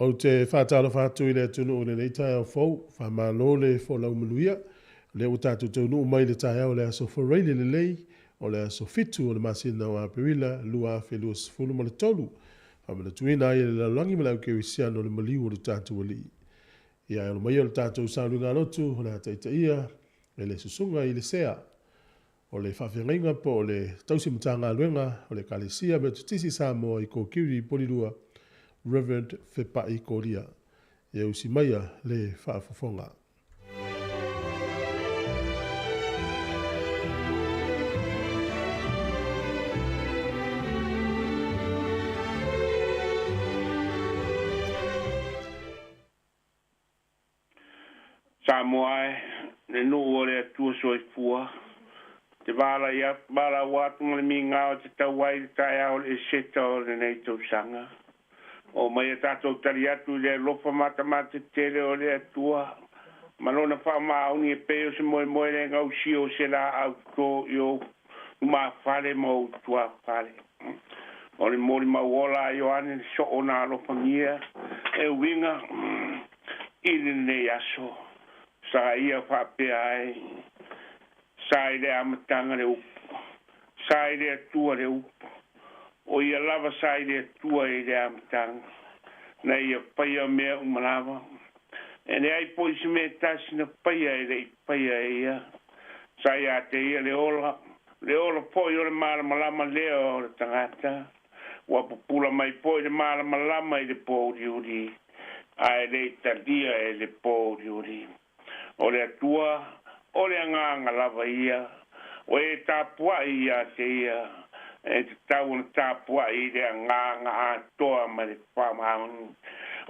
O te whātara whātui le tunu o le nei tai au fau, whamalo le fo lau Manuia, Le o tātou tau nuu mai le tae au le aso whareile le lei, o le aso fitu o le masina o Aperila, lua afe lua sifunu ma le tolu. Whamana tuina ai le lalangi ma lau keu isiano le maliu o le tātou ali. Ia e lo mai o le tātou saulu ngā lotu, o le hataita ia, e le susunga i le sea. O le whawhiangainga po o le tausi mtanga luenga, o le kalesia me tutisi Samoa i kōkiuri i polirua, Reverend Fepai Kolia. Ia usi maia le whaafofonga. Samoa le no ole tu so fua te bala ya bala watu le minga o te tawai tai au le seto le nei to sanga o mai tato tariatu le lofa mata mata tele o le tua malona fa ma uni e peo se moi moi le ngau si o se la au ko yo ma fale mo tua fale o le mori ma wola yo ane so ona lo famia e winga ile ne aso sa ia fa pe ai sa ile amatanga le sa ile tua le o ia lava sa ile tua ile amatanga na ia paia me umalava ene ai pois me tasina paia ile paia ia sa ia te ia le ola poi o le mala malama leo le tangata wa popula mai poi le mala malama i le podiuri ai le tadia e le podiuri o le atua, o le anganga lava ia, o e tāpua ia te ia, e te tau na tāpua i le anganga a toa ma le whamaun,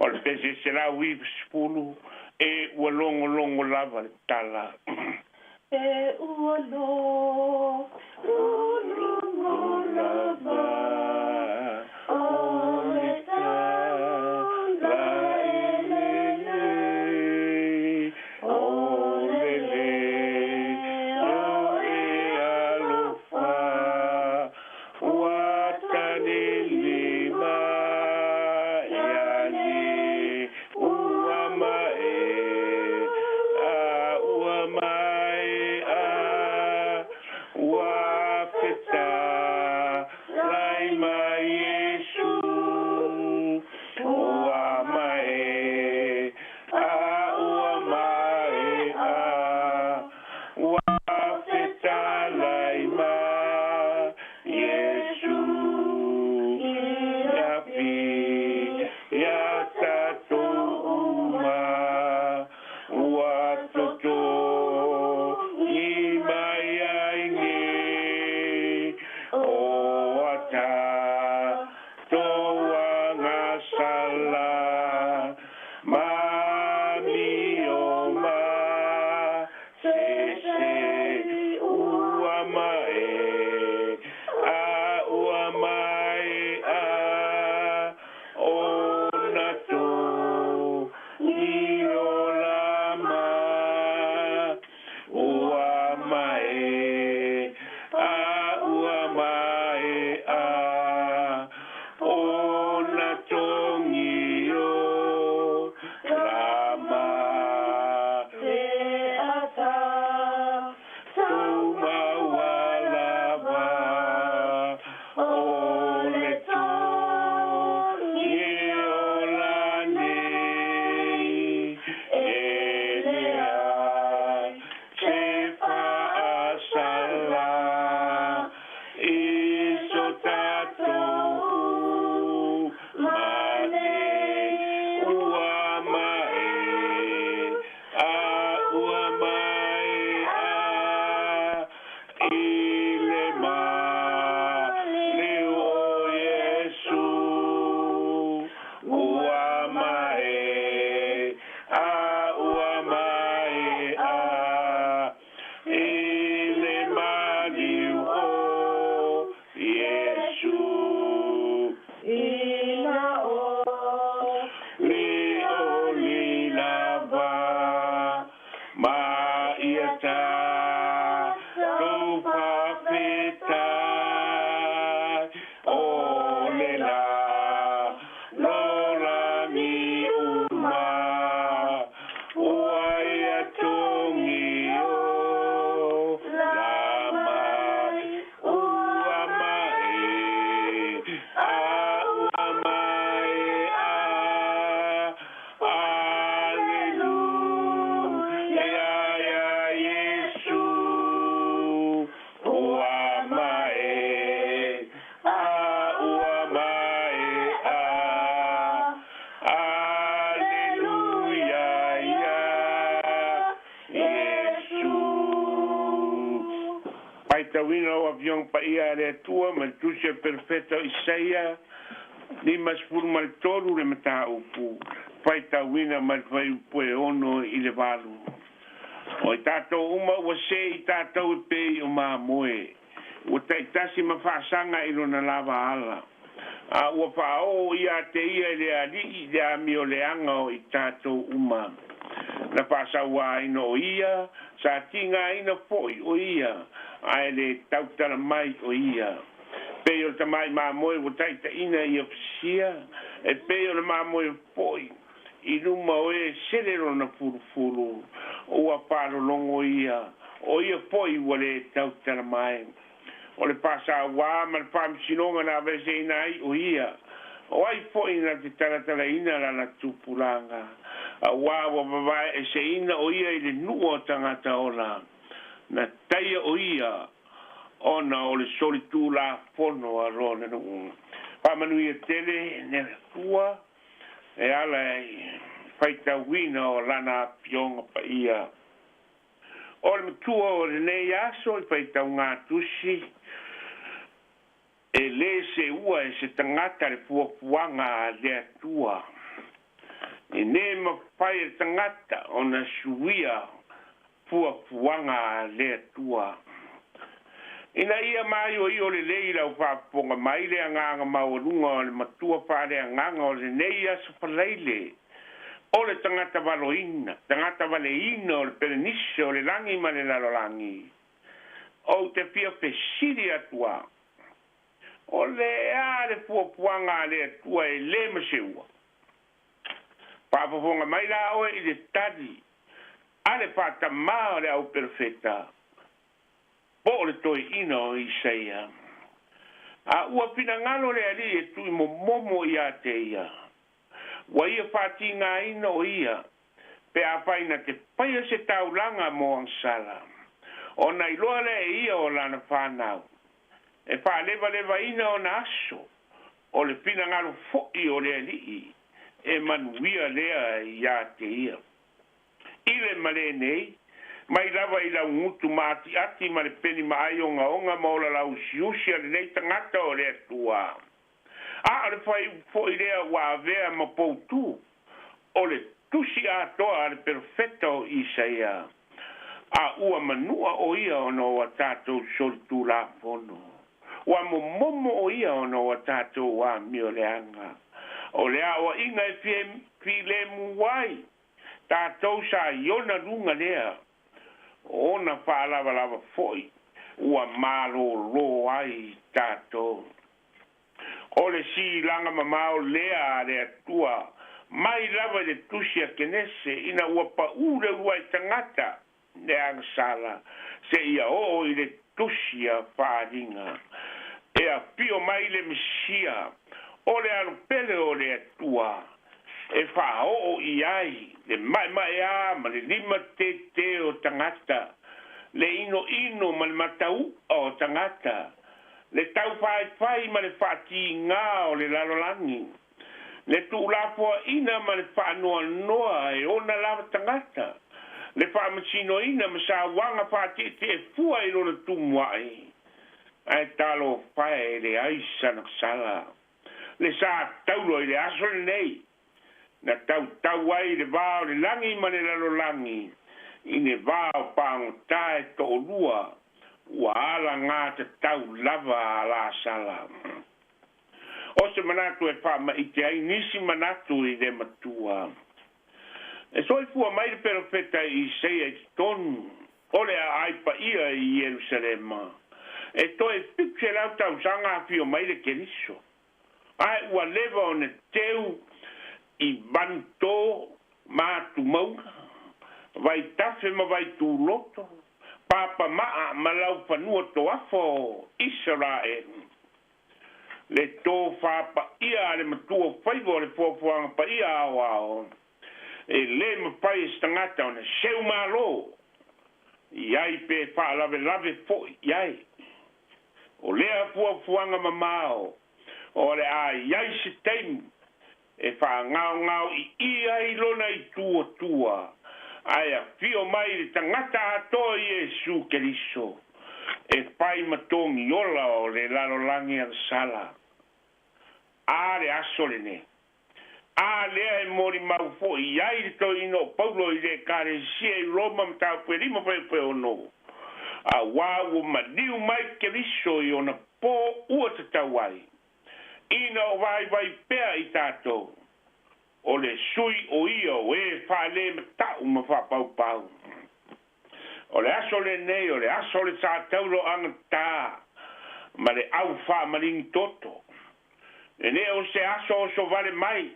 o le pese se la wiv spulu, e ua longo longo lava le tala. E ua longo lava, o le tala Tongi tawina o avion pa ia le tua ma tusia perfetto Isaia ni mas pur mal toru le mata upu pai tawina mal fai pue ono i le valu o tato uma wa se tato pe o ma moe o taitasi ma fasanga i lona lava ala a ua fa'o ia te ia le ali le amio le anga o i tato uma na pasawa ino ia sa tinga ina foi o ia ai le tautara mai o ia pe o tamai ma moe o taita ina i ofisia e pe o ma moe foi i luma o e selero na furufuru o a paro longo ia o ia foi o le tautara mai o le pasawa ma le pamsinonga na vese inai o ia o ai foi na te taratara ina la tupulanga a wa vai e se ina o ia i le nuo tangata ola na taia o ia ona o le solitu la fono a rone no pa Manuia tele ne tua e ala faita wina o lana pionga pa ia o le tua o le nei aso i faita unga tusi e le se ua e se tangata le puapuanga le tua e ne ma pai tangata ona suia puapuanga le tua ina ia mai o le leila o faponga mai le anga maurunga o le matua pare anga o le neia sopaleile o le tangata valoina tangata valeina o le perenice o le langi ma le lalolangi o te pia pesiri atua o le a le puapuanga le tua e le maseua paponga mai la o i le tadi ale pata ma le au perfetta po le toi ino i seia a ua pinangalo le ali e tui momo ia te ia wa ia fati nga ino ia pe a paina te paia se taulanga mo ansala o na iloa le ia o lana whanau e pa leva ina o na aso o le pinangalo foi o le ali e manuia lea ia te ia ile male nei mai lava i lau ngutu maati ati ma le peni maai onga maola lau siusi ale nei tangata o le atua. A le fai fo i lea wa avea ma poutu o le tusi atoa ale perfetto i saia. A ua manua o ia ono wa tatou soltu la fono. Wa momo o ia ono wa tatou wa mio leanga. O lea o inga e fi le muwai. Tatou sa iona lunga lea. Ona lava foi ua malo lo ai tato o le si langa mamao lea le atua mai lava le tusia kenese ina ua paure ua tangata le angsala se ia o i le tusia paringa e a pio mai le misia o le alupele o le atua e fa o i ai le mai a ma le lima te o tangata le ino ma le matau o tangata le tau fai ma le fati nga o le lalolangi le tu lapo ina ma le fa noa e ona lava tangata le fa machino ina ma sa wanga fati te fua i lona tumuai ai talo fai le aisa na sala le sa taulo i le aso nei na tau ai le vao le langi ma le lalolangi i ne vao pango tae to lua ua ala ngā te tau lava a la sala. O se manatu e wha ma i te ai nisi manatu i le matua. E soi fua mai le perofeta i seia i tonu o le a aipa ia i Jerusalema. E toi pikse lau tau sanga fio mai le keriso. Ai ua leva o ne teu i banto matu maunga vai tafe ma vai tu loto papa ma lau fanua to afo Israel le to fa ia le matua faivo le fofoanga pa ia ao e le ma pai stangata ona seu malo iai pe fa lave fo iai o le fofoanga mamao o le a iai se teimu e fa ngau i ai lona i tua ai a fio mai le tangata ato Iesu Keriso e pai matongi ola o le lalolangi a sala. A le aso le ne. A lea e mori mau fo i ai to ino paulo i le kare sia i Roma mtau pe lima pe ono. A wawu maliu mai ke liso i ona po ua te tawai. Ina o vai pea i tātou. O le sui o ia o e whale me tau ma whapau pau. O le aso le nei, o le aso le sa tauro anga tā. Ma le au wha maringi toto. E ne o se aso o so vale mai.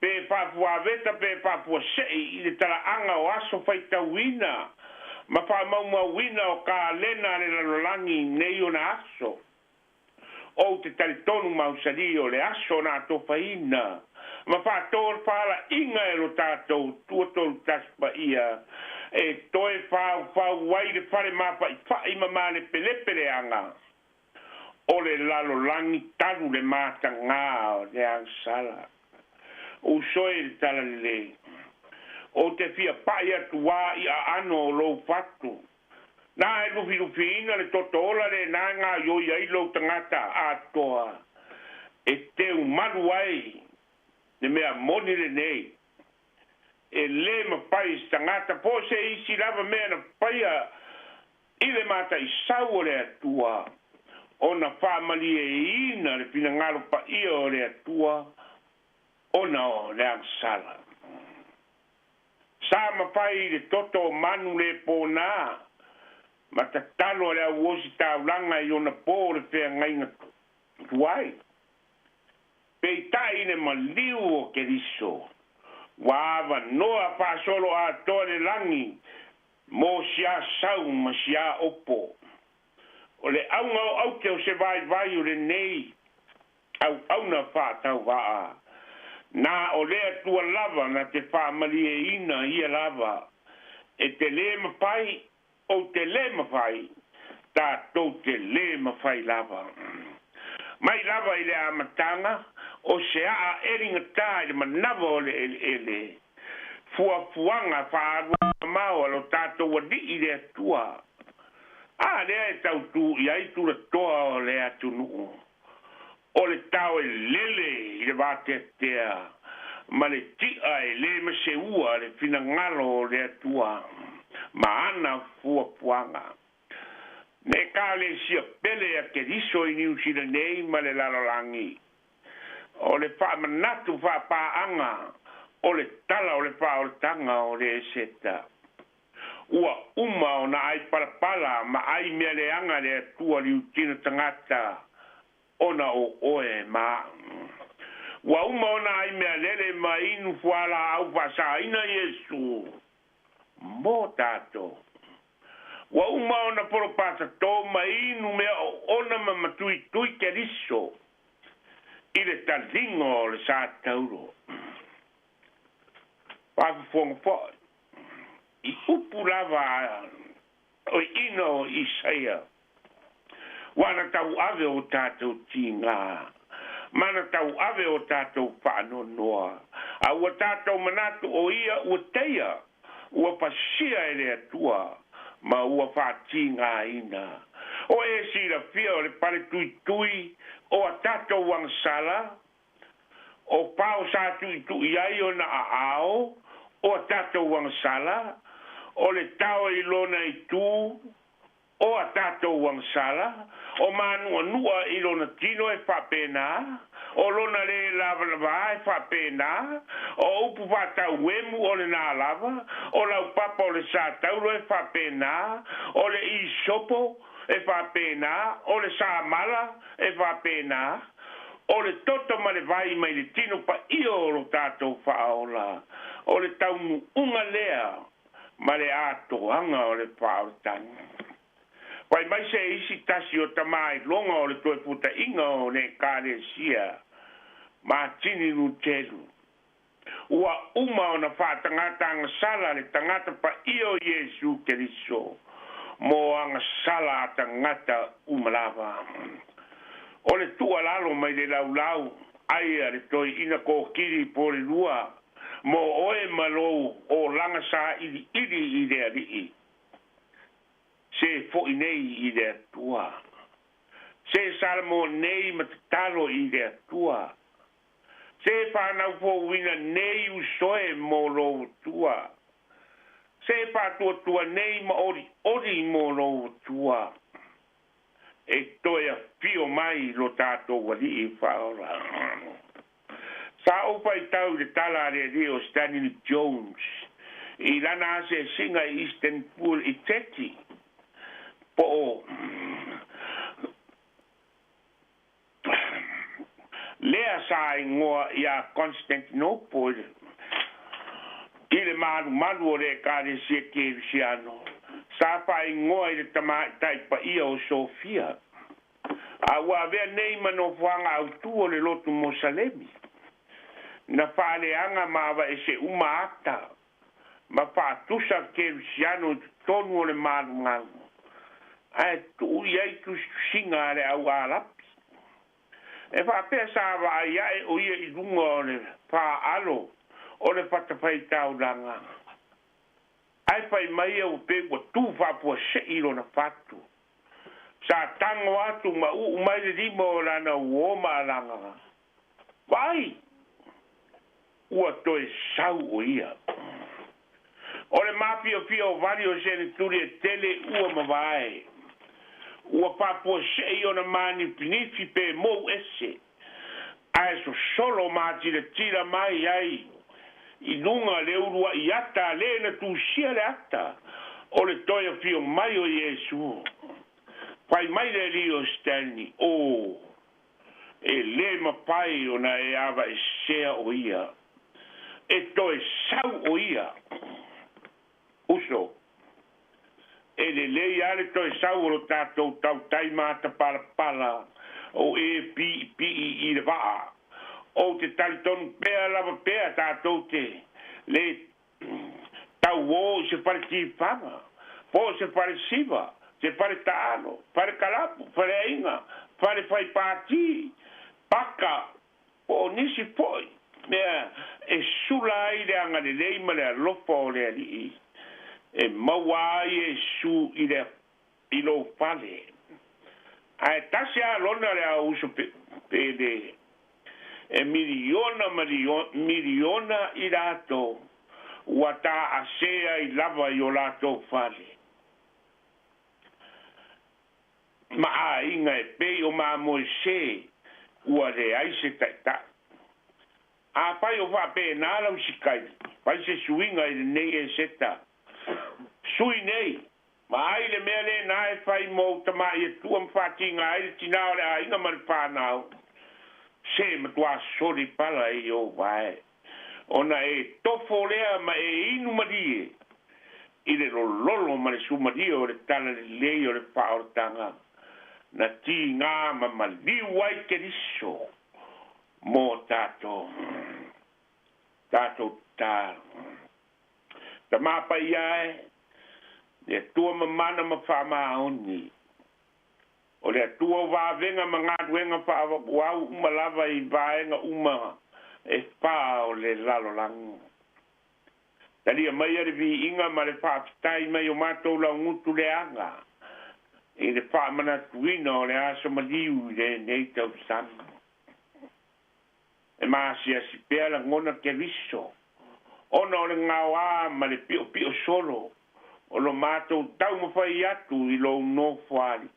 Pe papua veta, pe papua sei, i le tala anga o aso whai tauina. Ma wha mau wina o ka lena le lalolangi nei o na aso. O te talitonu mausari o le aso na to whaina. Ma wha tōr whala inga e lo tātou tuatolu taspa ia. E toe whau wai le whare mapa i whai mama le pelepele anga. O le lalolangi taru le mata ngā o le angsala. O soe le tala le. O te fia pai atu wā i a ano o lo fatu. Nā e lufi ina le toto ola le nā ngā yoi ai lo tangata atoa. E te umaru ai. Ne mea moni le nei. E le ma pai tangata po se isi lava mea na paia. I le mata i sau le atua. O na whamali e ina le pina ngaro pa ia o le atua. O na o le angsala. Sa ma pai le toto manu le pōnā. Ma ta talo le au osi taulanga i ona pō le whea ngainga tuai. Pei tai ne maliu o ke riso. Wawa noa whasolo a tore langi. Mo sia sau ma sia opo. O le aunga o au te o se vai o le nei. Au na whātau waa. Nā o lea tua lava na te whamali e ina ia lava. E te le mapai o te le mawhai, tā tō te le mawhai lava. Mai lava i le amatanga, o se a eringa tā i le manawa o le ele. Fuanga whaarua mau alo tātou wadi i le atua. A lea e tau tū i aitu la toa o le atu nuu. O le tau e lele i le vātea tea. Ma le tia e le mase ua le fina ngalo o le atua. Ma ana fua puanga. Ne ka le sia pele a ke riso i New Zealand nei ma le lalolangi. O le wha manatu wha paanga. O le tala o le wha o le tanga o le seta. Ua uma o na ai parapala ma ai mea le anga le atua li utina tangata. Ona o oe ma. Ua uma o na ai mea lele ma inu fuala au wasa ina Yesu. Mo tato. Wa uma ona poropata tō ma inu mea ona ma matui tui ke riso. I le talingo o le sa tauro. Pafu fonga fōi. I upu lava o ino Isaia. Wana tau ave o tātou tīngā. Mana tau ave o tātou whāno noa. A ua tātou manatu o ia ua teia. Ua pasia e le atua. Ma ua whātīngā ina. O e si la fia o le pare tui tui. O a tātou wangsala. O pao sa tui tui ai o na a ao. O a tātou wangsala. O le tau i lona i tū. O a tātou wangsala. O manua nua i lona tino e whapena. O lona le lava lava e whapena. O upu whatau wemu o le nā lava. O lau papa o le sātauro e whapena. O le i sopo e whapena. O le sāmala e whapena. O le toto ma le vai mai le tino pa io o lo tātou whaola. O le taunu unga lea. Ma le ato anga o le whaotanga. Pai mai se isi tasi o tamai longa o le toe puta inga o ne kāre sia. Ma tini nu telu. Ua uma o na whātangata anga sala le tangata pa io Yesu Keriso. Mo anga sala tangata umalava. O le tua lalo mai le lau. Aia le toi ina ko kiri po le lua. Mo oe malo o langa sa ili i le alii. Se fo nei I le tua. Se salmo nei matatalo I le tua. Se whanau po wina nei usoe mo lo tua. Se patua tua nei ma ori mo lo tua. E toia pio mai lo tato wali I whaora. Sa opa I tau le tala re Rio Stanley Jones. I lana se singa Eastern Pool I teti. Po lea sa ingoa ia Constantinople. Ile malu o le kare sia Kerusiano. Sa pa ingoa I le tai pa ia o Sofia. A wa vea nei mano fuanga au tuo le lotu Mosalemi. Na fale anga mawa e se uma ata. Ma pa tusa Kerusiano tonu o le malu ngangu. Ai tu iai tu singa le au alapi. E fa pesa va ia e o ia I lunga o le pa alo o le patawhai tau langa. Ai pai mai au pe wa tu fa po se ilo na fatu. Sa tango atu ma u mai le limo o lana uoma langa. Vai! Ua toe sau o ia. O le mafia fia o vali o sene turi e tele ua mawai. Ua papo se I ona mani pinifi pe mou ese. Ai so solo mati le tira mai ai. I lunga le urua I ata le na tu sia le ata. O le toia fio mai o Yesu. Pai mai le Rio Stanley. O. E le mapai ona e ava e sea o ia. E toe sau o ia. Uso. E le ale toi sau o tātou tau taimata pala o e pi I le waa. O te talitonu pea lava pea tātou te le tau o se pare tifanga. Po se pare siva, se pare taano, pare kalapu, pare inga, pare fai pati, paka, po nisi poi. Mea e sula I le anga le leima le alofa o le alii. E mawai e su I lo fale. Ai tasi a lona le a uso pede. E miliona I lato. Wata a sea I lava I o lato fale. Ma a inga e pe o ma Moise. Ua le aise taita. A pai o fa pe nala usikai. Pai se suinga I le nei e seta. Sui nei, ma ai le mea le nae fai mo tamai e tua mwhatinga ai tinao le a inga mani whanau. Se matua sori pala E o vai. Ona e tofo lea ma e inu marie. I le lolo ma le sumarie o le tala le lei o le whaortanga. Na ti ngā ma maliu ai ke riso. Mo tato. Tato tā. Ta mapa iae. Le tua mamana ma whamaoni. O le tua wavenga ma ngā duenga whawau umalava I vaenga uma e wha o le lalolangu. Talia mai are vi inga ma le whaafitai mai o mātou la ngutu le anga. E le whaamana tuina o le aso maliu le neitau sana. E maasia si pea la ngona ke riso. Ona o le ngāwā ma le pio pio solo. O lo mātou tau mawhai atu I lo no whāri.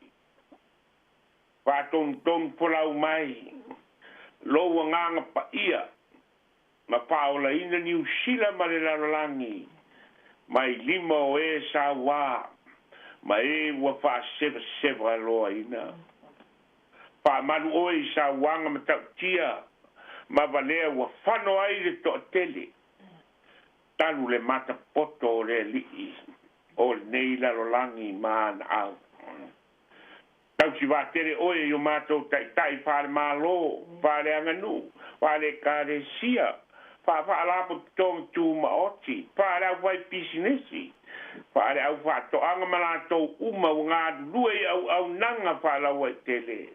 Whāton ton polau mai. Lo wa nganga pa ia. Ma paola ina ni usila ma le larolangi. Mai lima o e sa wā. Ma e wa wha seva loa ina. Pa manu oi sa wanga ma tau tia. Ma valea wa whano ai le to tele. Talu le mata poto o le lii. O nei larolangi man au. Tau si wātere oe yo mātou tai whare mālo, whare anganu, whare kāre sia, whaalapo tōng tū maoti, whare au wai pisinesi, whare au whato anga malatou uma o ngā rue au nanga whare au tele.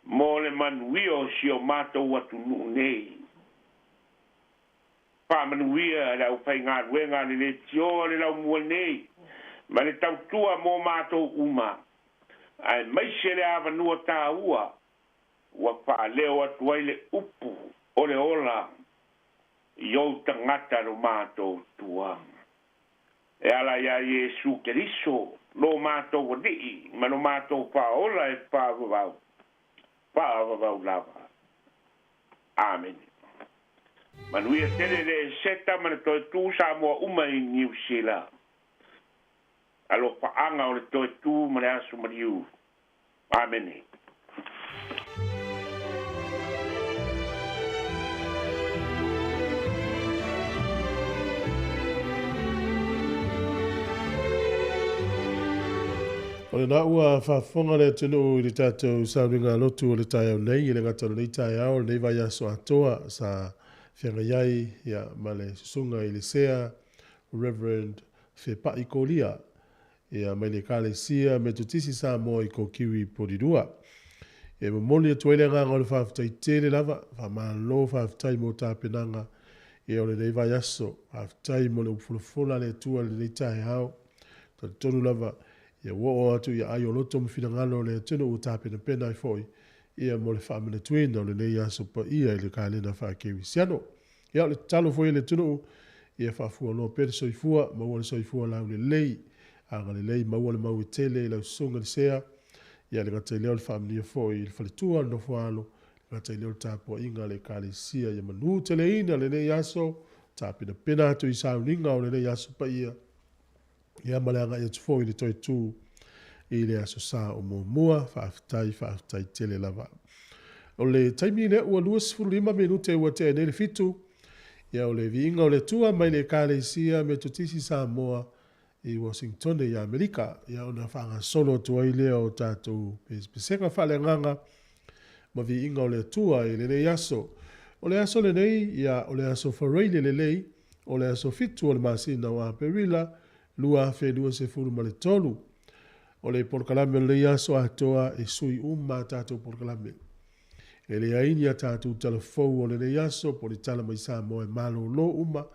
Mō le manuia o si o mātou watu nuu nei. Manuia le au pai ngā ruenga le tio le lau mua nei. Ma le tautua mo mātou uma. Ai maise le avanua tā ua. Ua wha leo atu ai le upu o le ola. I au tangata lo mātou tuanga. E ala ia Iesu Keriso. Lo mātou wadii. Ma lo mātou whaola e whaavavau. Whaavavau lava. Amen. Manuia tele le seta mana toi tu Samoa uma I New Zealand. Alo paanga o le toi tu mana asu maliu. Amen. O le na ua whaafonga le tunu I le tātou sauringa lotu o le tai au nei, I le ngata le tai au, nei vai aso atoa sa whianga iai, ia ma le susunga I le sea, Reverend Whepai Kolia, ia mai le kālesia me tutisi sa mo I ko kiwi porirua. E mamoli atu ele nganga o le whaafutai tele lava, whamalo whaafutai mo tāpenanga, ia o le nei vai aso, whaafutai mo le upulafula le tua le nei tai au, tonu lava, ia wo atu ia ai o loto mawhinangalo le tunu o tāpena pena I foi, ia mo le whaamene tuina o le nei aso pa ia I le kālena whaakewi siano. Ia o le talo foi le tunu, ia whaafua no pere soifua, maua le soifua lau le lei, anga le lei maua le mau I tele, lau sunga le sea, ia le ngata I leo le whaamenia foi, le whaletua no whaalo, ngata I leo le tāpua inga le kālesia, ia manu tele ina le nei aso, tāpena pena atu I sauninga o le nei aso pa ia, ia maleanga ia tufo I le toi tū I le aso sa o mua whaafitai tele lava. O le taimi le ua luas furulima minute ua te ene le fitu, ia o le viinga o le tua mai le kāleisia me tutisi Samoa I Washington I Amerika, ia ona whanga solo tua I lea o tātou peseka whale nganga, ma viinga o le tua I le nei aso. O le aso le nei, ia o le aso whareile le lei, o le aso fitu o le masina o Aperila, lua whenua se furu ma le tolu. O le porkalame le aso atoa e sui tātou porkalame. E le aini a tātou talafou o le le aso po le tala mai Samoa e malo lo uma,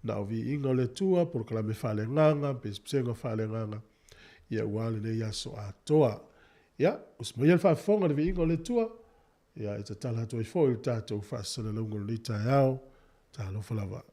na o vi inga o le tua porkalame whale nganga, pesenga whale nganga, ia uale le aso atoa. Ia, usmai al whaafonga le vi inga o le tua, ia e ta tala ato I fo I tātou whaasana launga le tai au, tā lofa lava.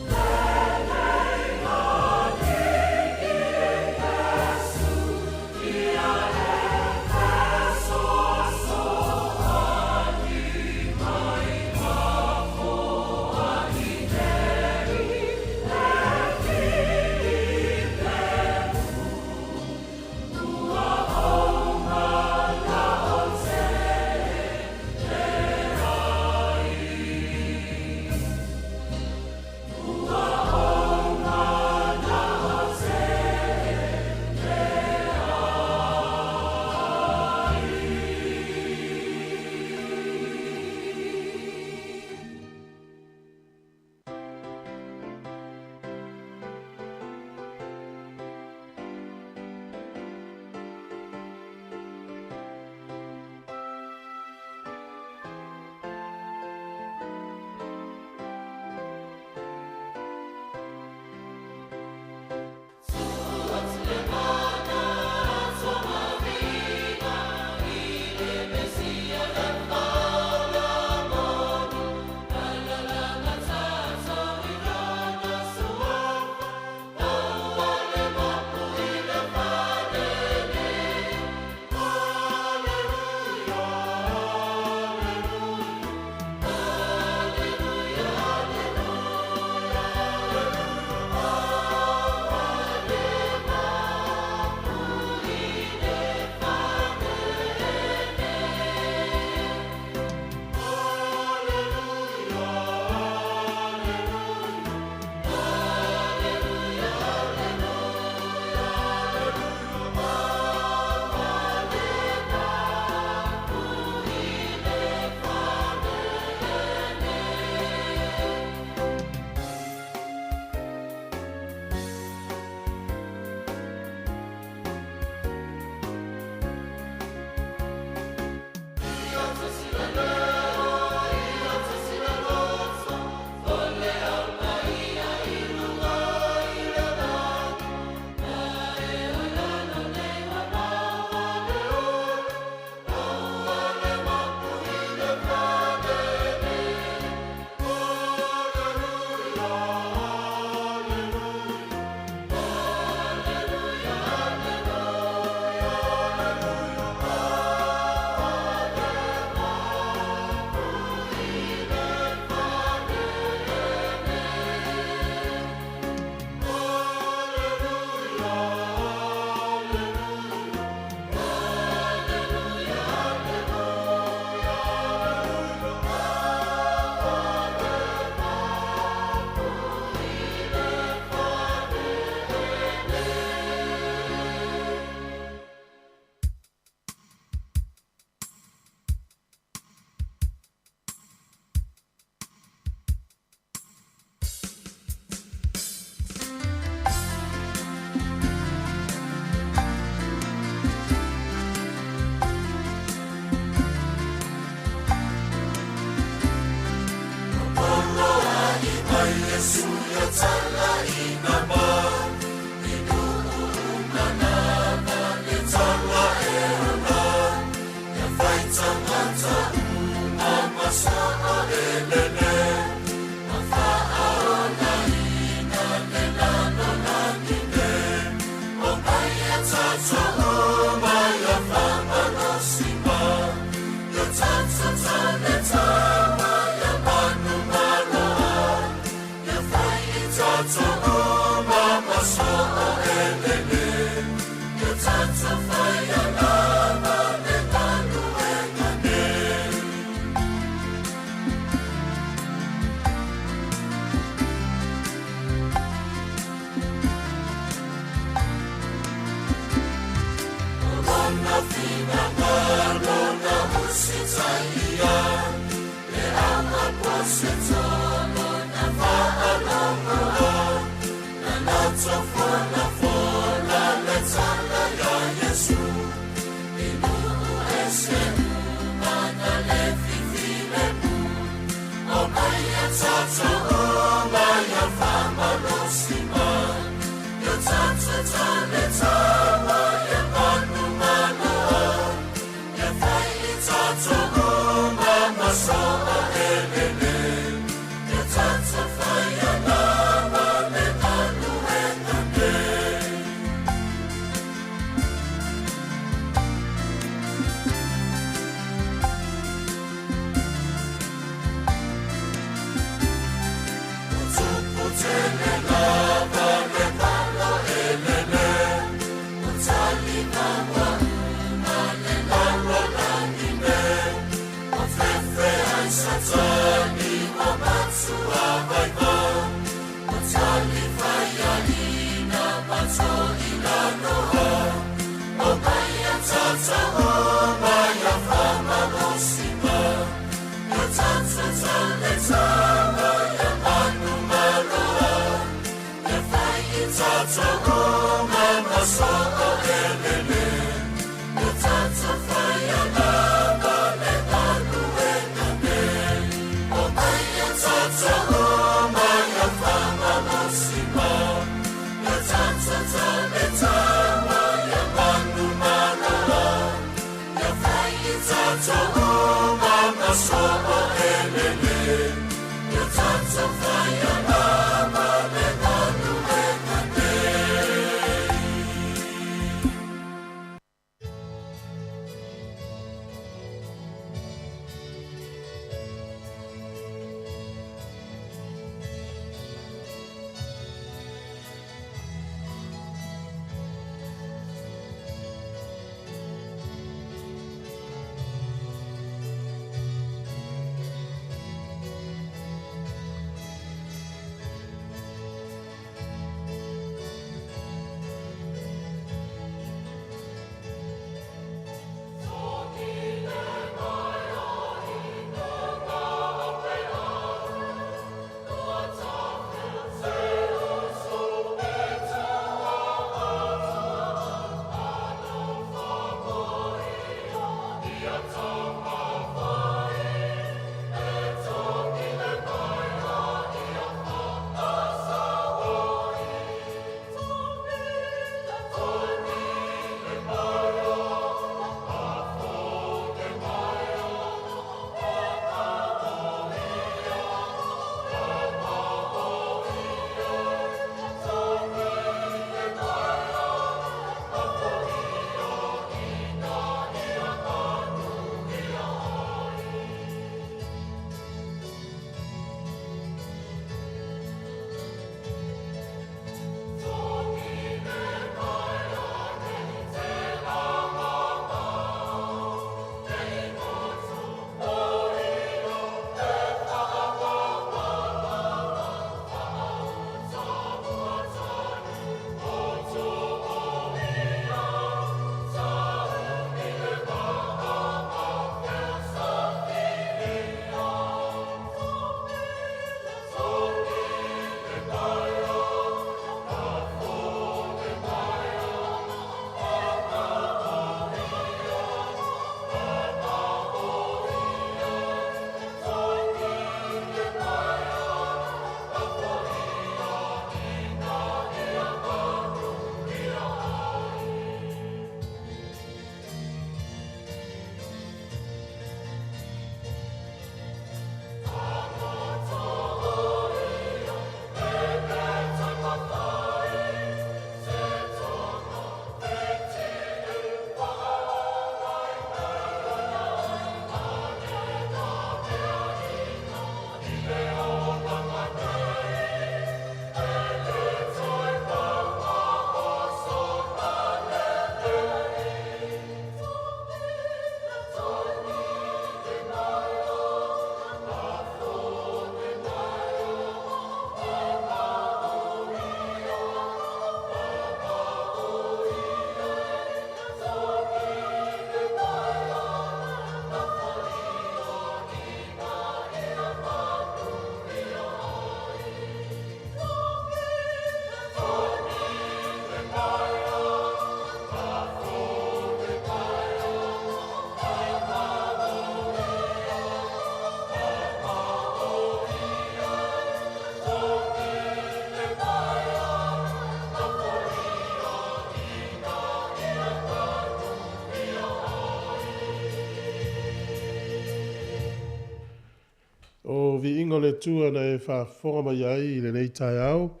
o vi ingo le tua na e whafonga mai ai i le nei tai au.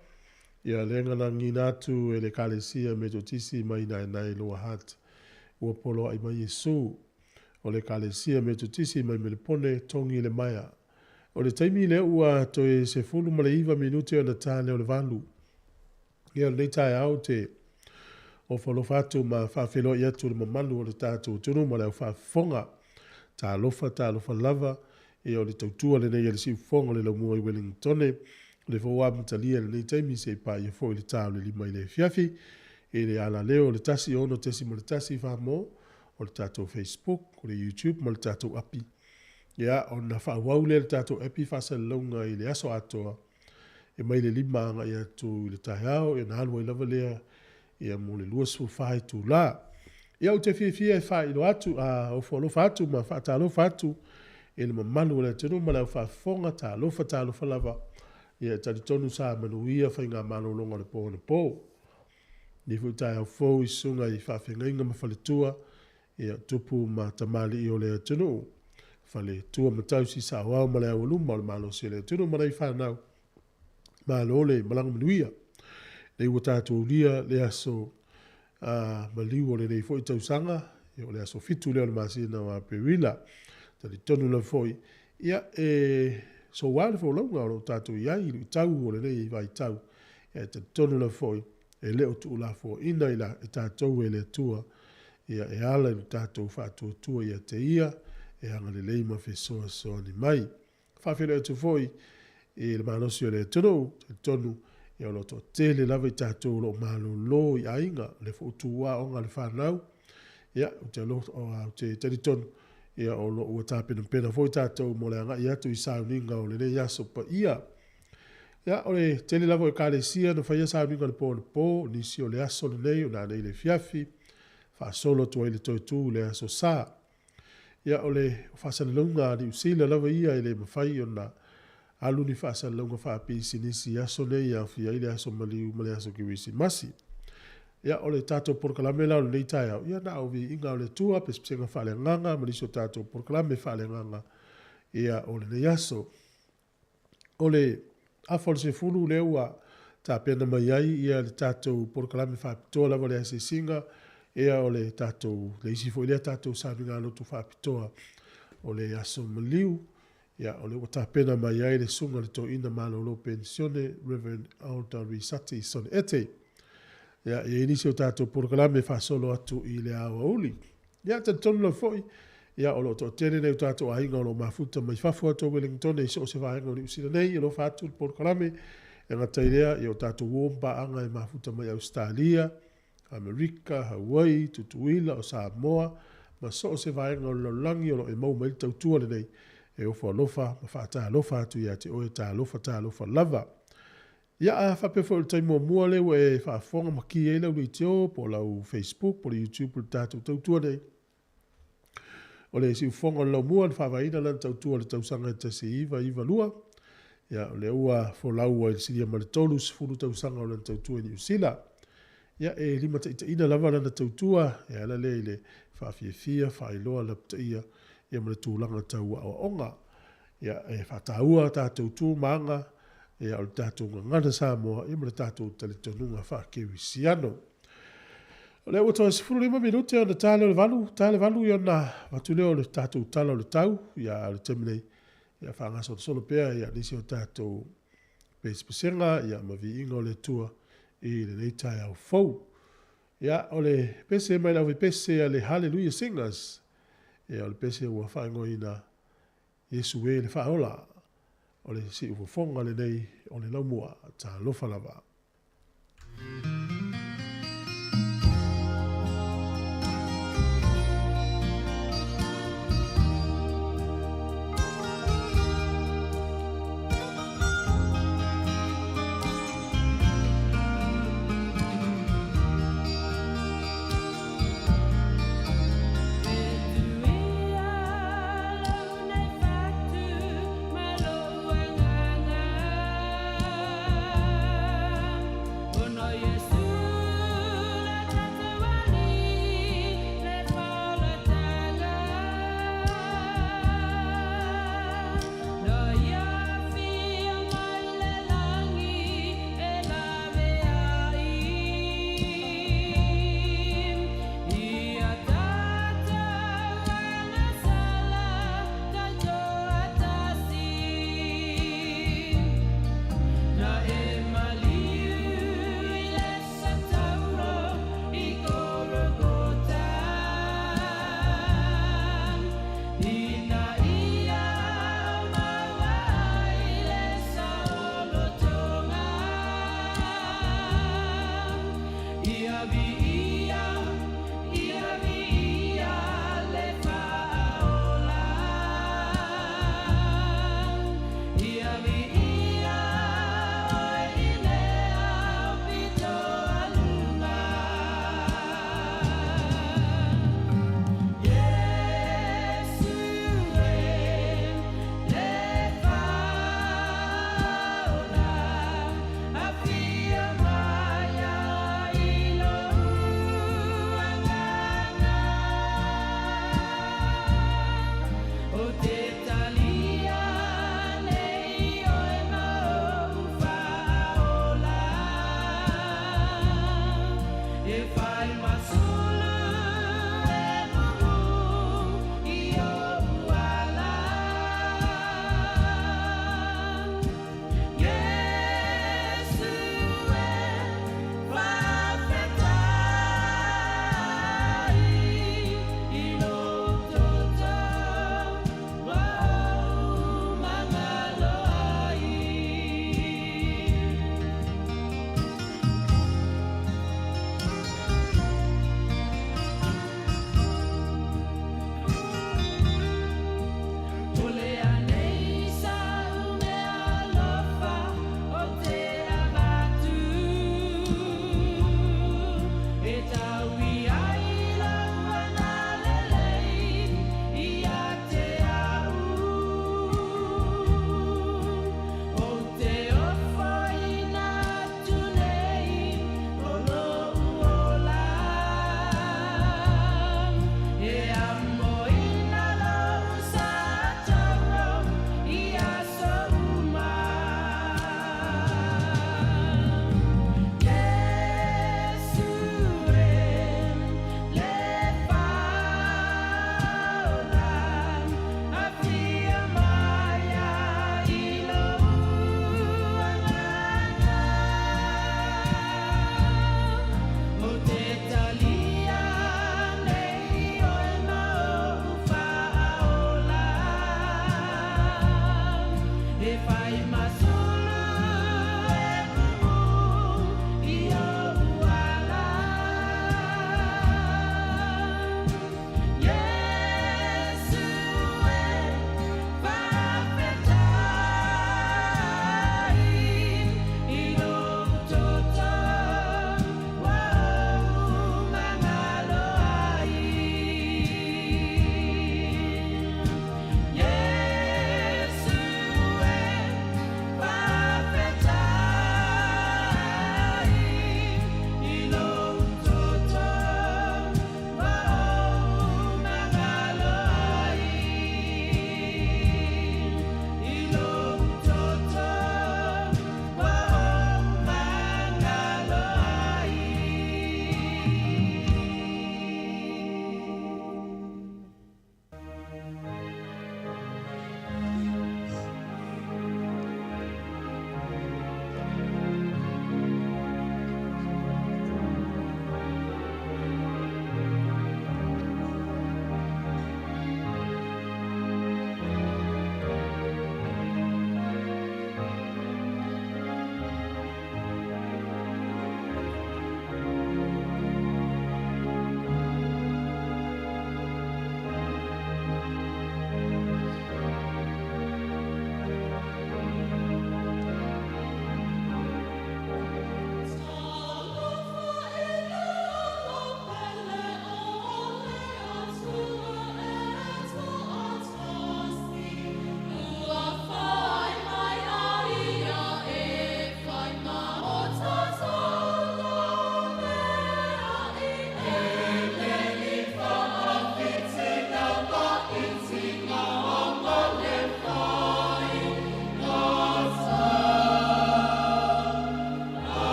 Ia lenga na nginatu e le kalesia me to tisi mai nai loa hat. Ua polo ai mai Yesu. O le kalesia me to tisi mai me le pone tongi le maia. O le taimi le ua to e se fulu ma le iwa minuti o na tane o le valu. Ia le nei tai au te o whalofatu ma whawhelo i atu le mamalu o le tātou tunu ma le au whafonga. Tā lofa lava. E o le tautua le nei le si fonga le laumua i Wellingtone. Le fōa mtalia le nei taimi se pa i fōi le tāu le lima i le fiafi. E le ala leo le tasi ono tesi mo le tasi whamo. O le tātou Facebook, o le YouTube, mo le tātou api. Ia, o na whawau le tātou api whasa launga i le aso atoa. E mai le lima anga i atu i le tahao, e na halwa i lava lea. Ia mo le luasu whai tu la. Ia o te fia e whai ilo atu, o whalofa atu, ma whaatalofa atu. E le mamalu le tenu ma lau whafonga tā lofa lava. Ia tari tonu sa manuia whai ngā malo longa le pō na pō. Ni futai au fōu i sunga i whawhenga inga ma whaletua. Ia tupu ma tamali i o le tenu. Whaletua ma tausi sa wau ma le awaluma o le malo se le tenu ma rei whanau. Malo le malanga manuia. Le ua tātou lia le aso maliu o le nei fōi tausanga. Ia o le aso fitu leo le masina wa perila. Tari tonu la foi. Ia so wale fo longa o tātou iai i tau o le nei vai tau. Ia tari tonu la foi. E leo tu la fo ina i la e tātou e le tua. Ia e ala i tātou whātua tua ia te ia. E hanga le leima whesoa soa ni mai. Whawhelo e tu foi. E le manosi o le tonu. Tari tonu. Ia o loto tele lava i tātou lo malo lo i ainga. Le fo utua onga le whanau. Ia o te lo o te tari tonu. Ia o lo ua tāpena pena foi tātou mo le anga i atu i sauninga o le ne yaso pa ia. Ia o le tele lavo e kālesia no whaia sauninga le pō na pō, nisi o le aso le nei o nā nei le fiafi, wha solo tua i le toitu le aso sā. Ia o le whasanalunga ni usila lava ia i le mawhai o na alu ni whasanalunga whapisi nisi aso nei a fia i le aso maliu ma le aso kiwisi masi. Ia o le tātou porkalame lau le nei tai au. Ia na au vi inga o le tua, pespisenga whale nganga, maniso tātou porkalame whale nganga. Ia o le nei aso. O le afol se fulu le ua tā pena mai ai, ia le tātou porkalame whapitoa lava le ase singa. Ia o le tātou, le isi fo ilea tātou sāminga lotu whapitoa. O le aso maliu. Ia o le ua tā pena mai ai le sunga le to ina malo lo pensione, Reverend Alda Risati son ete. Ia e inisi o tātou porkalame whasolo atu i le awa uli. Ia te tonu la foi. Ia o lo to tene nei o tātou ainga o lo mafuta mai whafu atu Wellington e so se whaenga o ni usina nei i lo whatu porkalame. E ngata idea i o tātou womba anga i mafuta mai Australia, Amerika, Hawaii, Tutuila o Samoa. Ma so se whaenga o lo langi o lo e mau mai tautua le nei. E ofa lofa, ma whaata lofa atu ia te oe tā lofa lava. Ia a whapefo le taimo mua leo e whaafonga maki e lau ni teo po lau Facebook, po le YouTube, po le tātou tautua nei. O le si ufonga lau mua le whawaina lan tautua le tausanga te se iwa lua. Ia o le ua fo lau a le siria ma le tolu se furu tausanga o lan tautua ni usila. Ia e lima ta ina lava lana tautua, e ala le le whaafiafia, whaailoa lapta ia ma le tūlanga taua o onga. Ia e whaataua tātou tū maanga, e au tātou ngana Samoa, e mara tātou talitonunga whakewi siano. O leo toa sifuru lima minute o na tāle valu i ona watu leo le tātou tala o le tau, ia le teminei, ia whangaso o solo pea, ia nisi o tātou pesipisenga, ia mavi inga o le tua, i le leitai au fau. Ia o le pese mai lau pese a le Hallelujah Singers, ia o le pese ua whaingo ina Yesu e le whaola, o le si ufofonga le nei o le laumua ta lofa lava. Yes.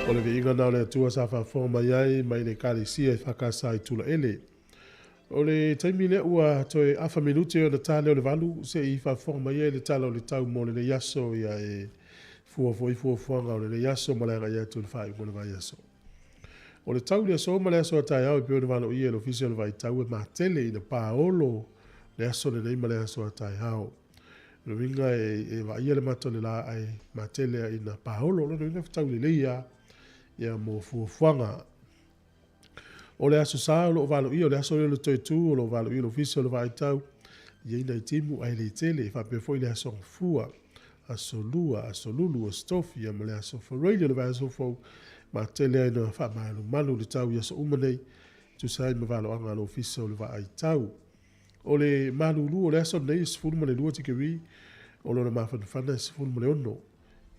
O le veinga na o le atua sa whawhoma iai mai le kālesia i whakasa i tula ele. O le taimi le ua toe awha minute o le tāle o le walu se i whawhoma iai le tala o le tau mo le yaso ia e fuafuanga o le yaso ma le anga ia tu le whai mo le vai yaso. O le tau le so ma le aso atai au pe o le valo ia le official vai tau e matele i le paolo le aso le nei ma le aso atai au. Le winga e va ia le matole la ai matele i na paolo le winga tau le leia ia mo fuanga. O le aso sa o lo valo ia o le aso le toi tu o lo valo ia le official vai tau ia ina i timu ai le tele fa pe foi le aso fua aso lua aso lulu o stofi ia ma le aso for radio le vai aso fo ma tele ai no fa malu malu le tau ia so umanei tu sai ma valo anga lo official le vai tau o le malu lu o le aso nei sfulu ma le lua tikiri o lo ma fa fa sfulu ma le ono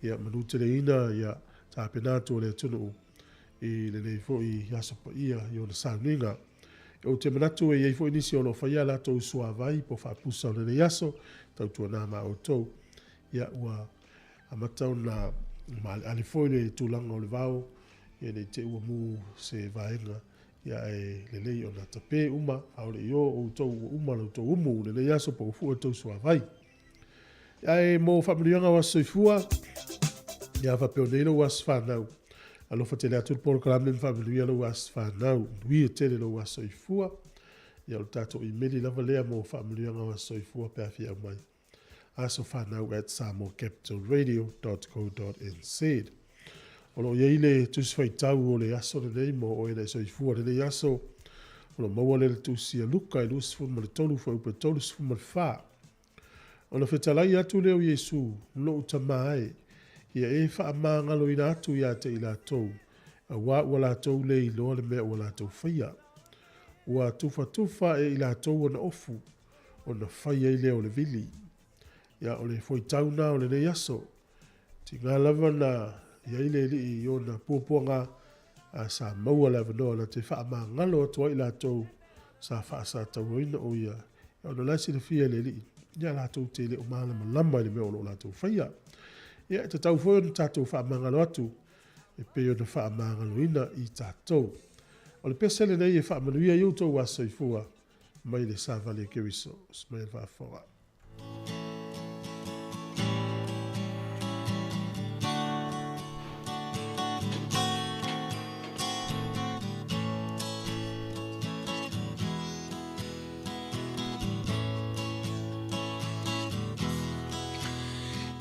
ia manu tele ina ia ta penato le tunu i le fo i aso pa ia yo le saninga o te manatu e fo inisi o lo fa ia la to sua vai po fa pusa o le yaso tau tu na ma o to ia ua amatau na ale fo le tulanga o le vao ia le te ua mu se vaenga ia e le lei o na tape uma au le yo o to uma lo to umu le yaso po fu o to sua vai ia e mo fa mlianga wa soifua ia va pe o le was fa na alo fa tele atu por kalamen fa mlianga lo was fa na wi tele lo was soifua ia o tato i meli lava lea mo fa mlianga wa soifua pe afia mai aso whanau at Samoa Capital Radio.co.nz. Olo yeile tusi whaitau o le aso le nei mo o ene so i fua le nei aso. Olo maua le tusi a luka i lusi fu ma le tolu fa upe tolu si fu ma le wha. Olo whetalai atu leo Yesu, no utamae. Ia e wha amangalo ina atu ia te ila tou. A wa ua tou le i loa le mea ua tou whaia. Ua tufa e ila tou ona ofu. Ona whaia i leo le vili. Ia o le foi tauna o le nei aso. Ti ngā lava na ia ile li i o na puapuanga a sa maua lava noa na te wha ma ngalo atua i lātou sa wha sa tau ina o ia. Ia o na laisi le fia le li. Ia lātou te le o maala malama i le mea o lo lātou whaia. Ia te tau foi o tātou wha ma ngalo atu e pe o na wha ma ngalo ina i tātou. O le pesele nei e wha manuia i utou waso i fua mai le sa vale keriso. Smail wha whawa.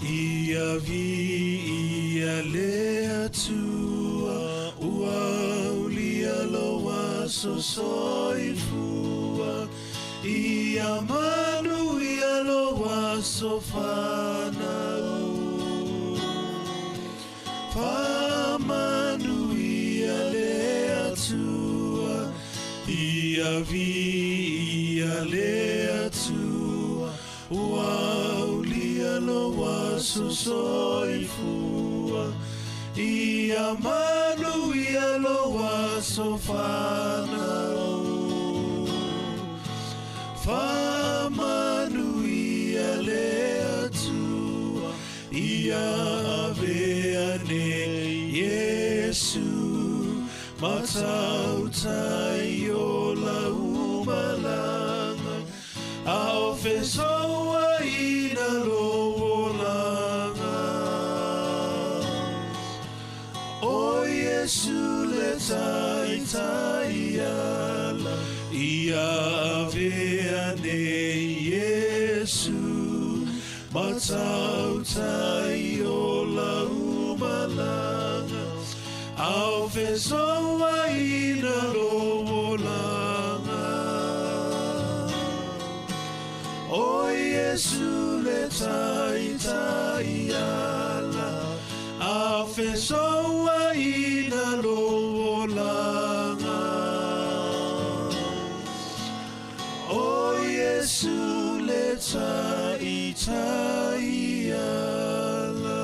Ia vi ia lea tua ua ulia loa so soifua ia Manuia loa so whanau fa Manuia lea tua ia vi ia lea tua ua ulia loa so soifua ia Manuia loa so whanau fa Manuia lea tua ia veane Yesu matau tai o la umalanga ao fesoa ina lolanga o Yesu le tai tai ala ia veane Yesu matau tai o la umalanga ao fesoa ina lolanga o Yesu le tai tai ala ao fesoa ina lolanga o Yesu le tai tai ala.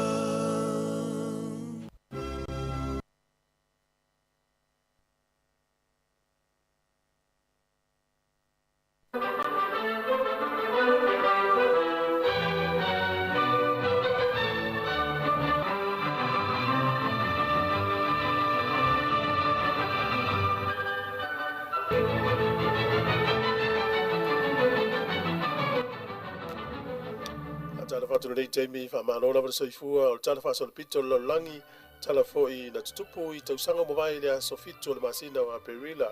Tala whātuna rei teimi wha mālola wala soifua o tala wha sona pito lo langi tala fo'i na tutupu I tausanga mawai le aso fitu le masina o Aperila.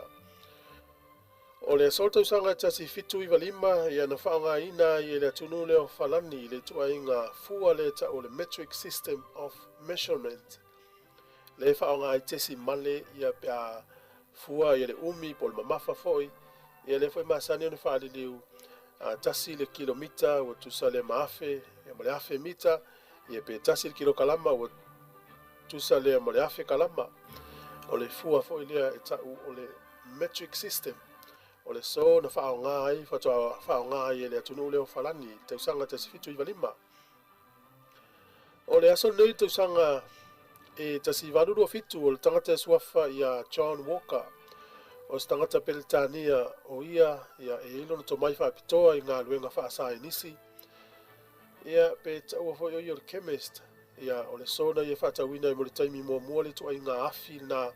O le asol tausanga tasi fitu I valima ia na whaonga ina I le atunu leo falani le tuainga fua le ta o le metric system of measurement. Le whaonga I tesi male ia pia fua ia le umi po le mamafa fo'i ia le foi masani ona whaali liu tasi le kilomita o tusa le maafe ia mo le afe mita ia pe tasi le kilo kalama o tusa le mo le afe kalama o le fua fo'i lea e tau o le metric system o le so na whaonga ai whatoa whaonga ai le atunu leo falani tausanga tasi fitu I valima o le aso nei tausanga e tasi valuru fitu o le tangata suafa ia John Walker o se tangata Peletania o ia e ilo na tomai whaapitoa I ngā luenga whaasa nisi ia pe taua foi o le chemist ia o le sona ia whaatawina I mo le taimi mua le tua I ngā afi na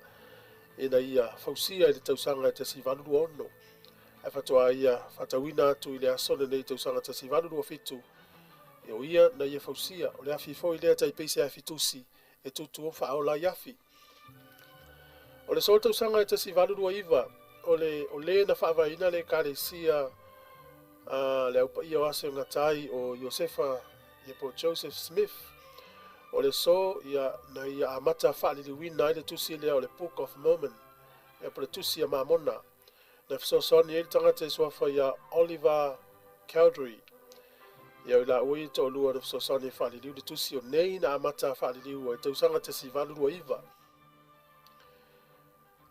e na ia fausia I le tausanga tasi valuru ono ai whatoa ia whaatawina atu I le asone nei tausanga tasi valuru fitu e o ia na ia fausia o le afi foi lea tai peise afi tusi e tutu o whao la iafi o le sol tausanga e tasi valuru iwa o le na whaavaina le karesia le aupa ia o ase ngatai o Josefa ia po Joseph Smith o le so ia na ia amata whaaliliwina I le tusi lea o le Book of Mormon ia po le tusi a mamona na fisosoni e le tangata e suafa ia Oliver Cowdery ia ila ui to lua na fisosoni whaaliliu le tusi o nei na amata whaaliliu o e tausanga tasi valuru iwa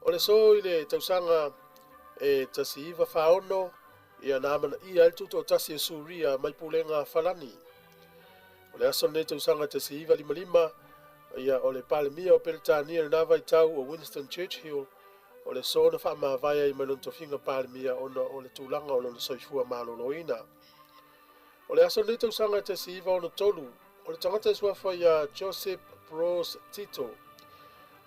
o le so I le tausanga e tasi iwa whaono ia namana ia el tuto tasi e suria mai pulenga falani. O le aso nei tausanga tasi iwa lima ia o le palemia o Peletania le nava I tau o Winston Churchill o le so na wha vaya I manontofinga palemia ona o le tūlanga o le soifua maloloina. O le aso nei tausanga tasi iwa ono tolu o le tangata suafa ia Joseph Broz Tito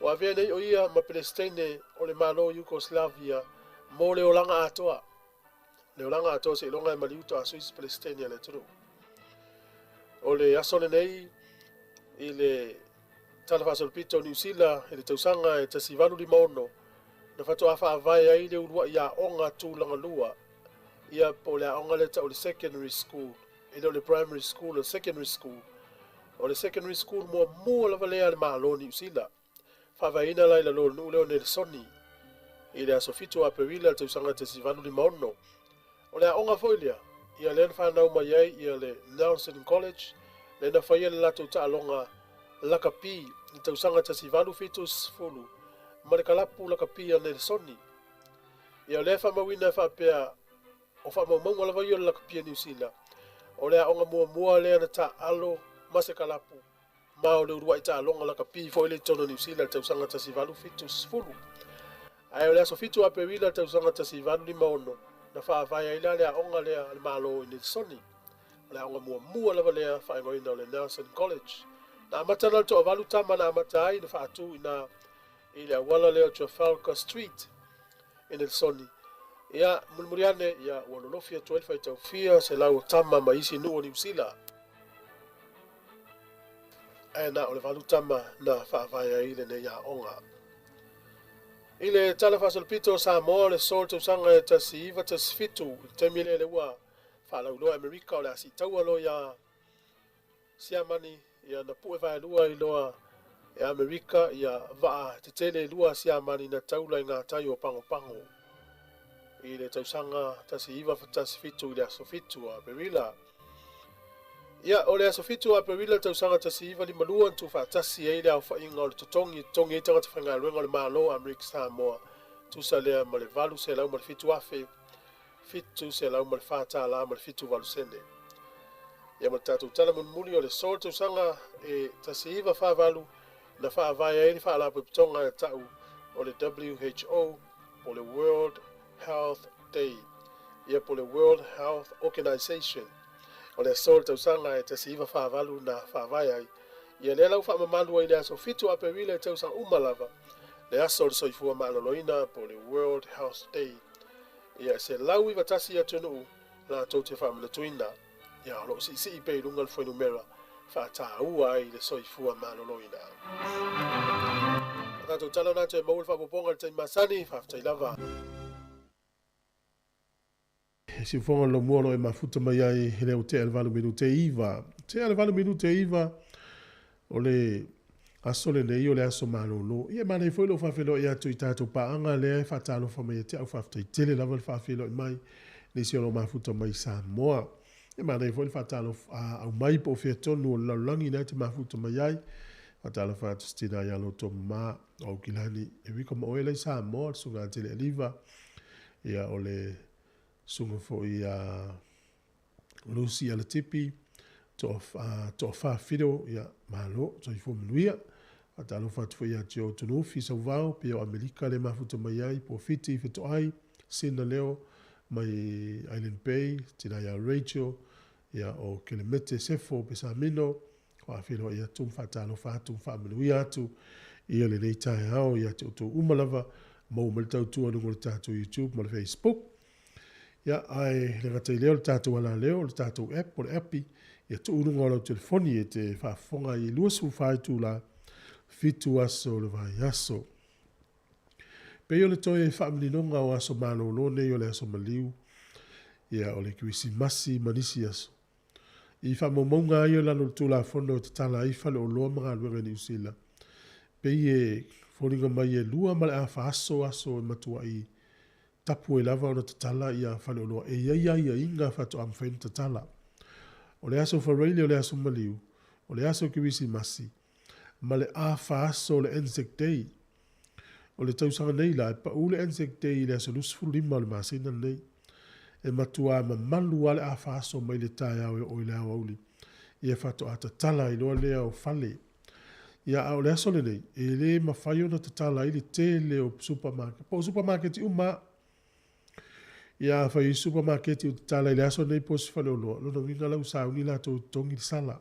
o avea nei o ia ma Palestine o le malo Yugoslavia mo le olanga atoa. Le olanga atoa se ilonga e maliu to asuisi Palestine le turu. O le asone nei I le talafasolpito New Zealand e le tausanga e tasi valu lima ono na fatoa whaavai ai le urua ia onga tūlanga lua ia po le onga le ta o le secondary school e le primary school o secondary school o le secondary school mua lava lea le malo New Zealand whaavaina lai la lolo nu leo ne le soni I le asofitu a Perila le tausanga tasi valu lima ono o le onga foilia ia le whanau mai ai ia le Nelson College le na whaia le lato ta alonga lakapi I tausanga tasi valu fitus fulu ma le kalapu lakapi ane le soni ia le whamawina whapea o whamaumaunga la vaio le lakapi a New Zealand o le onga mua le na ta alo ma se kalapu ma o le urua I ta alonga lakapi fo ile tono New Zealand tausanga tasi valu fitus fulu ai o le aso fitu a Perila tausanga tasi valu lima ono na whaavaya ila lea onga lea le malo I le soni lea onga mua lava lea whaingoina o le Nelson College na amata na to avalu tama na amata ai na whaatu ina I le awala leo Trafalgar Street I le soni ia mulmuriane ia walolofia 12 I taufia se lau tama ma isi nuo New Zealand ai na o le valu tama na whaavaya ile ne ia onga Ile talafasolpito Samoa le sol tausanga e tasi iwa tasi fitu temile le ua whalauloa Amerika o le asi taualo ia siamani ia na pue vai lua I loa e Amerika ia vaa te tele lua siamani na taula I ngā tai o pango Ile tausanga tasi iwa tasi fitu ile aso fitu a Perila ia o le aso fitu a Perila tausanga tasi iwa lima lua tu whaatasi e ile au whainga o le tongi e tangata whainga luenga o le malo Amerika Samoa tusa lea ma le valu se lau ma le fitu afe fitu se lau ma le whaata la ma le fitu valu sene ia ma tatu tala munmuli o le sol tausanga e tasi iwa whaavalu na whaavaya e ni whaalapu pitonga e tau o le WHO o le World Health Day ia po le World Health Organization o le sol tausanga e tasi iwa whaavalu na whaavaya ai ia le lau whaamamalu ai le aso fitu a Perila e tausanga umalava le aso le soifua maaloloina po le World Health Day ia se lau iwa tasi atunu la tau te whaamanatuina ia lo si I pe lunga le whainumera whaataua ai le soifua maloloina. Tātou tala nā te maul whapoponga te masani, whaftai lava. Si fonga lo muano e mafuta mai ai he leo te alvalu minu te iwa. Te alvalu minu te iwa o le asole nei o le aso malolo. Ia mane foi lo whawhelo i atu i tātou paanga lea e whatalo whamai te au whaftai tele lava le whawhelo i mai. Nisi o lo mafuta mai Samoa. Ia mane foi le whatalo au mai po fia tonu o laulangi nei te mafuta mai ai. Whatalo whatu stina i alo to ma au kilani. E wiko ma oele i Samoa, sunga tele aliva. Ia o le sunga fo i Lucy ala tipi to whawhiro ia malo, to i fo Manuia. Atalo whatu fo i a tio tunufi sa uvao, pia o Amerika le mafuta mai ai, po fiti fito ai, sina leo, mai Island Bay, tina ia Rachel, ia o Kelemete Sefo, pesa mino, whawhiro ia tum whatalo whatu, whamanuia atu, ia le nei tae hao, ia te oto umalava, mau malitau tua nungo le tātou YouTube, ma le Facebook. Ia ai le gatai leo le tātou ala leo, le tātou app o le appi, ia tu ununga o lau telefoni e te whaafonga i luasu whaitu la fitu aso le vai aso. Peo le toi e whaamninonga o aso malo lone o le aso maliu, ia o le kiwisi masi manisi aso. I whaamomonga ai o lalo tu la fono o te tala ai whale o loa mga luenga ni usila. Pei e whoringa mai e lua male a whaaso aso e matua i tapu e lava ona tatala ia whale oloa e ia inga whatu amwhain tatala. O le aso whareile o le aso maliu, o le aso kiwisi masi, ma le a whaaso le Anzac Day. O le tausanga nei la, e pa ule Anzac Day le aso lusfuru lima o le masina nei. E matua ma malu ale a whaaso mai le tae au e o le au auli. Ia whatu a tatala i loa lea o whale. Ia au le aso le nei, e le ma whaio na tatala i le te le o supermarket. Po supermarket i uma, ia whai supermarket i tala i le aso nei posi whale o loa. Lono winga lau sauni la tau tongi sala.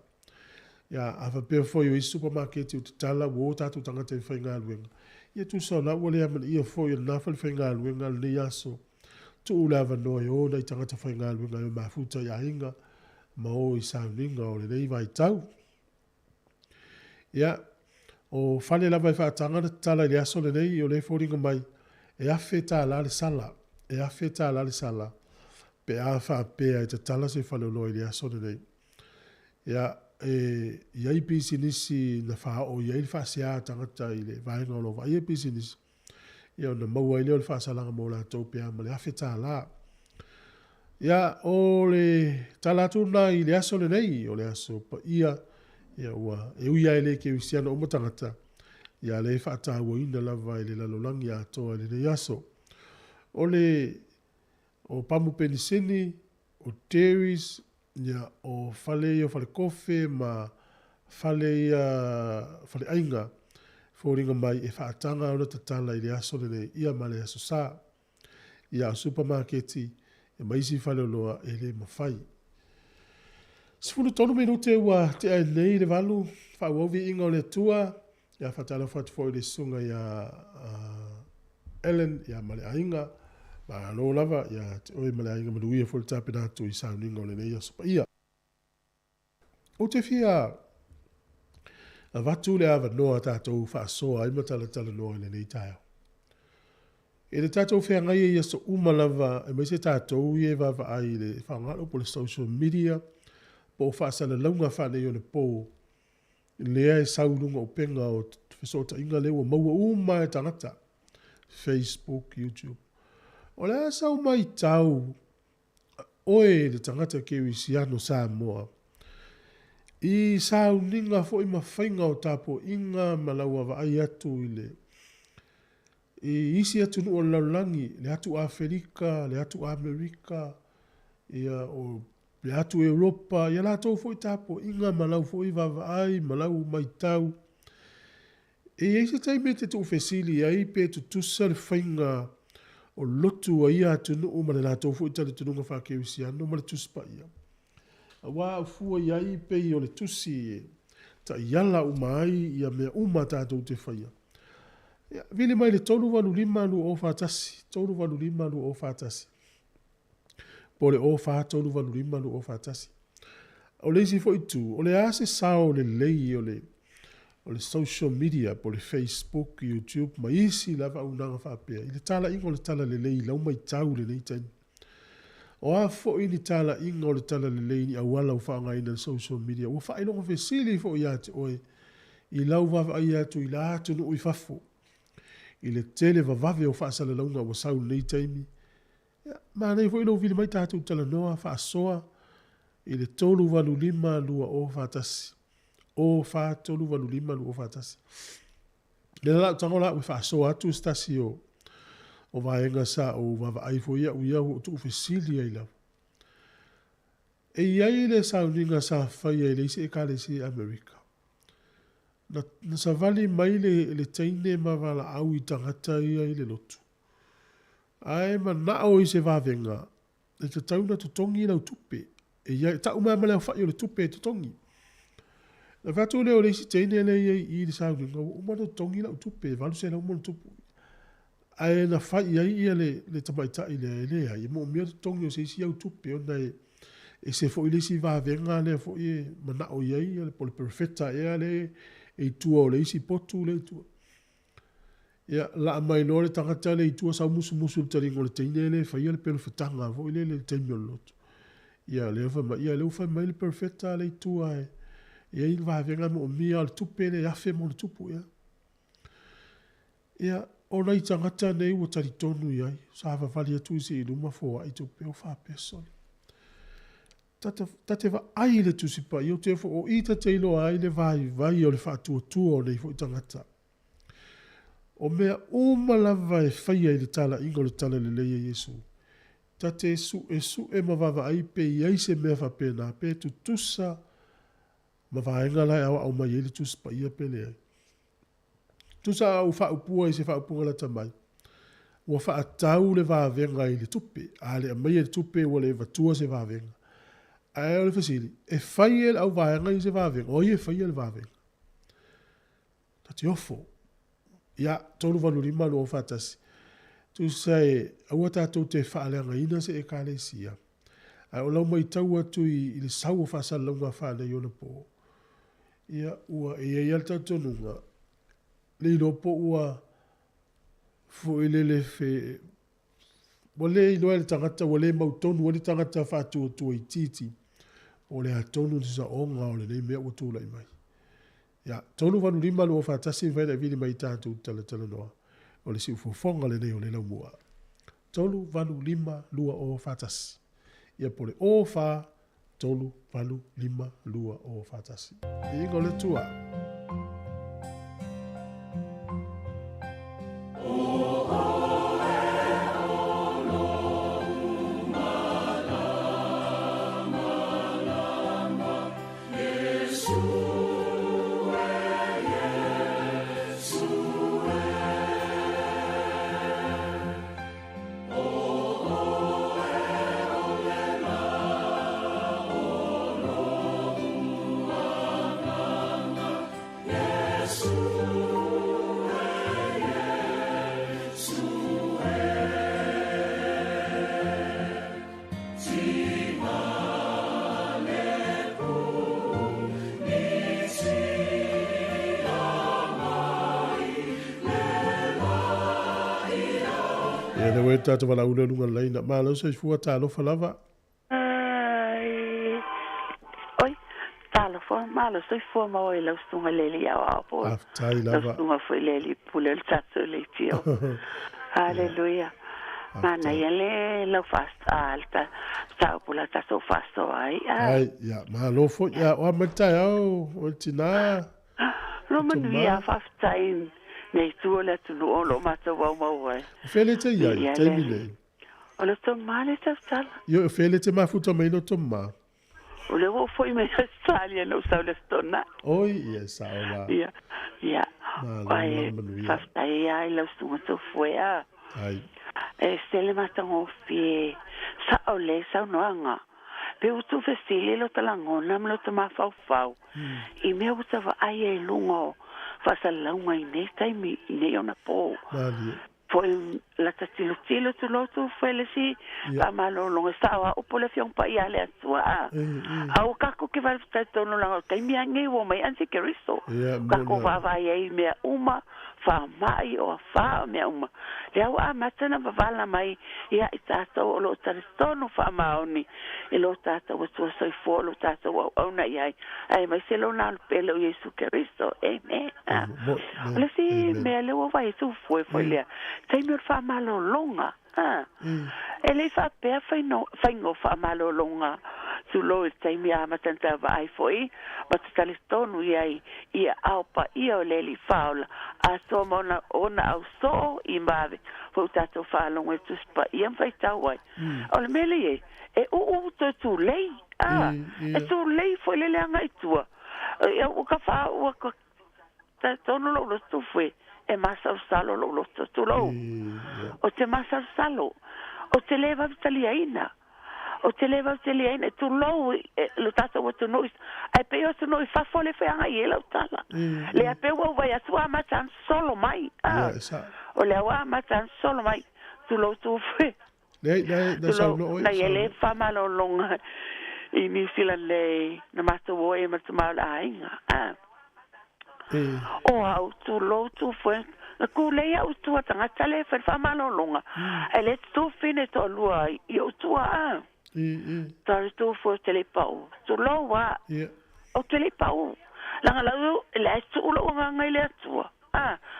Ia awha peo whai i supermarket i tala wo tatu tangata i whai ngā luenga. Ia tu sa la wale aman ia whai i nafal whai ngā luenga le aso. Tu ulawa noi o nei tangata whai ngā luenga i mafuta i ahinga. Ma o i sauninga o le nei vai tau. Ia o whale lava i whaatanga tala i le aso le nei o le whoringa mai. E awhe tā la le sala. E a feta la le sala pe a fa pe a te tala se fale no ile aso nei ya ia i business na fa o ia i fa se a tangata ile vai no lo vai business ia na mau ile o fa sala mo la to pe a le a feta la ya o le tala tu na ile aso nei o le aso pa ia wa e uia ile ke usiano o tangata ia le fa ta wo ina la vai le la lolangi a to ile le aso. O pamu penisini, o teris, ia o fale kofe, ma fale ainga, fōringa mai e whaatanga o ta tala i le aso le ia ma le aso sā. Ia o supermarketi, e maisi fale o loa e le mawhai. Sifunu tonu me no te ua te ai nei le walu, whauovi inga o le tua, ia whatala whatu fōi le sunga ia Ellen, ia ma le ainga, ma lo lava ia te oi male ainga manuia fo le tapena atu i sauninga o le nei aso pa ia. O te fia a watu le awa noa tātou whaasoa ai matala noa le nei taio. E le tātou whea ngai e aso umalava e mai se tātou i e wawa ai le whaangalo po le social media po whaasana launga whanei o le po lea e saununga o penga o whesota inga leo maua uma e tangata Facebook, YouTube. O le asau mai tau, oe le tangata kewi siano Samoa. I sau ninga fo i mawhainga o tapo inga malaua wa ai atu i le. I isi atu nu o laulangi, le atu Afrika, le atu Amerika, le atu Europa, ia la tau fo i tapo inga malau fo i wawa ai, malau mai tau. E eise taime te tu fesili ai pe tu tusa le whainga o lotu a ia tunu o male la tofu i tale tununga whakeu si anu male tuspa ia. A wā fua iai pe i o le tusi e ta iala umai ia mea uma tātou te whaia. Vile mai le tonu wanu lima lu o whātasi, tonu wanu lima lu o whātasi. Po le o whā tonu wanu lima lu o whātasi. O le isi fo i tu, o le ase sao le lei o le social media, po le Facebook, YouTube, ma isi lava unanga whapea. I le tala ingo le tala le lei, lau mai tau le nei taini. O a fo i ni tala ingo le tala le lei ni awala u whaanga ina social media. Ua wha ilonga fesili fo i ate oe. I lau wawa ai atu, i la atu no i fafo. I le tele vavave o whaasala launga wa sau nei taimi. Ma nei fo ilo vili mai tātou tala noa, whaasoa. I le tolu walu lima lua o whaatasi. O wha tolu walu lima lua o whaatasi. Le lau tangola ui whaasoa atu stasi o vaenga sa o wawa aifo ia uia o tu ufesili ai lau. E iai le sauninga sa whai ai leise e kale si Amerika. Na sa vali mai le teine mavala au i tangata ia i le lotu. Ai ma nao i se vavenga. E te tauna tutongi lau tupe. E iai ta umama leo whai o le tupe tutongi. Na whatu leo leisi teine le iai i le sauninga. Umano tutongi lau tupe. Valu se lau umano tupu. Ai na whai ai ia le tamaitai le lea. I mo mea tutongi o se isi au tupe. Ona e se fo i leisi vavenga le fo i ma nao iai. Le pole perfetta ea le e tua o le isi potu le tua. Ia la mai no le tangata le tua sa musu taringo le teine le fa ia le pelo fetanga fo ile le teine lot. Ia le fa mai le perfetta le tua e. Ia il va venga mo mia al tupe le afe mo tupu ia. Ia o nei tangata nei o tari tonu ia. Sa va vali atu se luma fo ai tupe o fa person. Tate va ai le tusipa, io te fo o ita te ilo ai le vai o le whaatua tua o nei fo i tangata. O mea umalava e whaia i le tala ingo le tala le leia Yesu. Tate su e mawava ai pe i aise mea whapena, pe tu tusa ma vaenga lai awa au mai ele tusipa ia pe le ai. Tusa au whaupua i se whaupunga la tamai. Ua whaatau le vavenga i le tupe, a le amai le tupe o le vatua se vavenga. Ai o le fasili, e whai el au vaenga i se vavenga, o i e whai el vavenga. Tati ofo. Ia, tolu valu lima lo whatasi. Tu sai, aua tātou te whaaleanga ina se e kāle sia. Ai o lau mai tau atu i le sau o whasala launga whaale i ona po. Ia, ua e ai alta tonunga. Le ilo po ua fu ilele fe. Wale ilo ele tangata, wale mautonu, wale tangata whātua tua i titi. O le atonu tisa onga o le nei mea ua tūla i mai. Ia, tonu vanu lima lua whātasi whaina vini mai tātou tala noa. O le si ufofonga le nei o le lau mua. Tolu vanu lima lua o whātasi. Ia pole o whā, tolu vanu lima lua o whātasi. I ingo le tua. Tata wala una lunga laina. Malo sa fua talo falava. Ai. Oi, talo fua malo sa fua ma oi la stunga leli a po. Aftai lava. La stunga foi leli pule il tatso le tio. Alleluia. Mana yele la fast alta. Sa pula tatso fasto ai. Ai, ya, malo fo ya o matai au, o tina. No Manuia fastain. Nei tua le tu o lo mata wa wa. Fele te ia, te mile. O le to male te sala. Yo fele te mafuta mai no toma. O le wo foi me salia no sa le stona. Oi, yes, saola. Ja. Ja. Ai, fasta ia le stona to foi a. Ai. Stelle mata o fi sa o le sa no anga. Pe o tu festile lo talangona me lo toma fau. I me o tava ai e lungo. Fasa launga i nei taimi i nei ona pō. Mali. foi la tilo tu lotu foi le si la malo lo estava o pole fiong pa ia le tua au kako ke va sta no la te mi ange wo mai anti ke risto kako va vai ai me uma fa mai o fa me uma le au amatana va vala mai ia itato lo tasto no fa maoni e lo tato o tu soi fo lo tato o ona ia ai mai se lo na pelo Yesu ke risto amen le si me le o vai tu foi le sai me fa malo longa ele fa pe fa no fa malo longa tu lo sai mi ama tanta vai foi but talistonu ia alpa ia leli faula a so mona ona au so imave fo tato fa longa tu spa ia fa tawai o mele e o tu lei e tu lei foi le ngai tua o ka fa o ka tato no lo tu foi e masa salo lo tu lo o te masa salo o te leva vitaliaina o te leva vitaliaina tu lo lo tato o tu nois ai pe o tu noi fa fole fe anga ia lo tala le a pe o vai a tu ama tan solo mai o le wa ama tan solo mai tu lo tu fe le sa no na ele fa malo longa i New Zealand le na mato o e mato mal ainga o au tu lo tu foi ku le au tu tanga tale fa malo longa ele tu fine to lua i o tu tal tu foi telepau tu lo wa o telepau la le tu lo nga le tu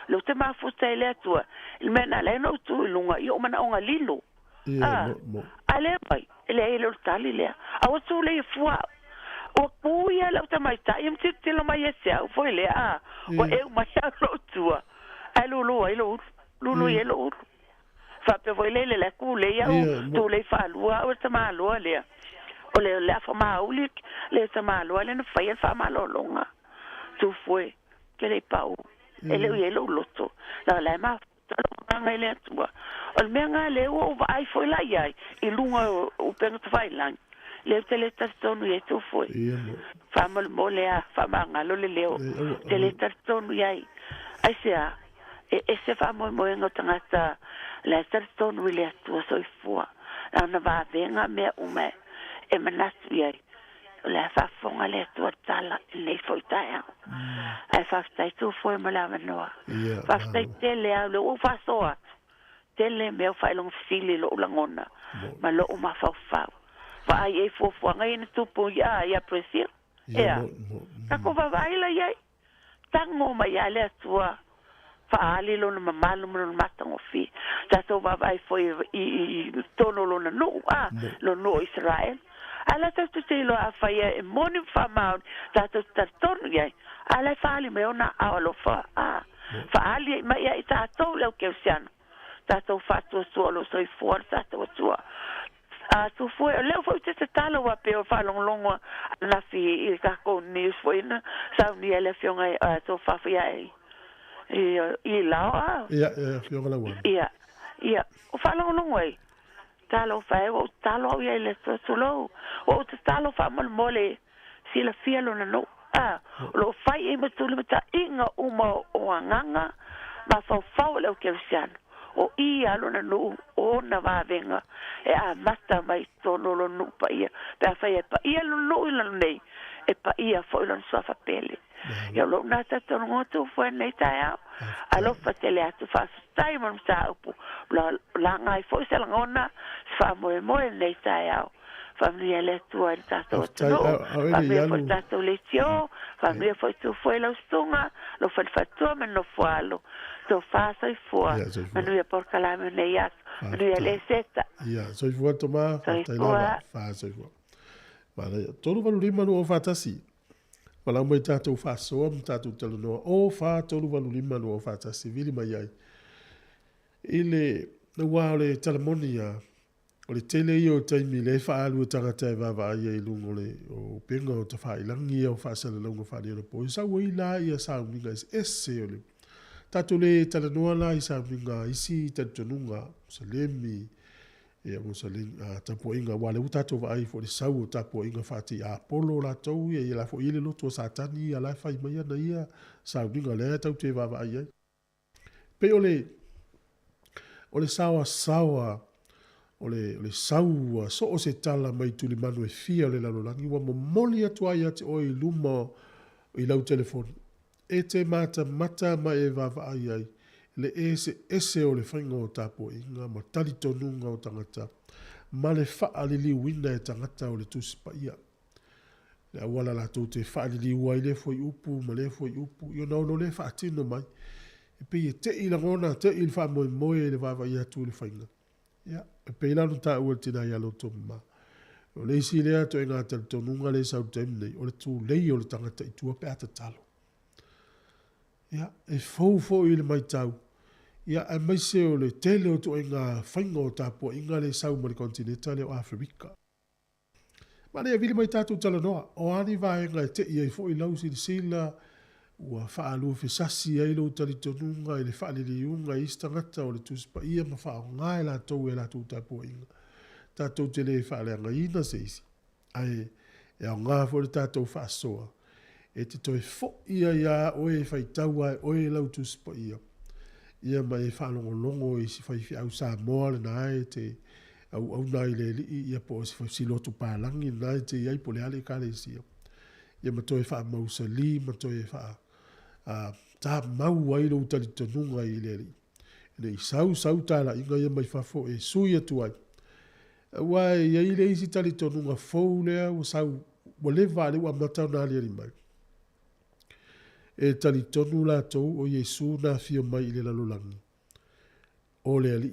lo te ma fu te le tu il mena le no tu lunga io mana onga lilo ale pai le lo tali le au tu le fu o puia la ta mai ta im te lo mai se foi le o eu ma sa lo tu lulu ye lo fa pe voi le ku le ya tu le fa lua o ta ma lo le o le fa ma ulik le ta ma lo le no fa ma lo longa tu foi que le pau ele ye lo loto la ma nga le tu o me nga le o vai foi la ya i lunga o penga tu vai lang le tele tartonu ye tu foi fa mo le fa ma nga lo le leo tele tartonu ya ai sia ese fa mo ngo tangata la tartonu le tu so fua ana va venga me uma e manatu ye la fa fonga le tu tala le foi taia ai fa stai tu foi mo la no fa stai tele a lo fa soa tele me fa long fili lo langona ma lo ma fa fa ai e fo ngai ni tu po ya presia ka ko va vai la ye tango ma ya le tua fa ali lo na malu no matango fi ta so va vai foi i tono lo na no lo no Israel ala ta tu te lo a fa ye morning fa mount ta tu ta ton ye ala fa ali me ona alo fa ali ma ya ta to lo ke sian ta to fa to solo so forza to tu foi leo foi te talo wa pe o fa longo na fi ka ko news foi na sa ni ele fionga to fa fi ai i la fionga la wa o fa longo ai talo fa o talo ia le so lo o te talo fa mole si la fia lo no lo fai e tu le ta inga uma o nganga ma fa le ke sian o ia lona no o na va venga e a mata mai tono lo no pa ia pa fa ia lo no nei e pa ia foi lo so fa pele ia lo na ta tono tu foi nei ta alo fa tele atu fa stai mon sa pu la ngai foi se ngona fa mo nei ta famiglia le tua ta to famiglia foi ta to le tio famiglia foi tu foi lo stunga lo fa tu men no fualo to fa sai fua Manuia porca la Manuia Manuia le seta sai fua toma tai la fa sai fua mana tolu valu lima no fa tasi wala mo tato fa so tato telo no o fa tolu valu lima no fa tasi vili mai ai ile no wale telemonia o le tele io taimi le fa alu tangata va ia i lungo le o penga o te fa ilangi o fa sala longo fa le po sa wei la ia sa minga esse ole tatu le talanoa la i sa minga isi tatununga salemi ia mo salin tapo inga wale utato va ai fo le sau tapo inga fati a polo la tau ia la fo ile lo to satani ala fa mai na ia sa minga le tau te va ia pe ole o le sawa o le saua so o se tala mai tuli manu e fia o le lalolangi ua momoli atu ai ate o i luma i lau telefoni. E te mata ma e vava ai le ese o le whainga o tapo inga ma tali tonunga o tangata ma le whaalili wina e tangata o le tusipa ia. Le awala la tau te whaalili ua i le foi upu ma le foi upu i o nauno le whaatino mai e pe e te i langona te i le wha moe le vava ia tu le whainga. Ia, e pe ilanu ta ua tina ia lo tomu ma. O le isi lea to e ngā tali tonunga le sau taim nei o le tu lei o le tangata i tua pe ata talo. Ia, e fau i le mai tau. Ia, e mai se o le tele o to e ngā whainga o tapo inga le sau ma le kontinenta le o Afrika. Ma le vile mai tatu tala noa, o ani vaenga e te i e fo i lausi le sila ua whaalu fesasi e ilo tali tonunga i le whaaliliunga i istangata o le tuspa ia ma whaonga e la tau e la tau tapo inga. Tatou te le whaaleanga ina se isi. Ai, e au ngā fo le tatou whaasoa. E te toi fo ia oe whaitau ai oe lau tuspa ia. Ia mai whaalongo i si whaifi au Samoa le nae te au nai le li ia po si whai silotu pālangi nae te iai po le ale ka le isia. Ia ma toi wha mausa li, ma toi wha ta mau ai lo tali tonunga i le li. Nei sau tala inga ia mai whafo e sui atu ai. Wai ia i le isi tali tonunga fau lea o sau wa le vale wa matau na ali mai. E tali tonu la tou o Yesu na fio mai i le lalolangi. O le ali.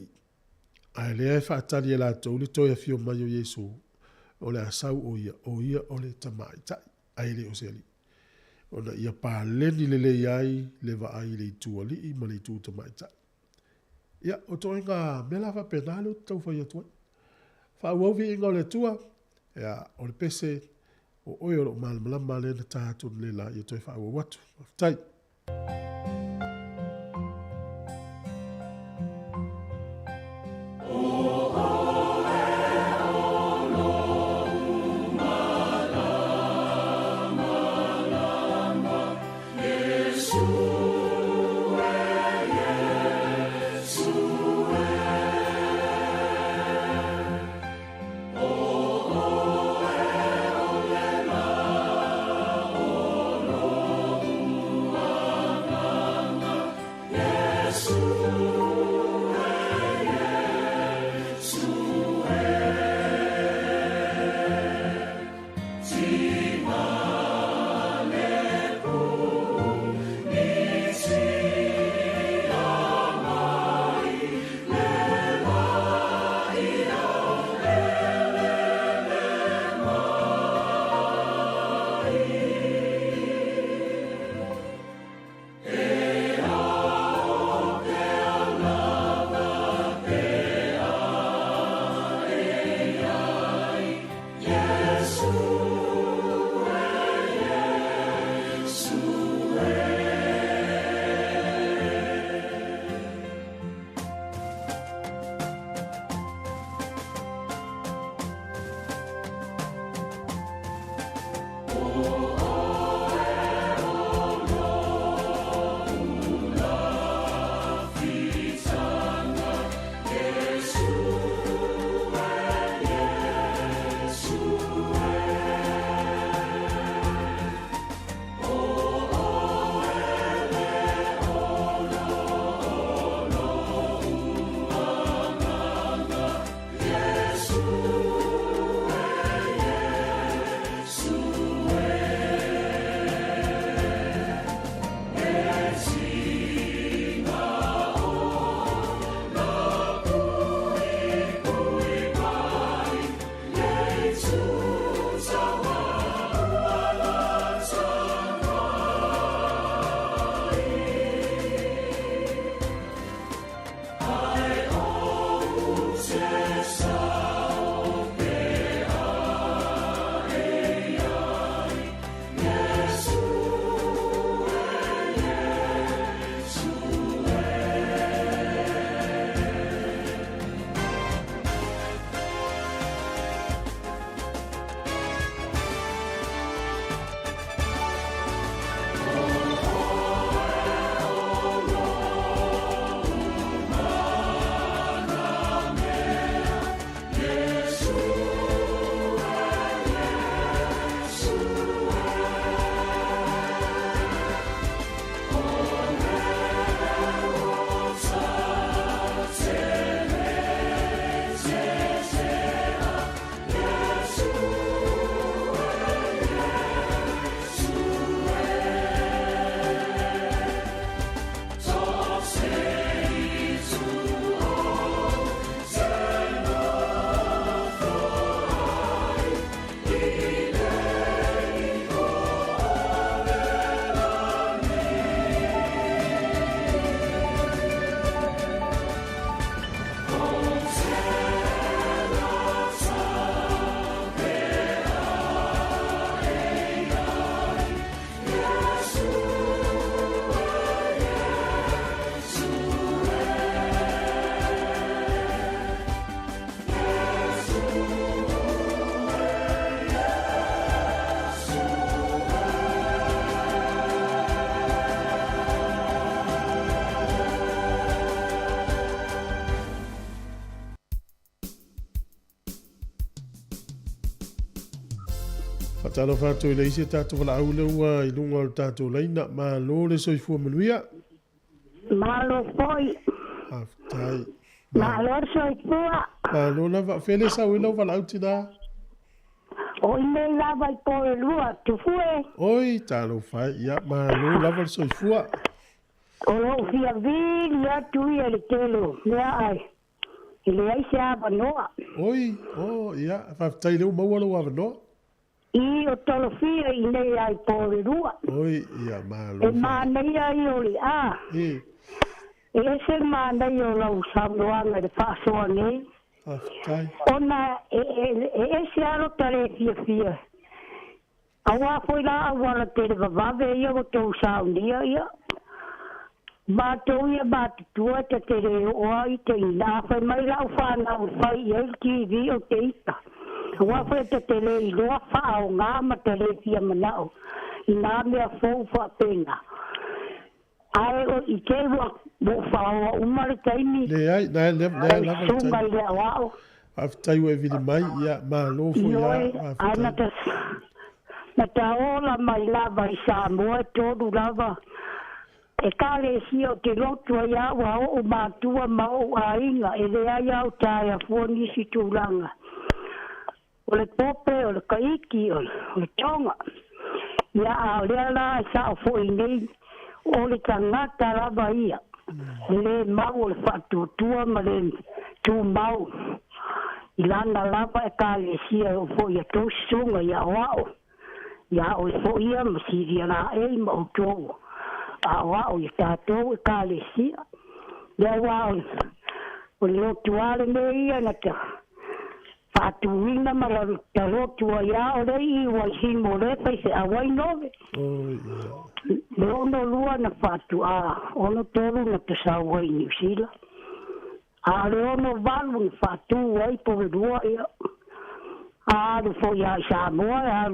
Ai le e whaatali e la tou le toi a fio mai o Yesu. O le asau o ia o le tamai tai. Ai le o se ali. Ona ia pā leni le iai le va ai le tua li i ma le tu tamai tai. Ia, o toi ngā mela wha penalo tau whai atua. Wha uawi inga o le tua. Ia, o le pese o oi o lo malama le na tātun le la i toi wha ua watu. Tai. Sue. Fatalo fatu ile isi tatu wala au leua i lunga o tatu leina ma lo le soifua manuia. Malo foi. Aftai. Malo soifua. Ma lo lava fele sa wila wala au tina. O ime lava i po e lua tu fue. Oi, talo fai ia ma lo lava soifua. O lo fia vili ya tu ia le telo. Lea ai. Ile ai se ava noa. Oi, ia aftai leu mawalo wa no. I o tolo fia i nei ai po e lua. Oi, ia ma lo. E ma nei ai o li a. E se ma nei o lau samloanga de fasoa nei. Aftai. Ona e se alo tare fia. Awa foi la wala te vavave ia o tau saunia ia. Ma tau ia ba tua te tere o ai te ina. Fai mai lau whana o fai ia ki vi o te ita. Awa foi te tere i loa wha o ngā ma tere fia manao. I ngā mea fau wha penga. Ai o i te wa mo wha o umare taimi. Le ai, nai lava tai. Sungai lea wao. Aftai ue vili mai ia ma lo fo ia. Ai na ta ola mai lava i Samoa todu lava. E kare si o te lotu ia wa o matua mau a inga. E lea iau taia fuoni si tūlanga. O le pope, o le kaiki, o le tonga. Ia a lea la sa o fo i nei. O le tangata lava ia. Le mau o le whatutua ma le tū mau. I lana lava e kare si o fo i a tōsunga ia wao. Ia o le fo ia ma siria na e ma o tōu. A wao i tātou e kare si. Ia wao o le lotuare me ia na ta. Whatuina ma la lotua ia o le i wa himo le paise a wainove. Le ono lua na whatu a ono tolu na te sa wai New Zealand. A le ono valu na whatu wai po le lua ia. A le fo ia i Samoa a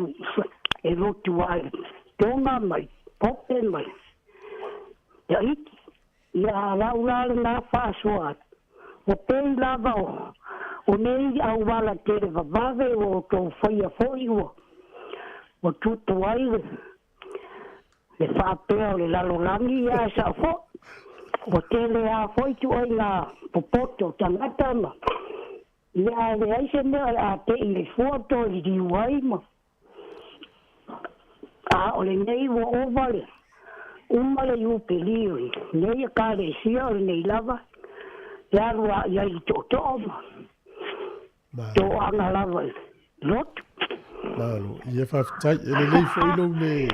e lotu ai. Tonga mai, pope mai. Ia iti. Ia laulale na whaasua. O pei lava o nei au wala tere vavave o tō whaia foi o. O tutu ai le whapea o le lalolangi ia sa fo. O tele a foi tu ai ngā popoto tangata ma. Ia le aise mea a te i le fuato i riuai ma. A o le nei wo ovale. Umale i upe lioi. Nei a kare sia o le nei lava. Ia rua ia i tō ma. Tō anga lava lot. Malo, ia whaftai, ele lei foilo le...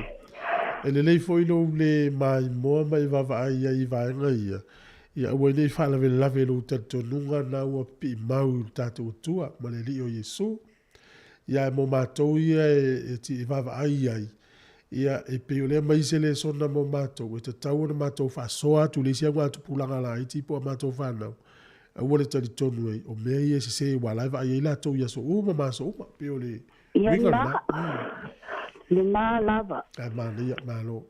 Ele lei foilo le mai moa mai vava ia i vaenga ia. Ia ua nei whalave lave lo tatonunga na ua pi mau tātou tua, ma le li o Yesu. Ia mo mātou ia e ti vava ai. Ia e peo lea mai se le sona mo mātou. E te tau na mātou whasoa tu le sia ngā tupulanga la iti po a mātou whanau. Ua le tari tonu ei, o mea ia se walai va ia latou ia so uma maso uma, peo le... Ia la, le nā lava. Ai mana ia, malo.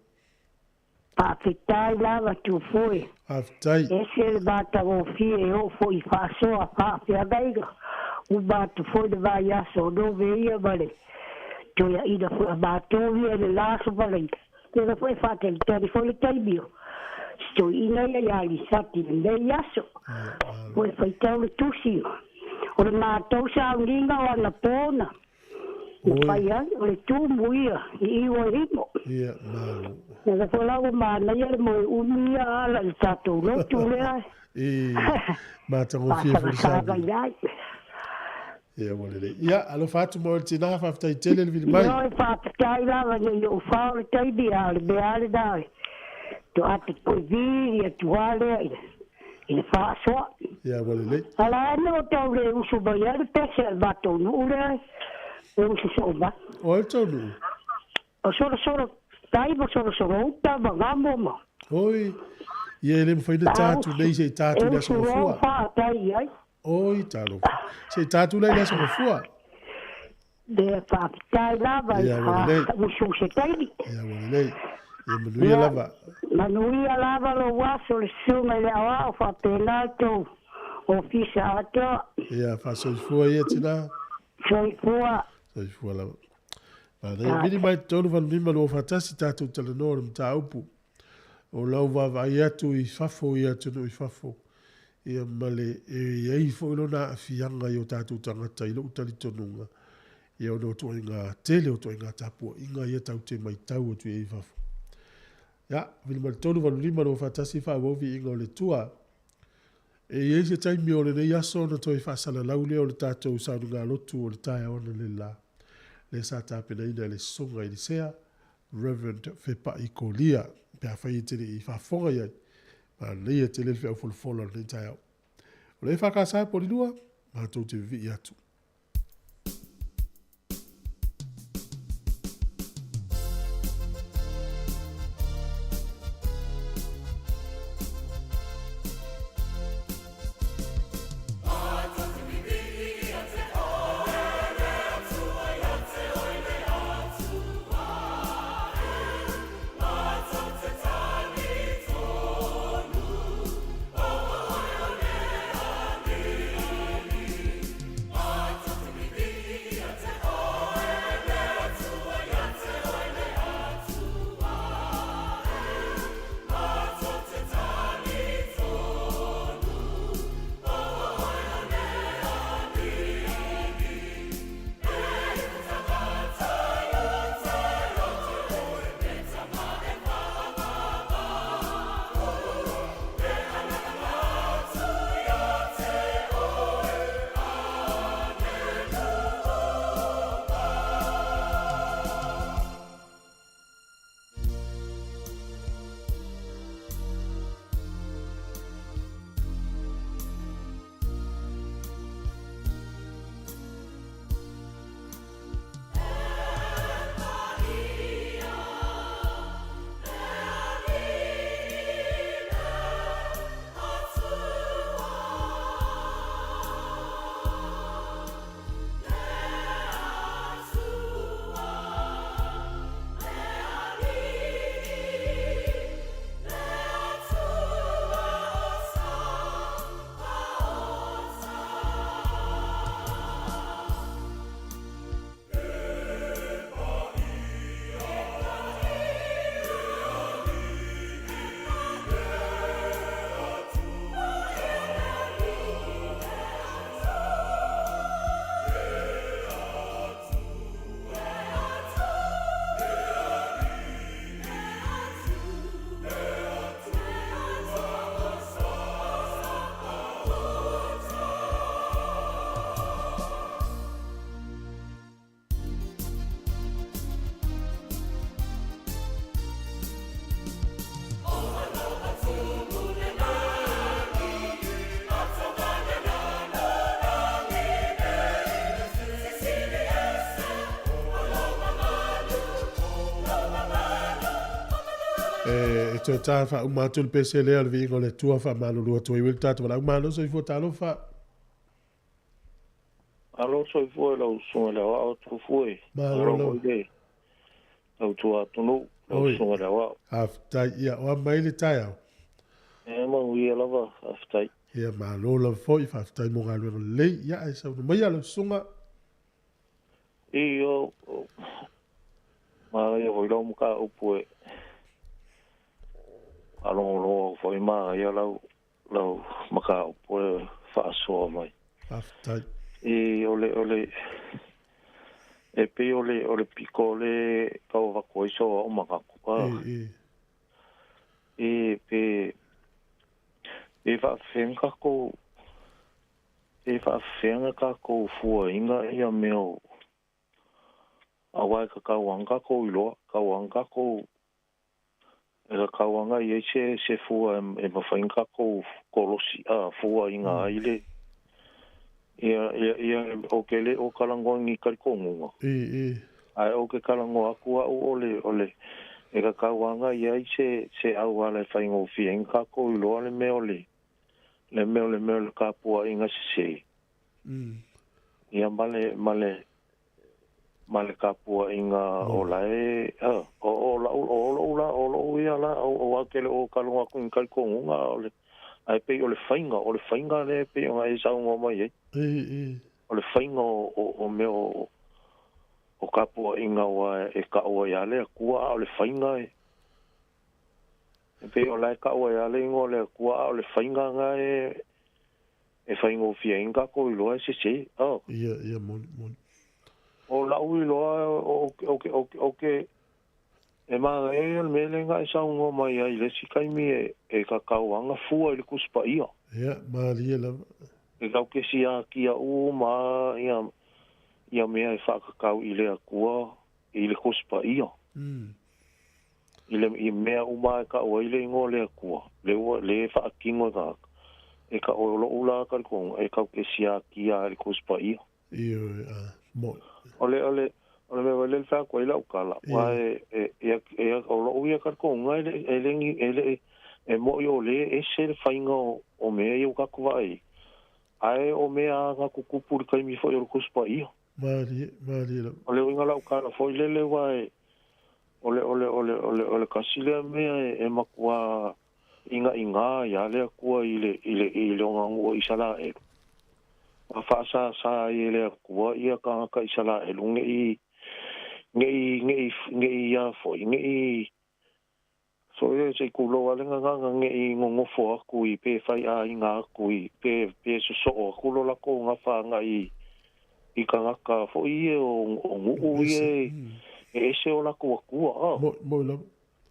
Pāwhitai lava tu fui. Pāwhitai. E se le bata o fie o fui whasoa, pāwhiagaiga. U bata fui le vai aso, no veia vale. Toia ida fui a bata via le laso vale. Tera fui whate le tari fui le taibio. Sto ina ia li sati le mei aso. Fui whaitau le tusi. O le mātou sa uninga o ana pōna. O whai ai, o le tūmuia, i iwa himo. Ia, malo. Ia le whalau mana ia le moe umia ala le tātou lotu lea. Mātango fie furi sāni. Mātango iai. Ia, wale le. Ia, alo whātu mo le tina, whaftai tele le vili mai. Ia, whaftai lava, ia o whao le taibi a le beale dāi. Tu ate koe viri, a tu hale, i le whaasoa. Ia, wale le. Ala ane o tau le usu bai ale pese al batou nuu lea. E usu so ba. O e tau nuu? O soro, taiba soro uta, ma ngamo ma. Oi, ia ele mwhaina tātu nei se tātu nea soro fua. E usu wha tai ai. Oi, tālo. Se tātu nei nea soro fua. De whaapitai lava i usu se taini. Ia, wale le. Ia manuia lava. Manuia lava lo waso le sunga le awa o whapena tau. O fisa atoa. Ia, whasoifua ia tina. Soifua. Soifua lava. Pa nei vini mai tonu van mima lo fatasi tatu tala no le mta upu. O lau vai atu I fafo I atu no I fafo. Ia male e ei fo ilo na afianga I o tatu tangata ilo utali tonunga. Ia ono tu inga tele o tu inga tapu inga ia tau te mai tau o tu ei fafo. Ya, vini mai tonu van mima lo fatasi fa wovi inga o le tua. E ei se taimi o le nei aso na toi fasala laule o le tatou saunu ngā lotu o le tae ona le la. Le sa tapena ina le songa I le sea, Reverend Fepa I Kolia, pe a whai tene I whafonga iai, ma leia te le whea ufolfola le tae au. O le whakasai po rinua, ma tau te vi atu. E te tā wha umatu le pese lea le vingo le tua wha manu lua tua I wil tātu wala umano so I fua tālo wha. Alo so I fua lau sunga le wao tu fue. Malo lau. Lau tua tunu lau sunga le wao. Aftai ia o mai le tai au. E Manuia lava aftai. Ia malo lau fo I wha aftai mo ngā luenga le ia e sau mai ala sunga. I o ma ia voi lau muka upue. Alongo foi ma ia lau maka upue whaasoa mai. Aftai. I ole e pe ole piko le kau wakoiso o maka kuka. E pe whaafenga ko fua inga ia meo awai ka kauanga ko iloa kauanga ko e ka kauanga I se fua e mawhainga ko kolosi fua inga aile ia o kele o kalango ngi karikongunga ai o ke kalango aku ole e ka kauanga ia se au ala whaingo fienga ko iloa le meo le kapua inga se ia male kapua inga olae o ia la o akele o kalunga ku ngal ko nga ole ai pe ole fainga le pe nga isa ngo mai o le fainga o meo o ka po inga wa e ka o ya le kua o le fainga e pe o lai ka o ya le ngo le kua o le fainga nga e faingo fienga ko lo e se oh ia mon o la ui lo o e ma e me le nga sa ngo mai ai le sikai mi e ka kauanga fua le kuspa ia ia mali la e ka ke sia kia u ma ia me ai fa ka kau i le akua i le kuspa ia i mea uma ka o ile ngo le akua le fa kingo ka e ka o lo ula ka ko e ka ke sia kia le kuspa ia mo ole me le fa ko ila ukala wa e o lo uia ka ko ngai e mo yo le e se faingo o me yo ka ko vai ai o me a ka kupu ka mi fo yo kuspa ia mali la ole ngala ukala fo le wa ole kasile me e makua inga ya le kua ile ngangu i sala e fa sa ile kua ia ka isala e ngi ya fo ngi so e se kulo wale nga ngi ngongo fo ku i pe fai a inga ku i pe so kulo la ko nga fa nga i ka ka fo i o e se o la kua mo la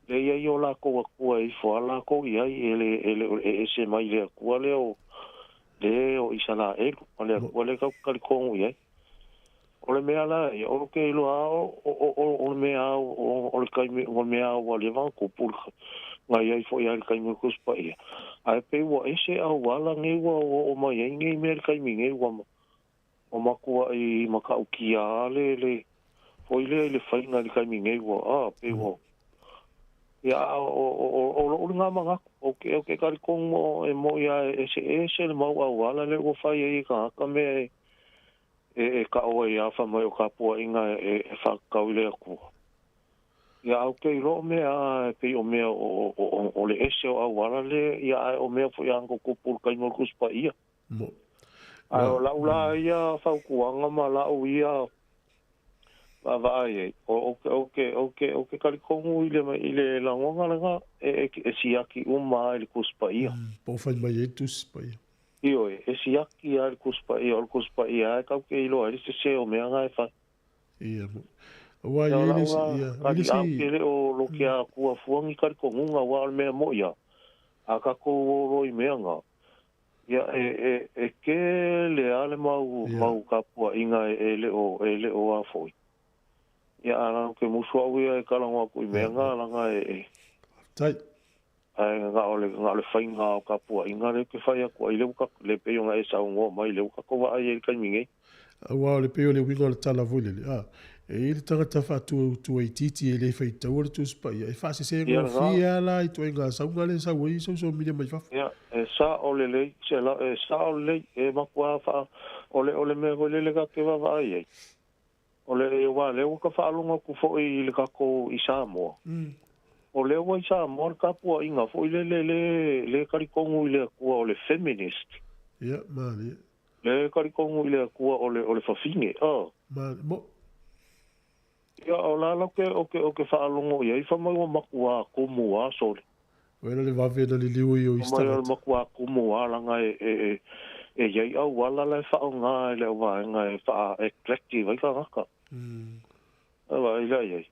le ia o la kua i fo la ko ia ele se mai le kua le o isala e le ka ko ia o le mea la o ke lo o mea o le kai o mea o le van ko pul ngai ai fo ia le kai mo ko spa ia ai pe wo ese a wala ngai o mai ngai me le kai ngai o makua i makau kia le foi le fainga le kai ngai pe wo ya o nga manga o ke ka ko mo ya ese le mau wala le o fai ai ka me ka o ia fa mai o ka po inga fa ka ile ku ya o ke lo me a pe o me o le ese o wala le ya o me fo yang ko pur kai mo kuspa ia mo a la ia fa ku anga mala o ia va ai o ka ko ile la ngonga e siaki uma ile kuspa ia po fa mai tus pa ia io e siaki al kuspa ia ka ke ilo ali se o me nga fa ia wa ile ia o lo que a ku fuang i ka ko nga wa me mo ia aka ko roi me nga ia ke le ale mau ka pu inga ele o a foi ia ana ke muso ia ka la ku me nga la nga tai nga ole fainga ka pu inga le ke fai ko ile ka le pe nga esa ngo mai le ka ko va ai ka mingi wa le pe le winga le tala vole e tanga fa tu e titi e le fai tau le tu spa e fa se ngo fia la i tu nga sa ngale sa wi so mi mai fa ya sa ole se la sa ole e ma kwa fa ole me le ka ke va ai ole wa le ka fa lunga ku fo i le ka ko i Samoa o le wa isa mor ka pu inga fo le karikongu ile ku o le feminist ia mali le karikongu ile ku o le fafinge ma mo ia o la ke fa longo ia fa mo makua ko mo a so wena le va veda le liu yo ista mo makua ko mo a la nga e ia au wala le fa nga le wa nga fa attractive ka ka va ia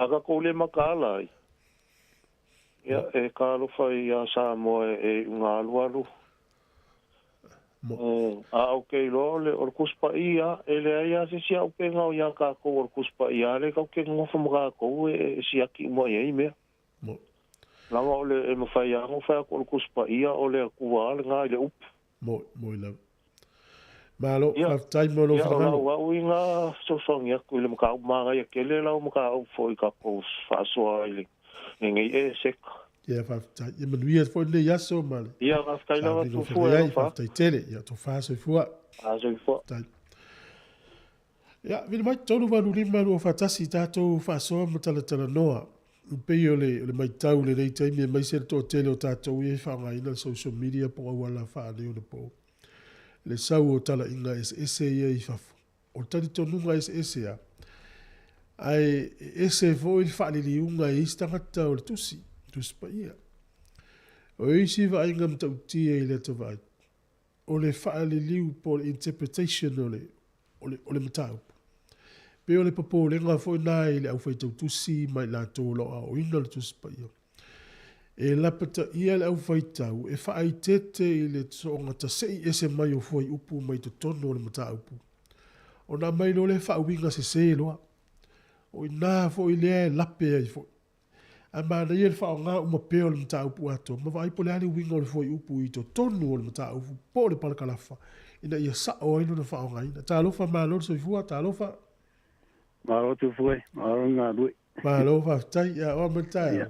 aga ko le makala ia e ka lo fai a Samoa e nga alu a okay lo le or kuspa ia ele ia se sia o penga o ia ka ko or kuspa ia le ka ke ngo fo ko e sia ki mo ia me mo la mo le e mo fai a mo fai ko kuspa ia o le ku al nga le up mo la malo fa tai mo lo fa no wa winga so ia ku le mo ka ma ga ke le la mo ka fo ka ko fa so ile ngi e sek ia fa tai e Manuia fo le yaso mal ia va stai la tu fo fa tai tele ia to fa so fo tai ia vi mai tonu va lu ma fa tasi tato fa so mo tala noa pe yo le mai tau le dei tai mai se to tele o tato e fa ngai na social media po wala fa le o po le sau o tala inga ese ia i fa o tali tonu ngai ese ia Ai ese foi whaaliliunga i stangata o le tusi pa ia. O isi va inga mtautia i le tawai. O le whaaliliu po le interpretation o le matau. Pe o le papo le ngā foi nai le au fai tau tusi mai la tōlo a o ina le tusi pa ia. E lapata ia le au fai tau e whaai tete i le tonga ta sei ese mai o foi upu mai to tono o le matau upu. O nā mai no le whaawinga se loa. O ina fo i lea lape ai fo. A mana ia le whao ngā uma peo le mta upu ato. Ma vai po le ali winga o le fo i upu i to tonu o le mta upu. Po le palakalafa. Ina ia sa o ino na whao ngaina. Tā lofa maa lor so i fua, tā lofa. Maa rotu fue, maa ro ngā dui. Maa lofa, tai, ia o matai.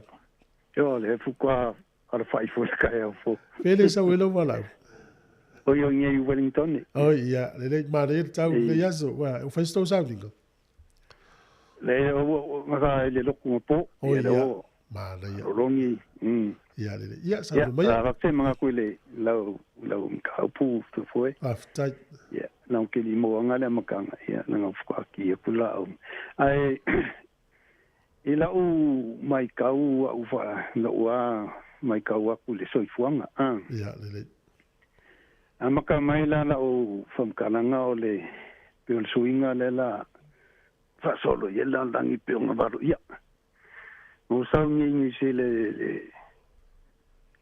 Yo, le fukua ara whai fo le kai au fo. Pele sa welo walau. O yo ngai Wellington. O ia, le maa le tau le yaso. O whai sto soundinga. Le o maka le loku mo po. O ia, maa le ia. Rongi. Ia le ia, sa lo mai. Ia, rakte mga koe le lau mka upu tu fue. Tai. Ia, nau ke li mo anga le makanga. Ia, nanga fukua ki e kula au. Ai, e lau mai kau au wha, lau a mai kau aku le soifuanga. Ia, le. A maka mai la lau whamkananga o le peol suinga le la fasolo ye la langi pe nga baru ia o sa ngi se le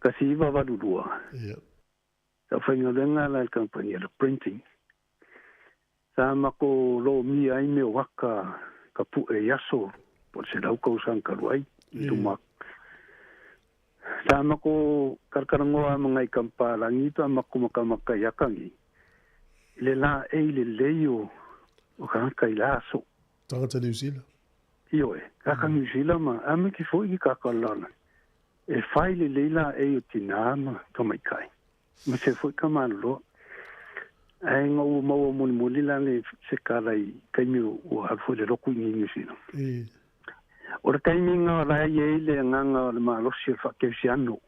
kasi va baru dua ia sa fenga lenga la company le printing sa mako lo mi ai me waka ka pu e yaso por se lau ko san karuai tu mak sa mako karkarango a mga ikampa langi to mako makamaka yakangi le la e le leyo o ka ilaso Tangata New Zealand. Io kaka New Zealand ma ame ki foi ki kaka lana. E fai le leila e o tinama kamai kai. Ma se foi kamalo. Ai ngau mau muli la le se karai kai mi o harfo le roku ni New Zealand. O kai mi nga la ye le nganga le ma lo se fa ke siano.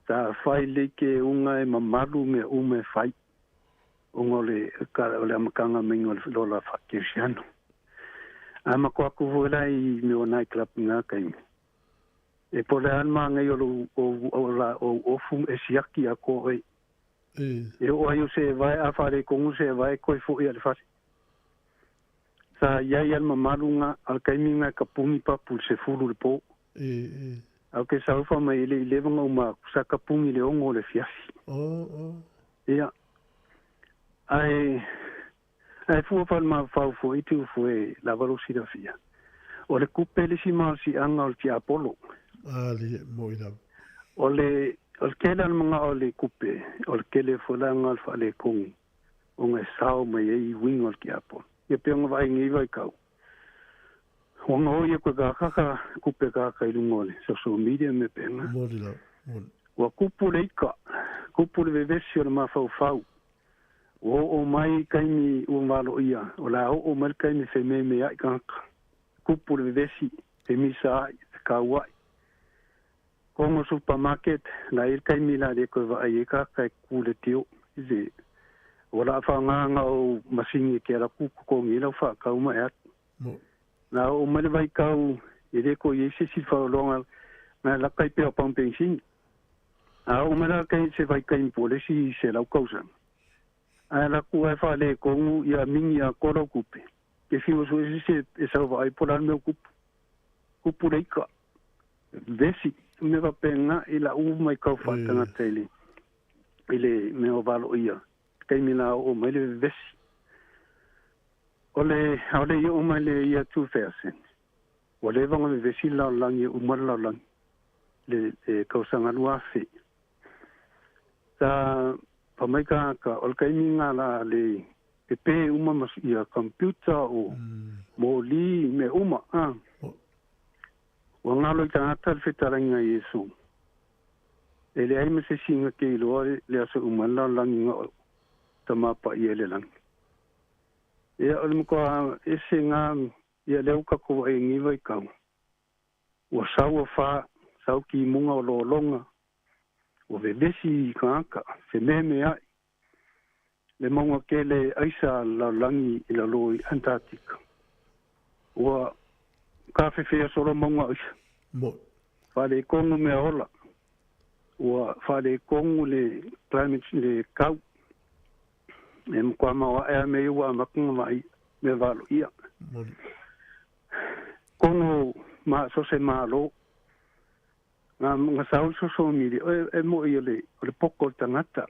Ta fai le ke unga e mamalu me ume fai. Ongole le makanga mengo lola fakirsiano ama ko aku vola I me onai club nga kai e pole alma nga yo o fu esiaki ako e o ayo se vai a fare con se vai ko fu ia le fase sa ia alma malunga al kai minga kapungi pa pul se fulu le po au ke sa fa mai le levanga uma sa kapungi le ongo le fiasi ia ai fu fa ma fa fu itu fu la velocidad fia o le coupe le si anga o ti apollo le moina o le kela mga o le coupe o le kele fu la nga fa le kong o nga sao mai I wing o ki apollo e pe nga vai ngi vai kau o nga o ye ko ga ka coupe ga ka ilungole social media me pe nga modila o coupe le ka coupe le vesio ma fa o mai kai mi o malo ia o la o mai kai mi se me ai ka kupu de vesi e mi sa ka wa como supermarket la il kai mi la de ko va ai ka kai ku le tio ze o la fa nga o masini ke ra ku ko ngi la fa ka uma ya na o mai vai ka e de ko ye se si fa longa na la kai pe pa pensin a o mai la kai se vai kai po le si se la causa ala ku e fa le ko ia mingi a koro kupe ke fi so se sa vai por al meu kupu reika vesi me va pena ila mai ka fa tanga tele ile me o valo ia kai mina o mai le vesi ole o mai le ia tu fersen ole va me vesi la langi o mar la lang le ka sanga lua fe ta pamaika ka olkai minga la le pe uma mas ia computer o moli me uma o ngalo tata fetaranga yesu ele ai me se singa ke lo le aso uma la langa tama pa ile lang e olmo ko ese nga ia le ka ko e ngi vai ka o sawa fa sau ki munga o lo longa o vevesi kaka se meme ai le monga ke le aisa la langi I la loi Antarctica Ua kafe fea sora maunga usa. Mo. Whare kongu mea ola. Ua whare kongu le climate le kau. E mkwa mawa ea me ua makunga mai me valo ia. Mo. Kongu ma sose ma lo. Nga saul so miri. E mo i le poko tangata.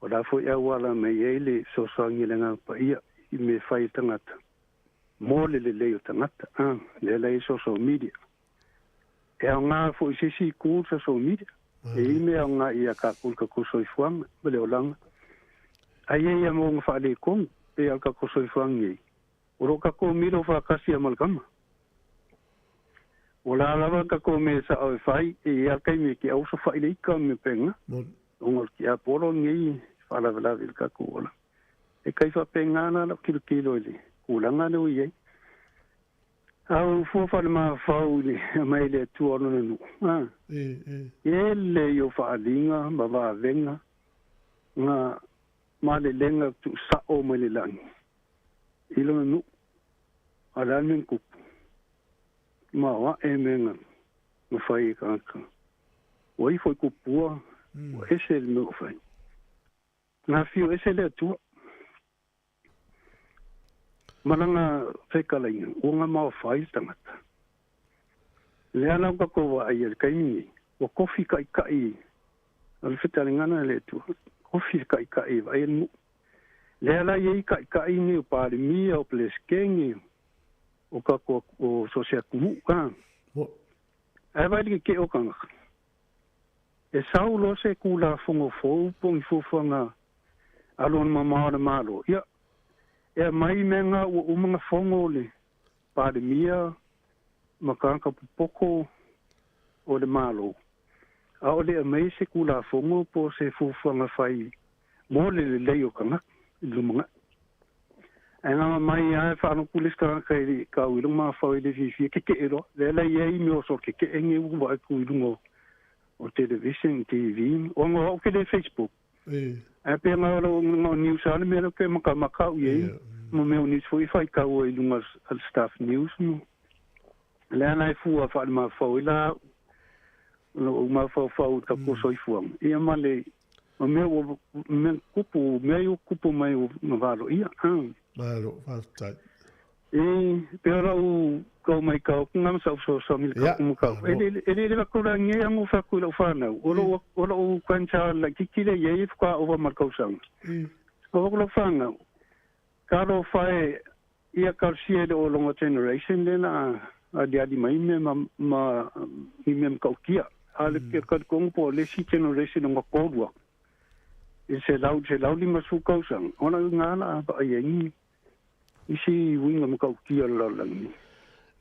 O la fo ia wala me ele so ngi nga pa ia I me fai tangata. Mo le leo tangata. Le lei social media. E au ngā fo I sisi kūl sa social media. E I me au ngā ia ka kūl ka kusoi fuanga. Bale o langa. Ai e ia mo ngā whaale kong. E au ka kusoi fuanga i. O ro ka kō miro whakasi amalkama. O la lava ka kō me sa au whai. E ia kai me ki au sa whai leika me penga. Ongol ki a poro ngi. Whalawalawi ka kūla. E kai whapenga na la kilo ili. Kulanga no iei. Au fuwhana maa whau ni mai le tuono na nu. E le yo whaalinga, ma wawenga. Nga ma le lenga tu sao mai le langi. Ilo na nu. Alan men kupu. Ma wa e menga. Nga whai kanka. Wai foi kupua. Wa ese le no whai. Nga fio ese le tua. Malanga whekalainga, o ngā mau whai tangata. Lea lau ka kowa ai al kaimi, o kofi kai kai, al whetare ngana le tu, kofi kai kai vai anu. Lea la iei kai kai ni o pāri mia o pleskengi, o ka koa o sosea kumu, ka. E vai li ke o kanga. E saulo se kula fongo fōu, pongi fōwhanga, alon mamara malo, ia. E mai menga o mga fongo le pandemia makanka poko o le malo. A o le mai se kula fongo po se fufanga fai mo le leo kanga lumanga. E nga mai ai whaano kulis kai ka uilunga fai le fifi ke ero. Le la iei me o so ke enge uwa ku ilungo o television, TV, o nga o ke le Facebook. E pe nga ro news ale me ke maka ye mo me news foi fai ka o ilunga al staff news mo le ana fu a fa ma fo ila no ma fo ka ko soi fu e ma le o me kupu mai o no valo ia valo fa pero ko mai ka ngam so mil ka mo ka ele va ko nge ang fa ko fa na o kwancha la kikile ye fa over markausang o ko fa na ka ro fa ia ka sie o longa generation le na a dia di mai me ma ni me ka kia ale ke ka ko po le si generation ngo ko wa se lau li masu kausang ona ngana ba ye isi winga mo ka kia la langi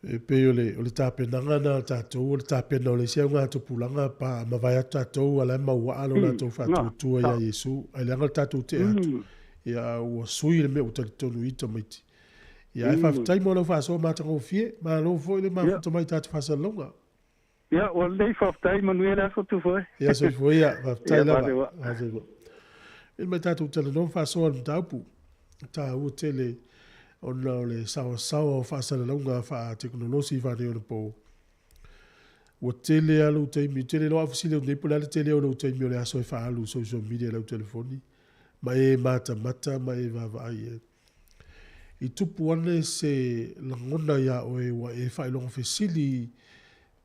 e pe o le tapenanga na tātou o le tapena o le sia ngā tupulanga pa ma vai a tātou ala maua alo na tau whātua ia Yesu ai le anga tātou te atu ia ua sui le me o tonu ita maiti ia e whawhitai mo lau whāsoa mātanga o fie ma lau foi le mawhuta mai tātou whasalonga ia o le whawhitai Manuia la so tu foi ia so foi ia whawhitai lawa e mai tātou tala non whāsoa le taupu tā ua tele ona le sawa o whaasana launga wha teknolosi whane o na po. Ua tele alu teimi, tele loa whisile o nepo lale tele o lau teimi o le aso e wha alu social media lau telefoni. Ma e mata, ma e vava ai e. I tupu ane se langona ia o e wa e whailonga whisili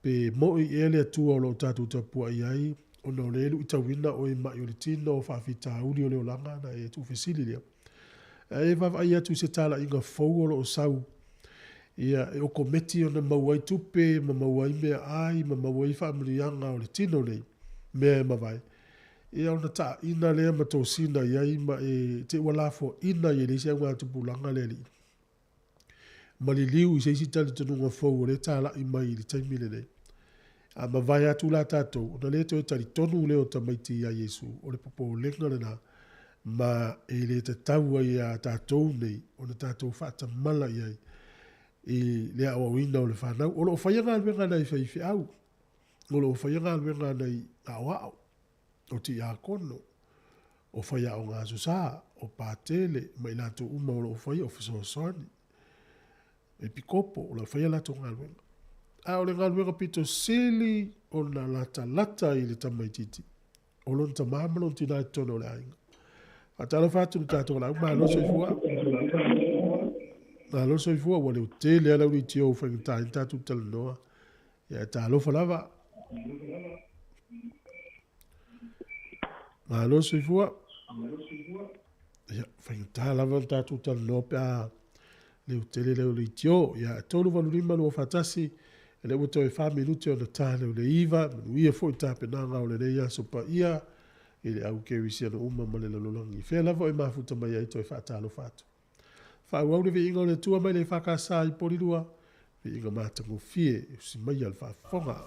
pe mo i ele atua o lau tatu tapua i ai. Ona o le elu i tawina o e mai o le tino o whawhita uri o leo langa na e tu whisili lea. E vava ia tu se tala inga fauolo o sau. Ia e o kometi o na mauai tupe, ma mauai mea ai, ma mauai whaamirianga o le tino nei. Mea e mawai. Ia ona taa ina lea ma tō sina iai ma e te walafo ina i le sia ngā tupulanga le li. Ma li liu i seisi tali tanunga fau o le tala i mai i le taimile nei. A mawai atu la tātou, ona le to e tali tonu leo tamaiti ia Yesu, o le popo lenga le nā. Ma e le te taua i a tātou nei, o na tātou whata mala i ai, i lea o awina o le whanau. O lo whaianga alwenga nei whaifi au. O lo whaianga alwenga nei au au. O ti a kono. O whaia o ngā susa, o pātele, mai lātou uma o lo whai o whisosoni. e pikopo o la whaia lato ngaluenga. A o le ngaluenga pito sili o na lata i le tamaititi. O lon ta mamalo tina i tono le ainga. A tala fatu ni tato la ma lo soifua. Na lo soifua wale o te le ala uri tio whangita i tatu tala noa. Ya ta lo falava. Ma lo soifua. Ya whangita lava tatu tala noa pe a le utele le uri tio. Ya tolu valurima lo fatasi. E le wato e wha minuti o na tāne o le iwa. Manuia fo i tāpe nanga o le reia sopa ia. I le au ke wisi ana uma ma le lalolongi. Whea lava o i mafuta mai ai to e whaatalo whātu. Whau au le vi inga o le tua mai le whakasa i porirua. Vi inga mātango fie. Si mai al whafonga.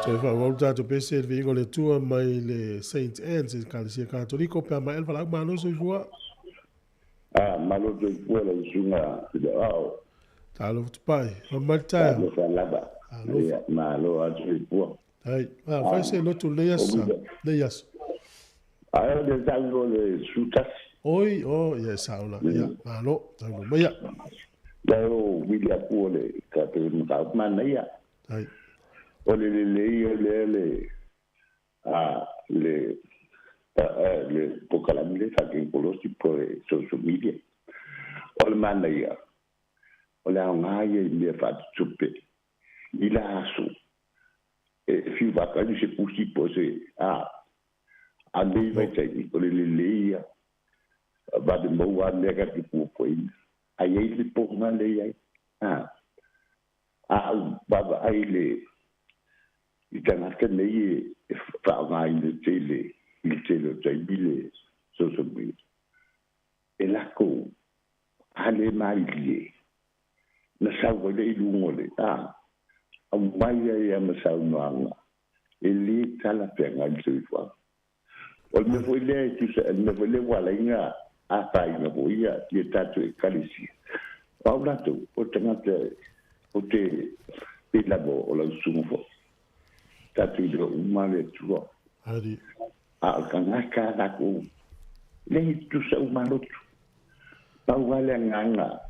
So fa wa tato pese vi ngole tua mai le Saint Anne's Ecclesia Cattolico pe mai fa la mano so jua. Malo do la sunga de ao. Talo pai, mamata. Lo fa laba. Malo a tua. Ai, fa se lo tu le yas. Ai de tango le sutas. Oi, yes, aula. Ya, malo, tango maya. Dao wilia kuole ka te mga manaya. Ai. Ole le le pokalamile ka ke polosi por social media. Ole manaya. Ole ngaye le fa tsupe. Ila asu. Fi va ka ni se pusi pose a le vai tai ole le ba de mo wa le ka ki pu po in. Ai le po ma le ai. Baba ai le itana ke nei fa mai le tele il tele tai bile so bi e la ko ale mai le na sa wo le lu mo le mai ya ma sa no ele tala pe ngai se fa o me foi le tu se me foi le wala inga a tai na boia ti tatu e kalisi paula tu o tangata o te pilabo o la sumfo tatu do umale tu ari kanaka da ko le tu se umalo tu paula nganga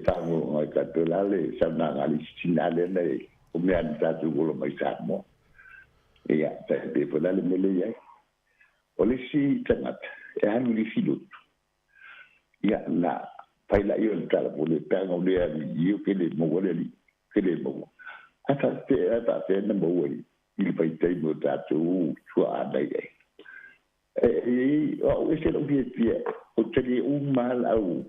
tango ngai katolale sana ngali sinale le o me tatu go lo mai sa mo ya te pe pola le mele ya o le si tangata e anu li filut ya na paila io tala pole pengo le io che le mo ata te na mo il pai te mo tatu sua dai o se lo vie o te li un mal au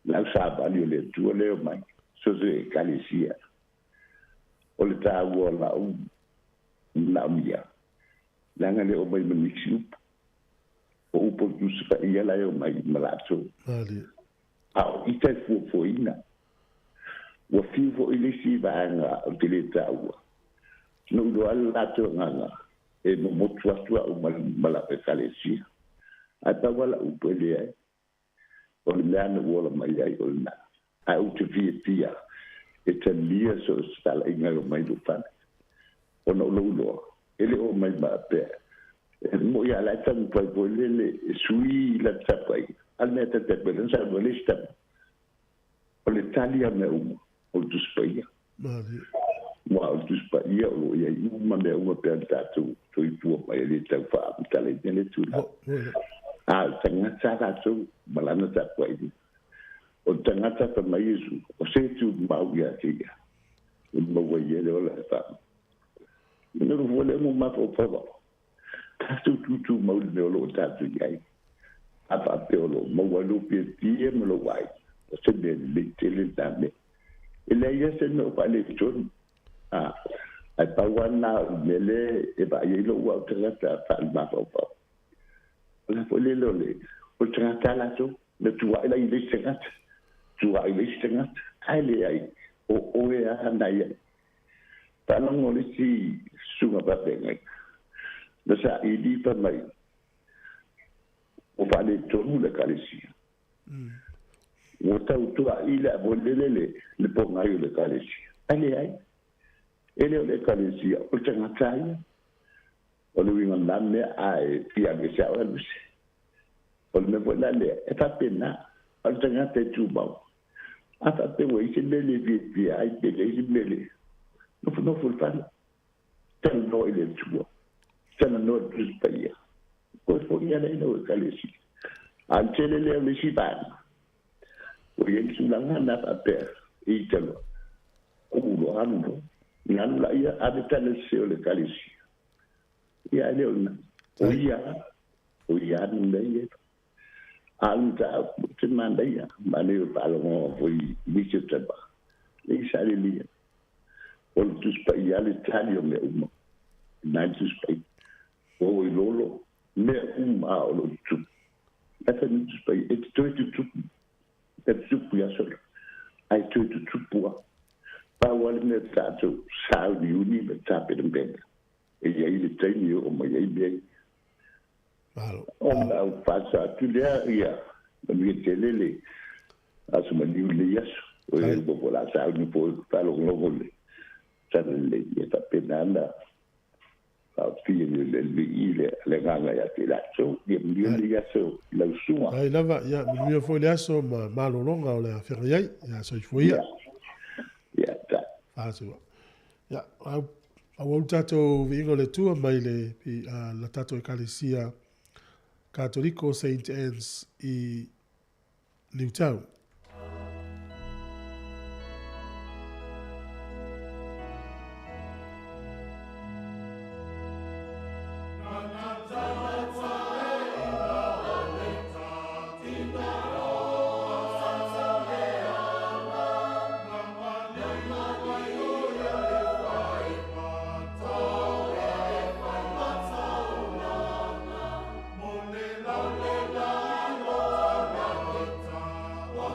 la saba le tu le mai so se kalisia o le ta la na mia la ngale o mai mixu o po tu sa ia la o mai malato ali ita fo ina o fivo ile si vanga o teleta no do alla to nganga e no motua o mala pe kalesi ata wala u pele o le ana wala mai ai o na au te via e te lia so stala inga o mai do fan o no lo ele o mai ba pe mo ya la tan po le sui la tapai almeta te pelen sa bolista o l'Italia me o tu spaia ma o tu spaia o ia uma me uma per tatu tu tu mai le tau fa tale ne tu tanga tsaka tu balana ta kwai o tanga ta mai yesu o se tu mau ya tia mo wa ye le ola fa no vole mo ma po fa tu mau le lo tatu ai apa peolo mo walu pe tie mo lo wai o se de le tele dame ele ya se no pa le chon ai pa wana mele e ba ye lo wa ta ma pa la pole lo le o trata la to le tu wa ile ile sengat tu wa ile sengat ale ai o e a na ya ta no mo le si sunga pa pe ngai na sa i di pa mai o vale tonu le kalisia o tau tua ila bolelele le pongaio le kalisia ai ele le kalisia o tanga tai o le winga name ai pia me sa o lusi o me vola le e fa pena o tanga te tuba ata te wo isi le vi ai te le isi le no fulfan tan no ile tuba tan no tuspaya ko ia nei no kalesi antele le si ban o yen sulanga na APR i telo o lo ando nan la ia abitale se le kalesi ia le o ia nei anta te mandaya maliu palo foi visitaba le sale li o tu spia le talio me umo na tu spia o lolo me a lo tu essa não se pai é tu ya solo ai tu pua wale me tato sa uni me tape de ben e ia ile tani o mo ia bien on a passa tu ia me telele asuma ni le yas o e bo la sa ni po talo no le tale ia tape nana fie le ganga ya te la so le ya so la sua ai lava ya mi foi le aso ma malolonga o le feria ya so foi ya ta aso ya a voltato vingo le tua mai le la tato ecclesia cattolico Saint Anne's i Newtown. Wow.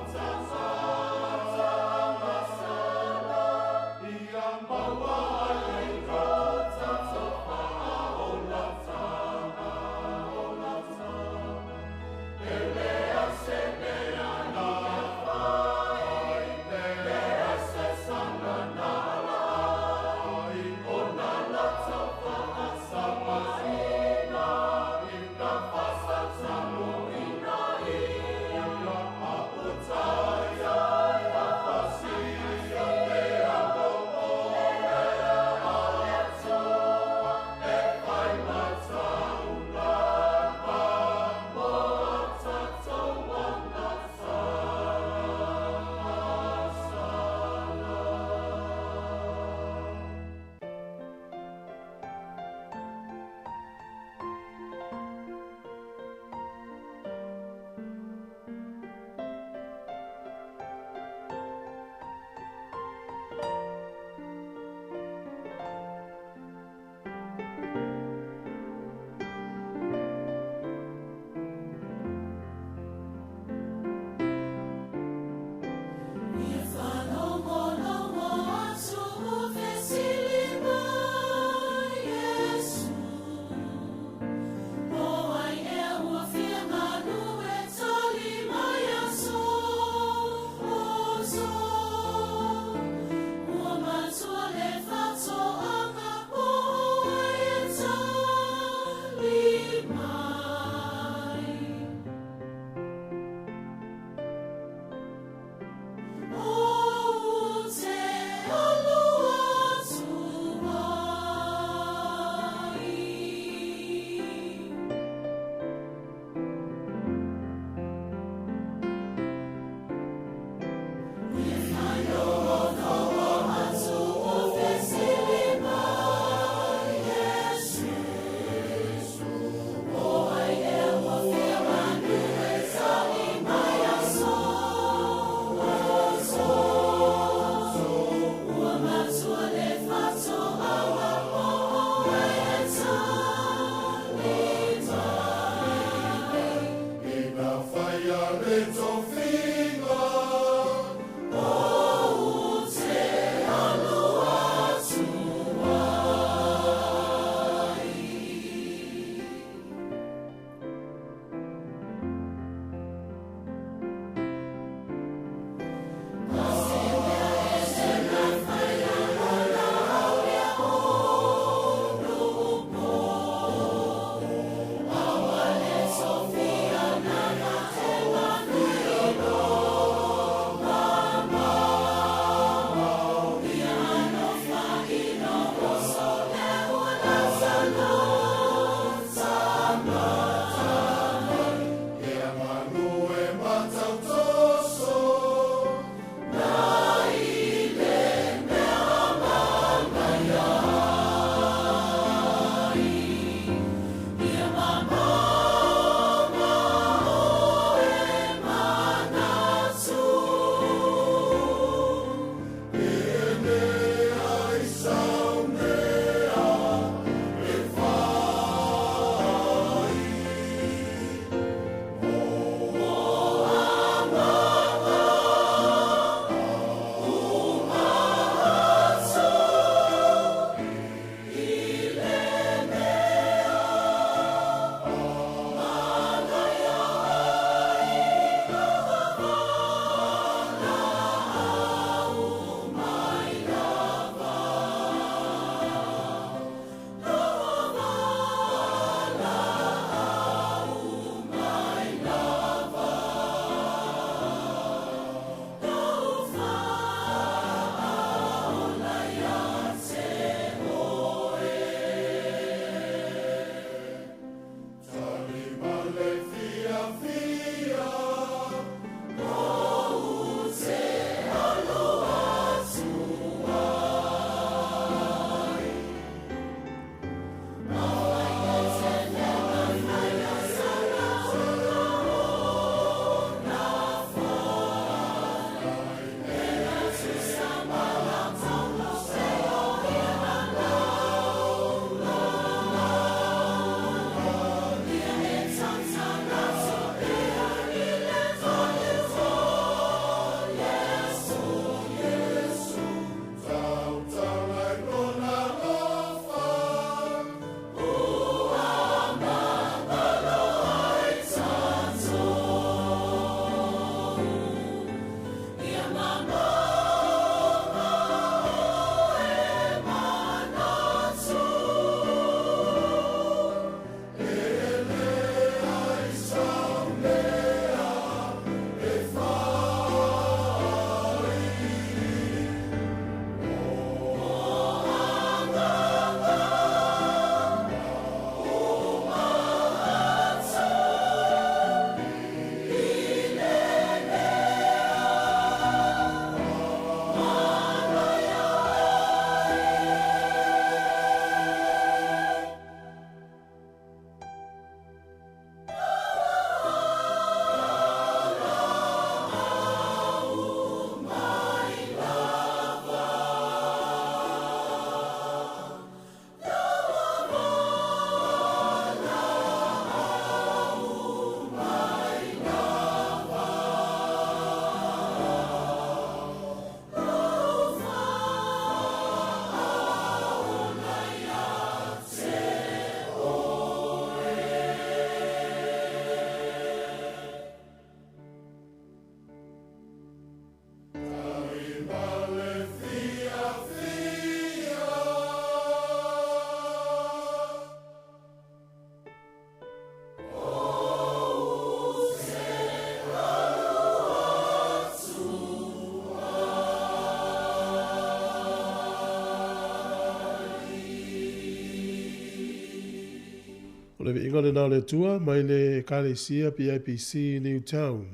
O le inga le nao le tua, mai le Kalesia PIPC Newtown.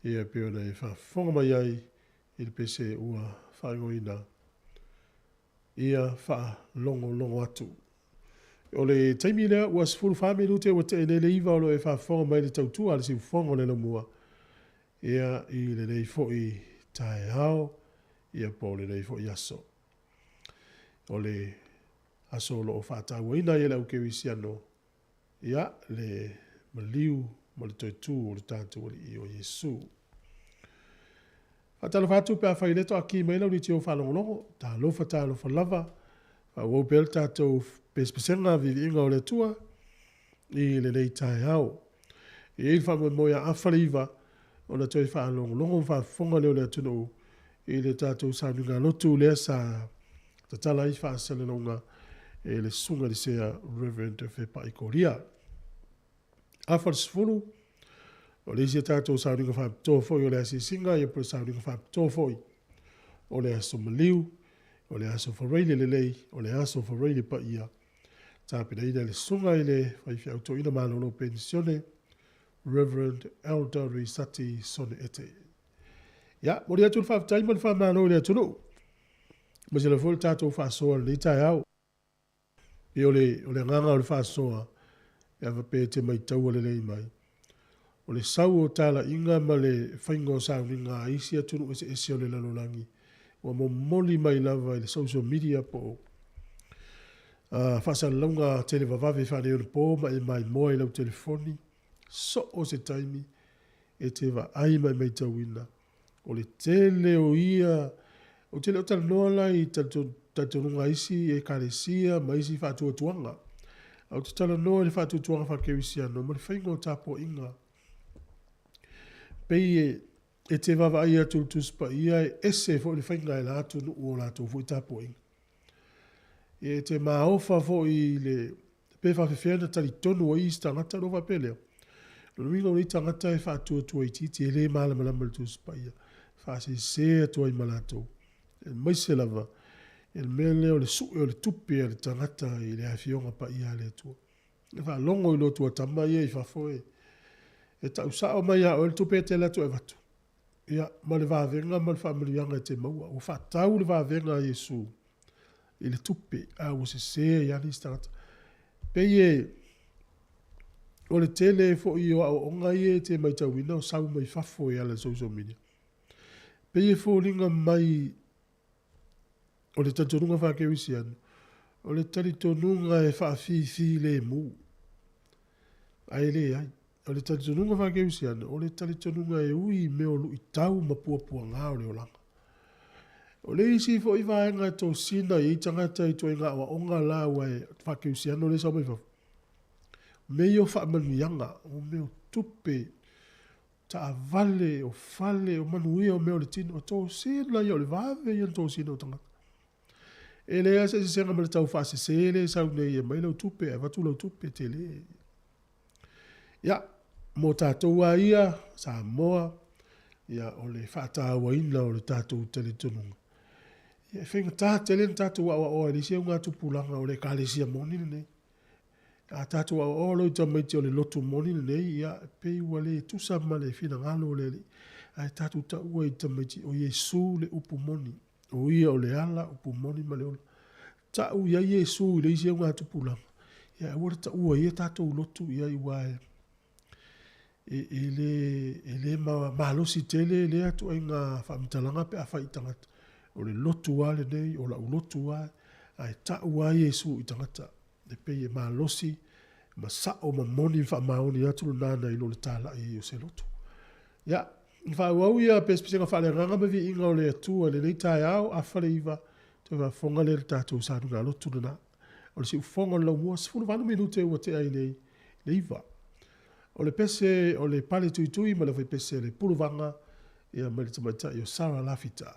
Ia peo nei whafonga mai ai, i le pese ua whaingoina. Ia wha longo atu. O le taimi lea, ua sifuru whame lute ua te ne le iwa o le whafonga mai le tautua, le si ufonga le mua. Ia i le nei fo i tae hao, ia po le nei fo i aso. O le aso lo o whātau ina i le au kewisiano. Ia le maliu mo le toitu o le tātou i o Yesu. Whatalo whātu pēr whaileto a ki meila uri tio whalongolongo, tā lofa lava, wau pēr tātou pēspesenga vivi inga o le tua, i le nei tae hao. I il whamu moia awhariva, o na toi whalongolongo whafonga leo le atunu, i le tātou sānunga lotu lea sa tatala i whaasalelonga, e le sunga di sea Reverend Fepa i Korea. Afar sifuru, o le isia tātou sāringa whapitofoi o le asi singa, i apura sāringa whapitofoi o le aso maliu, o le aso whareile le lei, o le aso whareile pa ia. Tāpina ina le sunga i le whaifi auto ina mālono pensione, Reverend Elder Risati Sone Ete. Ia, mori atu le whapitaima le whamālo i le atunu. Masi le fol tātou whasoa le tai au. I o le nganga o le whasoa, e awa pē te mai taua le lei mai. O le sau o tala inga ma le whaingo o sauringa isi atunu ese o le lalolangi. O mo moli mai lava i le social media po. Whasa launga tele vavave whane o le pō ma e mai moa i lau telefoni. So o se taimi e te wa ai mai mai tauina. O le tele o ia, o tele o tala noa lai tatununga isi e Kalesia ma isi whātua tuanga. Au te tala noa le whātua tuanga whakewisiano, ma le whaingo tapo inga. Pei e te wawa ai atu tuspa ia e ese fo le whainga e la atu nu o la atu fo i tapo inga. E te maofa fo i le pewha whiwhiana tali tonu o i stangata rowa pelea. Luminga o ni tangata e whātua tua i titi e le malamalama le tuspa ia. Whāse se atua i malato. E maise lava. E mea leo le su e o le tupi e le tangata i le hawhionga pa ia le tua. E wha longo i lo tua tama ia i whafoe. E tau sao mai a o le tupi e te lato e watu. Ia, ma le whavenga ma le whamirianga e te maua. O whatau le whavenga a Yesu. I le tupi a o se i ani stangata. Pei e o le tele fo i o o ngai e te mai tauina o sau mai whafoe ala social media. Pei e fo linga mai o le tatonunga whakewisiano, o le taritonunga e whawhiwhi le mu. Ai le ai, o le taritonunga whakewisiano, o le taritonunga e ui me o lu i tau mapuapua ngā o le o langa. O le isi fo i whaenga tō sina i tangata i tō inga wa onga la wai whakewisiano le sa mai whafu. Me o whaamanuianga, o me o tupe, ta vale o fale o manuia o me o le tino, o tō sina i o le vave i tō sina o tangata. E le asa se senga mele tau whaase se le sau nei e mai lau tupe, e watu lau tupe te le. Ia, mo tātou a ia, Samoa, ia o le whaatawa ina o le tātou tele tununga. Ia whenga tā tele na tātou awa oa li se unga tupulanga o le Kalesia monine nei. A tātou awa oa loi tamaiti o le lotu monine nei, ia pei ua le tusa ma le fina ngalo le li. A tātou ta ua i tamaiti o Yesu le upu moni. O ia o le ala o pumoni ma le ola. Ta u ia Yesu i le isi ngā tupulanga. Ia ua ta ua ia tātou lotu ia i wae. E le malosi tele le atu ai ngā whaamitalanga pe a whaitangata. O le lotu wale nei, o la u lotu wale. Ai ta ua Yesu i tangata. Le pei e malosi, ma sa o ma moni whaamaoni atu nana i lo le tala i o se lotu. Ia, whauau ia pēspisenga whale ranga mawi inga o le atua le nei tai au a whale iwa te wha whonga le tātou sānunga lotu nana. O le si ufonga lau mua sifunu whanu minute ua te ai nei le iwa. O le pese, o le pale tui ma le whai pese le puluvanga ia ma le tamaita i o Sara Lafita.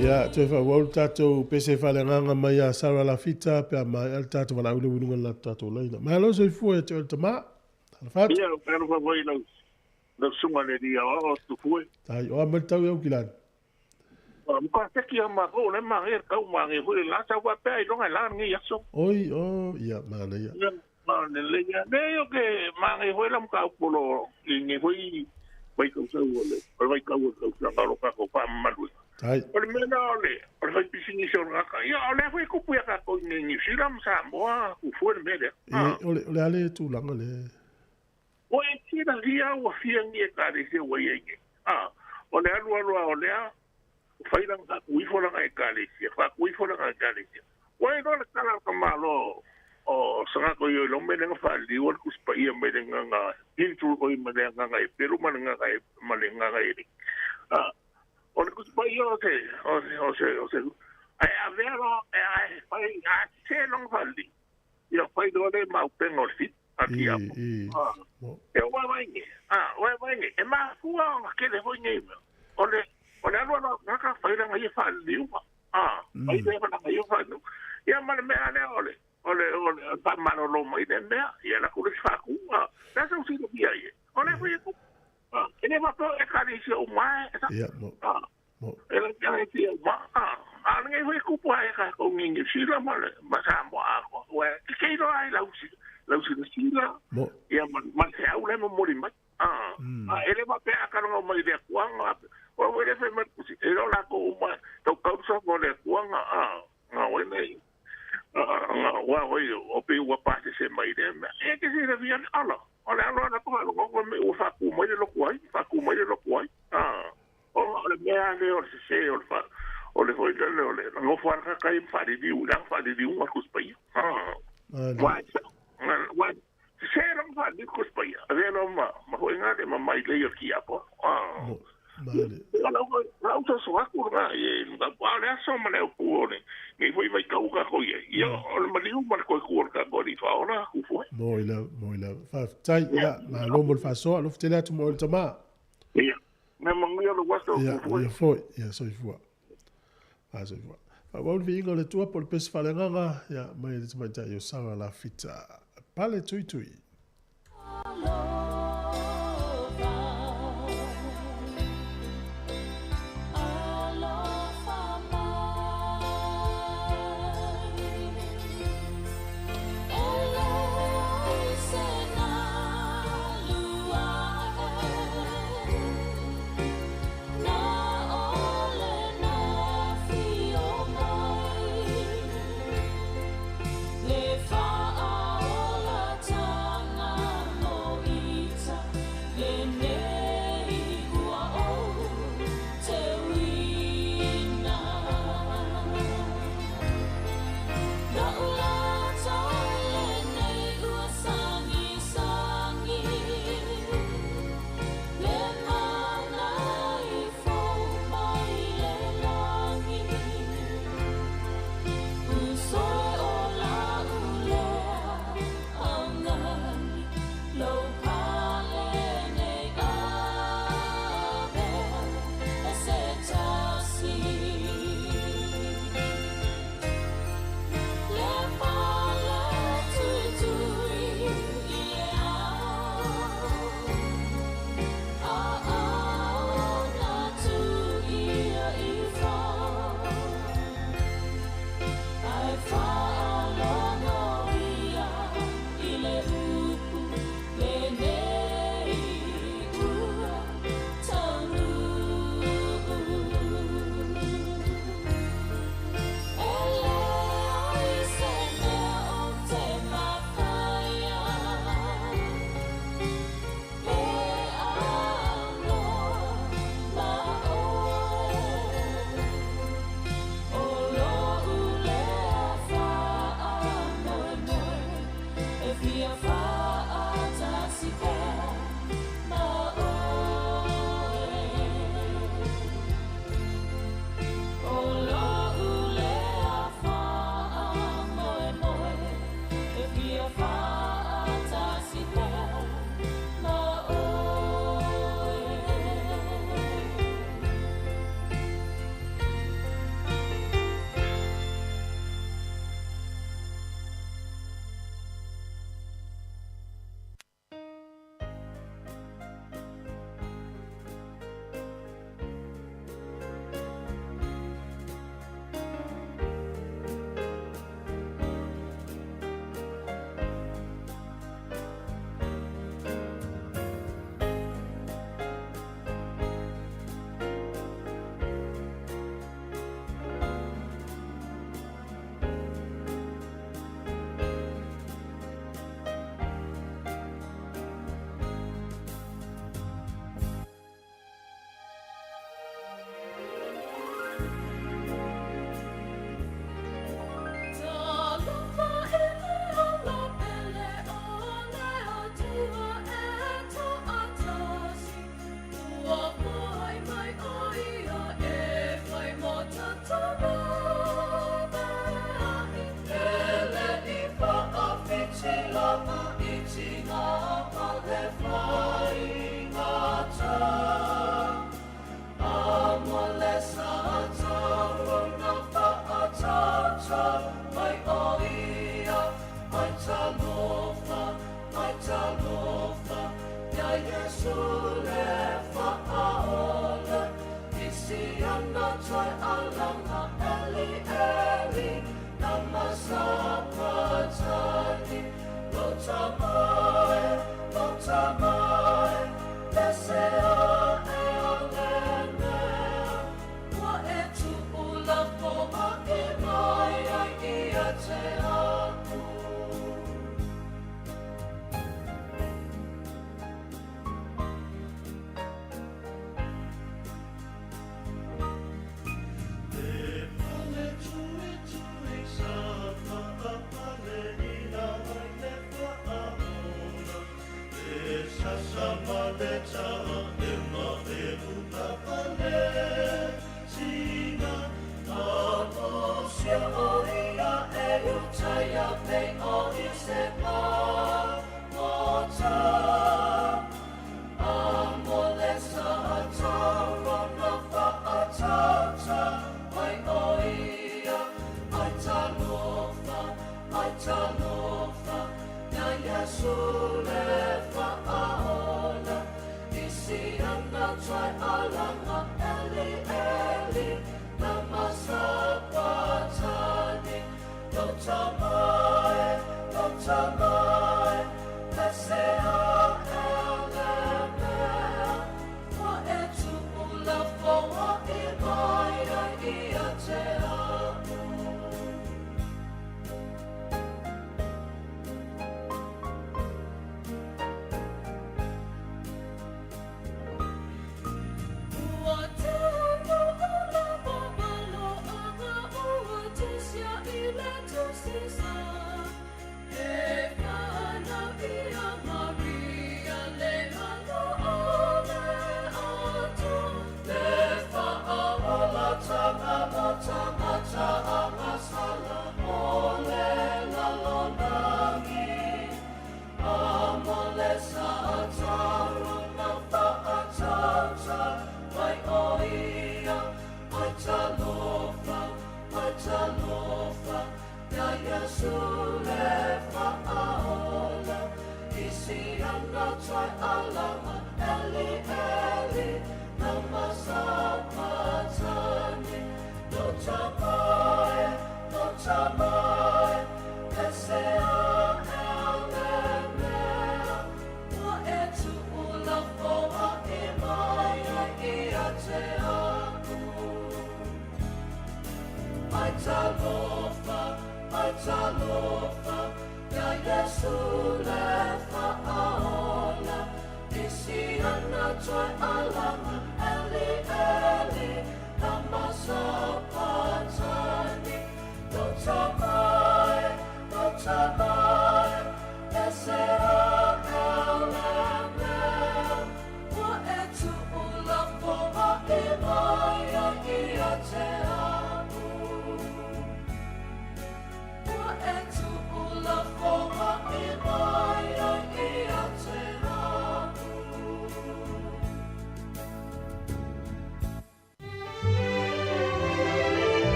Ya, te fa wau tatou pese fale nganga mai a Sara Lafita pe mai al tatou wala ule winunga la tatou laina. Mai alo so fu e te o tama. Alfat. Ya, pero fa voi no sunga le dia o tu fu. Tai o ma tau eu kilan. Mo ka te ki ma ko le ma e ka ma e fu la sa wa pe lo la ngi yaso. Oi, oh, ya mana ya. Ya, ma le ya. Ne yo ke ma e fu la ka polo ngi fu vai ko sa wole. Vai ka wo ka lo ka ko pa malu. Ai. Ole mena ole, ole vai pisini so ngaka. Ya ole foi ku pu ya ka ko ni silam sa moa ku fu le mele. Ole ale tu langa le. O e tira ria o fia ngi ka de se wo ye. Ole alu ole a fai lang ka ku fo lang ai ka le se. Fa ku fo lang ai ka le se. O e no le kala ka malo. O sanga ko yo lo mele fa li wo ku spa ia mele nga. Intu ko mele nga e peru man nga e male nga e. O le kutu pai o se, ai a vero, ai pai a se long faldi. Ia pai do le mau pengo fit, aki apo. E oa vainge, e ma fua o ke le hoi ngeime. O le alua no, naka whaira ngai e faldi uma. Pai te wana ngai e faldi. Ia male mea le ole, pa mano lo mai le mea, ia la kure whaku. Nasa usino pia ie. O le hoi e kupu. Ene mapo e kari si o mai. Ia, mo. Ela kari si o mai. Ngai hui kupu ai ka ko ngingi sila ma sa mo ako. Ue, kei no ai lausi na sila. Ia man se au le mo mori mai. Ele mape a karonga mai le kuanga. O wele fe mai kusi. Elo la ko mai. Tau kausa mo le kuanga. Nga wene. Wa oi o pe ua pase se mai le. E ke se revian ala. Ole alo na ko lo ko me o fa ku mai lo kuai, ole mea le o se o fa. Ole foi le no fa ka kai fa di u ku spai. Wa se no fa di ku spai. Ave no ma ho nga de ma mai le yo ki apo. Vale. La auto so aku nga e nga pa le so ma le ku ole. Ni foi mai ka ko ye. Yo ole maliu ma ko ka ko di fa ona ku foi. Moila. Fa tai ya, ma lo mo fa so, lo ftela tu mo tama. Ya. Me mangia lo wasto ku foi. Ya foi, ya so foi. So foi. Fa wau vi ngole tua por pes fa le nganga, ya mai le tama ta yo Sara Lafita. Pale tui. Le fa a ola tanga mo i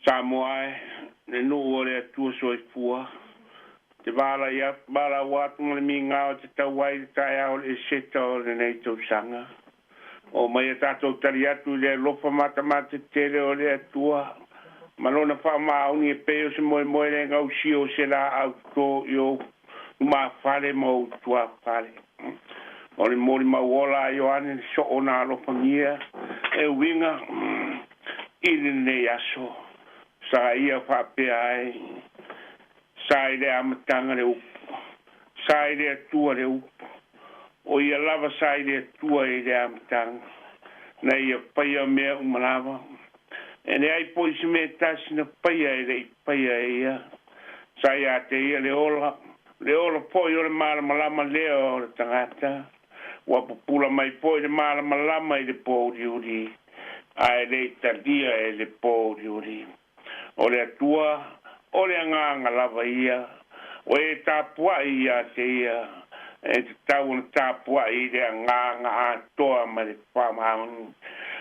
Samoa ne no ole tu so fua te bala ya bala wat mo mi nga te tawai ta o e seto ne to sanga o mai ta to taria tu le lo fa mata te le ole tua malona fa ma uni pe o mo mo le nga usi o se la auto yo ma fale mo tua fale o le mo ma wola yo an so ona lo fa mia e winga in ne aso sa ia fa pe ai sai le amatanga le upu sai le tua le upu o ia lava sai le tua i le amatanga na ia paia mea umalava e ne ai poisi me tasi na paia i le paia ia sai a te ia le ola poi o le malamalama lea o le tangata ua pupula mai poi le malamalama i le pōri uri ai le talia e le pōri uri o le atua o le nganga lava ia o e tapua ia te ia e te tau na tapua i le nganga atoa ma le whamaun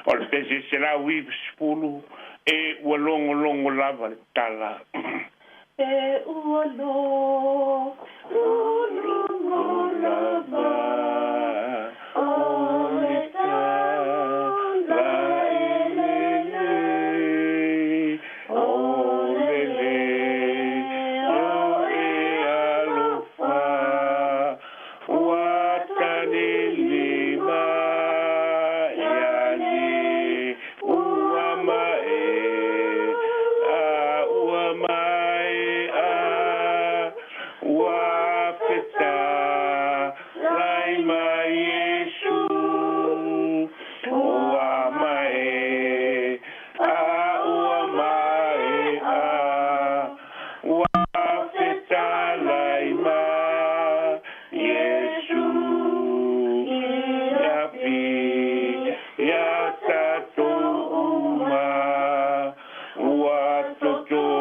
o le pese se la wip spulu e ua longo lava le tala e uolo lava o le tala elele o lele o e alofa watani lima yani uamae wapeta laima Yesu uamae wapeta laima Yesu yapi yatato uma watoto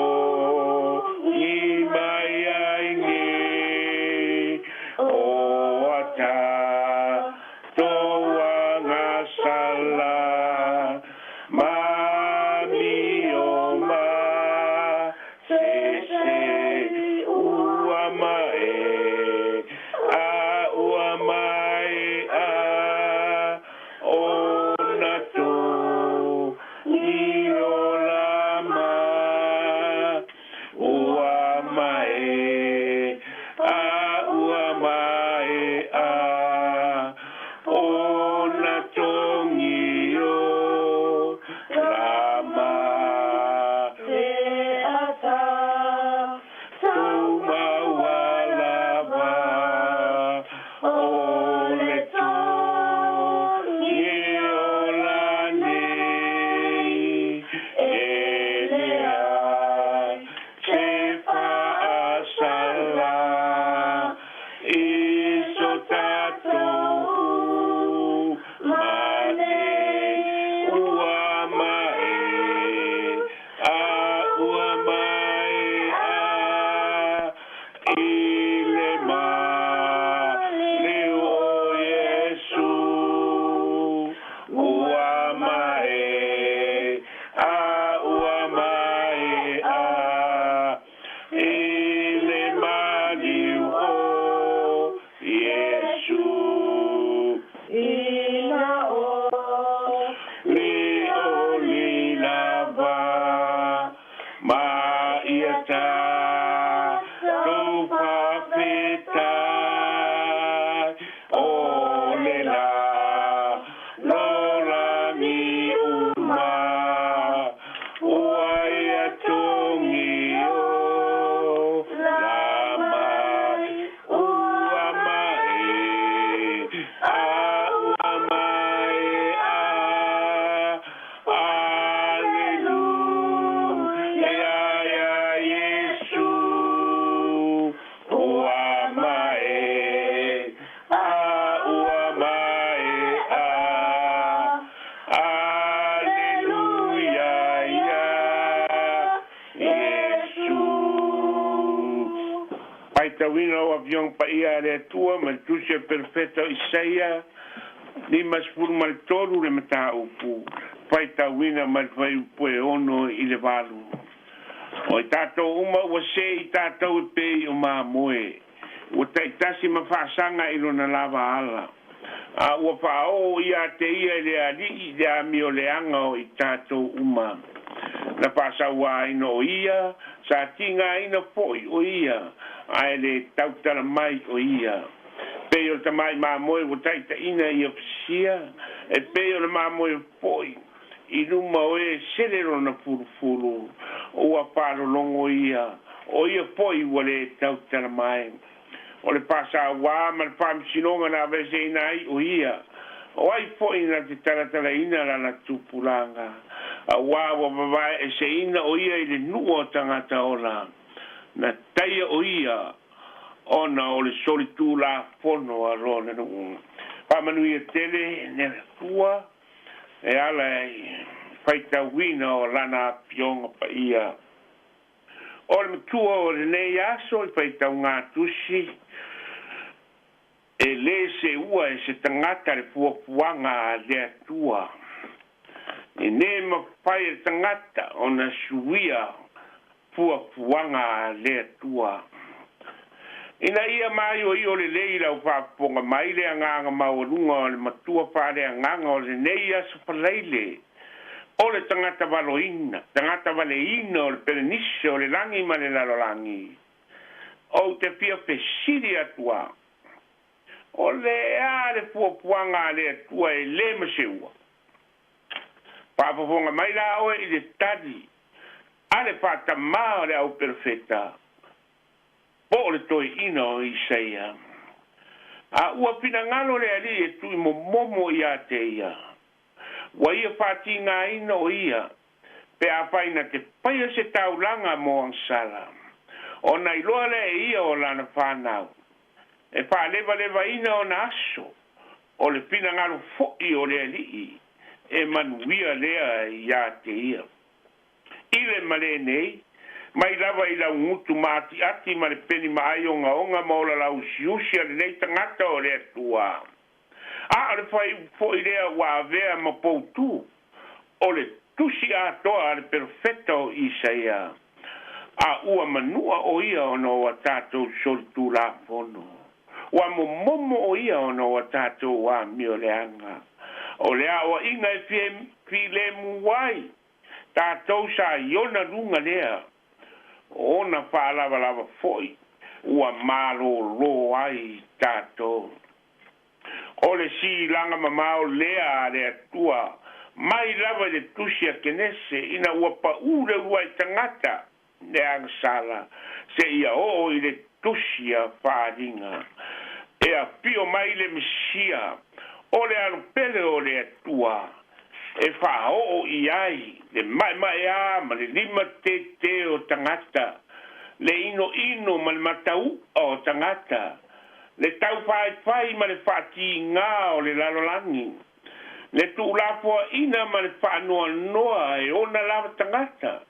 tawina o avion pa ia le tua ma tusia perfetto Isaia ni masfur mal toru le mata upu pai tawina mal fai pue ono i le valu o tato uma o se tato pe o ma moe o taitasi ma fasanga i lona lava ala a o fa o ia te ia le ali ia mi o le anga o tato uma na pasa wa ino ia sa tinga ina foi o ia ai le tautala mai o ia pe o tamai ma moe o taita ina i ofisia e pe o le ma moe foi i luma o e selero na furufuru o a paro longo ia o ia foi o le tautala mai o le pasa wa ma le fam sinonga na vese inai o ia o ai foi na te taratala ina la tupulanga a wa wa e se ina o ia i le nuo tangata ola na taia o ia ona o le solitu la fono a rona no pa Manuia tele ne tua e ala faita wina o lana pionga pa ia o le tua o le nei aso i faita ngā tusi e le se ua e se tangata le fuafuanga le tua e ne ma fai tangata ona suia fuanga le tua. Ina ia mai o le leila o whaponga mai le anganga maurunga o le matua whare anganga o le neia supaleile. O le tangata valoina, tangata valeina o le perenise o le langi ma le lalolangi. O te pia pesiri atua. O le a le fuapuanga le atua e le maseua. Papaponga mai la oe i le tadi. Ale fata maa le au perfeta. Po le toi ino i seia. A ua pina ngalo le ali e tui momo ia te ia. Wa ia fati ngā ino ia. Pe a faina te paia se taulanga mo ansala. O na iloa le e ia o lana whanau. E wha leva ina o na aso. O le pina ngalo foi o le ali. E manuia lea ia te ia. Ile male nei. Mai lava i lau ngutu maati ati ma le peni maai o onga maola lau siusia le nei tangata o le atua. A le fai lea wa avea ma poutu. O le tusi atoa le perfecto Isaia. A ua manua o ia o no wa tatou solitu la fono. Wa momo o ia o no wa tatou wa mio leanga. O lea o inga e fi muwai. Tatou sa iona runga lea. Ona fa lava foi. Ua malo lo ai tatou. O le si langa mamao lea le atua. Mai lava le tusia kenese ina ua pa ure ua i tangata. Le angsala. Se ia o i le tusia wharinga. E a pio mai le mesia. O le alupele o le atua. E wha o i ai. Le mai a ma le lima te o tangata. Le ino ma le matau o tangata. Le tau fai ma le whati ngā o le lalolangi. Le tu lafua ina ma le whanoa e ona lava tangata.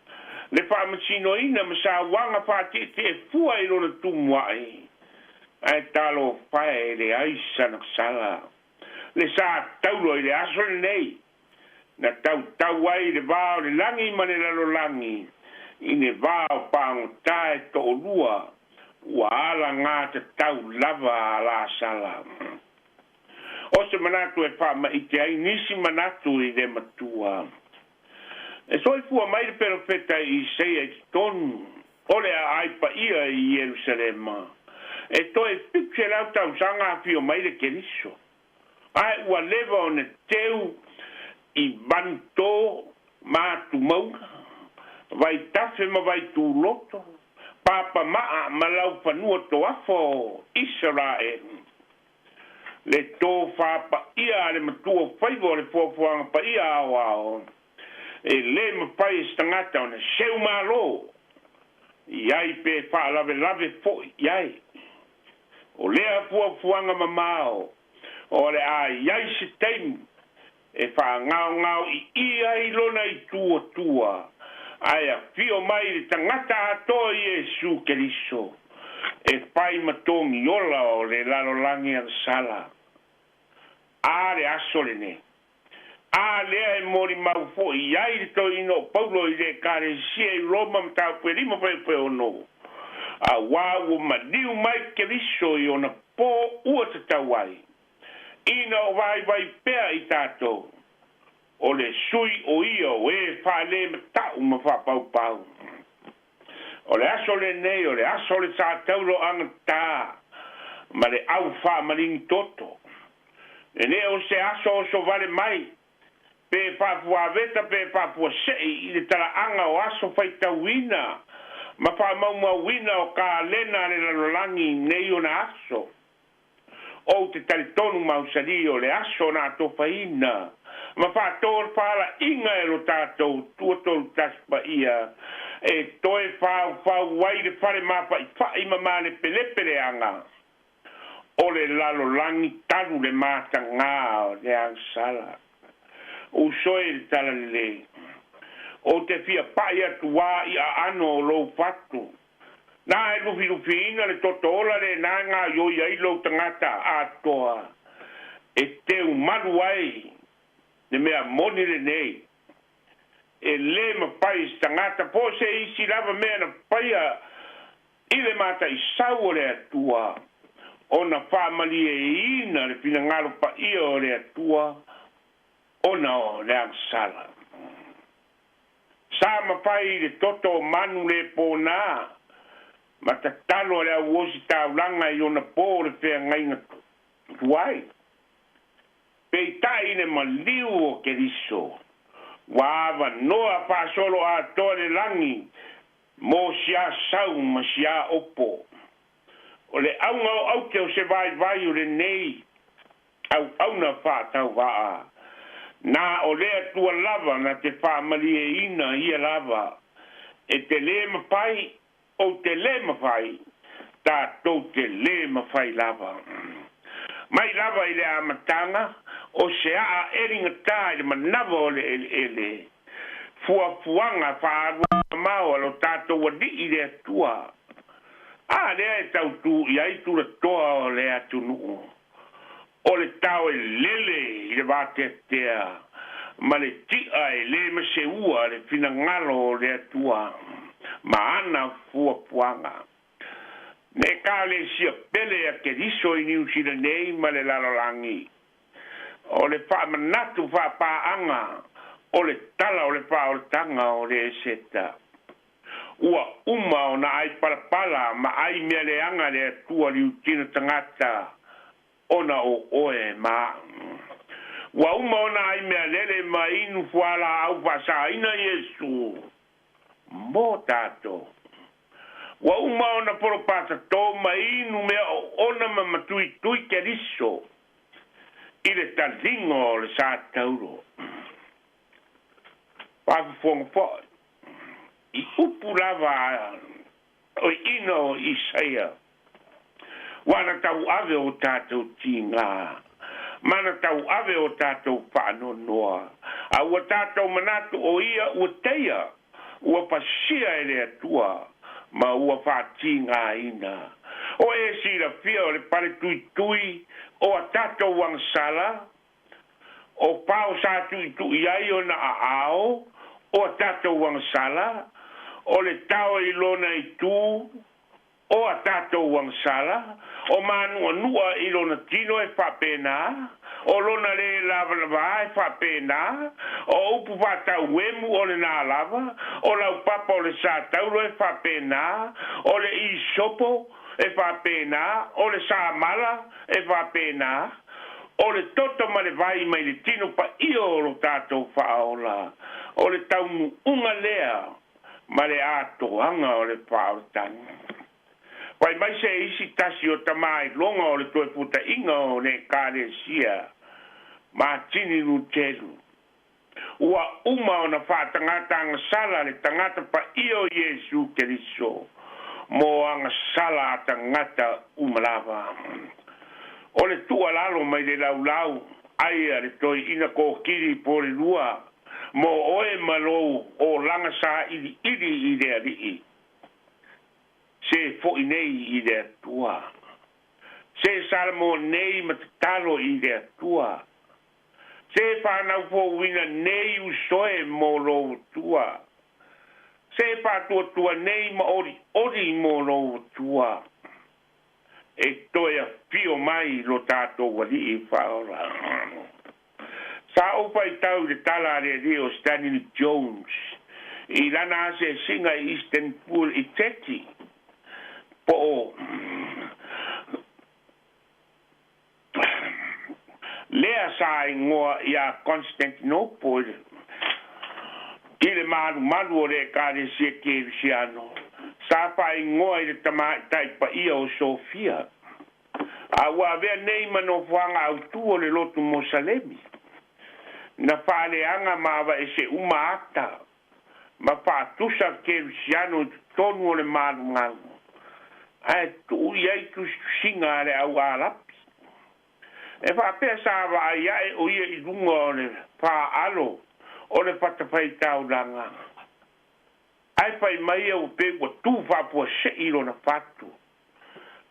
Le whamasino ina ma sa wanga whati te e fua i lona tumuai. Ai talo whae le aisa na sala. Le sa taulo i le aso le nei. Na tau ai le vāo le langi ma le lalolangi. I ne vāo pāngo tae to olua. Ua ala ngā te tau lava a la sala. O se manatu e whama i te ai nisi manatu i le matua. E soi fua mai le perofeta i seia i tonu. Ole a aipa ia i Jerusalema. E toi pikse lau tau sanga fio mai le keriso. Ai ua leva o ne teu i banto mātu maunga. Vai tafe ma vai tu loto. Papa maa malau panua to afo Israel. Le tō whapa ia le matua whaivo le fōfuanga pa ia ao. E le mapai stangata o na seu malo. Iai pe whaalave fo iai. O lea fōfuanga mamao. O le a iai se teimu. E whaangao i iai lona i tua. Ai a fio mai le tangata atoa Iesu Keriso. E pai matongi ola o le lalolangi al sala. A le aso le ne. A lea e mori mau fo i ai le to ino paulo i le kare sia i Roma mtau perima pe ono. A wawu maliu mai Keriso i ona po ua te tawai. Ina o vai pea i tato. O le sui o ia o e whale me tau ma whapau. O le aso le nei, o le aso le sa tauro angata. Ma le au wha maringi toto. E ne o se aso o so vale mai. Pe papua veta, pe papua sei, i le tala anga o aso whai tauina. Ma wha mauma wina o ka lena le lalolangi nei o na aso. O te talitonu mausari o le aso na tofaina. Ma fa tor fala inga e lo tātou tuatolu taspa ia. E toe fa wai le fare mapa i whai mama le pelepele anga. O le lalo langi taru le mata ngā o le ansala. O soe le tala le. O te fia pai atu wā i a ano o lo fatu. Nā e lufi ina le toto ola le nā ngā yoi ai lo tangata atoa. E te umaru ai. Ne mea moni le nei. e le mapai tangata po se isi lava mea na paia i le mata i sau o le atua ona whamali e ina le pina ngaro pa ia o le atua ona o le angsala sa mapai le toto manu le pona ma ta talo le awosi taulanga i ona po le whea ngainga tuai pei tai ne maliu o ke riso wava noa pa solo a tole langi mo sia sau ma sia opo o le au ke o se vai o le nei au na fa tau va na o le tua lava na te fa mali e ina ia lava e te le mapai o te le mafai ta to te le mafai lava mai lava i le amatanga o se a eringa tai ma navo le fuanga fa mau lo tato wadi i le tua a le tau tu i ai tu le toa o le atu nu o le tau e lele i le vate tea ma le tia e le ma se ua le fina ngalo o le atua ma ana fuanga ne ka le sia pele a ke riso i New Zealand nei ma le lalolangi o le fa manatu fa pa anga o le tala o le pa o le tanga o le seta ua uma o na ai parapala ma ai mea le anga le tua li utina tangata ona o oe ma ua uma o na ai mea lele ma inu fuala au fasa ina Yesu mo tato ua uma o na poropata to ma inu mea ona ma matui tui ke riso i le talingo le sa tauro pafufonga po i upu lava o ino Isaia wana tau ave o tātou tinga mana tau ave o tātou whanonoa a ua tātou manatu o ia ua teia ua pasia e le atua ma ua whatinga ina o e si la fia o le pare tui tui o a tātou wangsala o pao sa tui tui ai o na ao o a tātou wangsala o le tau i lona i tū o a tātou wangsala o manua nua i lona tino e whapena o lona le lava lava e whapena o upu whatau wemu o le nā lava o lau papa o le sa tauro e whapena o le i sopo e whapena o le sa mala e whapena o le toto ma le vai mai le tino pa io o lo tātou whaola o le tau unga lea ma le ato anga o le whaotanga pai mai se isi tasi o tamai longa o le toe puta inga o le kare sia ma tini nu telu ua uma o na whaatangata anga sala le tangata pa io Yesu Keriso mo anga sala tangata umalawa o le tua lalo mai le lau ai le toi ina ko kiri po le lua mo oe malo o langa sa ili i le ali se fo nei i le tua se salmo nei matalo i le tua se fa na fo wina nei u soe mo lo tua se fa tua nei ma ori mo lo tua e toia fio mai lo tato wali i faola sa opa i tau le tala le rio Stanley Jones i lana se singa i Istanbul i teki po lea sa ingoa ia Constantinople i le malu o le kare se Kersiano sa pa ingoa i le tai pa ia o Sofia a ua vea nei mano fuanga au tuo le lotu Mosalemi na whaaleanga mawa e se uma ata ma whaatusa Kersiano tonu o le malu ngangu ai tu iai tu singa le au alapi e whapea sa wa ai ai o ia i lunga o le whaalo o le patawhai taulanga ai pai mai au pe wa tu whapua se ilo na whatu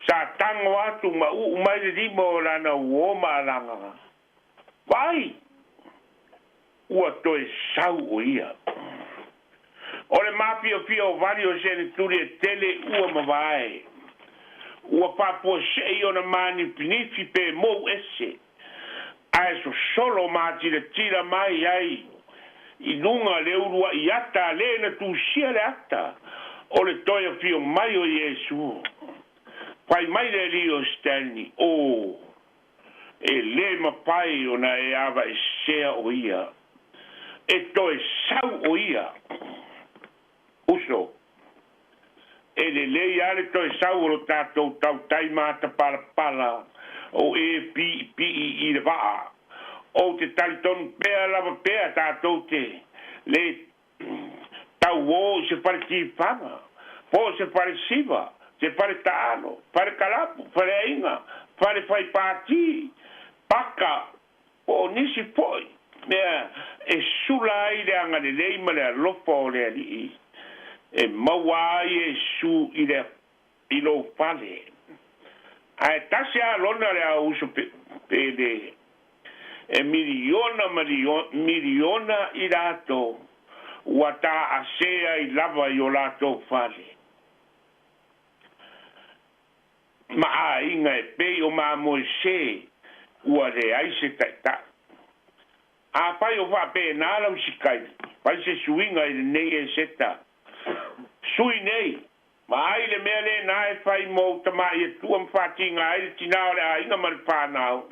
sa tango atu ma mai le lima o lana uoma alanga vai ua toe sau o ia O le mafia o vali o se turi e tele ua mawai. Ua papo se o na mani pinifi pe mo ese. Ai so solo mati le tira mai ai. I lunga le urua i ata le na tu sia le ata. O le toia fio mai o Yesu. Pai mai le Leo Stanley. O. E le mapai o na e ava e sea o ia. E toe sau o ia. Uso. E le ale toi sau o tātou tau taimata pala o e pi i le waa. O te talitonu pea lava pea tātou te le tau o se pare tifanga. Po se pare siva, se pare taano, pare kalapu, pare inga, pare fai pati, paka, o nisi poi. Mea, e sula i le anga le leima le alofa o le ali. E mawai e su i lo pale. Ai tasi a lona le a uso pede. E miliona i lato. Wata asea i lava i o lato fale. Ma a inga e pe o ma moise. Ua le aise taita. A pai o fa pe nala usikai. Pai se suinga i nei e seta. Sui nei, ma ai le mea le na e fai mo tama i tua mwhati ngā i tinao le a inga mari whanau.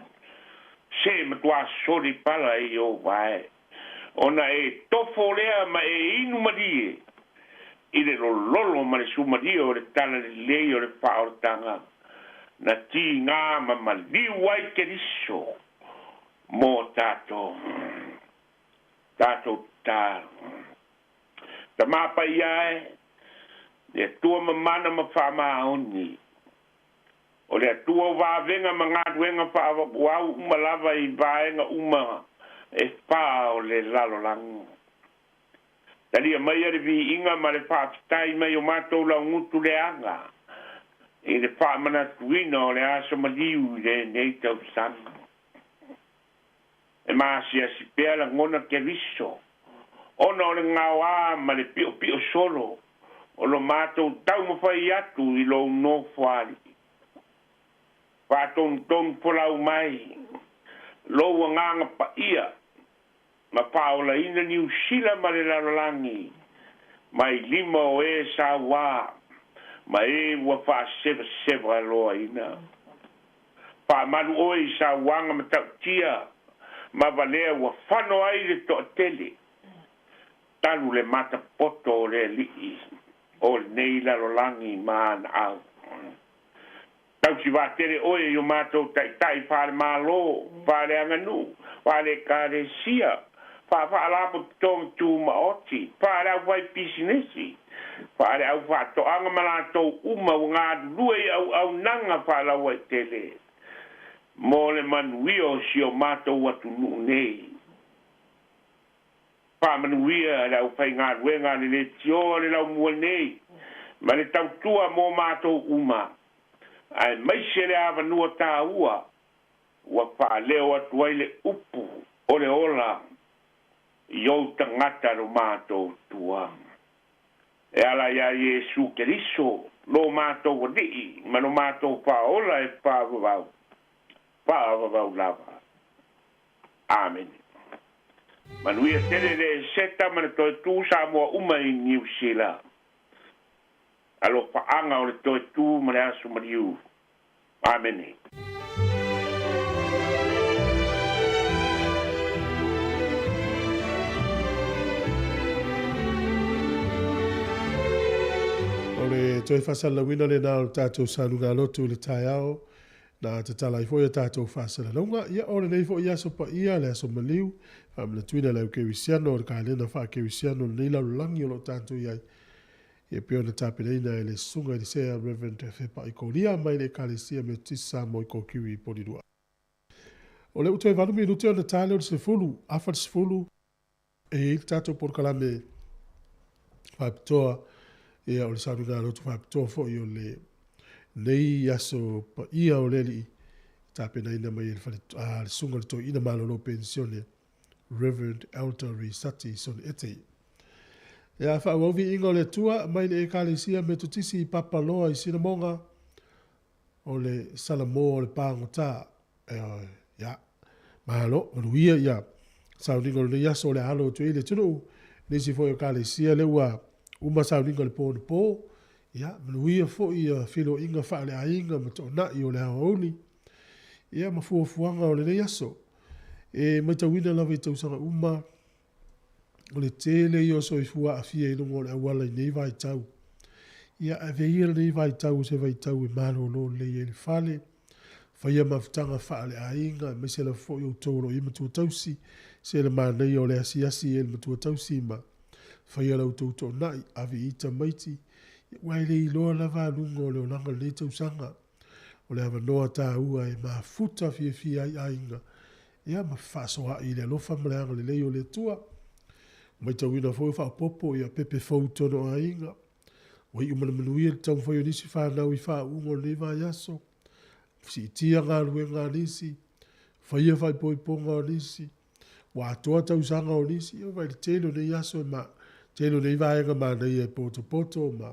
Se matua sori pala i o vai. Ona e tofo lea ma e inu marie. I le lolo ma le sumarie o le tala le lei o le whaoratanga. Na ti ngā ma maliu ai ke riso. Mo tato. Tato tato. Ta mapa iae, le tua mamana ma wha oni. O le tua wawenga ma ngātuenga wha wau umalava i vaenga uma e wha o le lalolangu. Tali a mai are vi inga ma le wha fitai mai o mātou la ngutu le anga. E le wha mana tuina o le aso maliu le nei tau sanga. E maasi a si pea la ngona ke riso. Ona o le ngawa ma le pio solo. O lo mātou tau mawhai atu i lo no whari. Whāton polau mai. Lo wa nganga pa ia. Ma paola ina ni usila ma le lalolangi. Mai lima o e sa wā. Ma e wa wha seva loa ina. Wha malu o e sa wanga ma tau tia. Ma valea wa whano ai le to tele. Talu le mata poto o le lii. O le nei lalolangi maan au. Tau si wātere oe yo mātou tai whare mālo, whare anganu, whare kāre sia, whalapo tōng tū maoti, whare au wai pisinesi, whare au whato anga malatou uma o ngā lue au nanga whala wai tele. Mō le manuia o si o mātou watu nuu nei. Manuia la u pai ngā ruenga le tio le lau mua nei. Ma le tau tua mō mātou uma. Ai mai se le awa nua tā ua. Ua wha leo atu ai le upu o le ola. I au tangata lo mātou tua. E ala ia Yesu Keriso. Lo mātou wadii. Ma lo mātou wha ola e wha wawau. Wha wawau lava. Amen. Manuia tele le seta mana toi tu Samoa uma i New Zealand. Alo paanga o le toi tu mana asu maliu. Amen. O le toi fasala wina le nao tātou sanunga lotu le tai ao. Na te tala i foia tātou fasala longa. Ia ore nei fo ia sopa ia le aso maliu. Amna tuina lau kewisiano o le kālena wha kewisiano nei lau langi o lo tātou iai. Ia peo na tāpereina e le sunga i sea Reverend Fepa i kōria mai le kālesia me tisa mo i kōkiwi i porirua. O le utoe vanumi i luteo na tāle o le sefulu, afar sefulu, e i tātou porkalame whaipitoa, ia o le saunga rotu whaipitoa fo i o le nei aso pa ia o leli tāpereina mai le sunga le to ina malo no pensione. Reverend Elder Risati son ete. Ia whaawawi ingo le tua, mai le ekalisia me tutisi I papaloa I sinamonga, o le salamo o le pāngota, ia, mahalo, manuia, ia, sauningo le yaso le halo tu le tunu, nisi fo ekalisia le ua, uma sauningo le pō na pō, ia, manuia fo ia filo inga wha le ainga, ma tō na I o le haoni, ia, mafuafuanga o le yaso, mai tawina lawa I tausanga uma, o le tele I o so I fua a fia I lungo le awala I nei vai tau. Ia a veia nei vai tau se vai tau I malo no le I le fale. Whaia mawhitanga wha le ainga, me se la fo I o tōro I matua tausi, se le mānei o le asiasi e le matua tausi ma. Whaia lau tō nai, avi ita maiti. Wai le I loa lava lungo le o langa le tausanga. O le hawa noa tā ua e maa futa fia I ainga. Ia ma whasoa I le alofa mleanga le lei o le tua. Mai tauina foi fa popo ia pepe foto no ainga. Wai umana manuia tau foi nisi fa nau I fa ungo le va yaso. Si tia ngā rue ngā nisi. Whaia fai poi ponga o nisi. Wa toa tau sanga o nisi. Ia vai telo ne yaso ma. Telo ne vaenga ma nei e poto ma.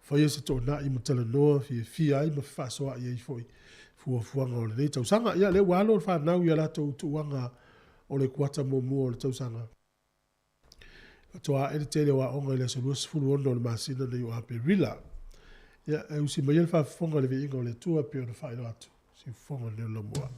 Whaia se tō na I matala noa fia ai ma whasoa I foi. Fuanga o le tau sanga. Ia le walo fa nau ia lato utuanga o le kuata momu o le tau sanga. Toa ele tele wa onga le sulu sfulu ono le masina le APR. Ya usi mai fa fonga le vingo le tua pe no fa atu. Si fonga le lomoa.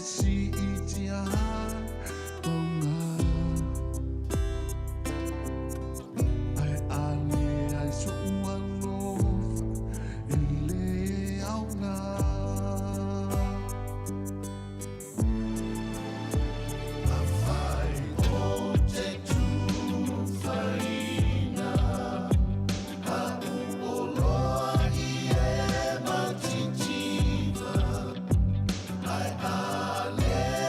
si itia tonga ai ale ai so ualofa ele aunga Yeah.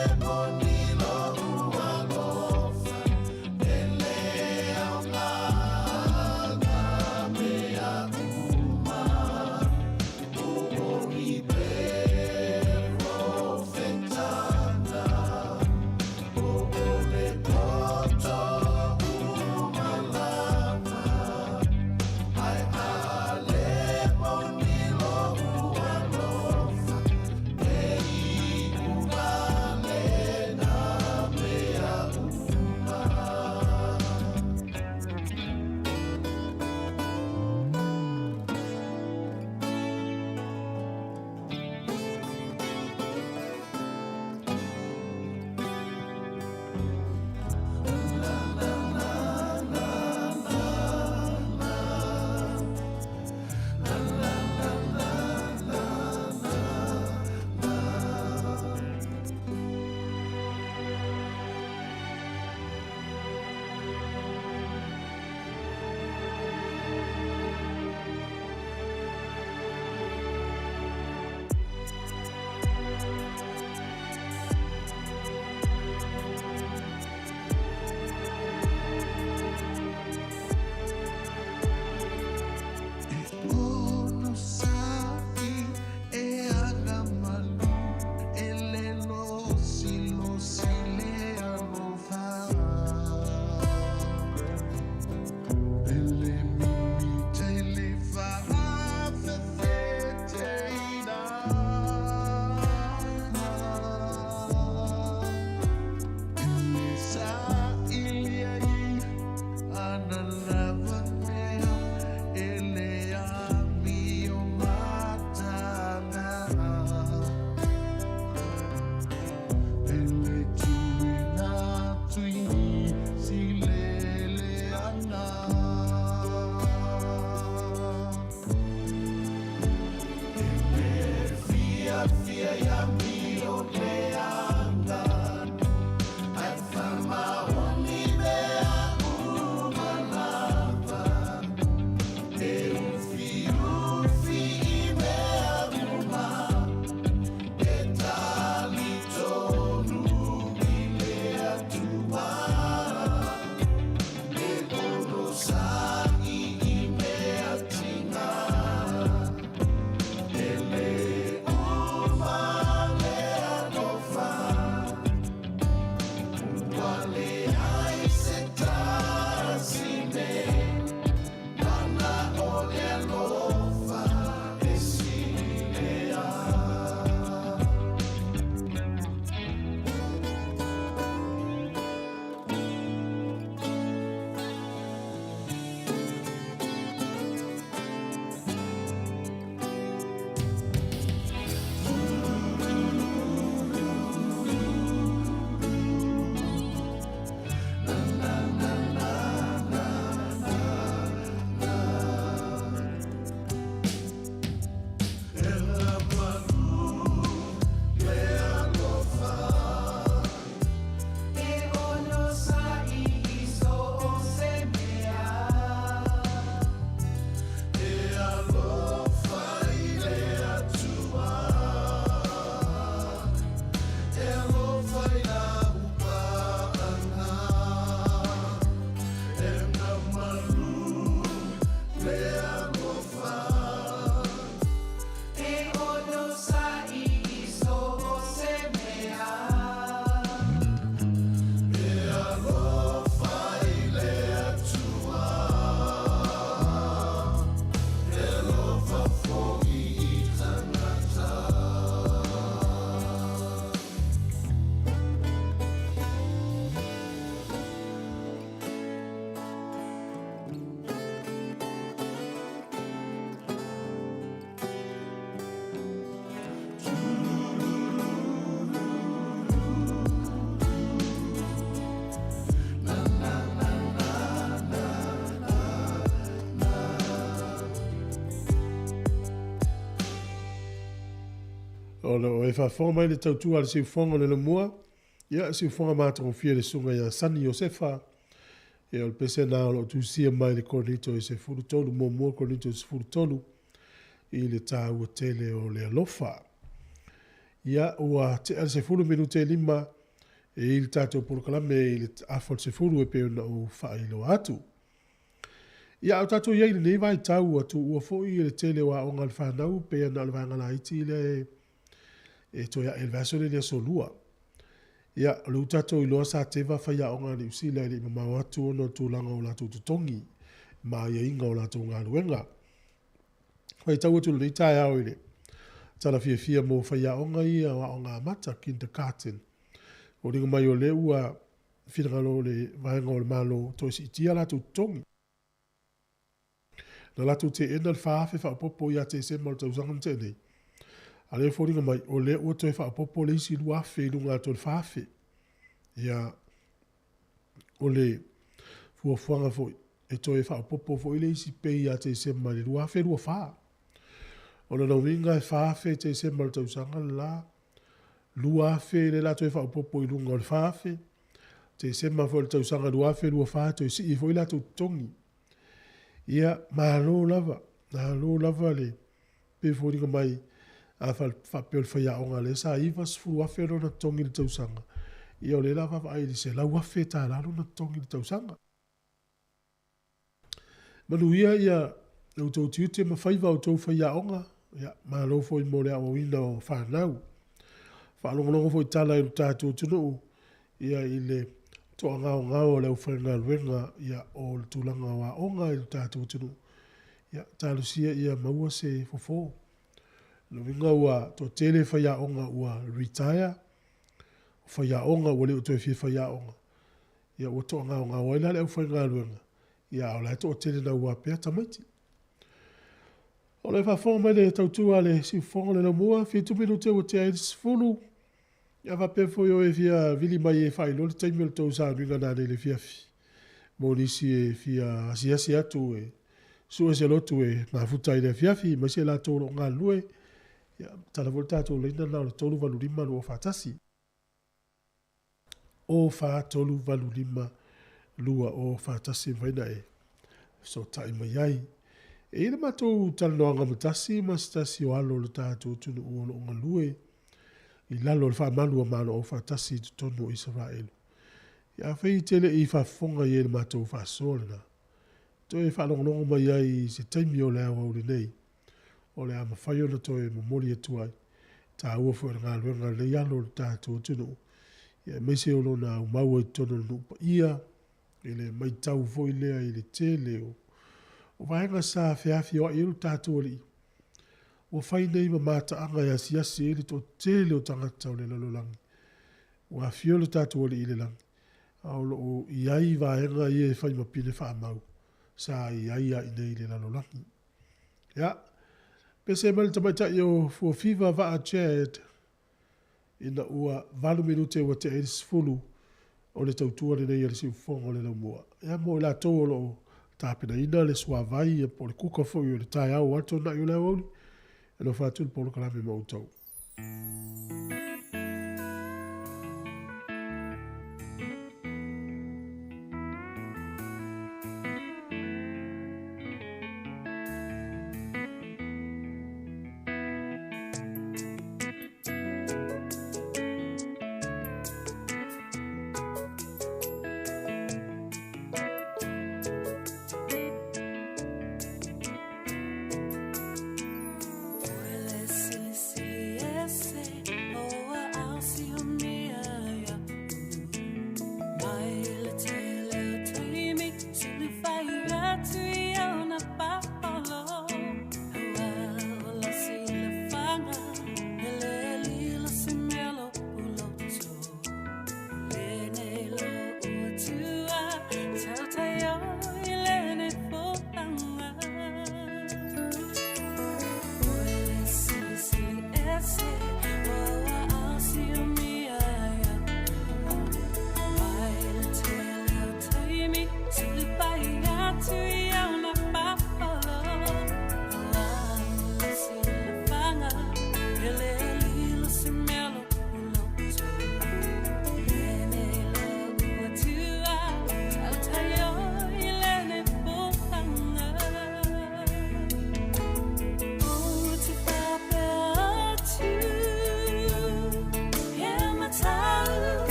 o e whawhonga mai le tautua le siufonga le mua. Ia siufonga mātako fia le sunga ia Sani Josefa. E o le pese nā o lo tusia mai le koronito i se furutolu, mua koronito i se furutolu. I le tā ua tele o le alofa. Ia ua te al se furu minute lima. E il tātou porokalame i le afol se furu e peo na o whailo atu. Ia au tātou iei le nei vai tau atu ua foi le tele wa o ngal whanau pea na alwa ngala iti le e toia el vasole le solua. Ia le tātou i loa sa teva whaia o ngani usila le mamau atu ono tūlanga o lātou tutongi ma ia inga o lātou ngā ruenga. Whai tau atu le tai au ile. Tala fia mo whaia o ngai a wa o ngā mata kindergarten. O ringa mai o le ua whirangalo le vaenga o le malo toisi itia lātou tutongi. Na latu te ena le whaafe whaapopo ia te se mal tausanga te nei. A le whoringa mai o le ua toi whaapopo le isi luafe lunga to le whaafe. Ia o le fuafuanga fo e toi whaapopo fo le isi pe ia te se mal luafe lua whaa. O le nauinga e whaafe te se mal tausanga la luafe le la toi whaapopo i lunga o le whaafe. Te se mal fo le tausanga luafe lua whaa toi si i fo i la tu tongi. Ia malo lava le pe fōringa mai a whapeo le whaia o ngā le sa iwa sifuru afe ro na tongi le tausanga. Ia o le lava ai le se lau afe tā lalo na tongi le tausanga. Manuia ia au tau tiute ma whaiva au tau whaia o ngā. Ia malo fo i mōre awa wina o whanau. Whaalongalongo fo i tala i tātou tunu. Ia i le to ngao le ufrenga luenga ia o le tūlanga wa onga i tātou tunu. Ia tālusia ia maua se fofo. Luenga ua to tele whaia onga ua retire. Whaia onga ua leo toi fia whaia onga. Ia ua to ngao ila le ufrenga luenga. Ia o lai to tele na ua pia tamaiti. O le whawhonga mai le tautua le si whonga le na mua. Fia tupinu te ua te aeris fulu. Ia va pe foi o e fia vili mai e fai lo le taimi o le tau sa ringa nane le fiafi. Mo nisi e fia asiasi atu e sua se lotu e ngā futai le fiafi ma se la tolo ngā lue. Ia tala volta tolo leina na o le tolu valurima lo o fatasi. O fa tolu valurima lua o fatasi vaina e. So tai mai ai. E ina matou tala noanga matasi ma stasi o alo le tātou tunu o lo ngā lue. I lalo le whaamalu a malo o whaatasi tu tono Israel. Ia whai tele i whaafonga i e le mātou whaasole na. To e whaalongonongo mai ai se taimi o le awa uri nei. O le ama whai ona to e mamori atuai. Tā ua fwere ngā luenga le alo le tātou tino. Ia meise o lona au maua i tono le nupa ia. I le mai tau foi lea i le tele o. O vaenga sa whiawhi o iru tātou li. O whai nei ma mata anga ya siasi e le to tele o tangata o le lalolangi. O a fio le tātou le i le langi. Aolo o iai vaenga i e whai ma pine wha mau. Sa iai a inei le lalolangi. Ya, pese mali tamaita i o fuafiva va a chat. Ina ua valu minute wa te eris fulu. O le tautua le nei a le si ufonga le laumua. Ya mo la tō lo tāpina ina le suavai e po le kuka fo i o le tai au ato na i o le auli. E lo fatu le polo kalame mautou. Sili, sili, ese, oh.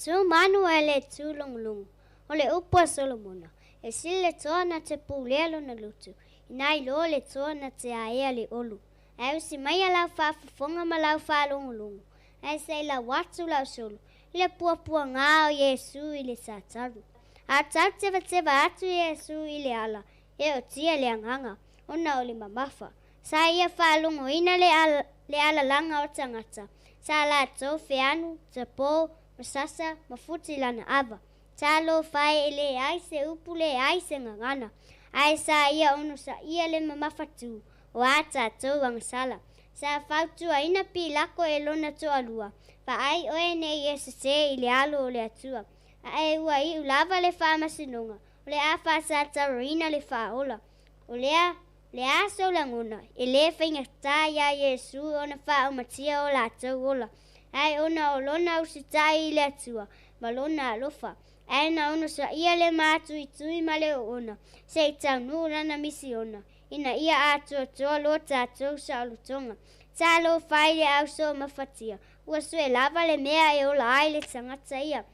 tu Manuia le tu longlong. O le upo Solomona. E sile toa na te pulelo na lutu. Inai lo le toa na te aea le olu. E usi mai a lau whaafafonga ma lau whaalongolongo. E se la watu lau solo. Le puapua ngā o Yesu i le sātaru. A tau tewa atu Yesu i le ala. E o tia le anganga. Ona o le mamafa. Sa ia whaalongo ina le ala langa o tangata. Sa la tau whianu, te pō, masasa, mafuti lana ava. Sa lo whae le aise upu le aise ngangana. Ai sa ia ono sa ia le mamafa tu. O ata tau angasala. Sa whautua ina pi lako e lona to alua. Pa ai oe ne Yesu se i le alo o le atua. A e ua i ulava le wha masinonga. O le a wha sa taroina le wha ola. O le a so langona. E le whainga tā ia Yesu o na wha o matia o la tau ola. Ai ona o lona usita i le atua. Ma lona alofa. Ai na ono sa ia le mātu i tui ma le o ona. Se i tau nu lana misi ona. Ina ia atua toa lo tātou sa alutonga. Sa lo whai le au so mawhatia. Ua sue lava le mea e ola ai le tangata ia.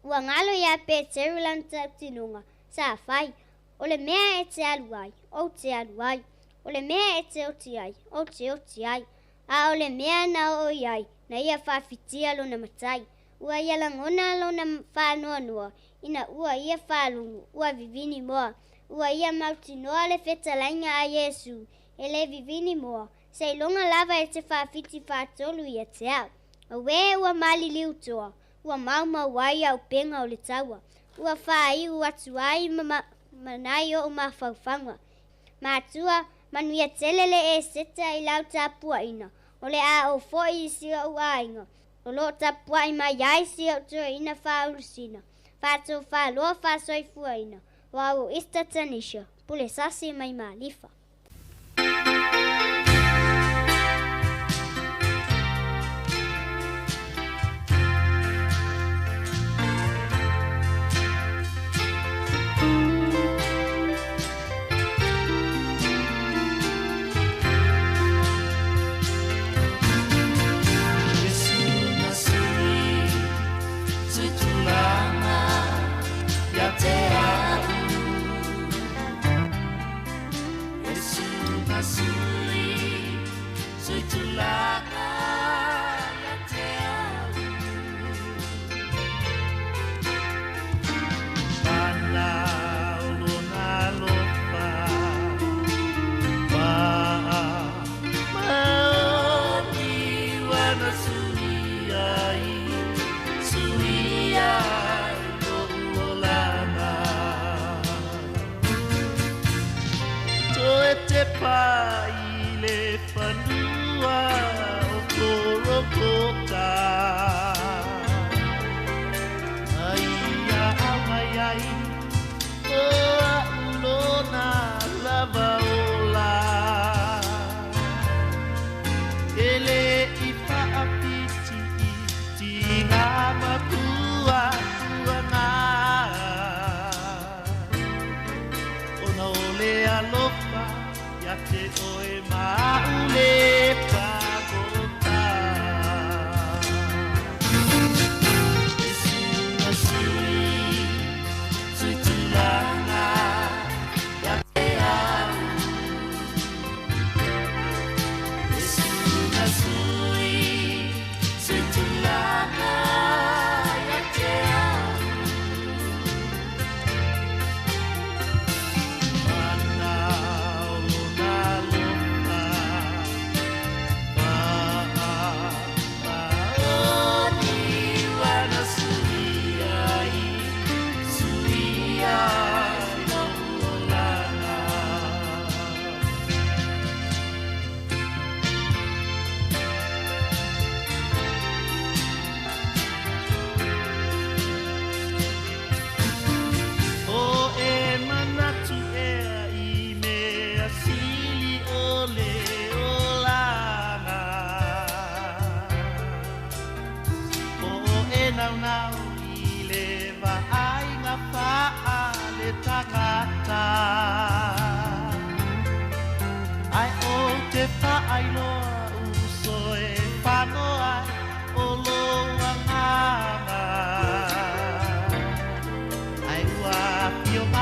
Ua ngalo ia pe terulan tau tinunga. Sa whai. O le mea e te aluai. O te aluai. O le mea e te oti ai. O te oti ai. A o le mea na o iai. Na ia whawhitia lo na matai. Ua ia langona lo na whanua noa. Ina ua ia whalungu. Ua vivini moa. Ua ia mauti noa le feta lainga a Yesu. E le vivini moa. Sei longa lava e te whawhiti whatolu ia te au. A we ua mali liu toa. Ua mauma wai au penga o le taua. Ua whai ua tuai manai o mawhauwhanga. Mātua Manuia telele e seta i lau tāpua ina. O le a o foi i sia ua ainga. O lo tāpua i mai ai sia o tua ina whaurusina. Whātou whaloa whāsoifua ina. Wau ista tanisha. Pule sasi mai malifa.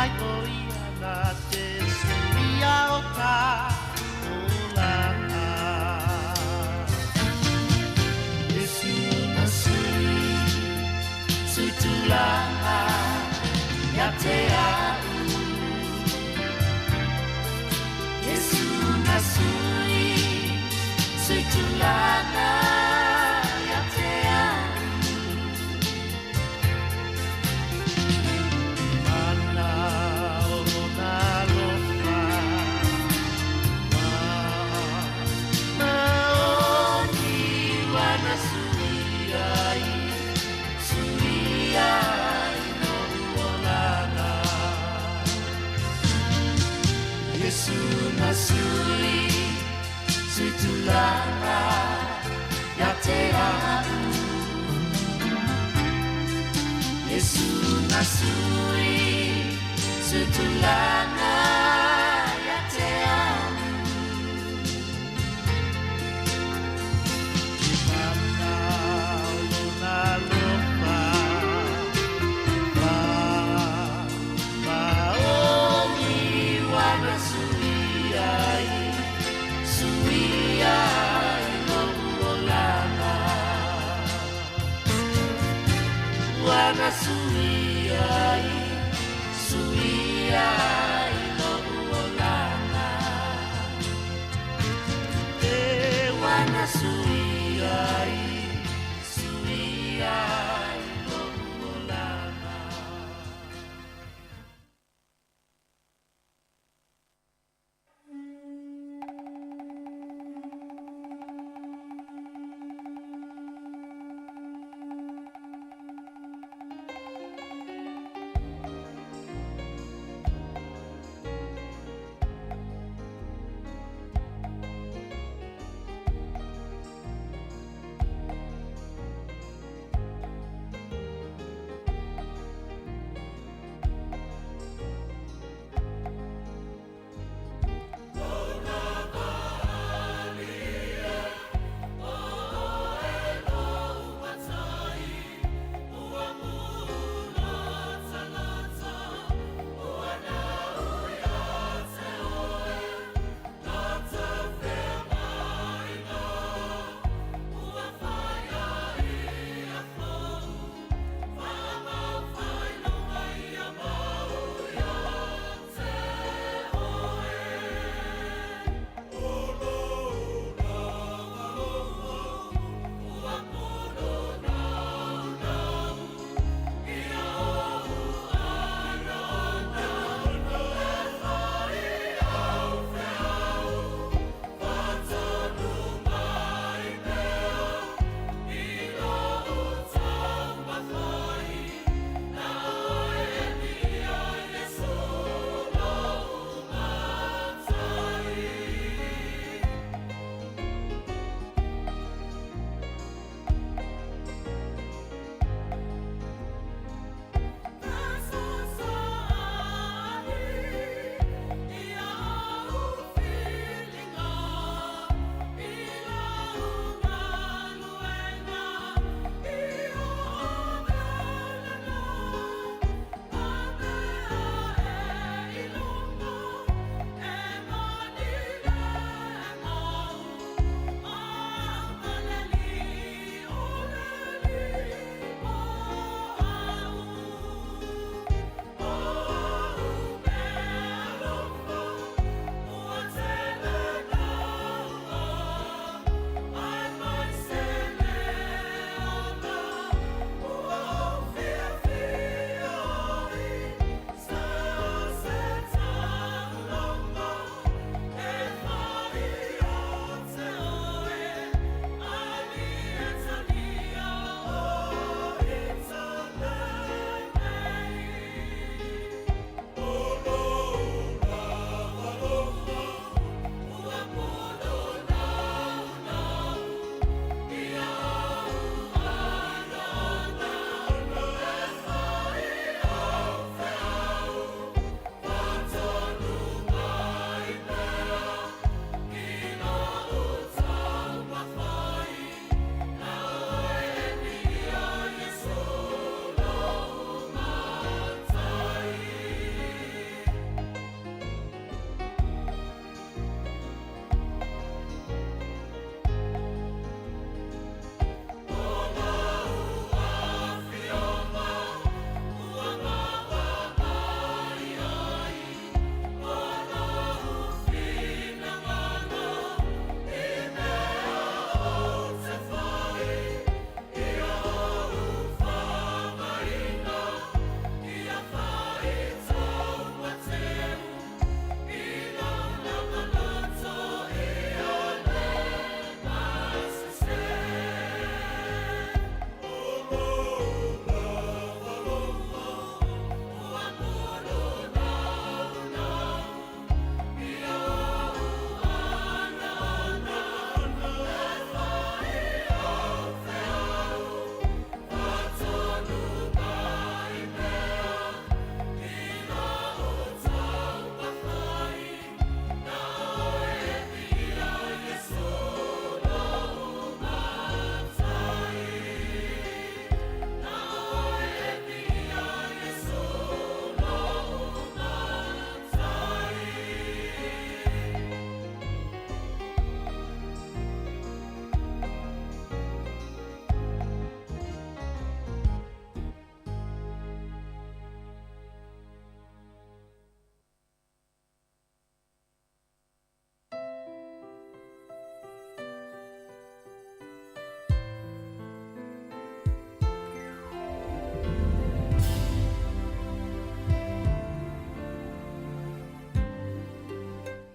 mai o ia na te suia o ta o lana. Yesu na sui tu lana ya te au. Yesu na sui tu lana ya te au. Sui tu lana ya te au. Yesu na sui tu lana ya te au. Imana luna lopa ma omi wana sui ai. Wana sui ai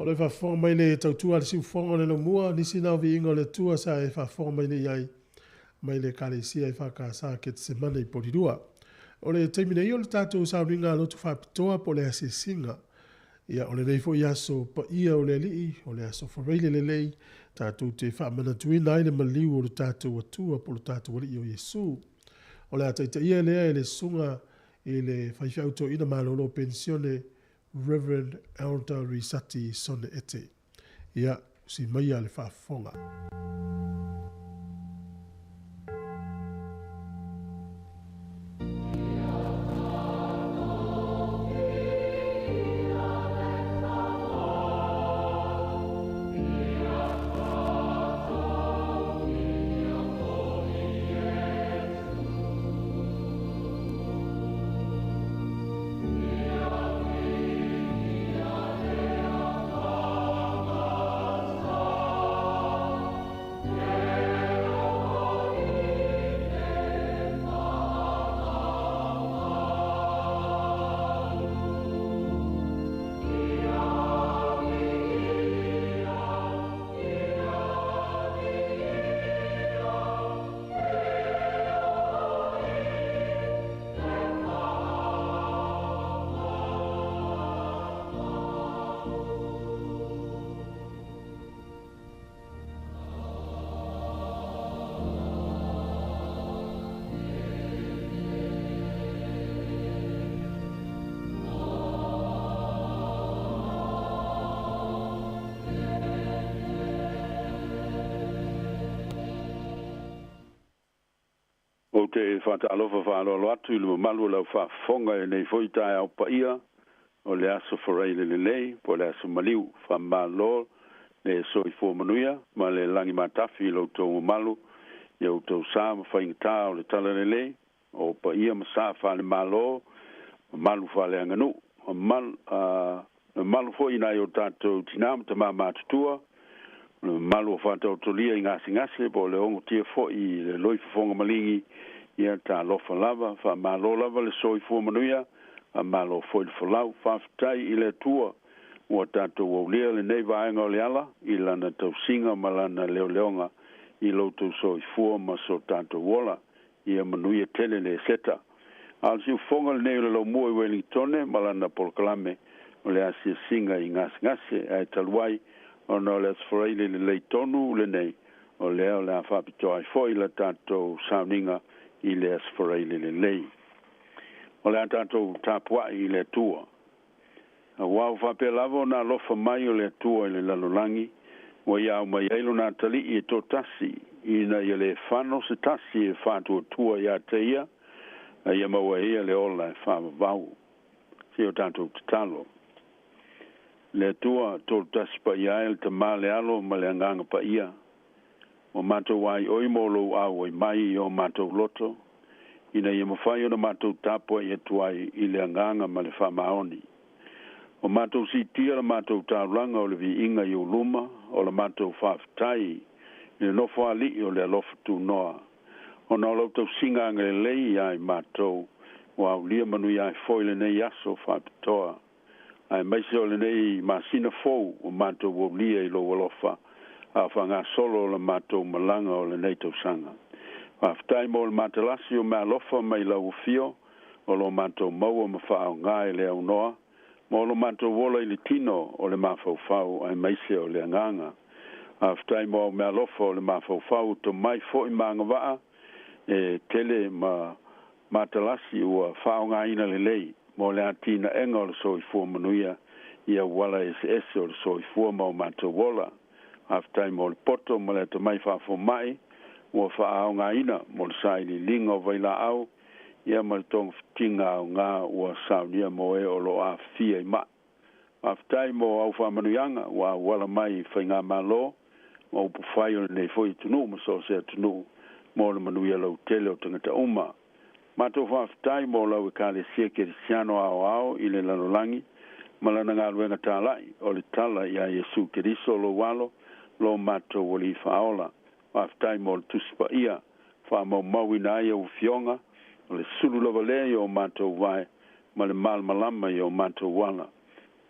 le whawhonga mai le tautua le siu whonga le no mua, nisi nao vi ingo le tua sa e whawhonga mai le iai, mai le kalesia e whakasa ke te semana I porirua. O le teimina I o le tātou sauringa lotu whapitoa po le asesinga. Ia o le reifo I aso pa ia o le alii, o le aso whareile le lei, tātou te whaamana tuina ai le maliu o le tātou atua po le tātou wali o Yesu. O le ataita ia lea e le sunga e le whaiwhauto ina malolo pensione Reverend Elder Risati Sone Ete. Ia si maia le whaafonga. O te whataalofa whaaloalo atu I le mamalu lau whaafonga e nei whoitai au paia o le aso whareile le lei po le aso maliu whamalo le soi fo manuia ma le langi matafi lau tau mamalu iau tau sā ma whaingata o le tala le lei o paia ma sā whale malo malu whale anganu malu fo inai o tātou tinam ta mā mātutua malu o whatau tolia I ngasi po le ongo tia fo I le loi whafonga malingi ia ta lofa lava fa malo lava le soi fo manuia a malo fo le folau whaftai I le tua ua tātou o lea le nei vaenga o le ala I lana tau singa malana leo leonga I loutou soi fo ma so tātou wola ia manuia tele le seta al siu fonga le nei le lau mua I Wellingtone malana polkalame o le asia singa I ngasi ai taluai o no le sforeile le leitonu le nei o leo le awhapitoa I foi la tātou sauninga I le sforeile le lei. O le tātou tāpua I le tua. A wau whape lavo na lofa mai o le tua I le lalolangi wa iau mai eilu na tali I to tasi ina I le whano se tasi e whātua tua ia te ia a ia maua ia le ola e whama vau. Si o tātou te talo. Le tua tol tasi pa ia el te male alo ma le anganga pa ia. O mātou wai oi molo au oi mai o mātou loto. Ina ia mawhai o na mātou tāpua I tuai I le anganga ma le whamaoni. O mātou si tia la mātou tāulanga o le vi inga I uluma o la mātou whawhitai I le nofo ali o le alofa tu noa. O na loutou singa anga le lei ai mātou o au lia manu ai foile nei aso whapitoa. Ai maise o le nei masina fou o mātou o lia I lo alofa. A whanga solo o le mātou malanga o le nei tau sanga. Whaftai mo le mātalasi o mea lofa mai lau fio o lo mātou maua ma whaau ngai le au noa. Mo lo mātou wola I le tino o le mawhauwhau ai maise o le anganga. Whaftai mo mea lofa o le mawhauwhau to mai fo I maanga waa e tele ma mātalasi ua whaau ngai ina le lei. Mo le atina enga o le soi fua manuia ia wala SS o le soi fua ma o mātou wola. Aftai mo le poto mo le to mai fo mai o fa au nga ina mo le sai linga o vaila au ia mo tong tinga nga o saunia mo e o lo a fia ma aftai mo au fa manuanga wa wala mai fainga malo o pu fai o nei foi tunu mo so se tunu mo le manuia lo tele o tangata uma ma to fa aftai mo lo ka le sia ke siano au I le lanolangi malana nga luenga talai o le tala ia Yesu Keriso lo walo lo mato wali faola aftai mo tuspa ia fa mo mawina ia u fionga o le sulu lava le o mato vai ma le mal malama i o mato wala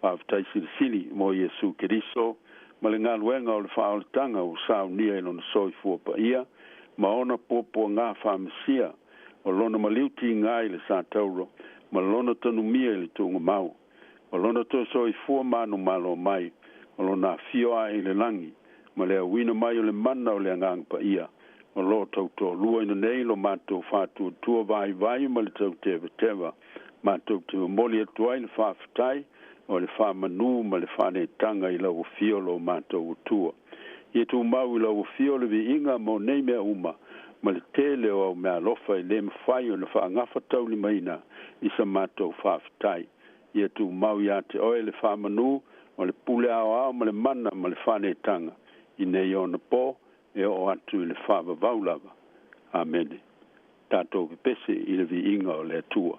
whaafitai sili mo Iesu Keriso, ma le ngaluenga o le whaolitanga o saunia e lona soifua pa ia, ma ona popo ngā whaamasia, o lona maliuti ngā i le sātauro, ma lona tanumia i le tunga mau, o lona to soifua manu malo mai, o lona fioa i le langi, ma le awina mai o le mana o le angang pa ia, o lo tauto lua ina nei lo mātou whātua tua vai ma le tau teva, mātou te moli atuai le whaafitai, o le whamanu ma le whanetanga i lau fio lo mātou tua. I tu mau i lau fio le vi inga mo nei mea uma, ma le tele o mea lofa i le mwhai o le whaangafa tau li maina i sa mātou whaafitai. I tu mau i ate oe le whamanu, o le pule ao ma le mana ma le whanetanga, i nei o na po, e o atu i le whaavavaulava. Amen. Tātou pese i le vi inga o le atua.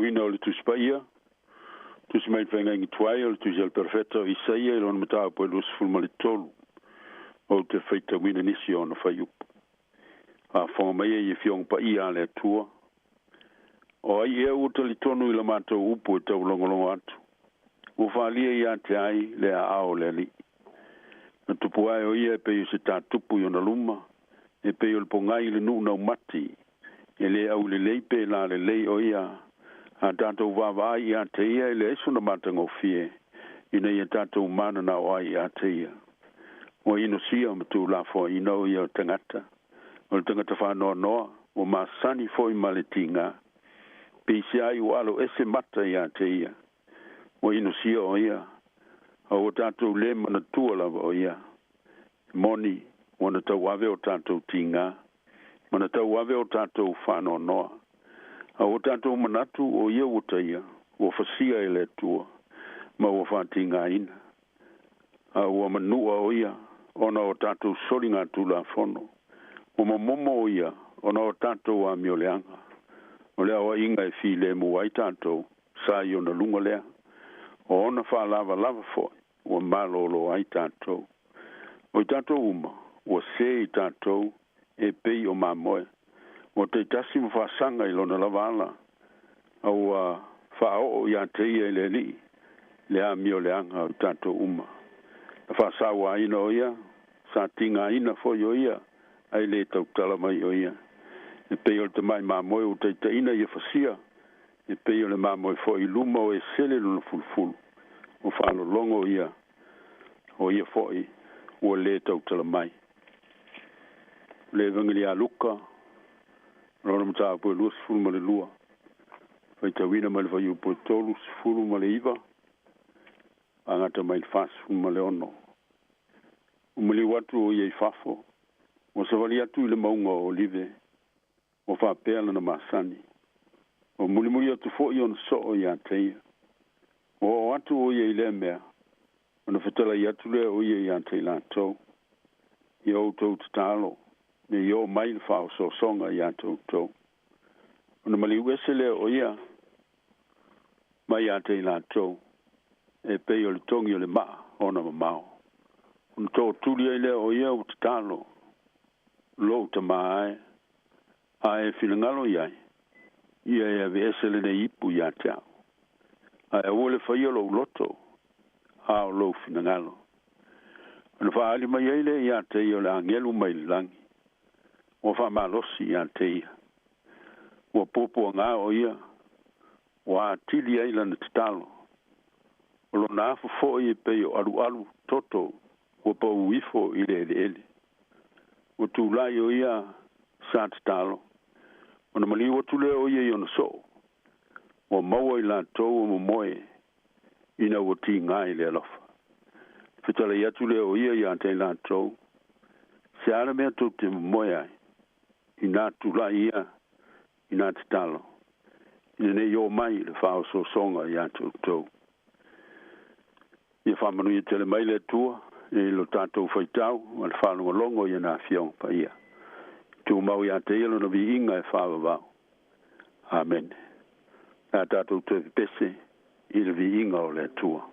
wina o le tuspaia. Tusi mai whainga ingi tuai o le tusi al perfetto i saia i lona mataa po e luas fulma le tolu. O te whaita wina nisi o na whaiupu. A whanga mai e whiong pa ia le tua. O ai e uta li tonu i la mātou upu e tau longolongo atu. O whaalia i ate ai le a ao le ali. Na tupu ai o ia e peo se tā tupu i ona luma. E peo le pongai le nuna umati. E le au le leipe la le lei o ia. A tātou wawa ai i ate ia e le esu na matanga o fie. Ina i a tātou mana na o ai i ate ia. O ino sia matu la fo ino i o tangata. O le tangata whanoa noa. O masani fo i maletinga. Pisi ai o alo ese mata i ate ia. O ino sia o ia. O tātou le mana tua lava o ia. Moni, wana tau ave o tātou tinga. Mana tau ave o tātou whanoa noa. O tātou manatu o ia uta ia. O whasia e le tua. Ma o whatinga ina. O manua o ia. Ona o tātou soringa tu la fono. O mamomo o ia. Ona o tātou a mioleanga. O lea o inga e fi le mua i tātou. Sa i ona lunga lea. O ona wha lava foi. O malolo ai tātou. O i tātou uma. O se i tātou. E pei o mamoe. O te tasi mo whaasanga i lona lavala. Au whaao i ateia i le li. Le a mio le anga o tātou uma. Na whaasawa ina o ia. Sa tinga ina foi o ia. Ai le tau talamai o ia. E pei o te mai mamoe o te ina i whasia. E pei o le mamoe foi luma o e sele luna fulfulu. O whaano longo ia. O ia foi. O le tau talamai. Le vangili a luka. Rona mata po lus fulu male lua. Fai tawina male fai upo tolu fulu male iwa. Angata mai fas fulu male ono. Umali watu o iei fafo. O savali atu ile maunga o live. O fa pela na masani. O muli atu fo i on so o ia teia. O atu o iei le mea. O na fatala i atu le o iei ante la tau. I o tau tatalo. Ne yo mai fa so songa ya to. Ona mali wesele o ia. Mai ate la to. E pe yo le tongi le ma ona mao. Un to tuli ile o ia o talo. Lo te mai. Ai filangalo ia. Ia e vesele de ipu ya ta. Ai ole fa yo lo loto. Ha lo filangalo. Ona fa ali mai ile ia te yo la ngelu mai langi. O wha malosi i teia. O popo ngā o ia. O a tili aila na titalo. O lo nāfu fo i pei o alu toto. O pa uifo i le ele. O tūlai o ia sa titalo. O na mali o tule o ia i ona so. O maua i la tau o momoe. Ina o ti ngā i le alofa. Fitala i atule o ia i ante la tau. Se ara mea tau te momoe ai. Ina tula ia, ina te talo. Ina ne yo mai le whao so songa i atu tau. Ia whamanu i tele mai le tua, e lo tātou whaitau, ma le whanunga longo i na whiong pa ia. Tu mau i ate ilo na vi inga e whawa wau. Amen. A tātou te pese, i le vi inga o le tua.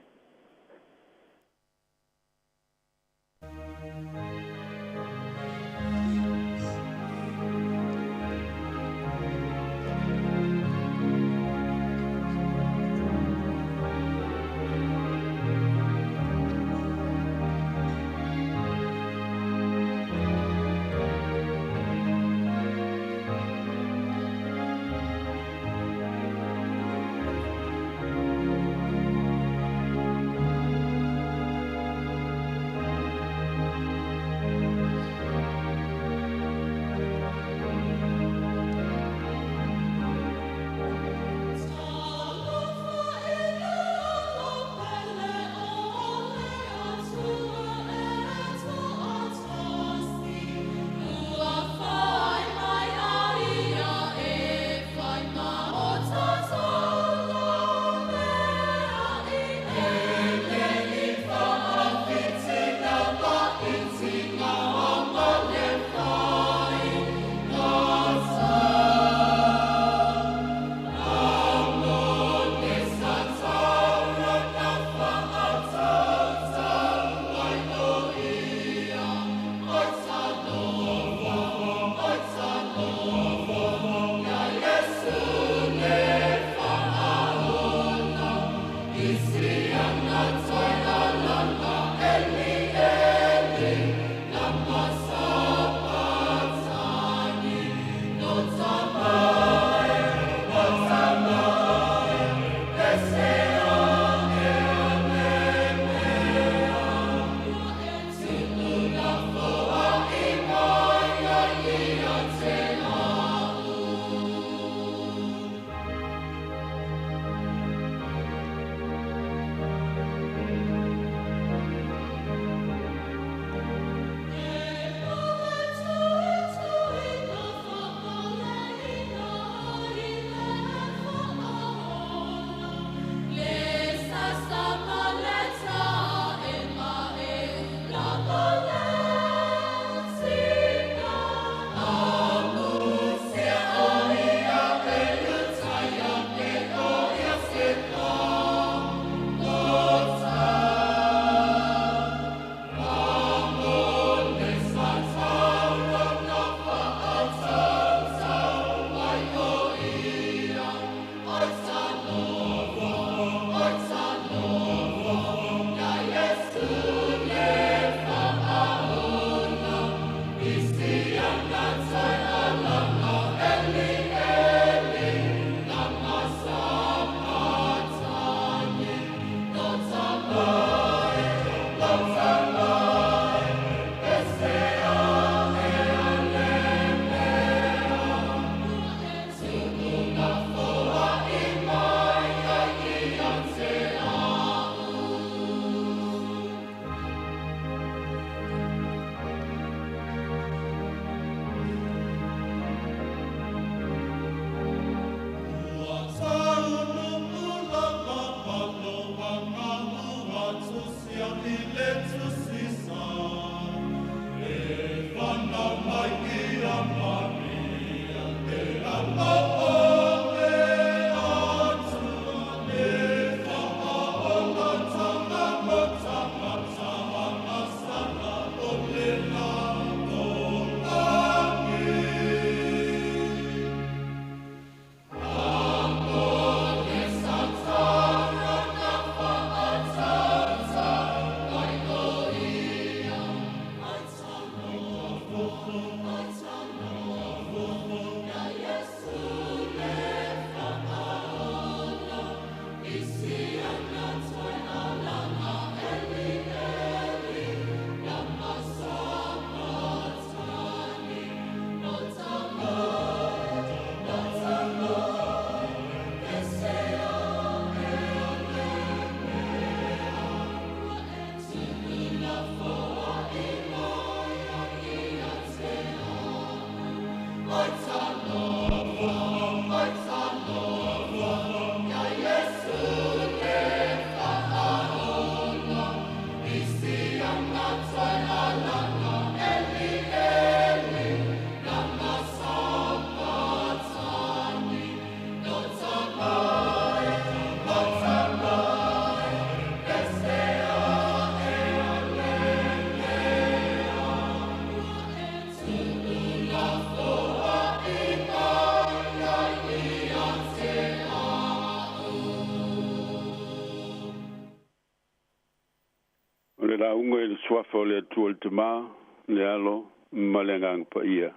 le la unga le swafa le tuol te ma le alo malengang pa ia.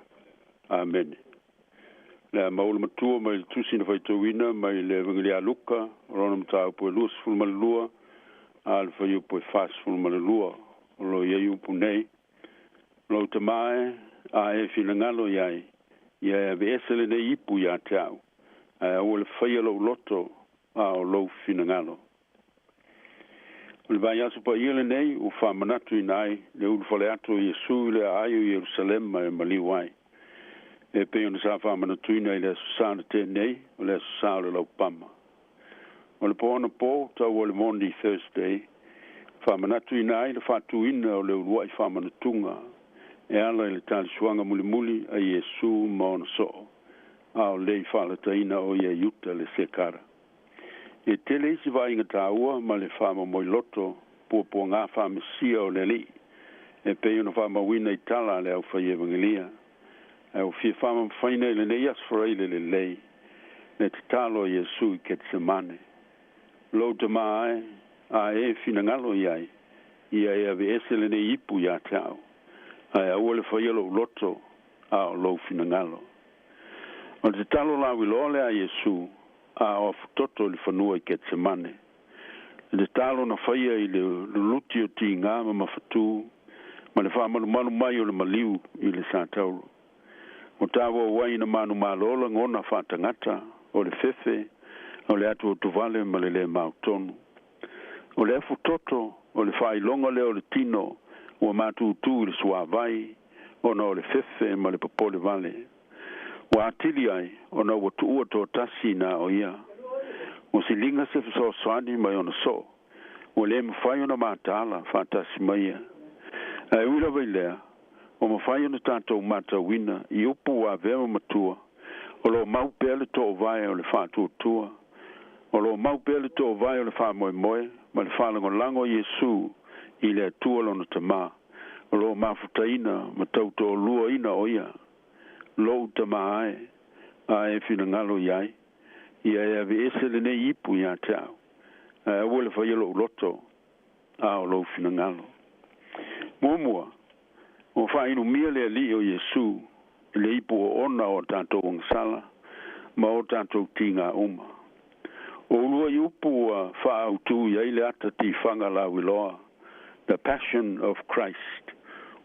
Amen. Le maul matua mai tusi na faitowina mai le vanglia luka rona mta po lus ful malua al fa yu po fas ful malua lo ye yu punei lo te mai a e filangalo yai ia be esele ne ipu ya tau a o le faia lo loto a o lo finangalo le vai aso pa ile nei u fa manatu inai le u fole atu Yesu le ayu Jerusalem mai maliu e pe ona sa fa manatu inai le susana te nei o le susana lo pama o le pona po ta o le Monday Thursday fa manatu inai le fatu ina o le uai fa manatunga e ala le tali suanga muli a Yesu maona so a o le fa la taina o ia yuta le sekara e tele si vai inga taua ma le fama moi loto po ngā fama sia o le li e pe una fama wina i tala le au fai evangelia e o fia fama mfaina le ne ias fraile le lei le te talo Yesu i Ketsemane lo te mai a e fina ngalo iai ia e ave ese le ne ipu ia tau a e au le fai alo loto a o lo fina ngalo o te talo la wilole a Yesu a o toto le fanua i Ketsemane. Le talo na faia i le luti o ti ngā ma mafatu, ma le wha manu mai o le maliu i le sātauru. O tāua wai na manu mālola ngona whātangata, o le fefe, o le atu o tuvale ma le mautonu. O le efu toto, o le whailonga le o le tino, o mātu tu i le suavai, o na o le fefe ma le papole vale. Wa atili ai ona watu ua to tasi na o ia o silinga se so swani mai ona so o le mfai ona matala fantasi mai ai ula vile o mfai ona tanto mata wina i upu wa vema matua o lo mau pele to vai o le fatu tua o lo mau pele to vai o le fa moi ma le fa lango Yesu i le tua lona tama o lo mafutaina matau to lua ina o ia lo tamae a e fina ngalo iai ia e ave ese le ne ipu ia tau a wole fa yelo loto a o lo fina ngalo momua o fa inu mia le ali o Yesu le ipu o ona o tanto ngansala ma o tanto tinga uma o lua iupu fa autu ia ile ata ti fanga la wiloa the passion of Christ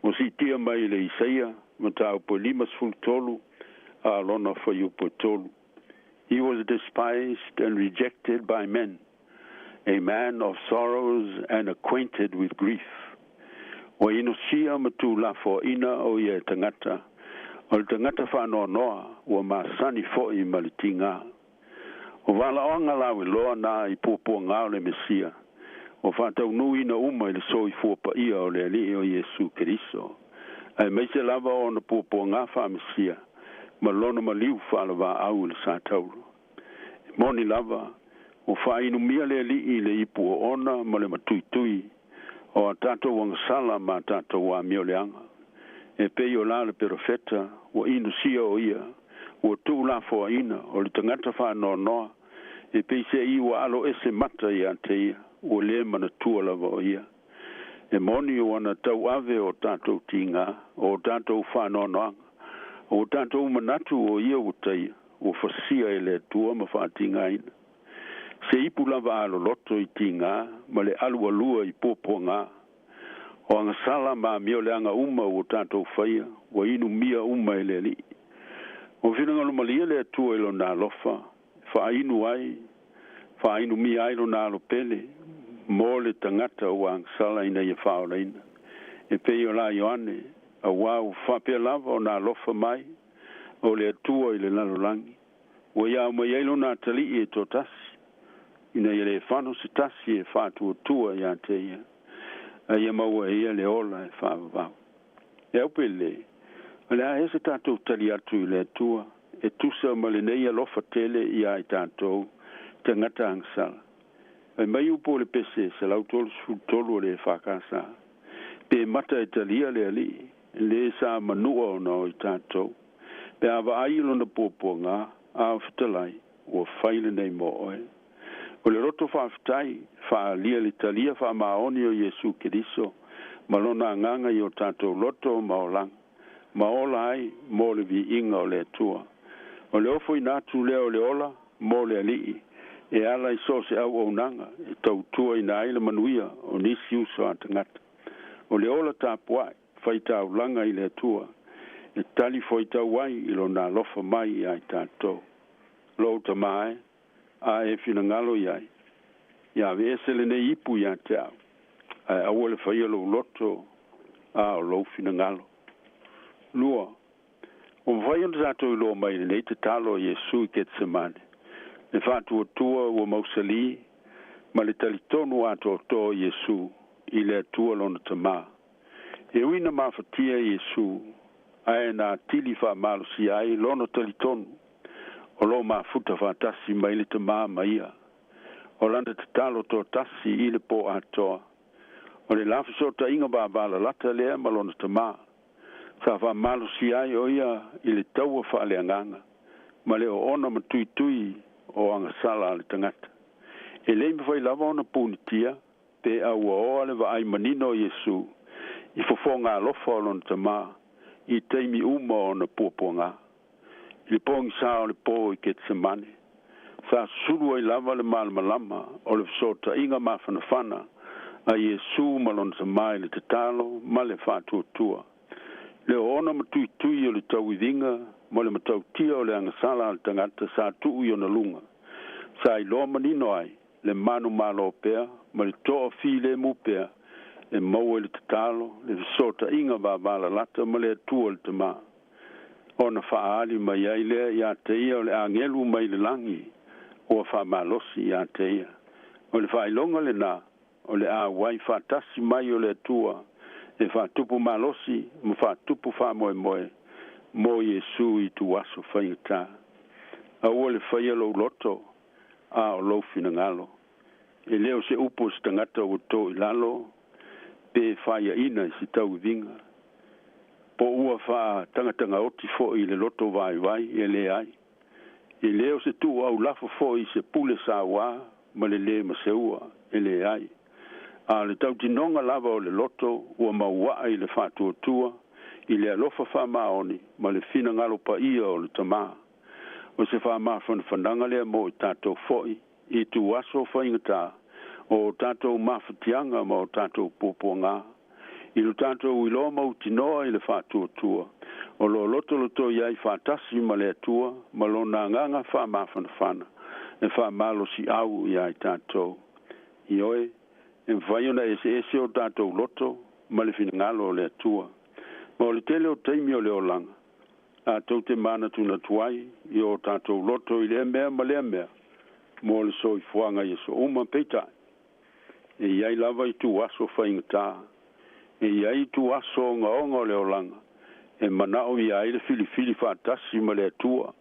o si tia mai le Isaia matau po limas ful tolu a lona for you po tolu. He was despised and rejected by men, a man of sorrows and acquainted with grief. O inosia matu la fo ina o ye tangata, o tangata fa no noa o masani fo I malitinga. O vala onga la loa na I popo ngā le Mesia, o fatau nui na uma I so I fuapa ia o le ali o Yesu Keriso. Ai mai se lava o na popo ngā whamesia, ma lona maliu whalawa au le sātauru. Moni lava, o whainu mia le li I le ipu o ona ma le matui o a tātou wangasala ma tātou wa mio leanga. E pei o la le perofeta, o inu sia o ia, o tū la fo ina, o le tangata whanoa noa, e pei se I wa alo ese mata I ante ia, o le mana tua lava o ia. E moni o ana tau ave o tātou tinga, o tātou whanonoanga, o tātou manatu o ia o taia, o whasia e le tua ma whātinga ina. Se ipu lava alo loto I tinga, ma le alua lua I popo ngā. O anga sala ma mio le anga uma o tātou whaia, o inu mia uma e le li. O whinanga malia le tua ilo nā lofa, wha inu mia ilo nā lo pele, mo le tangata o ang sala ina ia whaola ina. E pei o la Ioane, a wau whapea lava o nā lofa mai, o le atua I le lalolangi. O ia o mai eilo nā tali e tō tasi. Ina ia le whano se tasi e whātua tua ia te ia. A ia maua ia le ola e whāwawau. E au pele, a le a hese tātou tali atu I le atua, e tusa ma le neia lofa tele ia I tātou, tangata ang sala. Ai mai upo le pese se lau tolu le whakasa. Pe mata e talia le ali, le sa manua o na o I tātou. Pe awa ailo na popo ngā, a fitalai, o whaile nei mo oe. O le roto whaafitai, whaalia le talia, whaamaoni o Yesu Keriso, malona nganga i o tātou loto maolang, maola ai, mo le vi inga o le atua. O le ofo i nātu leo le ola, mo le alii, e ala i so se au o nanga, e tau tua i na aile manuia, o nisi uso a tangata. O le ola tāpuai, whaita au langa i le atua, e tali whaita wai i lo nā lofa mai ai tātou. Lo ta mai, a e fina ngalo iai. Ia vese le ne ipu ia te au. Ai awole whaia lo loto, a o lo fina ngalo. Lua, o mwhaion zato i lo mai le te talo Yesu i Getsemane. Le whātua tua ua mausali, ma le talitonu ato to Yesu i le atua lona tamā. E uina mawhatia Yesu, ai nā tili wha malusi ai lona talitonu, o lo mafuta whatasi mai le tamā maia. O landa te talo to tasi i le po atoa. O le lafisota inga bābala lata lea malona tamā. Sa wha malusi ai o ia i le taua wha le anganga. Ma le o ona matui tui o angasala le tangata. E le mwhai lava ona punitia, pe au o ale wa ai manino Yesu, i fofonga alofa o lona tamā, i teimi uma ona puapuanga. I pongi sa o le po i Getsemane. Sa suru ai lava le malama o le sota inga mawhanawhana a Yesu malona tamā le te talo ma le whātuatua. Le ona matui tui o le tauidinga, mo le matau tia o le angasala al tangata sa tuu i ona lunga. Sa i loa manino ai, le manu malo pea, ma le toa fi le mu pea, e maua le tatalo, le visota inga babala lata, ma le atua le tama. Ona whaali mai ai lea i a teia o le angelu mai le langi, o a whamalosi i a teia. O le whailonga le nā, o le a wai whatasi mai o le atua, e whatupu malosi, ma whatupu whamoe moe, mo Yesu i tu waso whaingata. A ua le whaia lo loto, a o lo fina ngalo. E leo se upo se tangata o to i lalo, pe whaia ina i si tau vinga. Po ua wha tangatanga oti fo i le loto vai e le ai. E leo se tu au lafo fo i se pule sa wā, ma le ma se ua, e le ai. A le tau tinonga lava o le loto, ua maua i le whātua tua, i le alofa whamaoni, ma le fina ngalo pa ia o le tamā. O se whamawhana whananga lea mo i tātou foi, i tu aso whaingata, o tātou mawhatianga ma o tātou pōpōngā. I lo tātou iloa mau tinoa i le whātua tua, o lo loto iai whātasi ma le atua, ma lo nā nganga whamawhana whana, e whamalo si au iai tātou. I oe, e whaiona ese o tātou loto, ma le fina ngalo o le atua. Ma o le tele o teimi o le o langa. A tau te mana tuna tuai, i o tātou loto i le mea ma le mea. Mo le so i fuanga i so uma peitai. E iai lava i tu aso whaingata. E iai tu aso onga o le o langa. E manao i ai le fili whatasi ma le atua.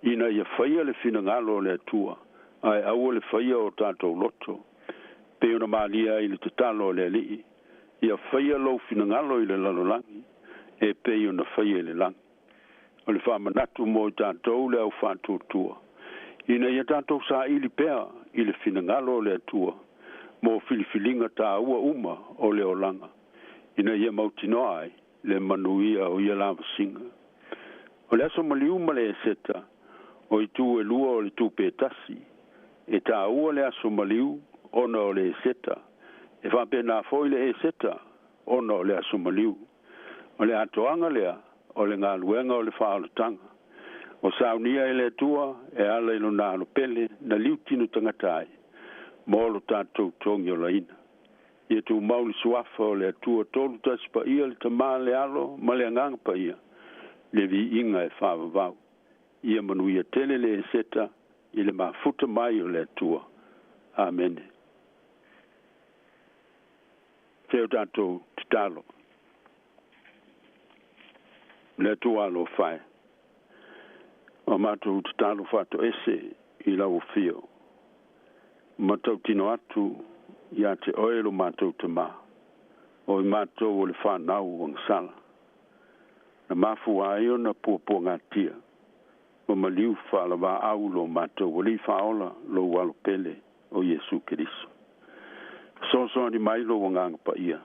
Ina ia whaia le fina ngalo o le atua. Ai au le whaia o tātou loto. Pe ona malia i le tatalo o le alii. Ia whaia lo fina ngalo i le lalolangi. E pe ona whaia le langi. O le whamanatu mo i tātou le au whātuatua. Ina ia tātou sa ili pea i le finangalo le atua. Mo filifilinga tā ua uma o le olanga. Ina ia mautinoa ai le manuia o ia lava singa. O le aso maliu ma le eseta. O i tu e lua o le tu petasi. E tā ua le aso maliu ona o le eseta. E whapena foi le eseta ona o le aso maliu. O le atoanga lea. O le ngā luenga o le whaalatanga. O saunia e le tua, e ala ino nā alo pele, na liu tino tangatai. Molo tātou tongi o laina. Ia tu mauli suafa o le tua tolu tasi pa ia le tamā le alo, ma le anganga pa ia. Le vi inga e whaavavau. Ia manuia tele le seta, i le mafuta mai o le tua. Amen. Teo tātou titalo. Le tua lo fai. O mātou te tālo whāto ese i lau whio. Mātou tino atu i a te oelo mātou te mā. O i mātou o le whānau o ngasala. Na mafu aio na pua ngā tia. O maliu whaala wā au lo mātou o li whaola lo walo pele o Yesu Kiriso. So ni mai lo ngang pa ia.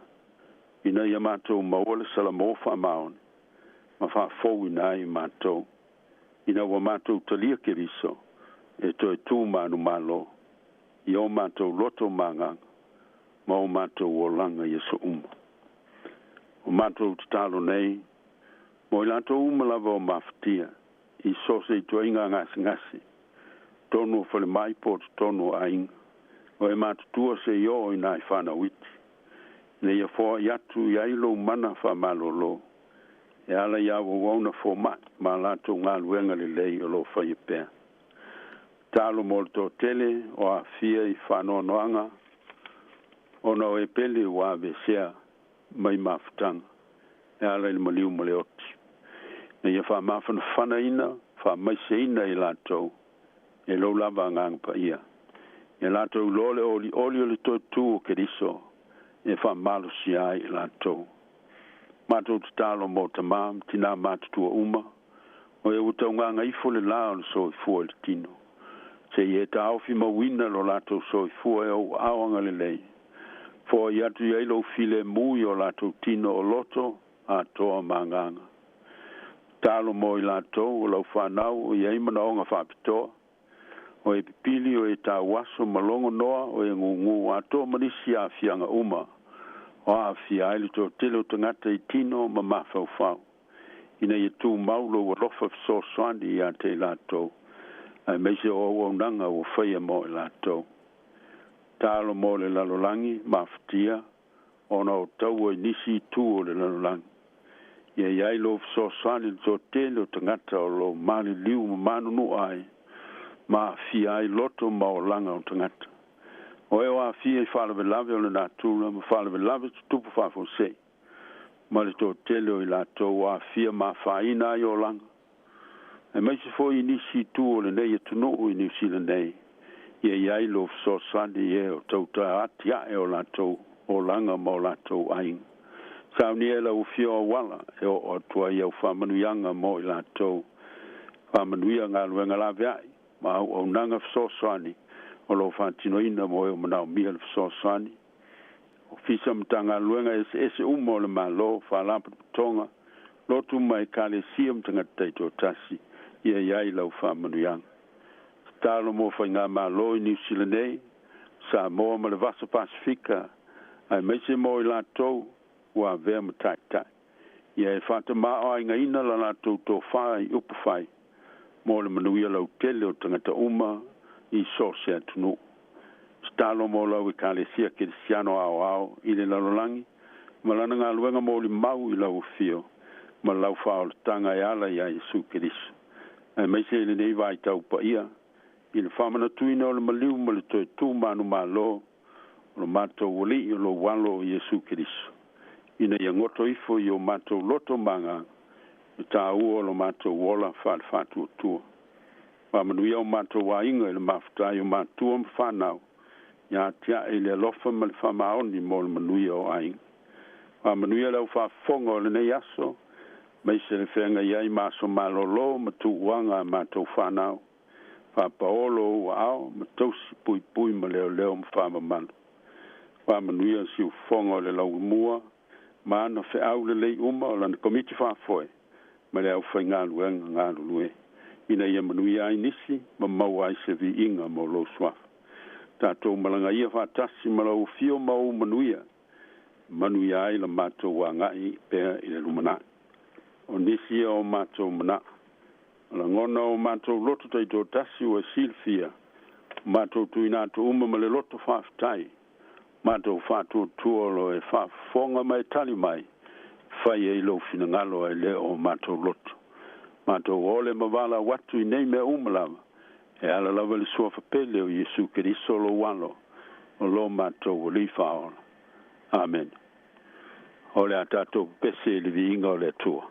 Ina ia mātou mawale salamo wha maone. Ma wha fōu ina i mātou. Ina wa mātou talia Kiriso. E toi tū manu malo. I o mātou loto mangang. Ma o mātou o langa Yesu uma. O mātou tatalo nei. Mo i lato umalawa o mawhatia. I sose i tua inga ngasi. Tono whale mai pot tono a inga. O e mātutua se i o i nai whana witi. Ne ia fōa i atu i ailo mana wha malolo. E ala ia wauna fō mai. Ma lato ngā luenga le lei o lo whai e pēr. Talo molto tele o a fia i whanoa noanga. Ona o e pele o a vesea mai mawhatanga. E ala i maliu maleoti. Na ia wha mawhana whana ina, wha maise ina i lato. E lo lava ngang pa ia. E lato lole oli o le toi tū o Keriso. E wha malo si ai i lato. Mato tatalo mo tamam, tina matutua uma. O e utau nganga ifo le lao le so i fua le tino. Se i e ta awhi mawina lo lato so i fua e au awanga le lei. Fo i atu i eilo file mui o lato tino o loto a toa manganga. Talo mo i lato o lau whanau o i eimana o ngā whapitoa. O e pipili o e tā waso malongo noa o e ngungu a toa marisi a fianga uma. O a fia ili to tele o tangata i tino ma mawhau whau. Ina i tū maulo o rofa so swandi i a te lato. Ai meise o nanga o whaia mo i lato. Talo mo le lalolangi, mawhatia, ona o tau o nisi tū o le lalolangi. Ia iai lo so swandi to tele o tangata o lo mali liu ma manu nu ai. Ma fia ai loto ma o langa o tangata. O e o a fia i whalawe lawe o le nātūra, ma whalawe lawe tupu whawhose. Ma le tō tele o i lato o a fia ma whaina i o langa. E meise fo i nisi tū o le nei e tunu o i New Zealand nei. Ia iai lo so sandi e o tauta atia e o lato o langa ma o lato aing. Sao ni e lau fia o wala e o tua i au whamanuianga mo i lato. Whamanuia ngā luenga lawe ai. Ma au nanga fsosani o lo fantino ina mo e o manao mia le fsosani. O fisa mtanga luenga ese umo le malo whalampa tonga. Lotu mai kale siam tanga taito tasi. Ia iai lau whamanuianga. Talo mo whainga malo i New Zealand nei. Samoa ma le vasa Pasifika. Ai meise mo i lato ua vea ma tai tai. Ia e whata mao ai nga ina la lato to whai upu whai. Mo le manuia lau tele o tangata uma i sose atunu. Stalo mo lau i kalesia Kirisiano ao i le lalolangi. Ma lana ngā luenga mo li mau i lau fio. Ma lau whao le tanga e ala i a Yesu Kiriso. Ai meise le nei vai tau pa ia. I le whamana tuina o le maliu ma le toi tū manu malo. O le mātou wali i lo walo o Yesu Kiriso. Ina ia ngoto ifo i o mātou loto manga. I tā ua lo mātou wola whātu o tua. Whamanuia o mātou wā inga i le mawhatai o mātua ma whanau. Ia tia e le lofa ma le whamaoni mo le manuia o ainga. Whamanuia lau whafonga o le nei aso. Meise le whenga iai maso malolo ma tu uanga mātou whanau. Whapaolo o ao ma tausi pui pui ma leo leo ma whamamanu. Whamanuia si u fonga o le lau mua. Ma ana wheau le lei uma o lana komiti whafoe. Ma leo whai ngā luenga ngā lue. Ina ia manuia ai nisi, ma mau ai se vi inga mo lo swaf. Tātou malanga ia whātasi ma lau fio mau manuia. Manuia ai la mātou wā ngai pēr i le lumana. O nisi o mātou mana. La ngona o mātou loto tai tō tasi o silfia. Mātou tuinātou uma ma le loto whāwhitai. Mātou whātou tuolo e whāwhonga mai tali mai. Whai e ilo fina ngalo e le o mātou loto. Mātou ole mawala watu i nei mea umalawa. E ala lawa le sua whapele o Yesu Kiriso lo walo. O lo mātou o li whaola. Amen. Ole a tātou pese li vi inga o le tua.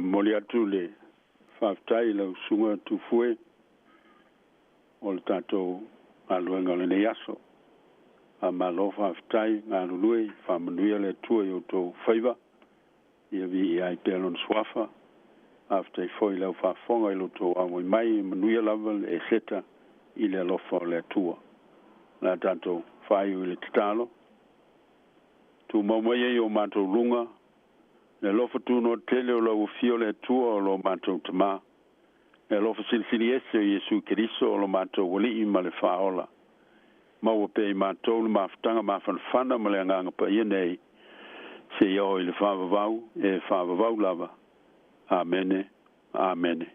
moli atu le whaftai lau sunga tu fue o le tātou aluenga le ne aso. A malo whaftai ngā rului whamanuia le tua i o tō whaiva ia vi i ai pelon swafa after I foi lau whafonga i lo tō awai mai manuia lava le e seta i le alofa o le tua. La tātou whai i le titalo. Tu maumai e o mātou lunga le lofa tu no tele o lau fio le tua o lo mātou tama. Le lofa silsili ese o Jesu Keriso o lo mātou wali i ma le whaola. Maua pe i mātou le mawhatanga mawhanwhana ma le anganga pa ia nei se iau i le whawavau e whawavau lava. Amene, amene.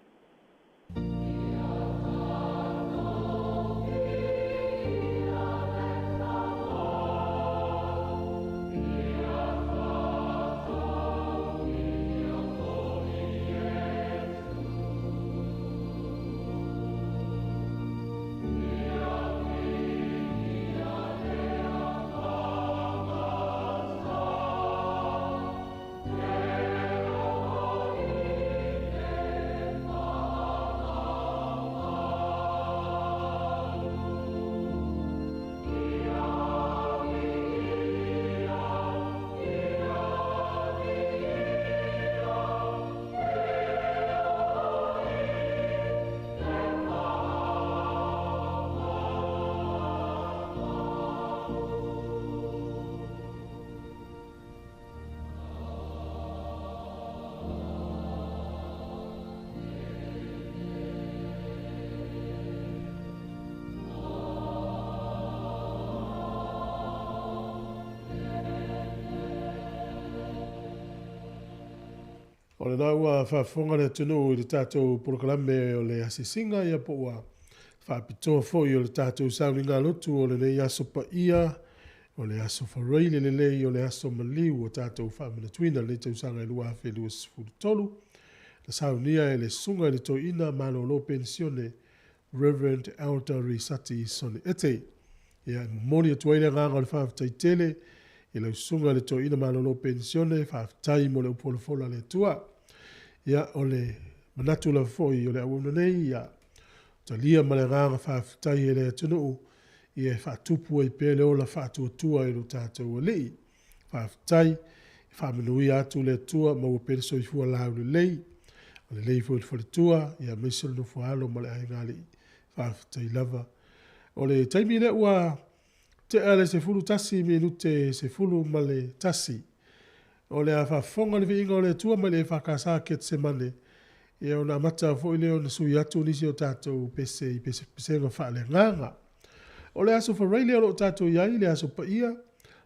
O le naua whaafonga le tunu i le tātou porokalame o le asisinga ia po ua whaapitoa fōi o le tātou sauri ngā lotu o le nei aso pa ia, o le aso whareile le lei o le aso maliu o tātou whaamina tuina le tau sanga i lua hawhi lua sifuru tolu. Le saunia e le sunga i le toi ina mano lo pensione Reverend Elder Risati Sone Ete. Ia mori atu aile nganga le whaaftai tele i le sunga le toi ina mano lo pensione whaaftai mo le upolofola le tua. Ia o le manatu la foi o le awuna nei ia talia ma le nganga whaaftai e le atunu i e whaatupu e pele o la whaatuatua i lo tātou alii. Whaaftai i whaamanui atu le atua ma ua pere soifua lau le lei. O le lei fo le whaletua ia meisel no fualo ma le aingali whaaftai lava. O le taimi le ua te ale se fulu tasi me lute se fulu ma le tasi. O le a whafonga le vinga o le tua ma le whakasa ket se mane. E o na mata fo i leo na sui atu nisi o tātou pese nga whaale nganga. O le aso whareile o lo tātou iai le aso pa ia.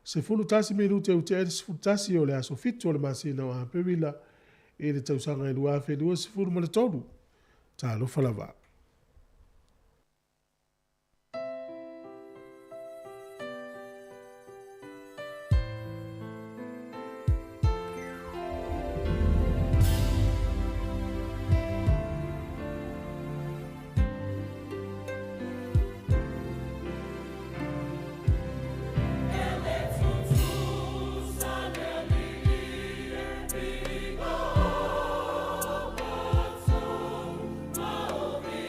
Se fulu tasi me lute u te ere se fulu tasi o le aso fitu o le masina o aperila. E le tausanga i lua fe lua se fulu ma le tolu. Tā lo whalava. Be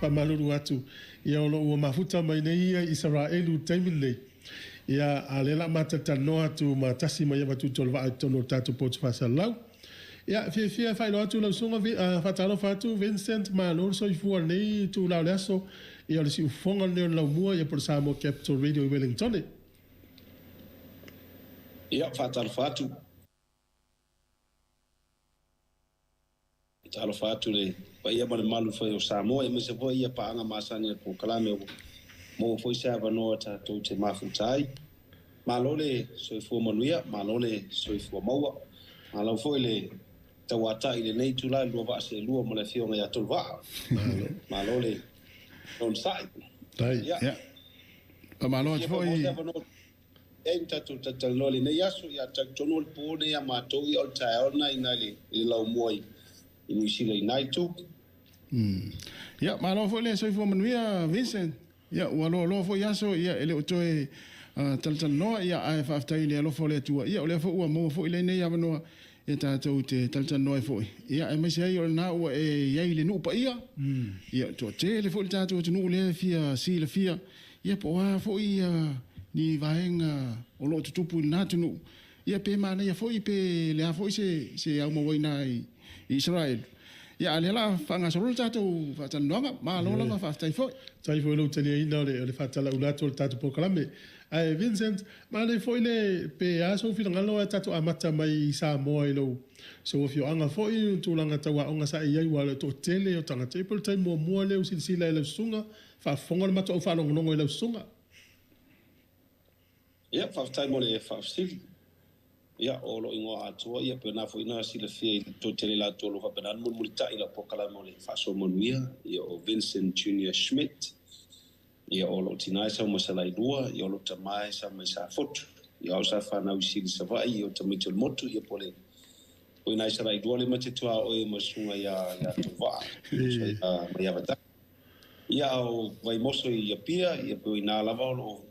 whamaluru atu. Ia o lo ua mafuta mai nei ia Israelu taimile. Ia a lela matata no atu ma tasi mai ava tu tolva ai tono tatu potu fasalau. Ia fia failo atu lau sunga fatalo fatu Vincent Malor so ifua nei tu lau leso. Ia le si ufonga neo lau mua ia por Samoa Capital Radio i Wellington. Ia fatalo fatu. Fatalo fatu le pa ia male malu foi o Samoa e me se foi ia pa anga masani po kalame mo foi se ava no ta to te mafutai. Malole so ifua Manuia, malole so ifua Maua. Malo foi le tawata ile nei tula lua va se lua mo le fio ngai atolva. Malole on side. Dai. Ja. Pa malo foi tatu loli nei aso ia tonol po ne ama to i o tae ona inali i lau moi i nisila i naitu. Ja, malo foi le so ifua Manuia Vincent. Ja, lo foi aso ia ele o toe tal no ia ai fa tai le lo foi le tua. Ia le foi o mo foi le nei ava no ia tātou te taltan noi foi. Ia e mai se ai o na o e ia le nu pa ia. Ia to te le foi tātou te nu le fia si le fia. Ia po a foi ni vaenga o lo tupu na tunu. Ia pe mana ia foi pe le a foi se au mo na i Israel. Ia le la fanga so tātou fa tan longa ma lo la fa tai foi. Tai foi lo tele ina le fa tala ulato tātou po kalame. Ai Vincent, ma le foi le pe aso fi ngalo tatu amata mai Samoa lo. So if you anga foi tu langa tawa onga sa ia wala to tele o tanga table time mo le sila le sunga fa fonga mata o fa longo no le sunga. Ia fa tai mo le fa sil. Ia o lo ingo atua ia pe na foi na sila fie to tele la to lo fa penan mo multa ila po kala mo le fa so Manuia ia o Vincent Junior Schmidt. Ia o lo tinai sa mo sala idua ia o lo tamai sa mai sa foto ia o sa fa na usili sa vai o tamito moto ia pole o ina sala idua le mate tua o e masunga ia to va ia vata ia o vai moso ia pia ia po ina lava o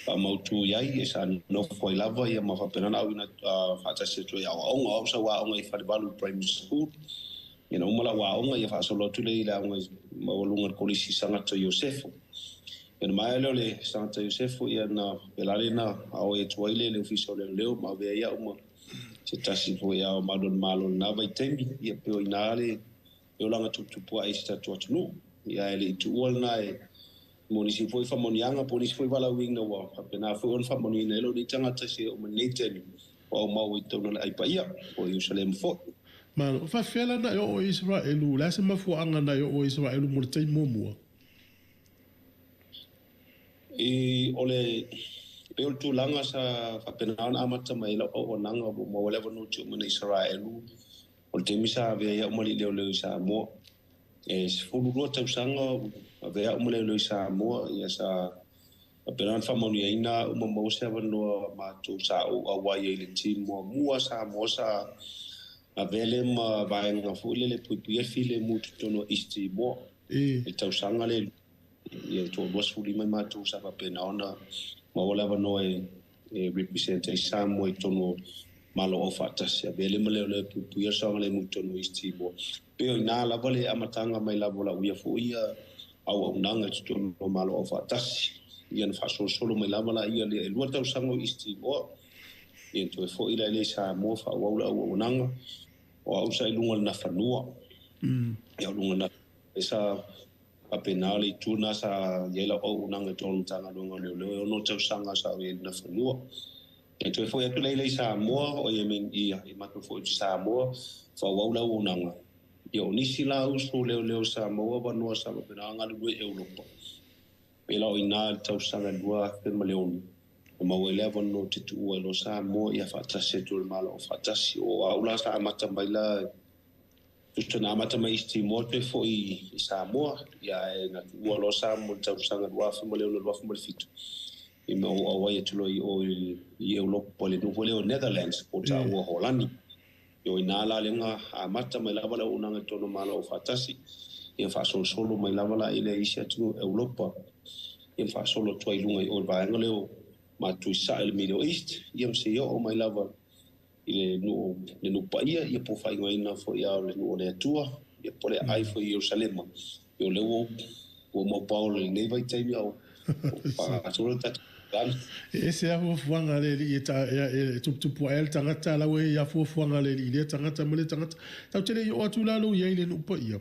pa mautu ia ia sa no foi lava ia ma fa pena na ina fa ta se to ia o sa wa o i fa balu primary school you know mala wa o ia fa solo tu le ila o ma o lunga kolisi sanga to Joseph. En mai le Santa Josefo ia na pelalena au e tuaile le ofiso le leo ma ve ia uma se tasi fo ia o malon na vai temi ia pe inale e langa tutu po ai sta tu no ia ele tu olna e monisi foi fa monianga polisi foi vala wing no wa pena foi on fa monina lo ni tanga tasi o meneteni o mau i tonu ai pa ia o Jerusalem fo ma fa fela na o Israel la se ma fu anga na o Israel mo te momo e ole pe tu langa sa fa pena amata mai la o nanga mo wala no tu mo Israel o te misa ve ya mo le sa mo e fu lu ta sanga ve ya mo le sa mo ya sa pena fa mo ni ina mo se va no ma tu sa o wa ye le ti mo sa a vele ma va en fu le pu file mo tu no isti mo e ta sanga le ia to was fuli mai matu sa pa pena ona ma ola va no e represent ai samo e tono malo ofata se bele mele le pu ia sa le muto no istibo pe ina la vale amatanga mai la vola uia fu ia au nanga tono malo ofata ia fa solo mai la vala ia le lu ta sango istibo e to fo ila le sa mo fa wa nanga o au sa lunga na fanua ia lunga na esa apenali tuna sa yela o nanga ton tanga lunga le no tau sanga sa we na fanua e to foi tu le sa mo o ye men ia i ma fo sa mo fa wa o nanga yo ni sila uso le sa mo ba no sa pena nga lu e Europa pela o ina tau sanga dua pe maleon o ma wele va no titu o lo sa mo ia fa ta se tu malo fa ta si o aula sa mata baila tu na mata mai sti mo te foi sa mo ia na o lo sa mo tau sanga dua fe maleon lo fa mo fitu e mo o wa tu lo i Europa pole no pole o Netherlands o ta o Holland yo ina la lenga a mata mai la bala una tono malo fa ta si e fa solo mai la bala ile isia tu Europa e fa solo tu ai lunga o ba ngoleo ma tu sa el Middle East e se yo o mai lava ile no paia e po fa ina fo ia le no le tua e pole ai fo Jerusalem yo le o mo Paulo nei vai taimi au pa solo ta e se a fuanga le i ta e tupu el tangata la we ya fuanga le i le tangata mo le tangata tau tele o atu la lo ye le upa ia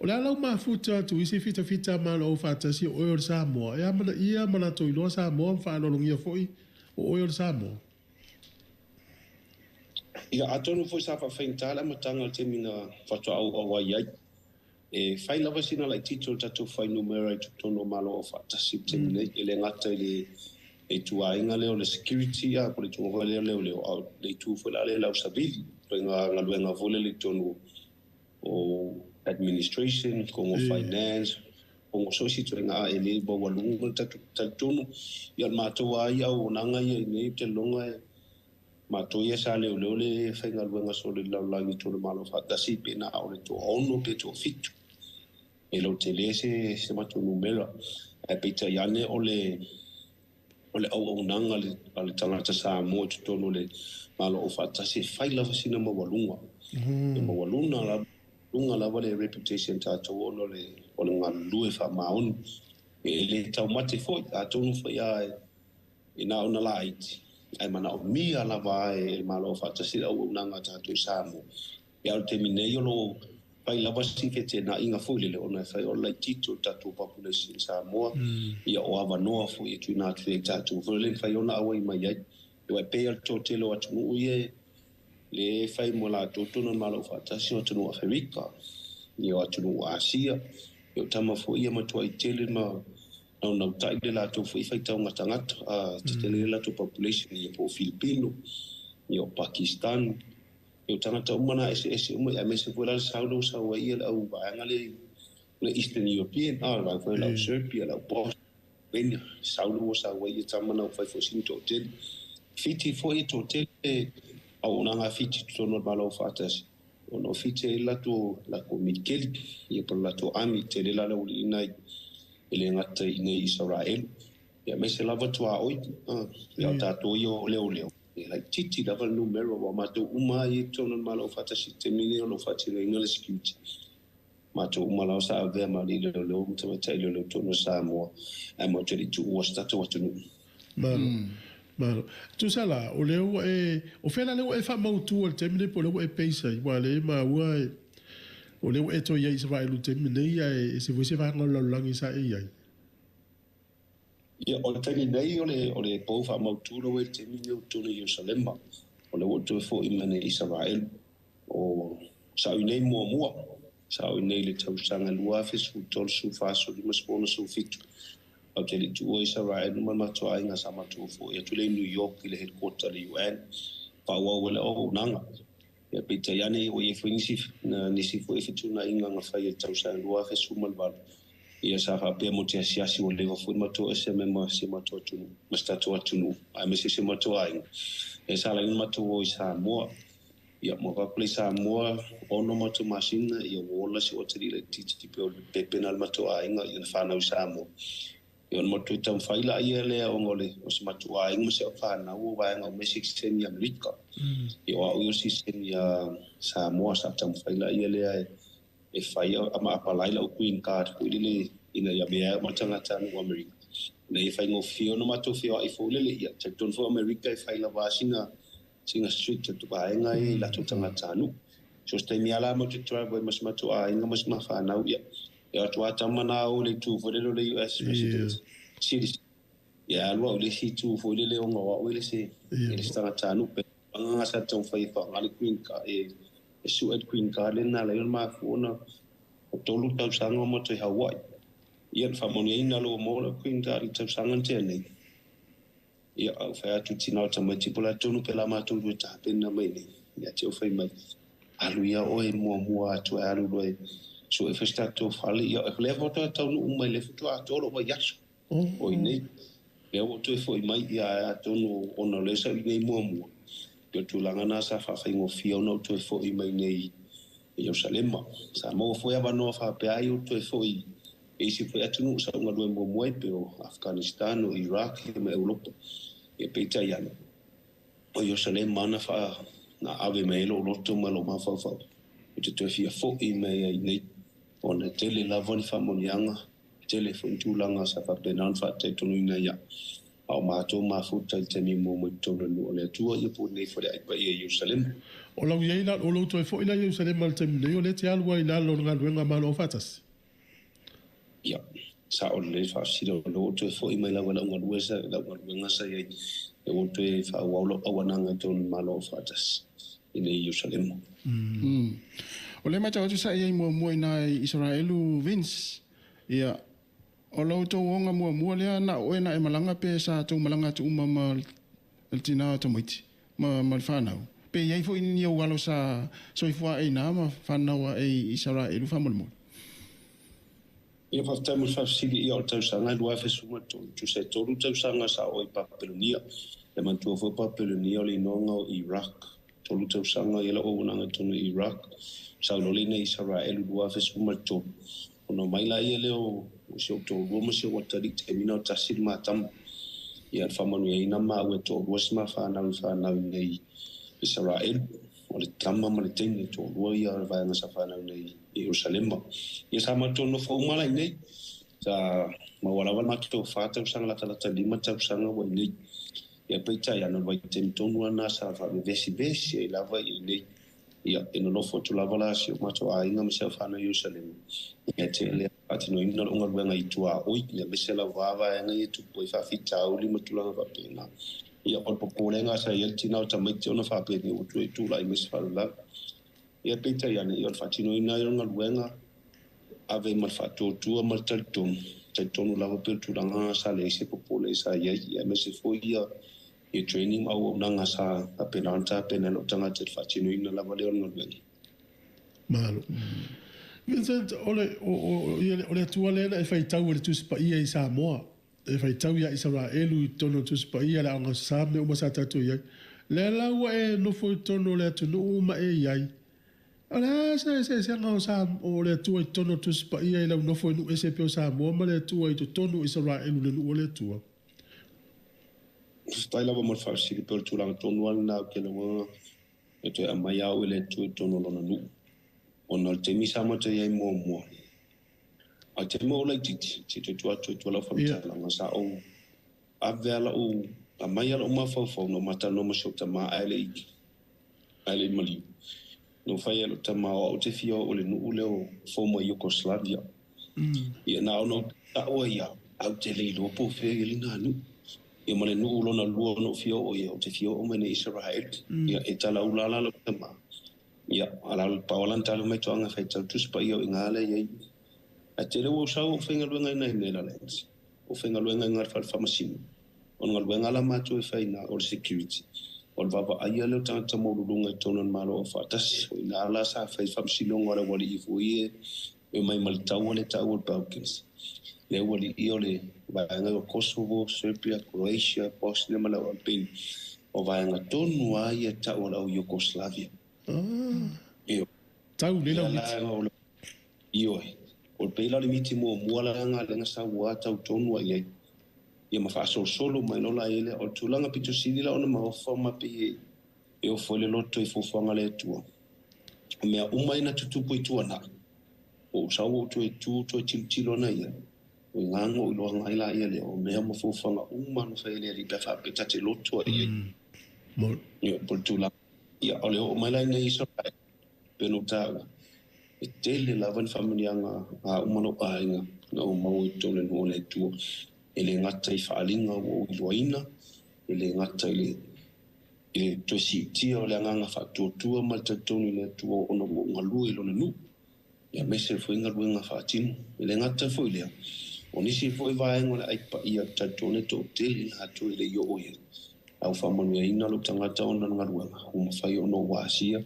o la lau mafuta tu isi fita ma lo fata si o Samoa ia mana to ilo Samoa fa lo ngia foi o Samoa ia atonu foi sa fa fentala matanga te mina fatu au ai e fai lava sina lai tito tatu fai numero i tutono malo o fata si te mina ele ngata ele e tuainga leo le security a pole tu leo au le tu foi la le lau sabili nga nga vole le tonu o administration como finance como society nga ele bo walungu tatu ya mato ai au nanga ye ne te longa mato ye sa le fai nga solo la ni tu malo fata si pena au le to ono pe to fit e lo telese se mato numero e pita yane ole au nanga le tangata sa mo tono le malo o fata se fai lava sina mo walunga mo walunga la lunga la vale reputation ta to ono le nga lue fa maun e le tau mate foi a tonu foi ai ina ona light ai mana o mia la vai malo o fata se au nanga ta to sa mo e al termine yo lo pai lava si ke te na inga foi le ona fai o lai tito ta to population sa mo ia o ava no foi e tu na tu ta to le fai ona awai mai ai e pe al to te lo atu ye le fai mo la to no malo fata si o no Afrika ni o atu Asia yo tama foi ia matua i tele ma no tai de la to foi fai tau ngatangata a tele la to population i po Filipino ni o Pakistan yo tangata umana ese umo ya mese foi la saudo sa wa ia au ba ngale le Eastern European va foi la Serbia la Bosnia ben saudo sa wa ia tama na fai fo sin to tele fiti foi to tele au nanga fiti to no malo fatas ono fiti la to la komikeli ye por la to ami tele la la ulina ele ngata ine Israel ya mese lava to oi ya ta to yo leo la titi lava numero wa mato uma ye to no malo fatas temine no fatile ngale security mato uma la sa ave ma li leo mto tailo lo to no Samoa amo tele tu wasta to watu Malo. Tu sala, o leo o fena leo fa mautu o temine po leo peisa iguale ma ua o leo to ia Israel o temine ia se você vai ngalo langi sa ia. Ia o temine o le po fa mautu o temine o to Jerusalem. O le to fo imane Israel o sa une mo sa une le tau sanga lua fe su tol su fa so di maspono su fitu. Au tele tu o Israel ma to ai nga sama tu fo e tu le New York le headquarter le UN pa wa wala o nanga ya pita yane o ye finisi na nisi fo e fitu na inga nga fa ye tau sa lua fe su malbal ia sa fa pe mo te siasi o le fo ma to se me ma se ma to tu ma sta to tu ai me se ma to ai e sa la ma to o Samoa ia mo ka ple Samoa o no ma to machine ia wola se o te le titi pe penal ma to ai nga ia fa na Samoa yon mo tu tam faila ia le ngole o se matua ing se fa na u va ngo me 16 ya Amerika yo au si sen ya Samoa sa tam faila ia le e faia ama apalaila o queen card ko ile ina ya be ma tanga tan o Amerika le fa ngo fio no matu fio ai fo le ia te ton fo Amerika e faila va singa street tu ba ngai la tu tanga tanu so ste mi ala mo tu travel mas matua ing mas ma fa na ia ya tu atamana o le tu fo le US president series ya lo le si tu fo le o ngo o le se ele sta tanu pe nga sa ton fa fa ngali queen ka e su at queen ka le na le ma fo na o tolu tau sanga mo te Hawaii ia fa mo ni na lo mo le queen ka ri tau sanga tene ia au fa tu tina ta ma ti pola tonu pe la ma tu ta pe na mai ni ya te o fa mai alu ia o e mo atu alu lo so e festa to fali ia e levo to tau no mai le futu a tolo wa yaso o nei le o to foi mai ia to no ono le sa nei mo yo tu langa na sa fa fa ngo fio no to foi mai nei Jerusalem sa mo foi aba no fa pe ai to foi e si foi atu no sa ngo do mo pe o Afghanistan o Iraq e me Europa e pe ia o Jerusalem mana fa na ave me lo to malo ma fa te to fia fo i mai nei ona tele la voni famonianga telefon tūlanga sa whapenan whate tonu ina ia. Au mātou mafuta I temi mō mo tonu no le tua ia po nei whare aipa ia Jerusalem. O lau iei la o lau toi fo ina Jerusalem al temi nei o le te alua ina lo ngā ruenga malo whatas. Ia, sa o le whaasira o lo toi fo I mai lawa la unga ruesa, la unga ruenga sa iei. E o toi whaawaulo awananga tonu malo whatas ina Jerusalem. O le mata o tu sa iei mua ina Israelu Vince. Ia, o lau tau onga mua lea na oe na e malanga pe sa tau malanga tu ma el tina ta moiti ma whanau. Pe iei fo ini ni au walo sa soifua e na ma whanau e Israelu whamolmo. Ia whaftamu whafsiri I o tau sanga lua whesuma tu se toru tau sanga sa o I Papelonia. Le mantua fo Papelonia o le inonga o Iraq. Toru tau sanga I la o unanga tonu Iraq. Sa lolina Israelu lua whesuma tonu. Ono maila ia leo o se o tō roma se o tarik te mina o tasir mātama. Ia Manuia ina mā ue tō rua si mā whānau nei Israel. O le tama ma le teine tō rua ia vāenga sa whānau nei Jerusalema. Ia sa mātou no whaumala I nei. Sa mawalawan mātou whātau sanga lata lima tau sanga wai nei. Ia peitai ana wai te mitonu ana sa whāme vesi e lava I nei. Ia ino lofo tu lava la si o mātou a inga mese whānau Jerusalema. Ia te lea ati no ina unga ruenga I tua oi, ia mesela wawa e ngai tu poi whawhita au li matulanga whapena. Ia o popolenga sa ia tina o tamaiti ona whapena o tu e tūla I mese whalula. Ia peita iane, ia o whatino ina I unga ruenga ave mal whatotua mal taitonu lava pil tūlanga sa le se popole sa ia mese fo ia training au o nanga sa whapena anta pena lo tanga te whatino ina lava leo unga ruenga. Mahalo. Vincent, ole tua lena e whaitau le tuspa ia I Samoa. E whaitau ia Israelu I tono tuspa ia le anga same o masa tatu iai. Le laua e nofo I tono le atu no uma e iai. Ole se anga o Sam o le tua I tono tuspa ia I lau nofo I nu e se peo Samoa ma le tua I to tono Israelu le nu o le tua. Tai lava mo whaasiri peo tūlanga tonu ana ke le wanga e toi amai au e le tua I tono lona nu. Ona te misa mata iai mua. A te mo lai titi, te tua la whamitala sa o a vela o a mai ala o mawhawhau no mata no masio ta maa aile iki. Aile maliu. No whai alo ta maa o te fio o le nuu leo former Yugoslavia. Ia na ono ta oa ia au te leilo po whea lina anu. Ia ma le nuu lona lua no fio o ia o te fio o mene Israel. Ia e tala ulala lo ta maa. Ia, ala pawalan talo mai toanga whai tau tuspa ia o ingale iei. A te reo o sao o whenga luenga ina I Netherlands. O whenga luenga ngar whamasino. O ngar luenga la mātou e whai na o security. O le vava aia leo tangata maururunga I tonan malo o whaatasi. O ina ala sa whai whamasino ngara wali I fuie. E mai malitau le tau o Balkans. Le wali I o le vaenga o Kosovo, Serbia, Croatia, Bosnia, Malawi, Albania. O vaenga tonu aia tau o Yugoslavia. Tau le lau miti. Ioi. O peila le miti mo mualanga lenga sa ua tau tonu ai ai. Ia ma whaasol solo mai lola ele o tūlanga pito sidila ona ma ofa ma pe e o fole loto I fofanga le tua. O mea umai na tutupu I tua na. O sa o tu e tu to tilo na ia. O ngango I loanga ila ia le o mea ma fofanga uma no whaile li pe whapeta te loto ai ai. Ia por tūlanga. Ia ole o mai lai nei Israel pelo tau e tele lavan familianga a umano ainga na o mau I tole no le tu ele ngata I whaalinga o Iloaina ele ngata ele tosi tia o le nganga whatuatua ma te tonu le tua ono o ngalua ilo na nu ia mese fo inga luenga whaatinu ele ngata fo ilea o nisi fo I vaenga le aipa ia tatone to tele na hatu ele yo oia au Manuia ina lo tangata ona ngaruanga o mawhai ono wasia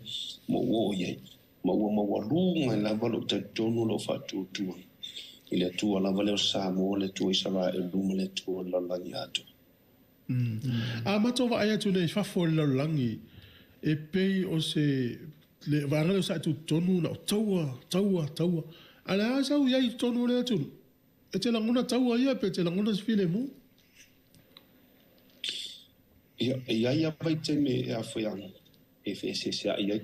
mo o iei ma ua mawalunga I lava lo taitono lo whatuatua I le tua lava leo Samoa le tua Israel luma le tua lalangi ato. A matova ai atu nei whafo le lalangi e pei o se le vanga leo sa tu tonu na taua ala asa u iai tonu le atu e te languna taua ia pe te languna sfile mu ia vai te me e a whaianga e whesese a iai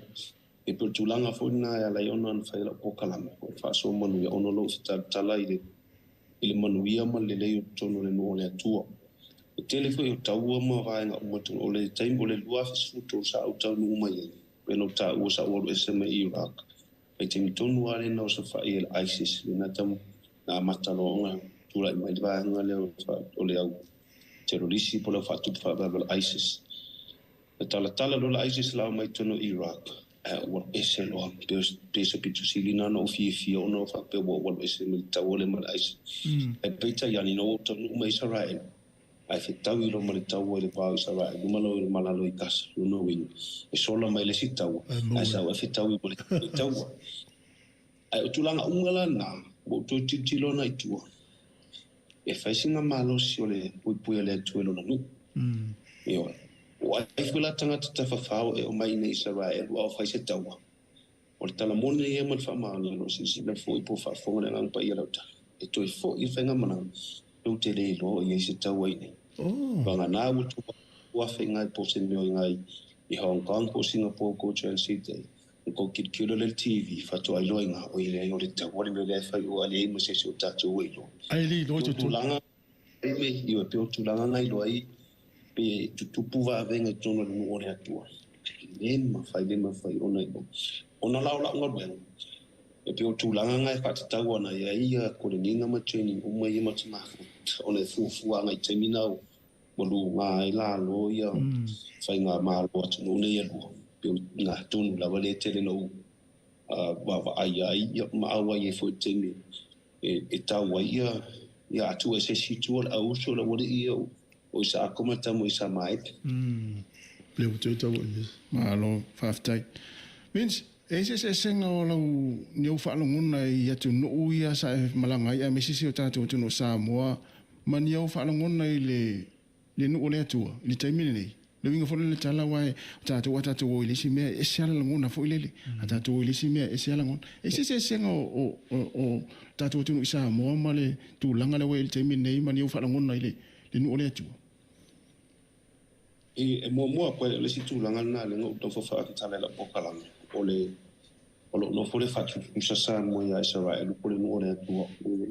e per tulanga fōna e ala iona an whaila o kalama o whaaso Manuia ono lo tala I ile Manuia ma le leo tono le no le tua o telefone o tau ma vai nga o to o le time o le lua fisu to sa o tau no mai pelo ta o sa o SMA Iraq e te mitonu ale no sa fa il ISIS na tam na matalonga tu la mai vai nga le o le au terroristi po la fa tu fa ba ISIS e tala lo la ISIS la mai tono Iraq o ese lo pesa pitu silina no fi no fa pe o ese milita o le mal ISIS e peta yani no to mai Israel ai fitau i lo maritau o le pau Israel numalo i malalo i kas no win e sola mai le sitau ai sa fitau i le tau ai tulanga ungala na mo to titilo na itua e faisinga malo si o le pui le tuelo na nu yo o ai fula tanga ta fafao e o mai nei Israel o fai se tau o tala mone e mal fama no si le foi po fa fo le ngang pa ia lauta e to fo i fenga mana o te le lo i se tau ai nei banga na o tu o fenga po se meo ngai i Hong Kong po Singapore ko Chelsea City ko kilo le TV fa to ai loinga o ile o le tau o le le fa o ale mo se o tatu o ilo ai li lo tu langa ai me i o pe tu langa ngai lo ai pe tu puva venga tono no ore atua le ma fai ona ilo ona la ngor e pe tu langa ngai fa tau ona ia ko le ninga ma training o mai ma tama ona fu ngai termina mo lu ngai la lo ia fai nga ma lo no ne ia lo pe na tonu la vale tele no va ai ma awa ye fo temi e tau ia tu ese situ al auso la wole ia o sa como estamos isa mai le to malo faftai means ese senga o lo new fa lo nguna ia tu no ia sa malanga ia mesisi o tatu tu no Samoa man ia fa lo nguna le no le tu le taimine nei le winga fo le tala wai tatu o le si me ese ala nguna fo le tatu o le si me ese ala nguna ese senga o tatu tu no Samoa male tu langa le wai le taimine nei man ia fa lo nguna le no le tu e mo ko le situ langa na le no to fa tala la pokalang ole no fole fatu sa mo ya Israel pole no le tu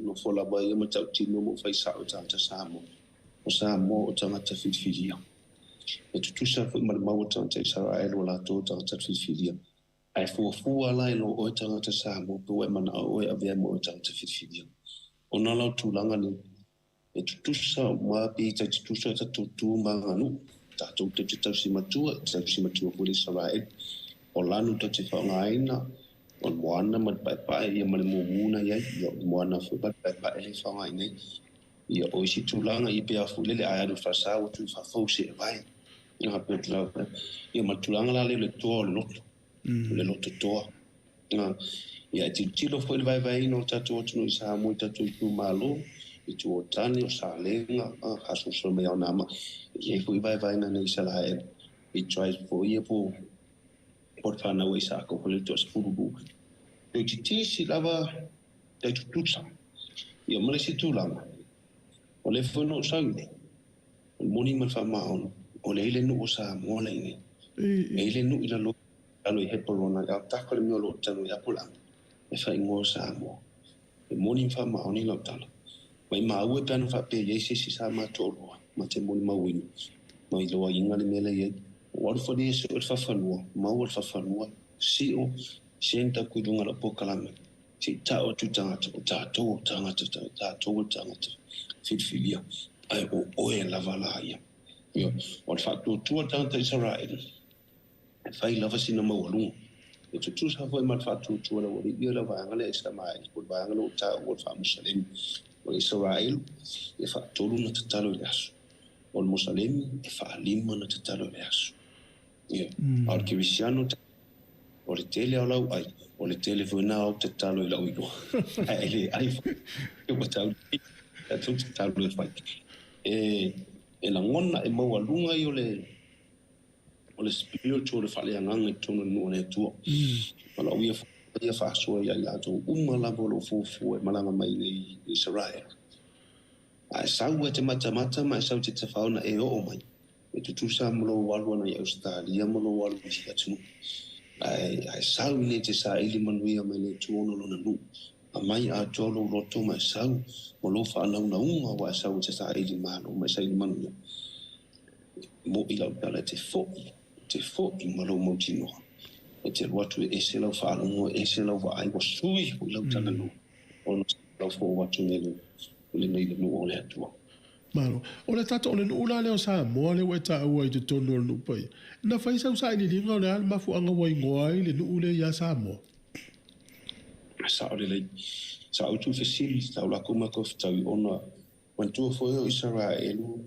no fola ba ye mo tau tino mo fa sa o tanta samo o samo o tanga ta filia e tu sa fo mal mau tanta Israel wala to tanta filia ai fo ala no o tanga ta samo po e mana o e ave mo tanta filia ona la tu langa ni e tu sa ma pe ta tu sa ta tu manganu ta tu te si matua po Israel o lanu to te whangaina o moana mat pai ia male muna ia moana fu pai le whangaina ia o isi tulanga i pe afu le ai anu fasa o tu fa fose vai ia pe tla ia matulanga la le to le loto to ia tilo foi vai no tatu no sa mo tatu tu malo i tu o tani o sa lenga hasu so me ona ma ia foi vai na nei sala i try for ia po por fana we sa ko le tos furubu e tisi lava te tutsa ia male si tulanga o le fono sangue o moni ma fa maon o le ile no sa mo le ni e ile no ila lo alo i hepolona ya ta ko le mi lo tano ya pula e fa ngo sa mo e moni fa maon ni lo tano mai ma u pe no fa pe ye si sa ma tolo ma te moni ma wini mai lo inga le mele ye wal fo di se fa fanua ma wal fa fanua si o senta ku dunga la pokalama si ta o tu tanga ta fit filia ai o e la valaia yo wal fa tu tanga Israel fa i lava sina ma walu e tu sa fo ma fa tu la wali yo la va ngale sa mai ko va ngalo ta o fa muslim o Israel e fa tolu na talo yaso o muslim e fa lima na talo yaso ia ar cristiano o le tele au lau ai o le tele vona au te talo i lau ilo ai e o tau e tu te talo e fai e la ngona e maua lunga i o le spiritual le fale anganga i tono nua le tua mala uia whaasua i ai lato lavo lo fufu e malanga mai i Israel ai sau e te mata ma e sau te te whaona e o mai e tu sa molo walu ana i Australia molo walu i atunu ai sau ne te sa ili Manuia mai le tuono lona nu a mai a tolo roto mai sau mo lo fa na unga wa sau te sa i malo mai sai Manuia mo i lau tala te fo i malo mo tino e te watu e se lau fa no e se lau wa ai wa sui o lau tala no o lau fo watu nelu le nei le no o le atua Malo, o le tata o le nula leo Samoa le weta ua i te tonu o le nupai. Na fai sau sa ili linga o le alma fu anga wai ngoai le nu ule ia Samoa. Sa o le lei, sa o tu fesili, tau la kuma ko tau i ona, wantua fo eo Israelu,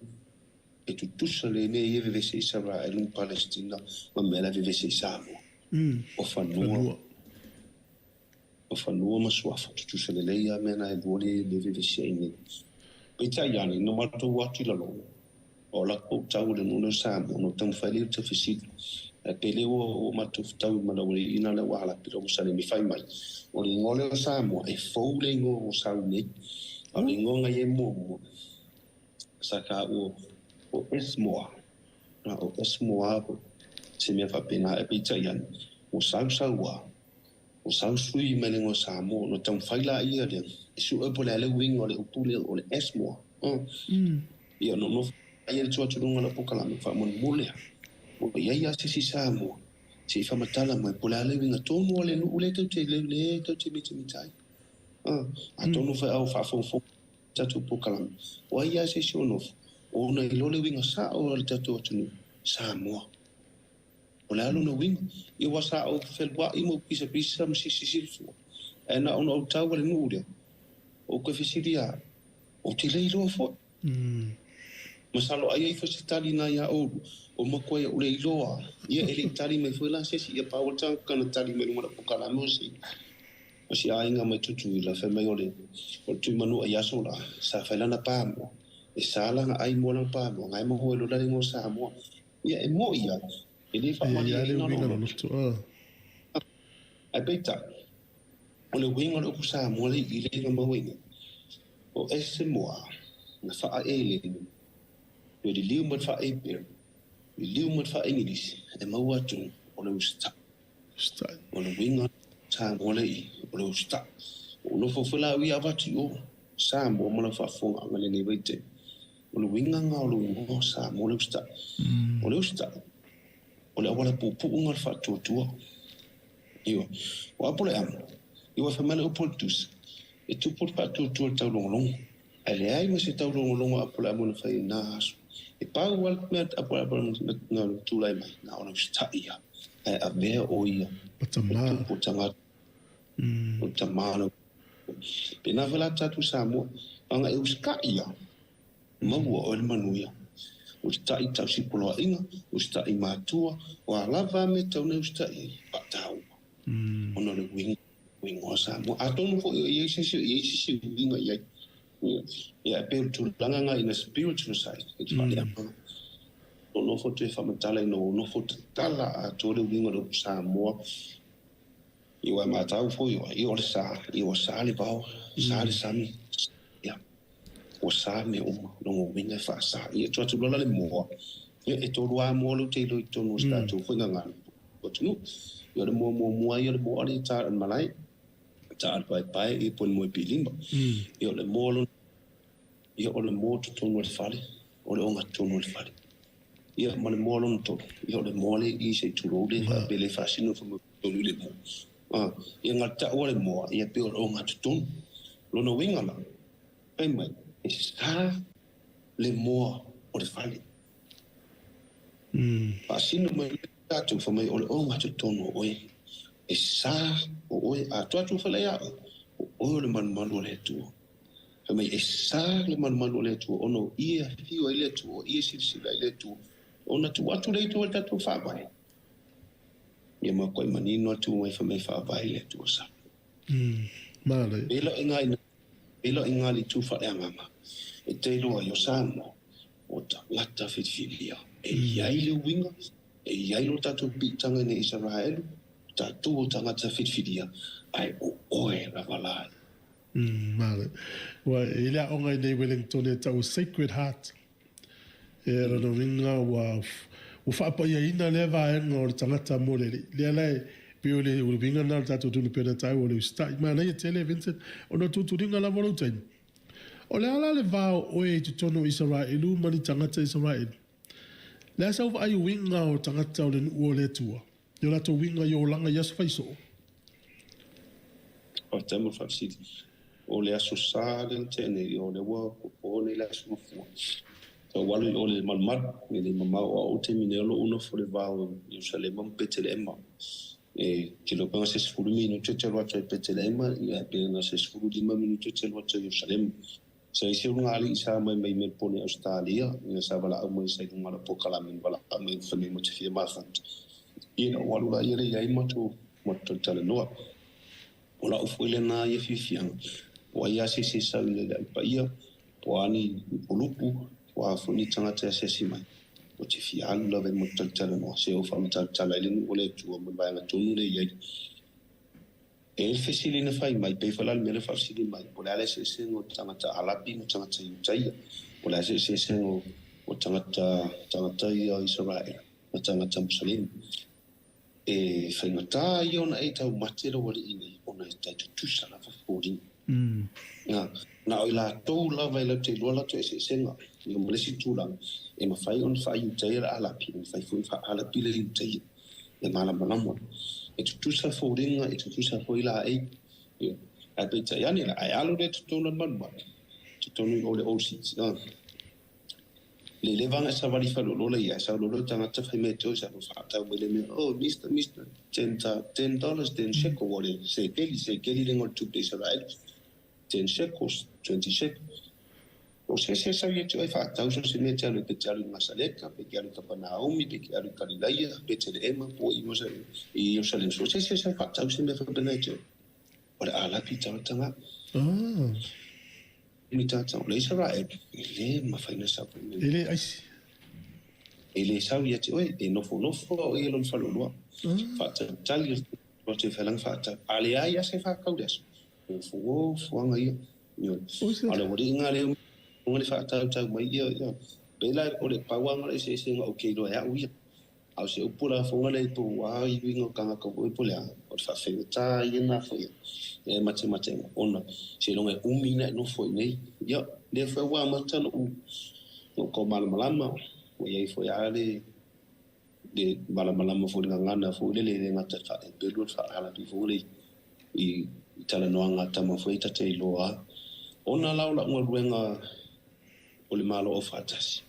e tu tusa le ne ie vevese Israelu Palestina, ma mela vevese Samoa. O fanua ma suafa, tu tusa le lei a mena e vole le vevese ine. Pita yani no mato watu la lo o la ko tau le no Samoa no tang fali te fisik e pele o mato tau malawi ina le wala pilo sale mi fai mai o le ngole o Samoa e fo le ngo o saune o le ngo nga ye mo saka o esmoa na o esmoa se me fa pena e pita yani o sawa o sui mele ngo Samoa no tang fai la ia le su e pole ale wing o le upule o le esmoa ia no ia le tuatu runga la pokala me fa mon mole o ia si Samoa si fa matala mai pole ale wing a tonu o le no ule te mitai a tonu fa au fa fo tatu pokala o ia si shono o na ilole wing a sa o le tatu atu Samoa o le alu no wing i wasa o felwa i mo pisa si ena ona o tau le nuria o ko fisiria o te leilo fo masalo ai fasitali na ya o makoi o leilo ia ele tali me foi la sesi ia pa o tang kana tali me mo ko kala mo si o si ai nga mai tutu la fe mai ole o tu manu ia sola sa fa lana pa mo e sala nga ai mo la pa mo ngai mo ho lo la ngo sa mo ia e mo ia ele fa mo ia no ai peta o le winga o kusa mo le ile nga mawinga o ese moa na fa ele o le liu mat fa APR le liu mat fa English e maua tu o le usta o le winga sa mo le o le usta o no fo fela wi avati o sa mo mo la fa fonga ngale ni vete o le winga nga o le sa mo le usta o le wala pu ngal fa tu io o apole am io fa male o poltus e tu por pa tu tau long ale ai me se tau long apole am fa nas e pa wal met apole na tu lai mai na ona sta ia e a ve o ia o tamano pena vela tatu Samoa anga e uska ia maua o le Manuia o sta i tau si polo inga o sta i matua o lava me tau ne sta i patau ono le wing o Samoa a tonu fo i si winga ia pe tu langa nga in a spiritual side it's funny no fo te fa matala no fo tala a to le winga o Samoa i wa matau fo i o sa le pau sa le sami o sa me o no winga fa sa i to tu la le mo e to wa mo lo te lo to no sta to fo nga o tu yo le mo yo le mo ali ta malai ta pai i pon mo pilimba yo le mo to to no fale o le onga to no fale ia ma le mo lo to yo le mo le i se tu lo le fa bele fa sino fo mo to le mo ia ngata o le mo ia pe o onga to lo no winga la pe mai e sa le mo o le fale sino mai tu fo mai o le onga to no oi e sa o oi a tu fa le ya o le man le tu mai e sa le man le tu ono ia fio ile tu ia silsila ile tu ona tu atu le tu ta tu fa vai ia ma ko manino tu mai fa vai le tu sa male elo ingali tu fa ya mama e te lo yo Samoa o ta lata filia e ia ile winga e ia lo ta tu pitanga ne Israel ta tu tanga ta filia ai o la vala male wa ila onga de Wellington e tau Sacred Heart era no winga wa u fa pa ia ina le va en o tangata mo le le Pio le o vinga na tato tu le pena tai o le sta ma na tele Vincent o no tu ringa la volo tai o le ala le vao o e tu tono Israel lu mani tangata Israel le sa ai winga o tangata o le o le tua yo la to winga yo langa yas faiso o temo fasiti o le aso sale tene o le wa o le aso fu so wali o le malmat ni le mama o te minelo uno fo le vao yo sale mam petele emma e che lo pensa se fulu minuto c'è lo c'è petele emma e appena se fulu 5 minuti c'è lo c'è yo sale se se un ali sa mai mai me pone Australia e sa bala o mai sai ngala po kala min bala mai fami mo te fie ma fant e no walu la ire ya mo to tale no ola o fuile na ye fifiang o ia se sa le pa ia po ani polupu o a funi tanga te se mai o te fiang lo ve mo to tale no se o fam tale le o le tu mo ba na tu le ye e il fesili ne fai mai pe fala me le fasili mai po la se no tanga ta alapi no tanga ta yutai po la se no o tanga ta ia Israel o tanga ta Muslim e whaingata i ona e tau matera wale ine, ona e tai tutusa la whakori. Na oi la tau lava i lau te loa lato e se senga, i o malesi tūlang, e ma whai on whai utai la alapi, ma whai fun wha alapi le utai, e mala manamon. E tutusa whoringa, e tutusa hoi la e, a beita yani la, ai alo re tutona manma, tutonu o le OCs, le levanga sa vari fa lo le ya sa lo tanga ta fa me to sa fa ta me le oh mister $10 10 shekel wale se keli le ngol tu de Israel 10 shekels 20 shekels o se sa ye tu fa ta so se me ta le petalo masaleka pe que ta pana umi pe que ari kalilaya pe te ema po i mo se i yo salen so se fa ta se me fa benecho ora ala pita tanga mi tata le Israel le ma fa ina sa ele ai ele sa ye te e no fo e lo fa lo fa tali o te fa lang fa ta ali ai se fa kaudes fo anga ia yo ala wori ngale ngale fa ta mai ia bela o le pawanga se o ke lo ya uia au se upura fo ngale to wa i wingo kanga ko o pula o fa fe ta ina fo e mate ona se longa umina no fo nei ya le fa wa mata no ko malama o ye fo ya le de malama fo ngana fo le ngata fa e pelu fa ala pi fo le i tala no ngata ma fo ita te loa ona laula ngorwenga o le malo o fatas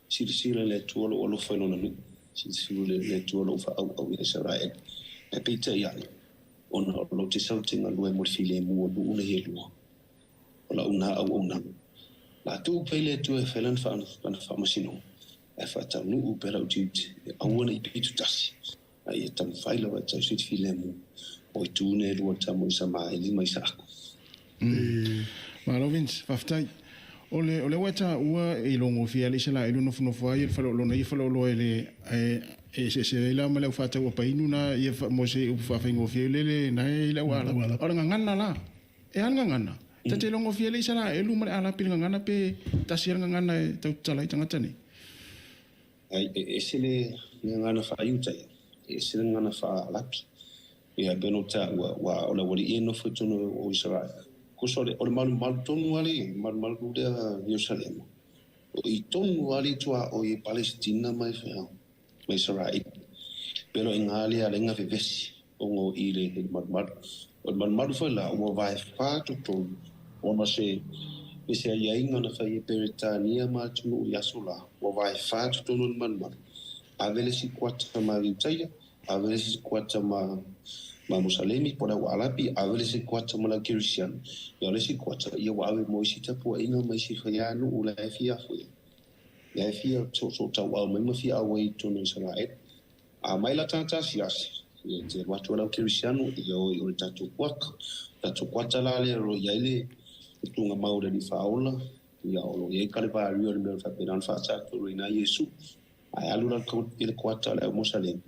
sila le tuolo o lo fo no no si le tuolo fa au Israel e pita ya ona lo te sautinga lue mo file mo una helu ola una au una la tu pele tu e felan fa masino e fa ta nu pela utit au ona i pitu tasi ai tam faila wa ta sit file mo o tu ne lu ta mo sa mai li mai sa ma lo vins faftai ole wata ua e longo fia le sala ilo no fo ai fa lo nei fa lo ele se la mala fa ta pa inuna ye mo se u fa fengo fia le na ile wala ora ngana la e ngana ta te longo fia le sala ilo mala ala pil ngana pe ta sir ngana ta tala tanga tani ai se le ngana fa yuta e se ngana fa lapi e a benota wa ola wali no fo tono o Israel kusole o mal tonu ali mal de Jerusalem o i tonu ali tua o i Palestina mai fa mai Israel pero en ali ale nga vivesi o ngo ile mal foi la o vai fa to ona se ya inga na fa i Britania ma tu ya sola o vai fa to no mal avele si kwata ma vitaya avele si kwata ma Musalemi por agua alapi a ver si cuatro mola Christian y ahora si cuatro y agua moisita por ahí no me si fallano o la fia fue la fia so tawa me fia away to no Israel a mai la tanta sias y te va to la Christian y yo tatu kwata la le ro ya ile tunga maure di faula ya o ye kale ba rio le fa peran fa sa to ina Yesu ai alura ko il kwata la Musalem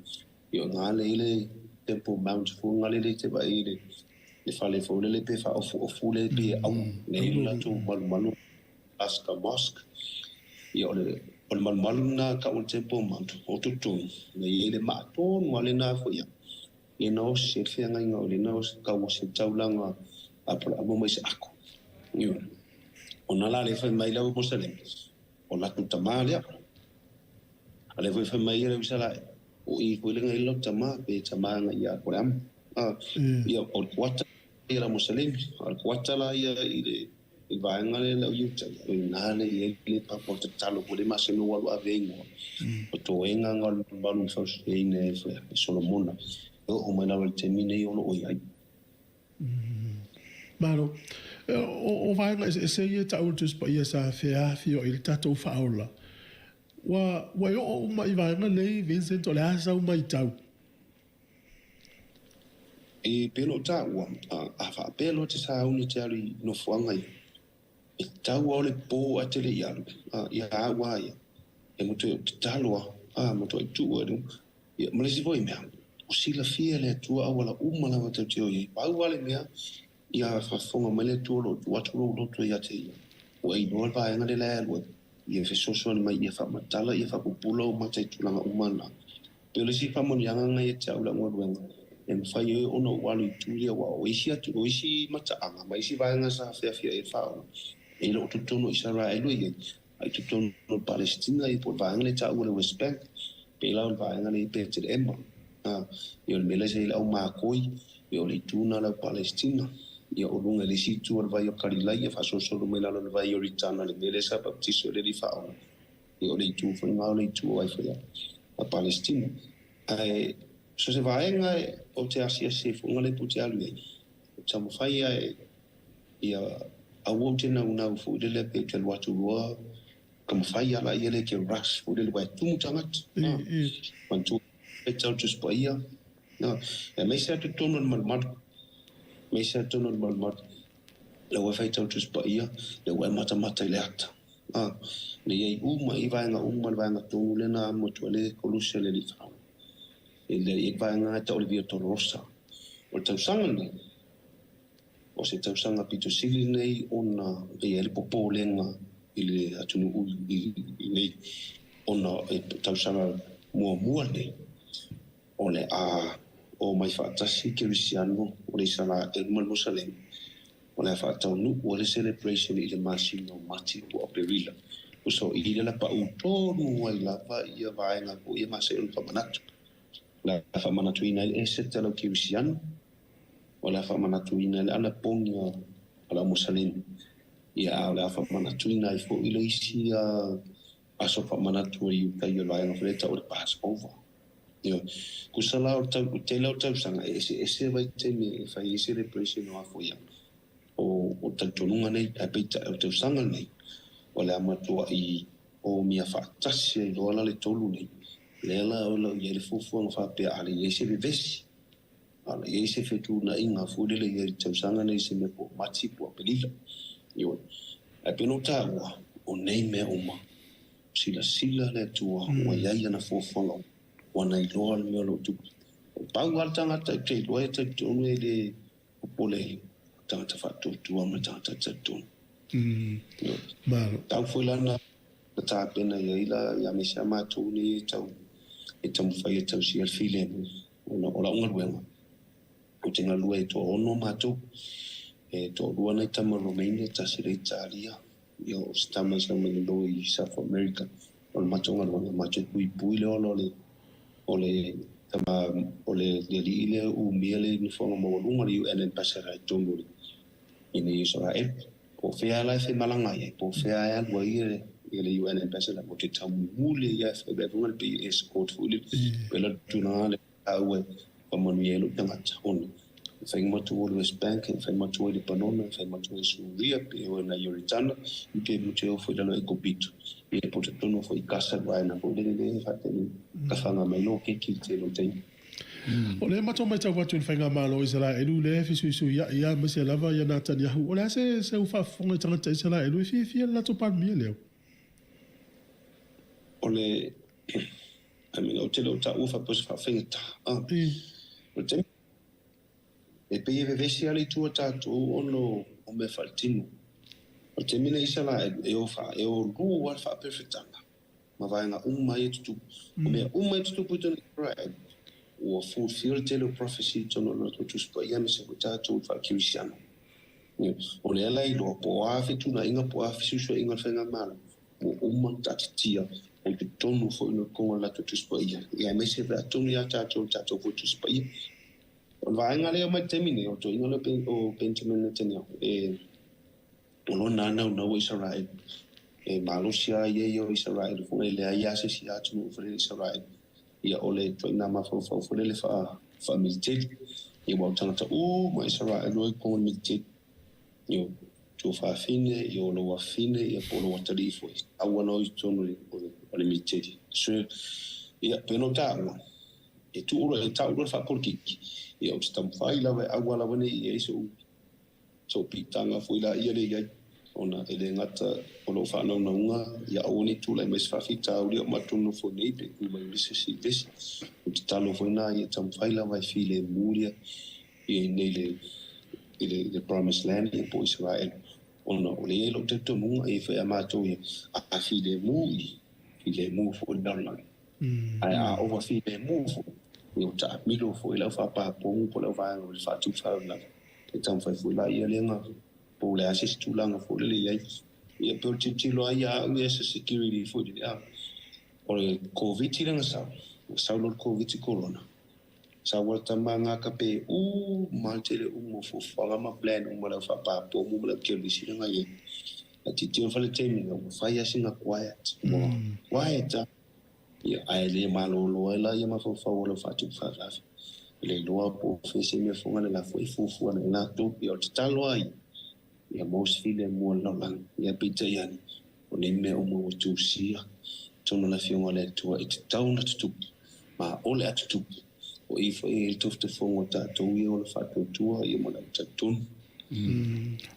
yo ngale ile tempo mount fu ngale te ba ile le fale fo le pe fa o le pe au ne la tu malu aska mosque yo le malu na ka un tempo mount o tu ne ile ma to ngale na fo ya e no se fianga inga o le no ka o se taulanga a mo mai se ako yo ona la le fa mai la mo se le o la tuta malia ale fa mai le sala o i ko le ngai lo tama pe tama nga ya ko am ya o kwata era mo se le al kwata la ya ile il va ngale la yuta na le le pa po talo ko le masino wa avengo o to enga ngal balu so ine solo mona o mai la termine yo lo ai Maro, o vai se ia tautus pa ia sa fea fio il tato faula. Wa yo o mai vai na lei Vincent o le asa o mai tau. E pelo ta wa a fa pelo te sa uni te ali no fuanga i. E tau o le po a te le ia ia wa ia. E mo te talo mo to tu o ia mo le si voi mea. O sila fia le tua wala umala wa te o ia. Pa wale mea ia fa fonga mele tu lo watu lo tu ia te. O ai no va nga le la lo. Ia fe so mai ia fa matala ia fa pupulo ma te tulanga umana. Pelo si fa mon yanga nga ia te ula ngwa e fai ono wali tulia wa oisi mata anga mai si vai nga sa fia e fa e lo tutono Israel e ai tutono Palestina e por vai nga ta ula West Bank pe la vai nga le pe te emma io me le sei la ma koi io le tuna la Palestina io o lunga le si tu vai o kalila e fa so me la lo vai o ritana le me le sa baptiso le fa io le tu fa nga le tu ai fa la Palestina ai so se vai nga o te asia se funga le puti alu e tamo fai ia a wo te na una fu de le pe ke watu roa como fai ala ia le ke rush fu de le vai tu mutangat quanto e tau tu spaia no e me se tu tono mal me se tono mal le wa fai tau tu spaia le wa mata le ata ne ia uma i vai nga tu le na mo tu le kolushe le fa il va nga ta Olivia Torosa o tau sanga nei o se tau sanga pito sili nei ona e ele popo lenga ile atunu i nei ona e tau sanga mua nei ole o mai fa tasi Cristiano o le sala el Jerusalem ole fa tau nu o le celebration ile masino mati o perila o so ile la pa uto nu ai la pa ia vai nga ko ia masino pa manatu la fa manatuina e se te lo Cristiano o la fa manatuina ala ponga ala Jerusalem ia la fa manatuina i fo ile isi a so fa manatu i ka yo la no freta o pas over io kusala o te lo tau sanga ese vai te me fa ese repression o fo ia o tantonunga nei a pita o tau sanga nei o la matua i o mia fa tasi lo ala le tolu nei lela o lo ye le fufu nga fa pe ale ye se vesi ala ye se fetu na inga fu de le ye tsausanga nei se me po mati po pelila yo a penota o nei me uma sila le tua o ya na fufu nga o na ilo al me lo tu pa waltanga ta te lo e te tonu le pole tanta fa tu ma tanta tu tau foi lá na ta pena ye ila ya me chama tu ni tau e tamu fai e tau si al file o la unga luenga o tenga lua e to ono mato e to lua na tama Romania ta sire Italia io stama sa me lo i South America o le mato unga luenga mato pui le tama o le ile u miele ni fonga mo lunga li UN ambassador i tongu in Israel po fea la fe malanga po fea ya lua ile UN ambassador mo te tamu mule ya fe be vunga pe escort fuli pela tuna le awe pa Manuia lo tanga on fe mo to West Bank fe mo to le panona fe mo to Suria pe o na Yoritana pe mo te fo lo ekopito e po te tono fo i casa vai na po le fa te ka fanga mai lo ke ki te lo te o le mato mai tau watu whainga malo Israel elu le fisu ia mese lava ia Netanyahu o le se ufa fonga tangata Israel elu fia lato pan mia leo o le o te lo ta ufa pos fa whaingata o te e pe eve vesi ali tua tatu ono o me faltinu o te mine Israel e o rua al fa perfectanga ma vai nga umma e tutu o me umma e tutu puto Israel o fulfill te le prophecy tono lo tu spa ia me se kuta tu fa kirisiano o le ala i lo po a fitu na inga po a fisu so inga fenga mala o man tatia o te tonu fo ino konga la tu spa ia me se va tonu ia tato fo tu spa ia o va inga le ma temine o to inga le o Benjamin Netanyahu o lo nana o no Israel Malusia ia o Israel fo le ia se sia tu fo Israel ia ole to ina ma fo le fa military ia wa tanga o ma Israel no ko military io to fa fine io lo wa fine ia po lo tari fo awa no to no le military so ia penota e tu ora e tau fa porki ia o stam fai la awa la bane ia so pitanga fo ila ia le ia ona ele ngata o lo fa no nga ia oni tu la mes fa fita o le matuno fo nei pe ku mai se des o talo fo na ia tam fai la vai file muria e nei le promised land e po Israel ona o le lo te tonu e fa amato a file mu fo downline ai a over file mu fo o ta milo fo ila fa pa po la va o fa tu fa la e tam fai fo la ia le nga po le assist tu langa fo le ia ia pe o tilo ia o esa security fo dia o le covid langa sa lo covid corona sa volta manga ka pe maltele mo fo fa ma plan mo la fa pa po mo la ke le sina ia a titio fa le temi mo fa ia singa quiet ia ai le malo lo la ia ma fo fa o fa tu fa le loa po fe se me fo ngale la fo na to ia o talo ai ia most file mo no lang ia pita ia o ne me o mo tu sia tono la fionga le tu e tau na tu ma ole at tu o i fo e tu te fo ta tu i o fa tu ia mo na tu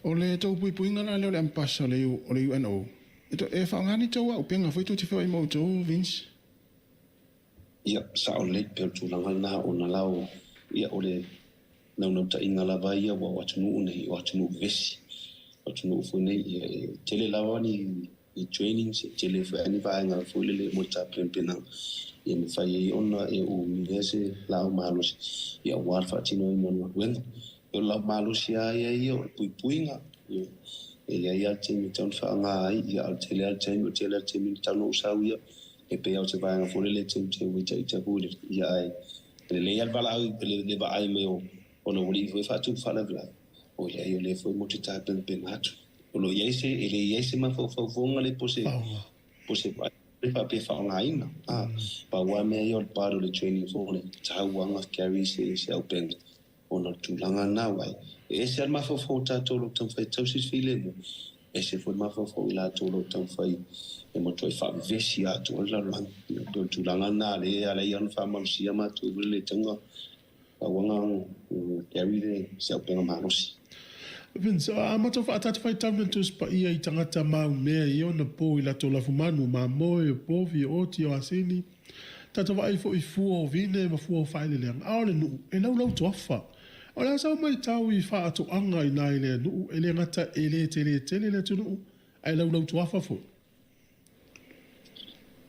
ole to pui ngana le ampasa le o le UNO ito e fa ngani to wa penga foi tu te foi mo to Vince ia sa ole pe tu langa na o na lao ia ole na ta ingala vai ia wa tunu nei wa tunu vesi no fo nei tele lawani i training se tele fa ani va nga fo le mo ta pena e me fa ye ona e o mese la malos ya war fa tino no wen yo la malos ya yo puinga e ya timi ton fa nga ya tele tano sawiya e pe o se va nga fo le timi we ta bu ya le ya bala le ba ai me o no ri fa tu fa la bla o le le foi mo ta penato o lo yese ma fo ngale pose pa pe fa nga ina pa wa me yo paro le training fo le ta wa nga carry se open ona tu langa na wai ese ma fo ta to lo tan fa to sis file mo ese fo ma fo ila to lo tan fa e mo to fa vesi a to la lang tu langa na le ala yan fa ma si ma to le tanga pa wa nga carry se open ma rosi Vince, amato fa atatu fai tamna tu spa ia I tangata mau mea I ona po I lato lafu manu ma moe po vi oti o asini. Tato vai fo I fuo vine ma fuo faile leang. Aole nu, e lau toafa. O la sao mai tau I fa atu anga I nai lea nu, e le ngata e le tele le tu nu, ai lau toafa fo.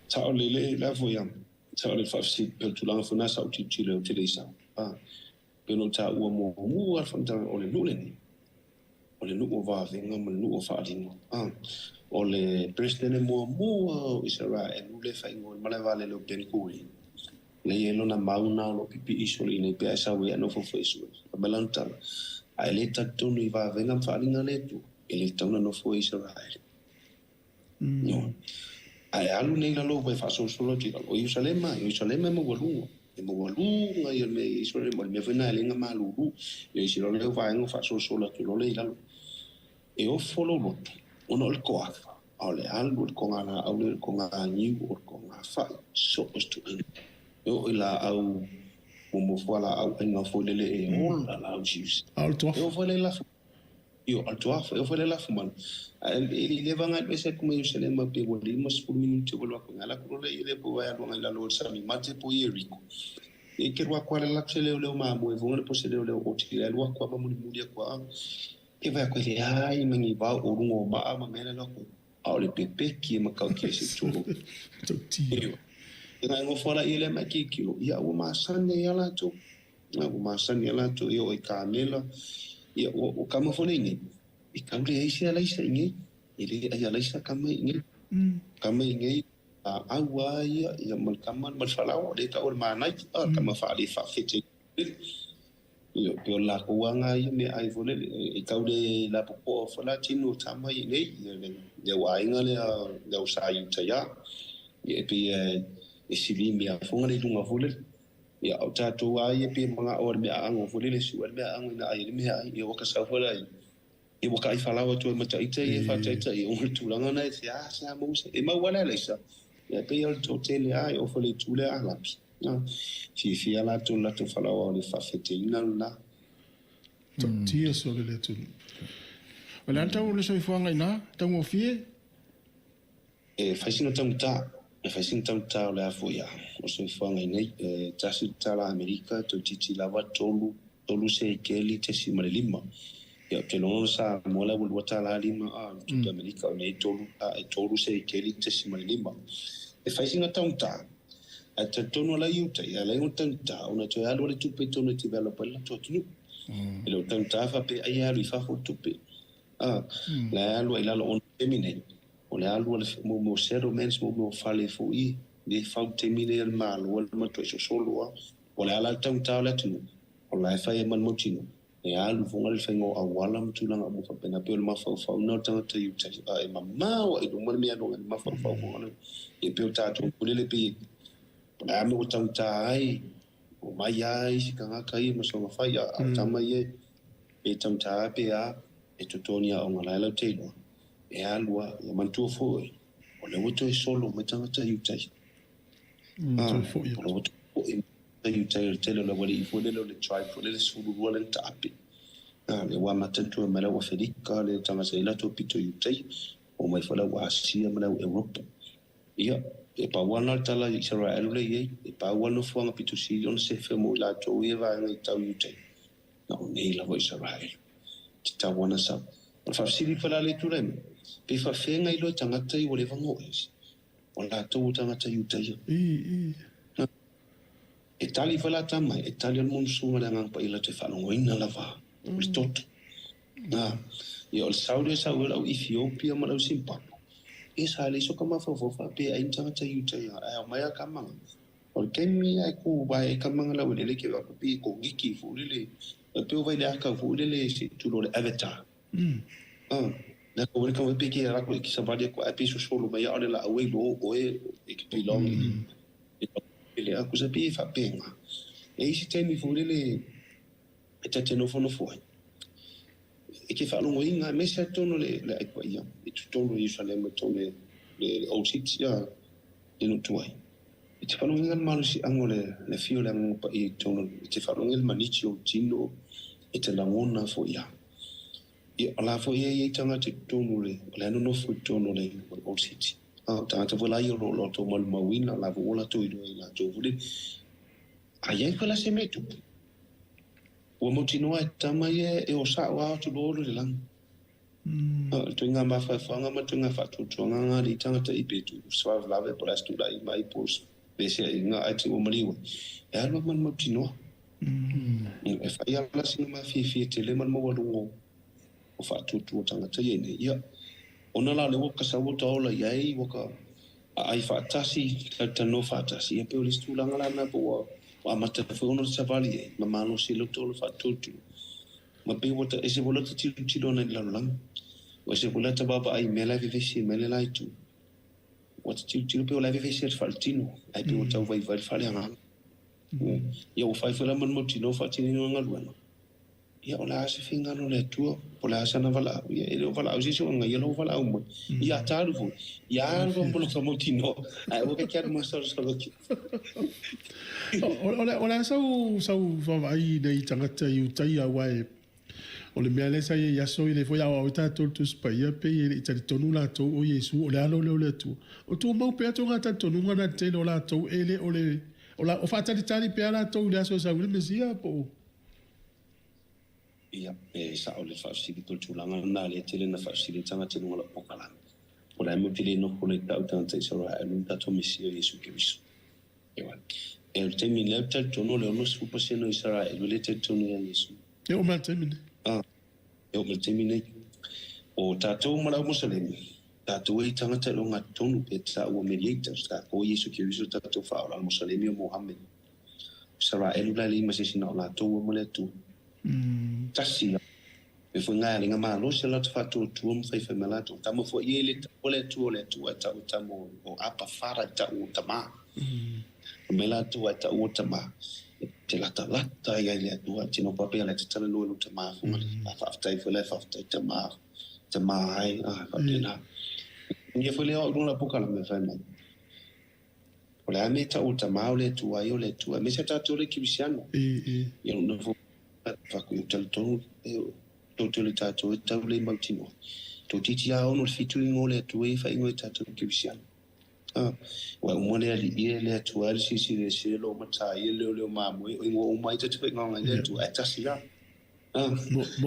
Tau le la fo yam. Tau le fafsi pel tu langa funa sau titile o tele sa. Pelo ta ua mo alfanta o le nuleni. O le nuko va venga mo nuko fa dingo o le president mo Israel e le fa ngo mala vale lo ben kuri le yelo na mauna lo pipi iso le ne pe sa we no fo iso balanta ai le tatonu I va venga fa dinga le tu e le tona no fo Israel no ai alu nei la lo fa so ti o Jerusalem mo golungo e mo golunga I me Israel mo me fena le nga malu e si lo le va ngo fa so ti lo le la e o follow lot ono il coafa ale algo con ana aule con ani o con afa so sto eu ila au mo fola au en folele e mola la jus eu folele la eu folele la fuman ele leva ngai pese como eu se lembra pego limos por minuto vou com ela com ele po vai a la lorsa mi mate po Jericho e que rua qual la se le ma mo e vou po se le o tira rua kwa mo mulia kwa e vai com ele ai mangi va o rungo ma mena no ao le pepe ki ma ka ke se tu Nga ngo fora ile ma kilo. Ia o masane ia la to. Na o masane ia la to yo e kamela. Ia o kama fone ngi. I kaule ai sia lai sa ngi. Ile ai lai sa kama ngi. Kama ngi awa ia mal kama mal falao de ka or manai kama fali fa fete. Yo pe la kuanga ia me ai fone i kaule la po fala tinu tama i nei. Ya wa inga le ya usai taya. Ia pe e sili mea fonga le lunga fole ia au tatou ai pe mga or mea ango fole le su mea ango na ai mea ia waka sa fole ia waka ai falawa to mata ite ia fa tata ia o tulanga na ia sa mo se e ma wala le sa ia pe ia to tele ai o fole tule ala pi na fi ala to la to falawa le fa fete ina na tia so le tu wala tau le so ifuanga ina tau o fie e fa sino tamta e fai sin tau tau le afo ia o se whanga nei tasi tala Amerika to titi lava tolu se keli te si mare lima ia te lono sa mola wul wata la lima to Amerika o nei tolu se keli te si mare lima e fai sin tau tau a te tono la iuta ia la iuta tau na te alo le tupe tono te vela pala to tunu e lo tau tau fa pe ai alo i fa fo tupe la alo i lalo on femine o le alu le mo settlements mo fale foi le faute mine el mal o le mato so solo o le ala tau tau le tu o la fa e man motino e alu fonga le fengo a wala mtulanga mo fa pena pe le mafa fa no tanga te yu te e mama o e do mo me no ma fa fa ko e pe ta to ko le pe a mo tau tai o mai ai si kanga kai mo so fa ya ta mai e tau ta pe a e tutonia o ngala le te no e alua ia mantua foi o le woto e solo me tangata iutai o le woto e iutai tele la wali ifo le tribe fo le sulu wala tapi le wa matantu mala wa felika le tangata ila to pito iutai o mai fala wa asia mala Europa ia e pa wana tala Israel le ye e pa wana fo nga pito si on se fe mo la to e va ngai tau iutai na o nei la wa Israel ta wana sa fa sili fala le tulem pe fa fenga ilo tangata I wale vango esi o la tau tangata iutai e tali fala tama e tali al monsunga le ngang pa ila te whanongo ina lava o le toto i o le Saudi sa ura au Ethiopia ma lau Zimbabwe e sa le so kama fa pe ai tangata iutai a mai a kamanga o le kemi ai ku vai kamanga lau le ke wa pe ko ngiki fu le pe o vai le aka fu le se tulo le avatar na ko le ka pe ki ra ko ki sa va ko api so solo mai ole la we lo o e ki pe long e le aku sa pe fa penga e si temi fu le e ta te no fo e ki fa lo inga me sa tono le ko ia e tu tono I sa le mo tone le o sit ya e no tuai e te fa lo inga malu si angole le fio le mo pa I tono e te fa lo inga manichi o tino e te langona fo ia ala fo ye tanga te tono le la no fo tono le o city ta ta vola io lo to mal mawina la vola to ilo la to vole aye ko la semetu o motino e tama ye e o sa wa to lo le lang to nga ma fa nga ma to nga fa to nga li tanga te ipetu so la ve por stu la mai pos pese nga ati o maliu e alwa man motino e fa ya la sinema fi tele man mo walungo o fa tu tangata ye ne ia ona la le woka sa wota ola yai woka ai fa tasi ta no fa tasi e pe o listu langa la na po wa mata fo ono sa vali ma mano si lo to fa tu ma pe wota e se volata ti dona la lang o se volata baba ai mela vive si mela lai tu wata ti pe o la vive si faltino ai pe wota vai fale nga ia o fa la man mo tino fa tini nga luana ia o la se finga no le tu o la sana vala ia ele o vala o se nga ia lo vala o mo ia taru fu ia lo mo so mo tino ai o ke quero mais só aqui o la sau vai dei tangata iutai a wai o le mea lesa ia so I le foi au ta tu spaia pe I ta tonu la to o Yesu o le alo le tu o tu mau pe to ngata tonu ngana te lo la to ele o la o fa ta tali pe la to le so sa le mesia po ia e sa o le fa sili to tulanga na le tele na fa sili tanga te no la pokala o la mo tele no ko le ta ta se ro a lu ta to misio Yesu ke biso E te mi le te tono le ono supa seno Israel le te tono ya Yesu. E o mal te mine. E o mal te mine. O tatou mala Muslimi. Tatou e tangata lo nga tonu pe ta o mediator ta o Yesu Kiristo tatou fa o Muslimi o Muhammad. Israel la li masisina la to mo le tu. Tasi e foi nga linga malo se la fa to tu mo fa mala to tamo fo yele o le tu ta o tamo o apa fara ta o tama. Mela tu ta o tama. Te lata ya le tu tino papel la tala lo tama fo fa ta fo le fa tama ai fa dina. Ni fo le o la poka la me fa me. Ola me ta o tama o le tu ai o le tu me se ta to le kibisiano. Yo no fo fa ku tel to to le ta to ta le mautino. To titi a ono fitu ngole tu e fa ingoi ta to kibisiano. Wa umone ali ile tu ali si le selo mata ile le mamu o mai te pe ngonga le tu eta sila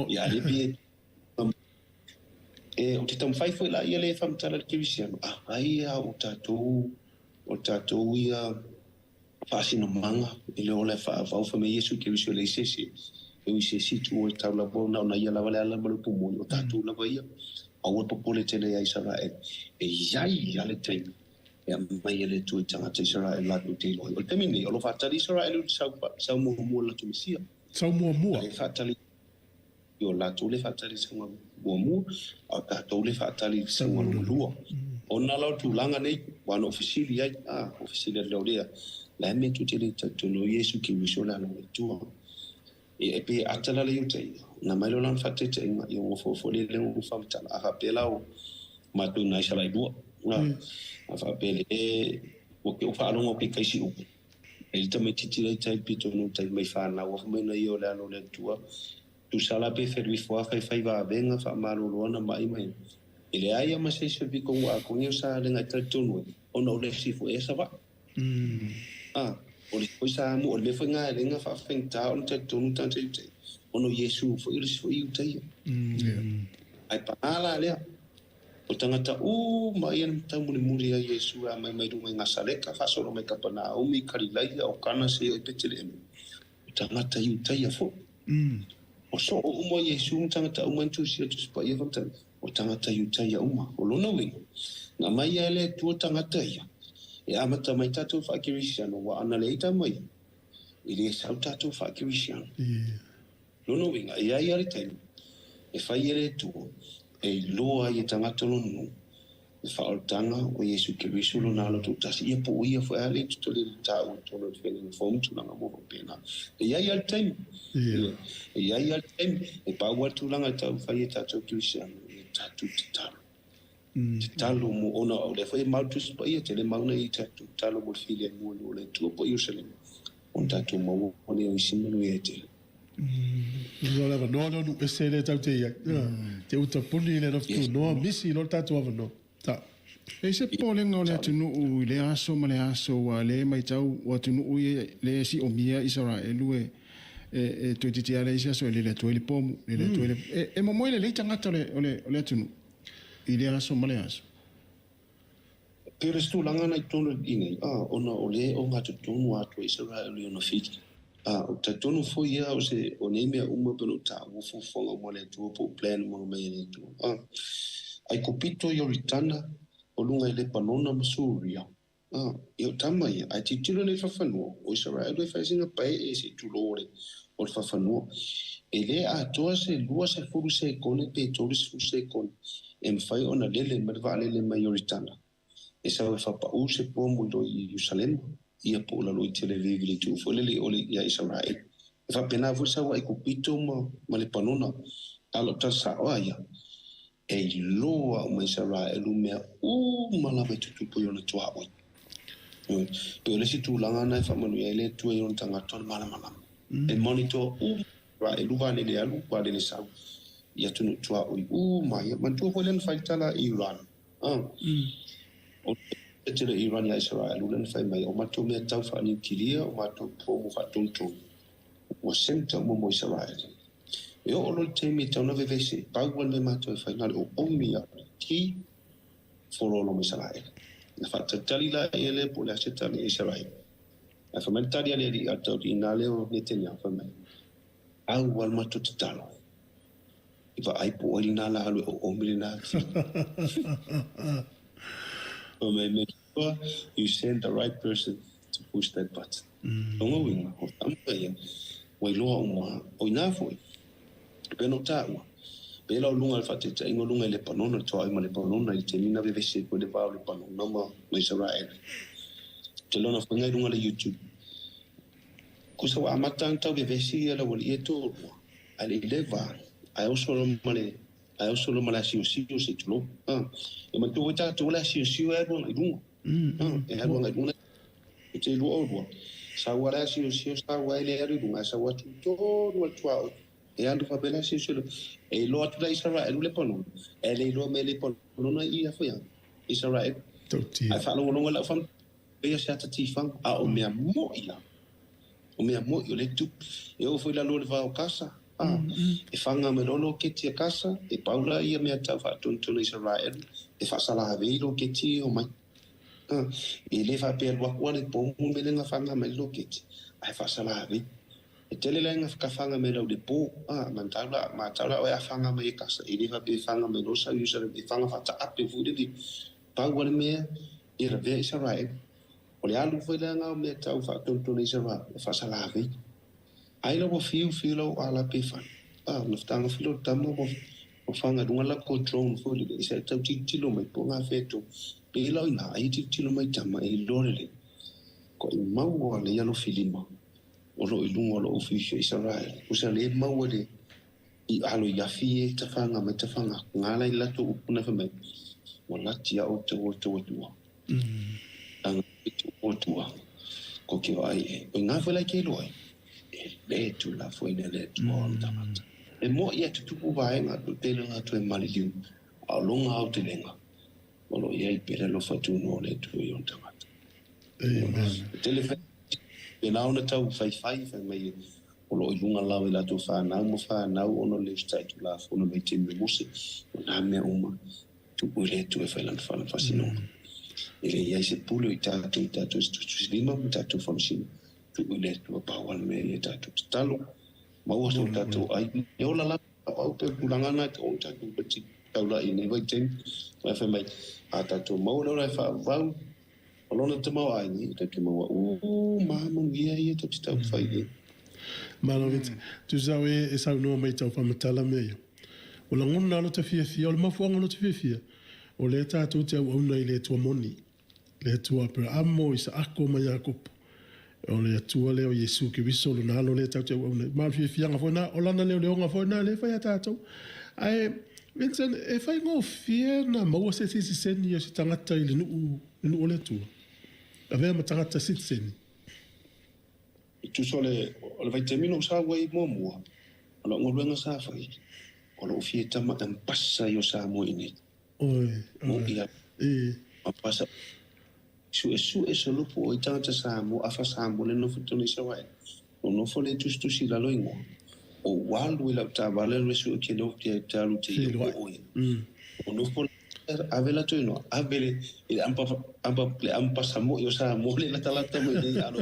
ya le bi e o te tam fai foi la ile fam tala kibisiano ai o tato ia fasi no manga ile ole fa me Yesu kibisio le sesi e si tu o tala bona na ia la vale ala mo pumo o tato la vai o popole tele ya Israel e yai ale te ya mai ele tu tanga te Israel la tu te lo o te mini o lo fatali Israel sa mo la tu sia sa mo le fatali yo la tu le fatali sa mo o ta to le fatali sa mo lu o na la tu langa nei wa no ofisili ya ofisili le olia la me tu te le tu no Yesu ki mi sola no tu e pe atala le yote na mai lo lan fatte te yo fo le o famtala a rapela o ma tu na Israel du fa pele o ke o fa no pe kai si o el te meti tira tai pito no tai mai fa na o me na yo la no le tua tu sala pe fervi fo fa va venga fa malo lo na mai mai ele ai ma se se ko wa ko yo sa le ngai tu no o no le si fo esa va o le ko sa mo o le fa ngai le nga fa fenta on te tu no tante o no Yesu fo i tai ai pa ala le o tangata mai an tamu muri a Yesu a mai runga ngasaleka fa solo mai kapana o mi karilai o kana se o petele o tangata i utai a fo o so o mo Yesu tangata o mantu si tu spa ia fanta o tangata i utai a uma o lona wi na mai ele tu tangata ia e amata mai tatu fa kirisiano wa ana leita mai ile sa tatu fa kirisiano lona wi ia ia le e fa ele tu e loa i tangata lonu e whaotanga o Yesu Kirisu lo nalo tu tasi ia po ia fo ale tu tole ta o tolo feeling form tu langa mo pena e ia ia time e pa wa tu langa ta fai ta tu Kristiano e ta tu talo mo ona o le foi mal tu spa ia tele mauna i ta tu talo mo filia mo le tu po Jerusalem on ta tu mo oni o simulu e te no se le tau te ia te uta puni le tu no misi no tatu ava no ta e se polenga o le tunu u le aso ma le aso wa le mai tau o tunu u le si o mia Israel e tu ti ala isa so le tu le pom le tu e mo mo le tangata le tunu i le aso ma le aso pero stu langa na tunu ine ona ole o ngatu tunu atu Israel no fiti o te tonu fo ia o se o nei mea uma peno ta o fo fonga mo le tu po plan mo me le tu ai kopito yo ritana o lunga le panona masuria io tamai ai titilo le fafano o Israel e fazinga pai e se tu lore o fafano e le a toa se lua se furu se kone pe toris fu se kon em fai ona lele mervale le mayoritana e sa fa pa u se pomo do Jerusalem ia po la loi tele vivili tu fo le ole ia Israel fa pena fu sa wa kopito ma le panona alo ta sa oia e loa o Israel me mala me tu po yo na tua oi pe le si tu langa na fa Manuia le tu yo tanga ton mala e monitor ra e luva le alu kwa le sa ia tu tua oi mai man tu po len fa tala Iran te le Iran ya Israel ulen fai mai o mato me tau fa ni kilia o mato po mo fa tonto o senta mo Israel e o lo te mi tau na vevese pa wan me mato fai na o mia ki for lo Israel na fa tali la ele po la setali Israel a fa mai tari ale ri ata ri na leo ne te nya fa mai au wal matu talo ifa ai po ori na la alu o mili na o me make sure you send the right person to push that button longa winga o tampa ya wai loa o ina foi peno taua pela lunga fa te ingo lunga le panona to ai male panona i te mina veve se ko le pa le panona ma mai Israel te lona fa ngai lunga le YouTube ko sa wa matang tau veve si ala wali eto ale leva ai o solo male si se tulo e ma tu ta tu la si e bon lunga e bon lunga te lu o sa wa la si sa wa le ari lunga sa wa tu to no tua e andu fa bela si solo e lo atu da Israel le pono e le lo me le pono na ia foi Israel ai fa lo la fam e sa ta ti fam a o me mo yo le tu e o foi la lo le va o casa e fanga me lo ke ti casa e paula ia me ta fa ton Israel e fa sala ve lo ke ti o mai e le fa pe lo kwa le po mo me le nga fanga me lo ke ti ai fa sala ve e tele lenga ka fanga me lo de po ma taula o ya fanga me casa e le fa pe fanga me lo sa usa e fanga fa ta ape fu de pa wala me e ra ve Israel o le alu foi lenga me ta fa ton Israel fa sala ve ai lo fiu lo ala pe fa no tanga filo tamo o fanga dunga la control fo le se ta ti lo mai po nga feto pe lo ina ai ti lo mai tama e lo le ko i mau le ya lo filima o lo ilunga lo ofisio Israel usa le mau le i alo ya fie ta fanga ngala ila to upuna fa mai wala tia o to ang tua ko ke ai o nga fa la ke lo ai le tu la foi le tu on tamata e mo ia tu vai nga tu te nga tu maliu a longa au te lenga o lo ia i pere lo fa tu no le tu on tamata telefone e na ona tau fai mai o lo ilunga lawe la tu fa na ono le stai tu la fo no me te me muse na me uma tu ule tu e fai lan fa fasino ele ia se pulo i tatu slima tatu famsino tu ule tu pa wal me tatu talo ma o so tatu ai e ola la au pe pulangana o tatu peti taula i ne vai tem fa mai a tatu mo lo la fa vau olona te mau ai ni te mau Manuia ia te tau fai Malovit tu zawe e sa no mai tau fa matala me o la ngona lo te fia o le mafuanga lo te fia o le tatu te au na ile tua moni le tua per amo isa ako mai akop o le tua le o Yesu ke viso lo na lo le tatu au na ma fia nga fona o lana le o nga fona le fa ya tatu ai Vincent e fai ngo fia na mo se seni o se tangata ile nu o le tua avea matangata sitseni tu sole o vai termino sa wai mo o lo ngolwenga sa fai o lo fie tama passa yo sa mo ini mo ia passa su e solo po i tanta sa mo afa sa mo le no futoni sa wai o no fole tu si la loingo o wal wila ta vale le su ke no ke ta lu te o no fole avela tu no avele il ampa samo yo sa mo le la talata mo ni ano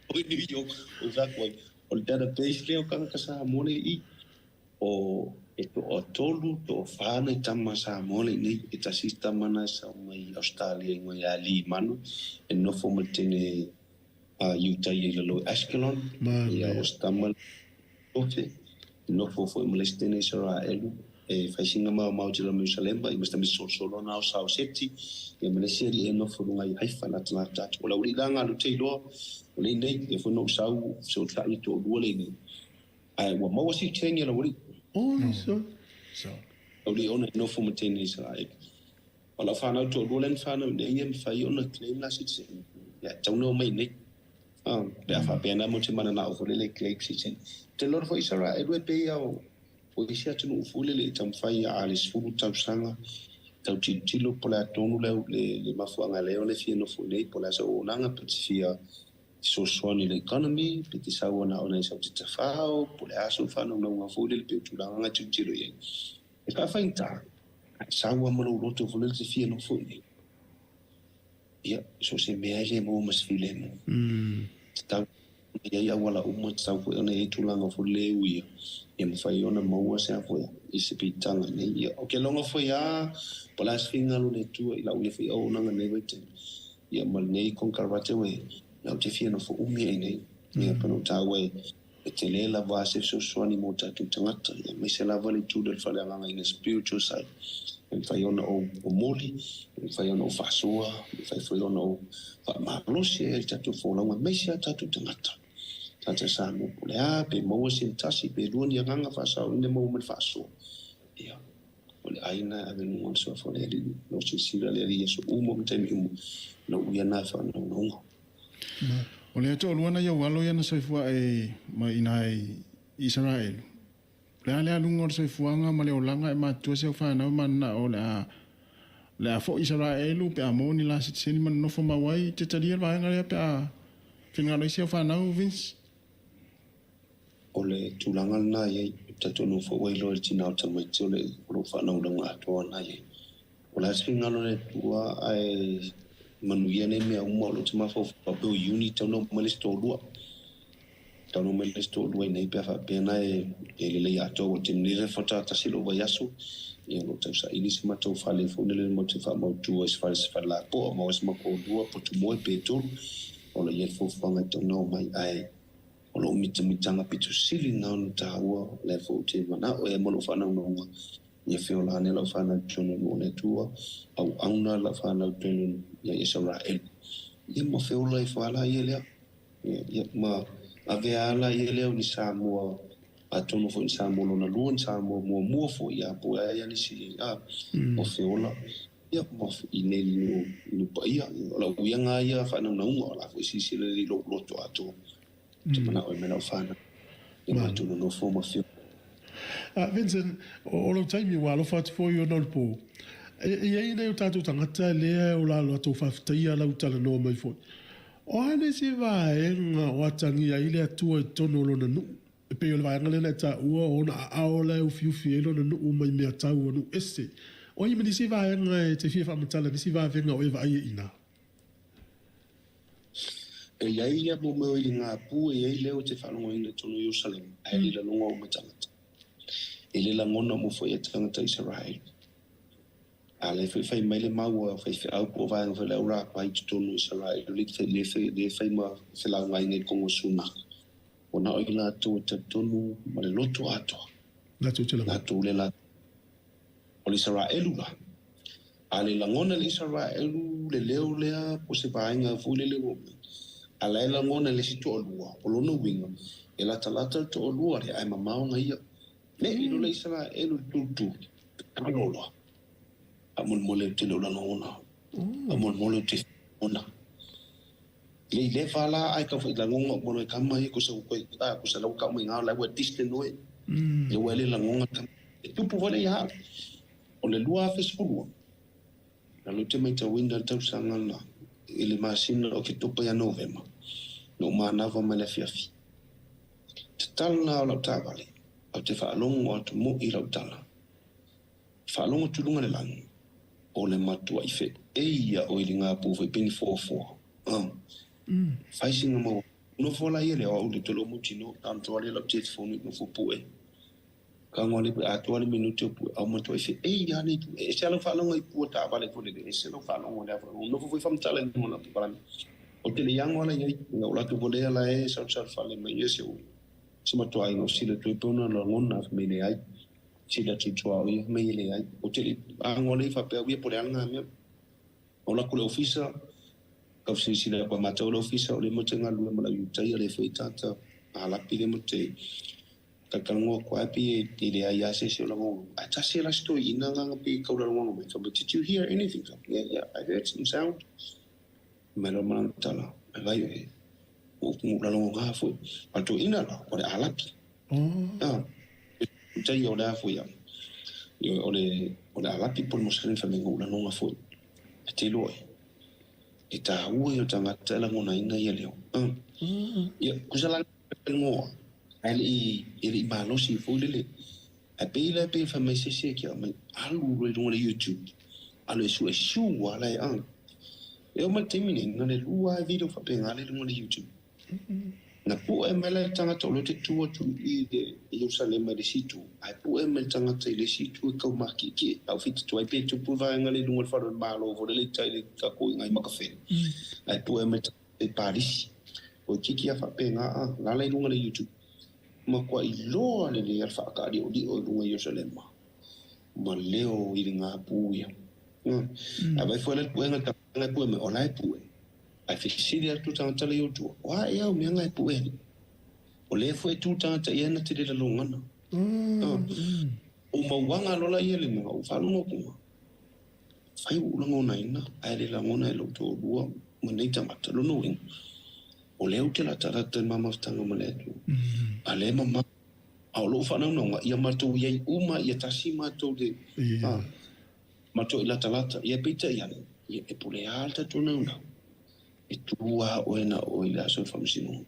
o ni yo o sa ko o ta da page le o kan ka sa mo le i o o tolu to fana tama sa mo le ni eta sistema na sa mai Australia ngo ya Alii manu e no fo tene a Utah ye lo Ashkelon ya ostama ofe no fo mo le stene Israel e faisina mau tila Jerusalem ba imesta mi solo na sa safety e me seri e no fo ngai ai fana tla tat o la uri langa lu te lo le nei e fo no sa so tla i to lo le ni ai wa mo si tenye la uri so uri ona no fo mo tene Israel wala fana to lo len fana ne yem fa yo na claim la sit ya tauno mai nei pe fa pena mo te mana na o le claim sit te lo fo Israel e pe ya o isia tunu ufule le tamfai a le sfulu tausanga tau tilo pola tonu le mafuanga leo le fia no fune pola sa o nanga petifia so swani le economy peti sa ona ona sa tafao pola aso fano no mafule le petulanga tilo ye e ka fainta sa wa mo lo to fule le fia no fune ya so se me aje mo mas file mo tau ia wala uma tau ko ona e tulanga fo lewi e mo fai ona maua se fo i se pitanga nei ia o ke longa fo ia polas finga lu le tu ila ule fo ona nga wete ia mal nei kon karvate we na te fia no fo umi nei ia pano tawe e te le la va se so swani mo tatu tangata ia me se la vale tu del fale anga in spiritual side e fai ona o moli e fai ona o fasua e fai ona o ma losi e tatu fo longa me se tatu tangata tata sa mo le a pe mo sin tasi pe luoni anga fa sa ine mo me fa so ia ole aina ave no so fo le no si sila le ria so mo te mi no ia na fa no ole to luana ia walo ia na so fo e mai nai Israel le ale lungo so fo anga ma le olanga e ma tu se fa na ma na ole a le a fo Israel pe amoni la sit sin man no fo ma wai te tadia va nga pe a finga no se fa na Vince ole tulanga na ye tatu no fo wai lo tina ta mai tole lo fa na nga to na ye ola singa no le tua ai Manuia ne me uma lo tuma fo pa uni to no mele sto lua to no mele sto lua nei pe fa pena e le ya to o tin ni fo ta silo va yasu e no ta sa ini se ma to fa le fo le mo te fa mo tu es fa la po mo es mo ko lua po tu mo pe to ola ye fo fa nga to no mai ai o mitanga pitu sili na ta wa le fo te mana o e mo lo fa na no ye feo la ne la fa na tonu no le tua au auna la fa na tonu ya Israel ye mo feo la fa la ye le ye ma ave ala ye le ni Samoa a tonu fo Samoa no na luon Samoa mo fo ya po ya ni si a mo feo la ya mo ine no pa ya la u nga ya fa na no la fo si le lo to ato te mana o me na fa na ye ma tonu no fo mo feo Vincent, o lo taimi wa lo fat fo yo nol po. E nei o tatu tangata le o la lo to faftaia la utala no mai fo. O ane se va e nga o atangi a ile atua e tono lo na nu. E pe o le va ngale na ta ua o na aola o fiu fielo na nu mai mea tau nu ese. O i mani se va e nga e te fia whamatala ni se va venga o e va aie ina. E iai ia mo meo i ngā pū e iai leo te whanonga ina tono Jerusalem. Ai li la longa o matangata. E le la ngona mo foi tangata Israel. Ale fai mai le maua fai au po vai fai la ura pai tonu Israel. Le fai ma se la ngai nei kongo suna. Ona o ina to te tonu ma le loto ato. La to te la. To le la. O le Israel la. Ale la ngona le Israel le leo lea po se vainga fu le wo. Ale la ngona le situ o lua. O lona winga. E la talata to o lua re ai mamao ngai. Le ino le Israel tutu kanola amol mole te lo lana amol mole te ona le fala ai ka foi la ngonga mo le kama ko se ko se la ka mo nga la wa diste no e wele la ngonga tu pu vole ya o le lua fe spo la lutte mai te winda tau sanga na ele masina o ke topa ya novema no mana va mele fiafi te talna la tavali o te whaalongo o te mo i rautala. Whaalongo tulunga le langi. O le matua i whe eia o i ngā pūwhai pini 4-4. Whaisinga mau. No whola i le o au le tolo muti no. Tam tuale lau te whonu no whupue. Ka ngā le a tuale minuti o pue. Au matua i whe eia nei tu. E se alau whaalonga i pua tā wale kone. E se alau whaalonga le a whaalonga. No whupue whamtala ni mona puparani. O te le yango ala iai. Nga ulatu volea la e sau whale mai e se ui. Se matua ai no sila tu pona la ngona me le ai sila tu tua i me le ai o te angole fa pe wi por anga me o la kule ofisa ka si sila kwa mata o ofisa o le motenga lu ma la yutai le feitata ala pile mote ka kango kwa pi e le ai ase se la ngo a ta se la sto ina nga pi ka la ngo me but did you hear anything? Yeah, I heard some sound me lo mantala vai o la longa foi alto ina la o le alapi tai o la foi o le alapi por mosren fa mengo la longa foi te loi e ta ua o tanga tela ngona ina ia leo ia kusala ngo ele malosi foi le a pela pe fa mai se ke mai alu ro le YouTube alu su wala e o ma temine na le lua video fa pe ngale le YouTube na pu e mele tanga to lo te tua tu I de Jerusalem le situ ai pu e mele tanga te le situ e kau maki ki au fit tu ai pe tu pu va ngale lungo fa malo vo le tai le ka ko ngai makafe ai pu e mele e Paris o kiki a fa pe nga la le lungo le YouTube ma kwa I lo le le fa ka di o lungo Jerusalem ma leo I nga pu ya ai foi le pu nga ta pu me olai pu ai fisiria tu tanga le YouTube wa ia o me ngai pu e o le foi tu tanga ia na te le longana o mawanga lola ia le mga o whalu no kunga whai ulango na ina ai le langona e lo to rua manei tamata lono ing o leo te la tarata mama tanga maletu a le mama a lo whanau nonga ia matou iai uma ia tasi matou de matou I la talata ia peita ia e pule alta tu nauna e tua oena o ila so famsino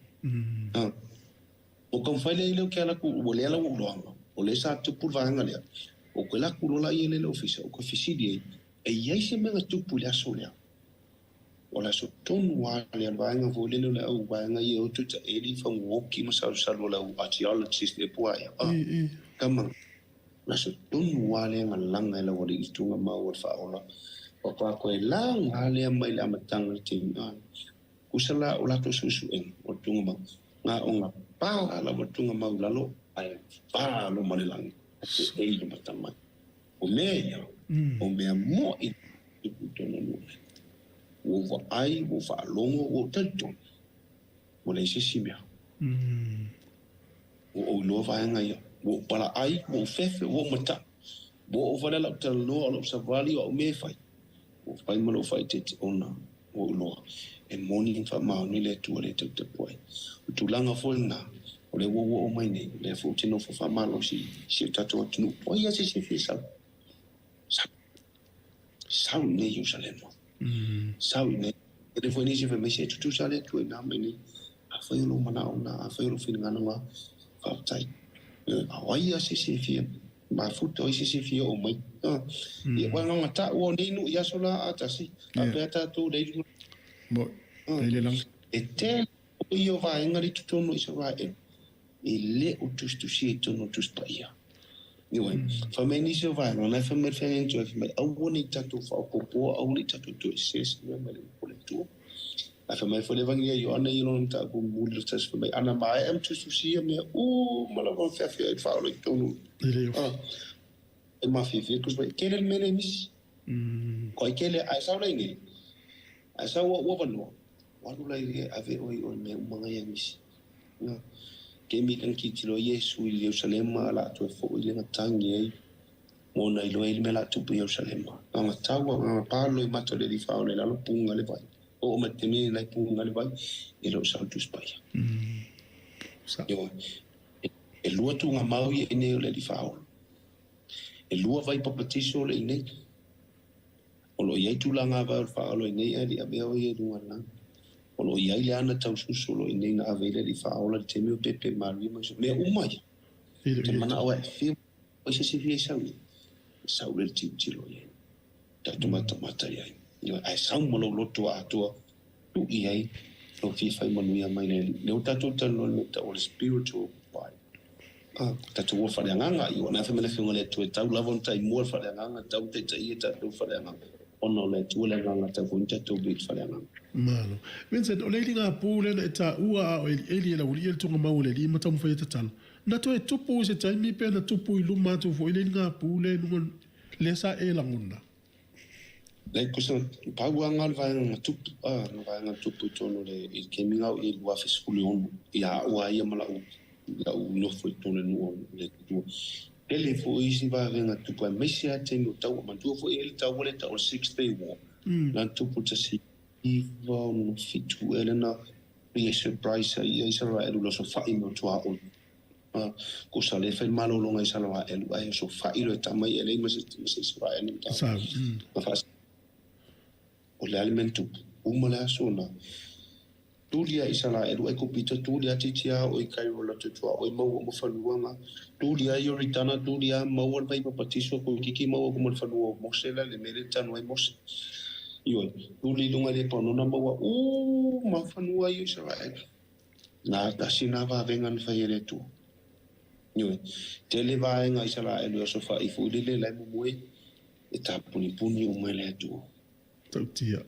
o kan fai le leo ke ala ku o le ala uloanga o le sa tu pu vanga le o ke la ku lola ia le ofisa o ko fisidi e ia se menga tu pu le asolia o la so tonu wa le vanga vo le le au vanga ia o tu ta eli fa woki ma sa la archaeologist le pu ia kama la so tonu wa le ngalanga le wori itunga ma o fa ola o pa ko la ngale mai la matanga tinga kusala o la to susu en o tunga ma nga o nga pa la matunga ma ulalo ai pa lo malilangi e I matama o mea mo I putono no o va ai o fa longo o tanto o le sisimia o lo va nga ia o para ai o fefe o mata o va la talo lo savali o me fai o fai malo fai te ona o lo e morning fa ma ni le tu le te poi tu langa folna o le wo o mai nei le fu tino fa malo si tato tinu o ia se fisa sa ne Jerusalem sa ne e foi ni se fa me se tu sale tu na me ni a foi lo mana ona a foi lo fin ngana fa tai a ia se fia ma futo se fia o mai e wa nga ta o ni nu ia sola atasi a peta tu dei bo ele lang e te io va ngari tu no Israel e le o tu si tu no tu spaia io fa me ni se va non è fa me fene tu fa me au ni tanto fa popo au ni tanto tu ses me me po le tu a fa me fa le vangia io ana io non ta bu mul ta fa me ana mai am tu si me ma la va fa fa le tu no e ma fi ku che le me mis ko che le ai sa le ni ai sa wo va no wanu la ile ave oi o me mga yamis ke mi kan ki tilo Yesu I Jerusalem la to fo ile na tangi ona ilo ile me la tu Jerusalem ma tawa ma palo I mato le fa ole la lo punga le vai o me temi la punga le vai e lo sa tu spaia yo e lua tu nga mau I ne le fa ole e lua vai papatiso le nei o lo ia tu langa va fa ole nei ali abe o ia dunga na o lo ia ile ana tau susu lo nei na avele li fa ola te mio pepe mari ma me umai te mana o fi o se fi sa le ti lo ia ta tu mata ia io ai sa mo lo to a to tu ia lo fi fa Manuia mai le o ta lo ta o spiritual pai ta tu o fa nganga io na fa me le fi ngole tu ta la von tai mo fa nganga ta te ta tu fa nganga ono le tu le nganga ta funta tu bit fa nganga malo Vincent o le linga pule na ta ua o eli la uli el tunga maule li mata mo fa tal na to e tupu se tai mi pe na tupu I luma tu fo ile linga pule no le sa e la ngunda le kusa pa ua ngal va na tupu no va na tupu tono le il kemi ngau I lua fe skulion ya ua ia mala u no fo tono no le tu ele fo isi va venga tupu me se ate no tau ma tu fo ele tau le tau 6 day war na tupu ta si Iva no fitu elena ia surprise ia Israel lo so fa ino to a on ko sale fa malo longa Israel ai so fa ilo tamai ele mas Israel ni ta fa o le alimento umala sona tulia Israel ai ko pita tulia titia o kai rola to o mo fa luanga tulia yo ritana tulia mo wal vai papatiso ko kiki mo ko mo fa luo mo sela le merita no ai mo io tu li lunga le pono na mawa ma fanua io Israel na tasina va vengan fa yele tu nyo te le va nga isala e lo so fa I fu le la mo e ta puni o mele tu tautia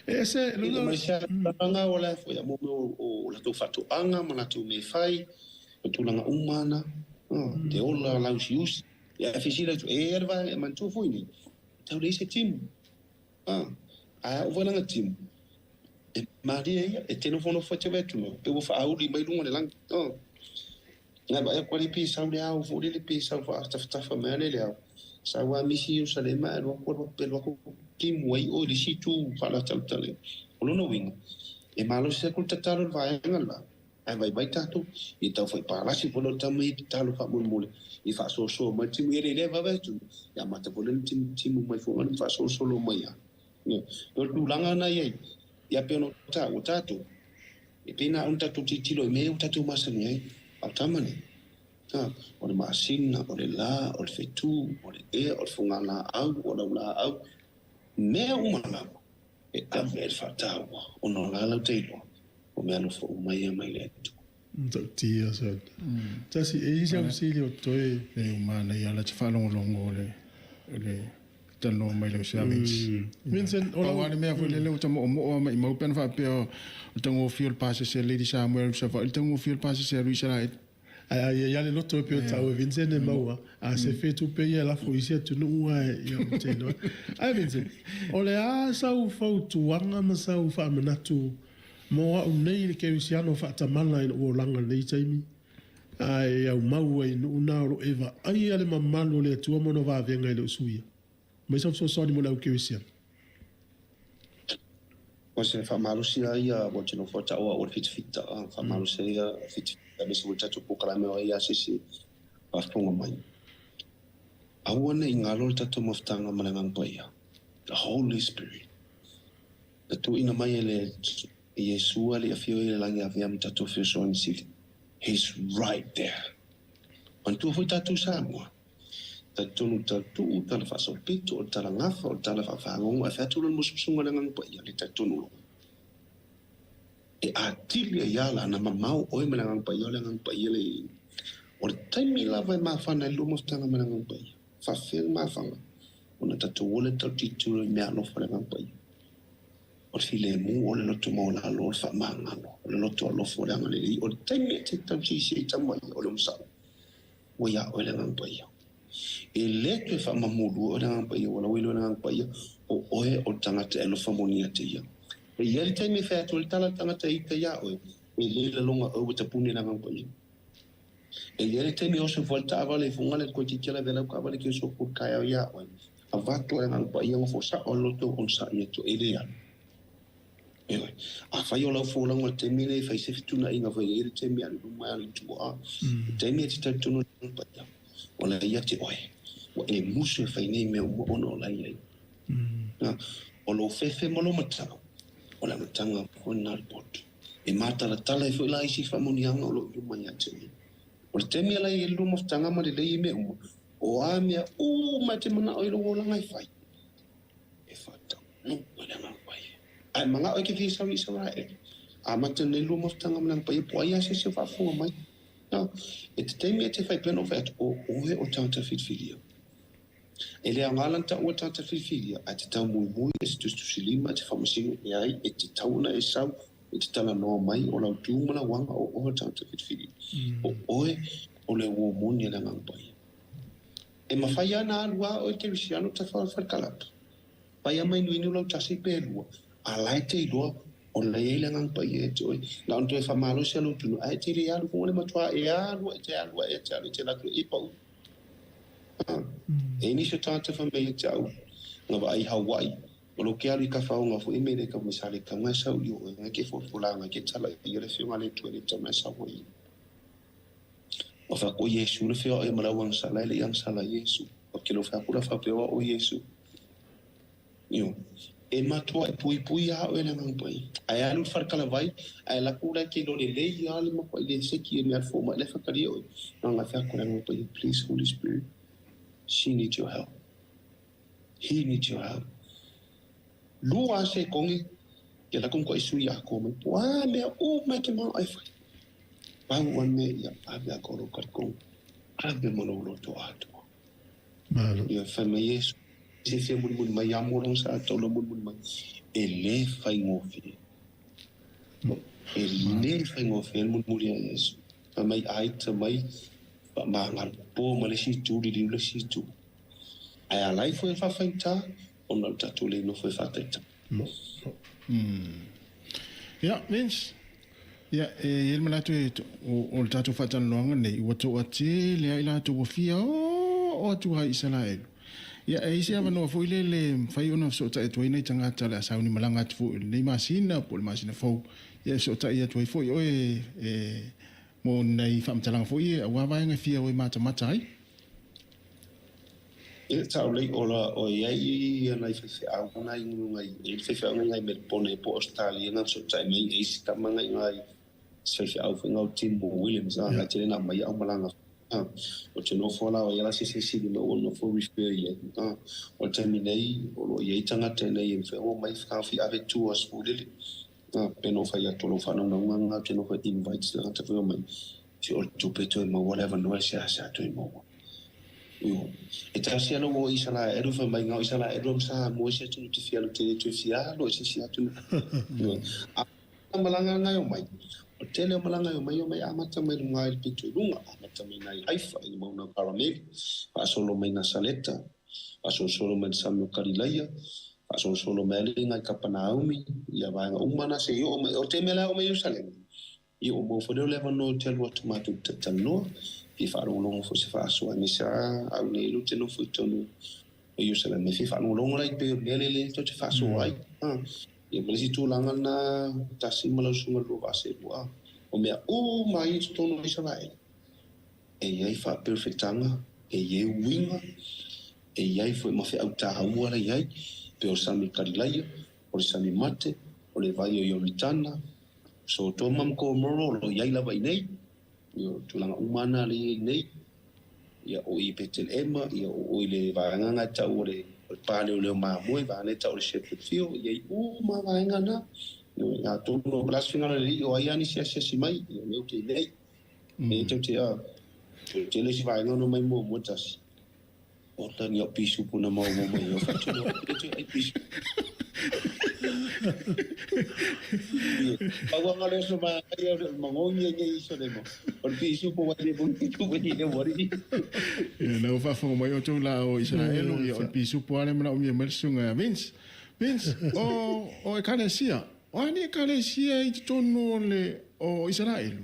ese lo ma sha nga wala fo ya mo o la to fatu anga mana tu me fai tu langa umana te ola la usius ya fisila tu erva man tu fu ni tau le se tim a o vona nga tim e Maria e telefono fa te vetu no pe wo fa auli mai lunga le lang nga ba e kwali pi sa le au fu le pi sa fa ta fa mele le au sa wa misi sa le ma ro ko pe lo ko kim wai o le si tu fa la tal tal o no wing e malo se ku tatalo va ngala ai vai tatu I tau foi para si polo tamai talo fa mul I fa so ma tim ele le va vetu ya mata polo tim mai fo fa so lo mai ya no tu langa na ye ya peno ta utatu e pena un tatu titilo me un tatu masani ai autamani o le masina o le la o le fetu o le o le fungana au o la au me umana e ave fatau o no la teilo o me alo fo mai le tu tia sa tasi e ia sili o toe e umana ia la tfa longo le tano mai le service Vincent o wale me foi le tamo mo mai mo pen fa pe o tango fiel passe se Lady Samuel se fa tango fiel passe se Richard ia le loto pe o tau Vincent e maua a se fe tu pe ia la fo isi tu no ia o te no ai Vincent o le a sau fau tu anga ma sau fa manatu mo o nei le ke usiano fa tamana o langa nei taimi ai au mau ai no na ro eva ai ale mamalo le tu mo no va venga le suia mas eu sou só de mulher o que eu sei. Você faz mal se aí a você não for tá o fit faz mal se aí fit mas você tá tu para meu aí se faz com a mãe. A one ingalo tá tu moftanga malangang paia. The Holy Spirit. The tu ina mai ele Yesu ali afio ele langi avia mta tu fio so insili. He's right there. Antu foi tá tu Samoa. Tunu tatu tala fa so pito tala ngafa tala fa fa ngong fa tu lo musunga dengan pa ya lita tunu e atilia yala na mamau oi menang pa yo dengan pa yele or taimi la vai ma fa na lu mostanga menang pa fa fil ma fa ona tatu wole tatu tu me ano fa dengan pa or file mu o le to mo la lo fa manga lo lo to lo fo dengan le or taimi te tatu si tamai o lo msa o ya o le dengan pa e le tu fa mamulu o nga pa yo wala wilo nga pa yo o oe o tangata e lo famonia te ya e yel te me fa tu tala tangata I te ya o e le longa o te puni nga pa yo e yel te me o se volta vale funga le ko titela de la ka vale ke so ku ka ya o a va to nga pa yo fo sa o lo to on sa ye to e le ya a fa yo la fo la ngo te me le fa se fitu na inga fa ye te me alu ma alu tu a te me te tu no pa ya ona ia te oe o e musu fai nei me o ono la ia o lo fefe mo lo matanga o la matanga o nal pot e mata la tala e foi la isi famonianga o lo mai ate o le temi la i lu mostanga ma le me o a mea o ma te mana o lo la ngai fai e fata no o le ma pai ai manga o ke fi sa Israel a mata le lu mostanga ma pai po ia se fa fu mai no e te temi te fai pleno vet o he o tanta fitfilia e le angalan ta o tanta fitfilia a te tau mui e tu silima te famasino e ai e te tauna e sau e te tala noa mai o lau tūmana wanga o tanta fitfilia o oe o le uo moni e la ngampai e mawhai ana alua o te risiano ta whaalkalapa pai a mai nuini o lau tasi pēlua a lai te iloa o le ele ngang pa ye toi na on te fa malo se lo tu ai te le alu ko le matwa e alu te la tu e pau e ni se tata fa me te au nga ba ai Hawaii o lo ke alu ka fa nga fo e me le ka mo sale ka nga sa yo nga ke fo la nga ke tala i le fe ngale tu le tama sa wo o fa ko Yesu le fe o e mala wan sala le yang sala Yesu o ke lo fa kula fa pe o Yesu yo e matua e pui a o ele ngang pai ai alu farkala vai ai la kula ke lo le ya le mo le se ki me fo ma le fakari o nga fa ko ngang pai please Holy Spirit she needs your help he needs your help lu a se kongi Ia la kong ko isu ia ko mai. Wa me o mai ke mau ai fai. Pau wan me ia ave a koro karikong. Ave mono lo to ato. Ia fai mai Yesu. Se fia mun mai amorong sa ato lo mun mai. Ele fai ngofi. Ele fai ngofi mun mulia Yesu. Fai mai ai ta mai. Pa mangal po male si tu di le si tu. Ai alai foi fa faita. Ona tatu le no foi fa teta. Ja, mens. Ja, helemaal uit o tatu fatan longa nei o to ati le ila to fia o tu ha Israel. Ja, isi ava no foi le fai ona so ta to nei tanga tala sa ni malanga tu le masina por masina fo. Ja so ta ia to foi o mo nei fam talang foi wa va nga fia o mata matai. E tau lei ola o iai nai fefe au ngai ngai e fefe au ngai me pone po Australia na so tai mai e sta manga ngai fefe au fenga Tim Williams a tele na mai au malanga o te no fola o yala se di no no for refer ye o te minei o iai tanga tene e fe o mai fa fi ave tu as udele peno fa ya tolo fa no nga te no fa invite na te fe mai si o tu peto mo whatever no sa to mo e ta sia no mo isala e ru fa mai nga isala e ru sa mo se tu te fia te fia lo se sia tu a malanga nga yo mai o tele malanga yo mai amata mai ngai pitu lunga amata mai nai aifa i mo na karameli pa solo mai na saleta pa solo mai Samoa Capital pa solo mai ngai Kapanaumi ia va nga umana se yo o te mela o mai Jerusalem i o mo fo de level no tell what tomatu tatano i fa longo fo se fa so ni sa au ne lu te no fo tonu o Jerusalem me fa longo lai pe le to te fa so ai ia me si tu langa na tasi malo sunga lo va se boa o me o mai tonu Israel e ia fa perfectanga e ia winga e ia foi ma fe au ta haua ia pe o Samoa Capital o Sami mate o le vai o Yoritana so to mam ko moro lo ia la vai nei yo tulanga umana le nei ia o i petel ema ia o le varanga ta o le pale o le ma moi va ne ta o le shepherd fio ia o ma varanga na yo ya to no blas finala le o ia ni sia mai yo me te nei e te te le si varanga no mai mo tas o ta ni o pisu puna mo yo fa te no te pisu agua ngale so ma ia mangongi ngai so demo por pisu po wale bunti tu ni le mori na fa fo mai o tu la o Israel o pisu po ale mala o mi mersunga Vince o e kalesia o ani kalesia i tonu le o Israel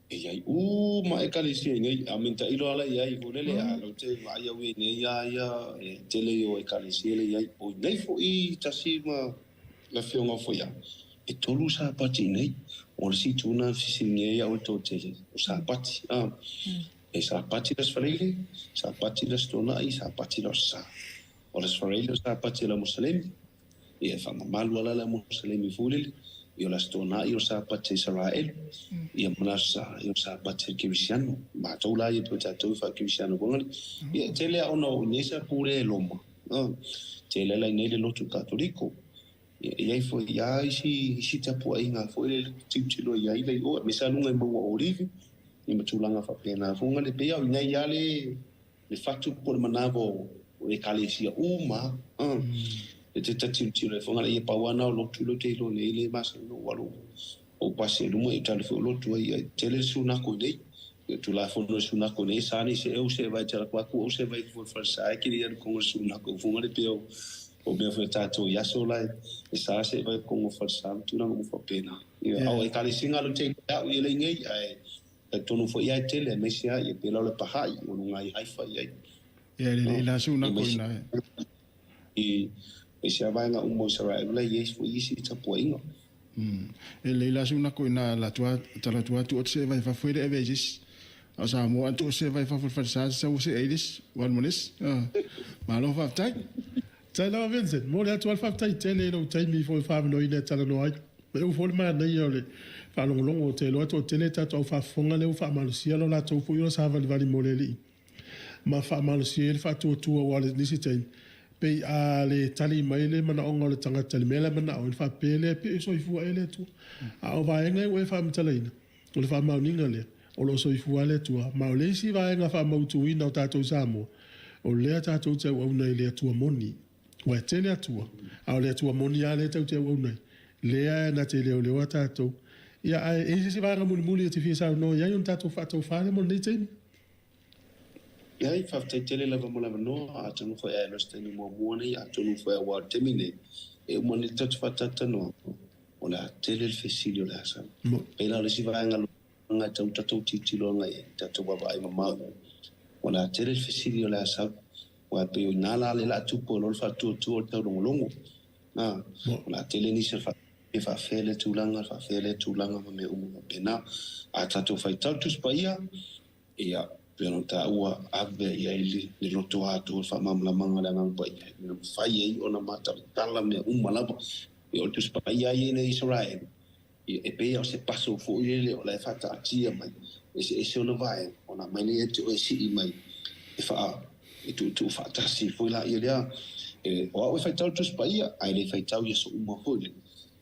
e ai ma e kalesia ngai amenta ilo ala ia i volele ala te vai au ne ia e tele o e kalesia le ia o nei fo i tasima la fionga fo ia e tolu sa pati nei o si tuna fisinge ia o to te o sa pati e sa pati das frele sa pati das tona i sa pati das sa o las frele sa pati la muslim e fa malu ala la muslim fulele io la stona io sa pati Israel ia manasa io sa pati Cristiano ma tola ia to fa Cristiano bongali ia tele ono nesa pure loma tele la nele lotu católico ia foi ia si tapu ainga foi le titilo ia ile o me sa lunga mo orive ni matulanga fa pena funga le pea ina ia le fatu por manavo o kalesia uma e te titilo funga ia pawana o lotu lo te lo le mas no walo o pase lumo e tale fo lotu ia tele suna ko nei tu la fono suna ko nei sani se eu se vai tela kwa ku o se vai for farsa que ia com suna ko funga le pea o me foi tato ia so lai e sa se vai com o farsa tu não fa pena ia o e kalesinga lo te ia ile ngai ai tonu fo ia tele me sia ia pela le pahai o ngai haifa ia ia la suna ko na e se vai nga umo Israel la yes fo isi tapo ingo ele la suna ko na la tua tu se vai fa foi de vezes a Samoa tu se vai fa farsa se o se eles one monis ma lo fa tai tai la Vincent mo le tu fa tai tele no tai mi fo fa no ina tala no ai eu fo ma na yo le fa lo longo te lo to tele ta to fa fonga le fa malusia lo la to fo yo sa va le vali moleli ma fa malusia le fa tu o wale ni si tai pe a le tali mai le mana onga le tanga tali mele mana o fa pele pe so ifu ele tu a o va enga o fa mtalaina o le fa mauninga le o lo so ifu ale tu ma o le si va enga fa mau tu ina o tato samo o le tato te o nei le tu moni o te le tu a o le tu moni ale te o nei le na te le o le tato ia e si va muli muli te fi sa no ia un tato fa to fa le mo nei te Ia I whawhtaitele lava mo lava noa, a tonu whai ae losta ni mua muane, a tonu whai awa temine, e umane tatu whatata noa, o le a tele le whesili o le asa. Pela le si vaenga lunga tau tatou titilo anga e, tatou wawa ai mamau. O le a tele le whesili o le asa, o a peo inala le la tupo, o le whatua tua o le tau longolongo. O le a tele ni se e whawhele tūlanga ma me umu pena, a tatou whai tau tuspaia, ia, pero ta ua ave ia ili ni loto atu fa mamla manga la ngang pai ni fai ai ona mata tala me malaba e o tus pai ai ne Israel e pe o se paso fo ile o la fata atia mai e se ona vai ona mai ne to e si mai e fa e tu fa ta si fo la ile e o fai tau tus pai ai le fai tau yeso fo ile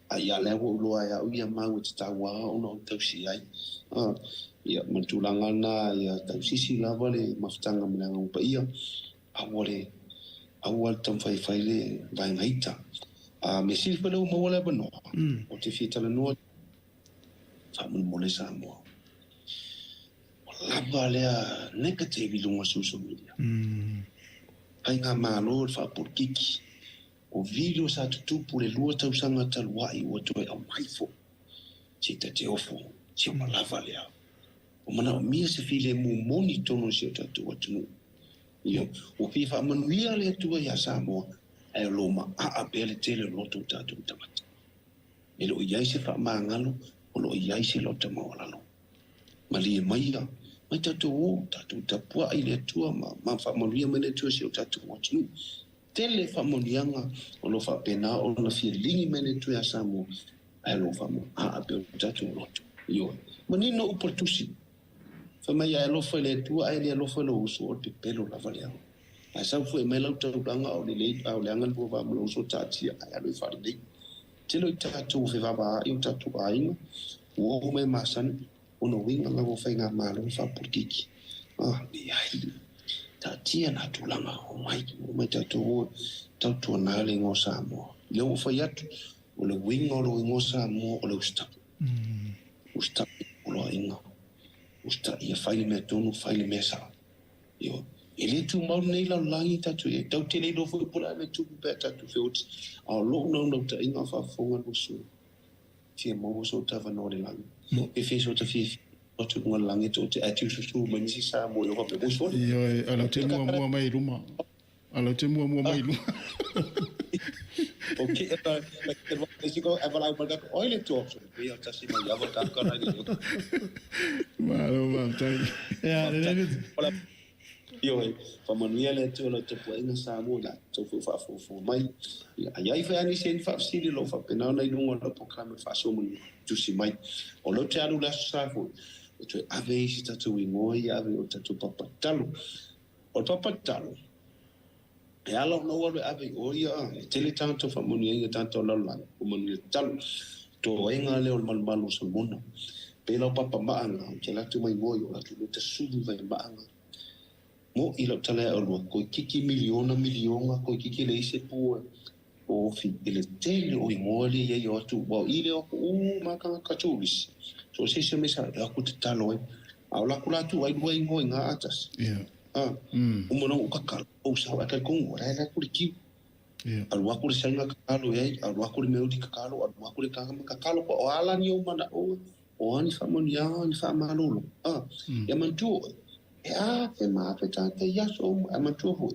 ai ala wo lo ai au ia mau te tawa ona tau si ai ia matulanga na ia tau sisi lava le maftanga menanga upa ia awale tam fai le vai ngaita me sil pele uma wala bano o te fitala no fa mun mole Samoa lava le negative lunga social media ai nga malo fa por kiki o video sa tupu le lua tau sanga talwai o toi au maifo chita te ofo chima lava le o mana o mia se file mu moni tono se tatu atu yo o fifa manuia le tua ya Samoa e loma a bele tele loto tatu tamata e lo ia se fa mangalo o lo ia se loto mawalalo mali mai tatu o tatu tapua ile tua ma fa manuia mene tua se tatu atu tele fa monianga o lo fa pena o na feeling mene tua ya Samoa e lo fa mo a bele tatu loto yo manino oportusi Fama ia lo foi le tu ai le lo foi lo uso o pelo la valia. A sa foi me lo tau danga o le au le angal bo va lo uso tati ai lo fa de. Te lo tatu fe va ba eu tatu ai o me masan o no winga la vo fainga malo fa por kiki. Ni ai. Tati na tu langa o mai tatu tatu na le ngo Samoa. Le o foi atu o le winga lo ngo Samoa o le usta. Usta o lo inga. Usta ia faile me tonu faile me sa yo ele tu mau nei la langi tatu e tau tele do foi pula le tu pe tatu feut a lo no ta inga fa fonga no su ti mo so ta va no le lang e fe so ta fi o tu mo langi to te atu su mo ni sa mo yo pe mo so yo ala te mo mai luma ala te mo mai luma okay let's go ever out but oil to option we are just in ya volta kana ni malo tai ya le yo fa manuia le to lo te puina Samoa la to fa mai ai fa ani sen fa si lo fa pena na lungo lo programa fa so mun tu si mai o lo te alu la sa fo to ave si tatu ngoi ave o tatu papatalo o papatalo e alo no wale ave o ia tele tanto fa manuia tanto la o manuia tal to enga le o malmalu so mona pelo papa maanga ke la tu mai ngoi o la tu te sudu vai maanga mo ilo tala o lo ko kiki miliona ko kiki le se pu o fi ele tele o ngoli ye yo tu bo ile o maka katulis so se me sa la ku te talo au la kula tu ai duai ngoi nga atas umono ukakal o sa wa ka kongo ra la kuliki al wa kul sanga kakalo al wa kul meudi kakalo al wa kul kakalo o ala ni o mana o ani fa monia ni fa malolo ya mantu fe ma fe tante ya so mantu ho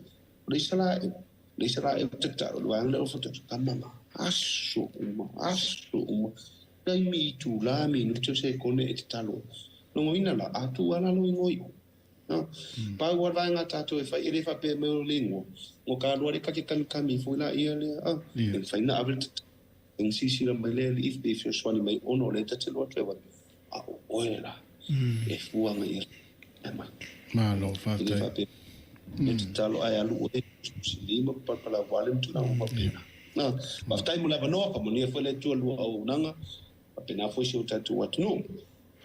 le sala e tata lo ang le foto kamama aso dai mi tu la mi no se kone et talo no ina la atu ala lo ngoi pa guarda nga tato e fa ire fa pe me lingo o ka lo re ka ke kan kami fu la ia le en fa na avel en sisi la mele if be so swani mai ono le tate lo treva o era e fu anga ia ma malo fa tai e te talo ai alu e lima pala wale mtu na mapena na maftai mula banoa pa monia foi le tu lu au nanga apena foi se tatu watu no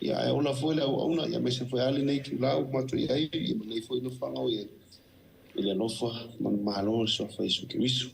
ya ola foi la ona ya mese foi ali nei tu lau matu ya i nei foi no fanga o ele no fa man malo so foi su que isso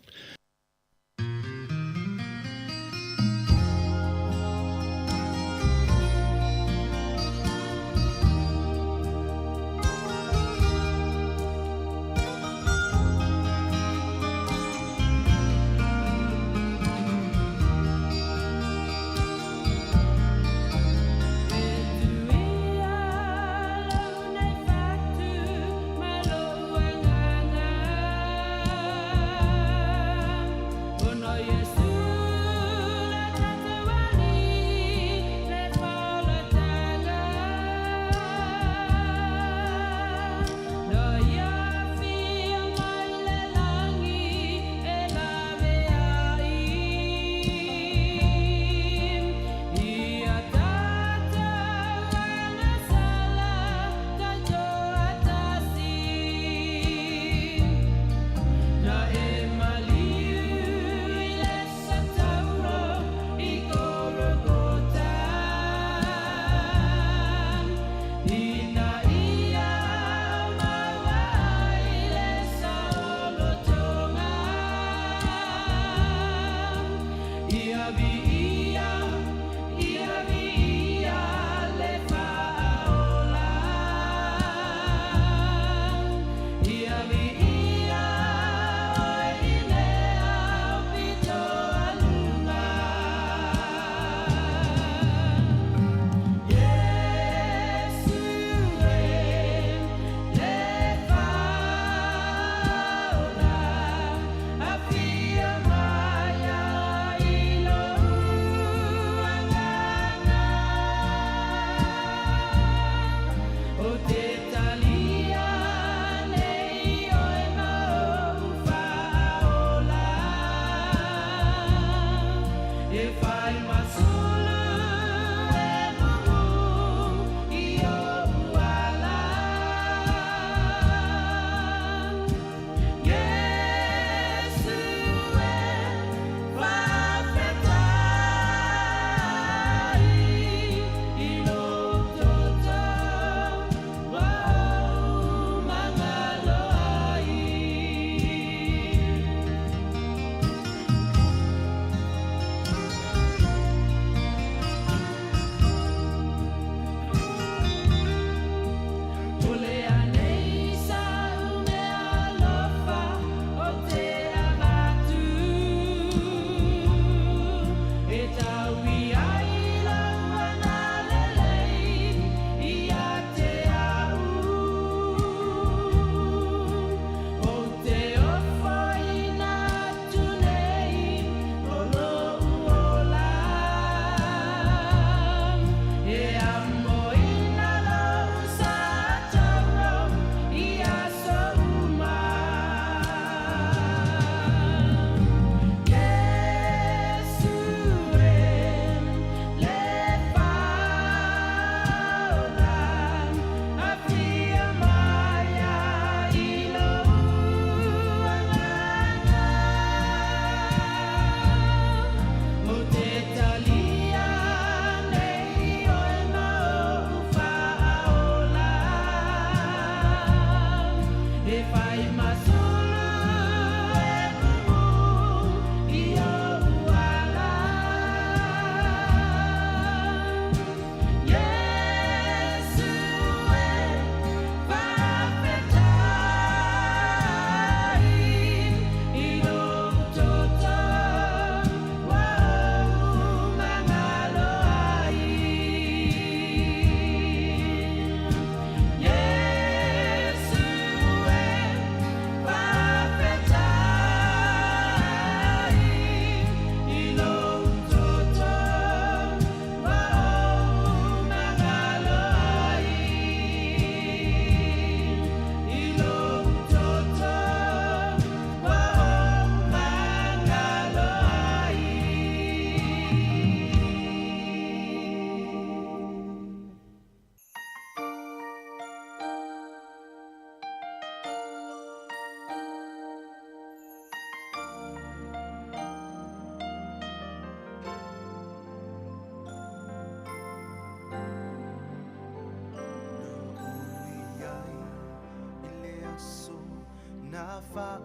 fa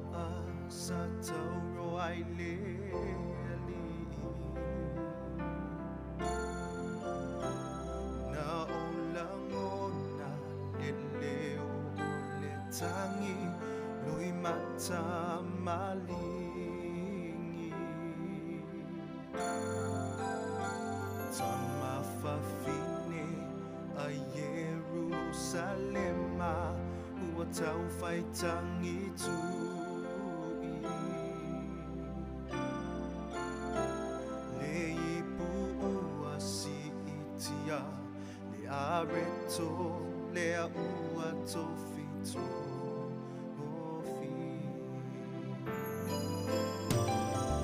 sa tauro ai le ali na olangona leleo le tangi lui mata malingi tama fafine a Jerusalema ua tau whaitangi tui le ipu ua si itia le areto le a ua tofito ofi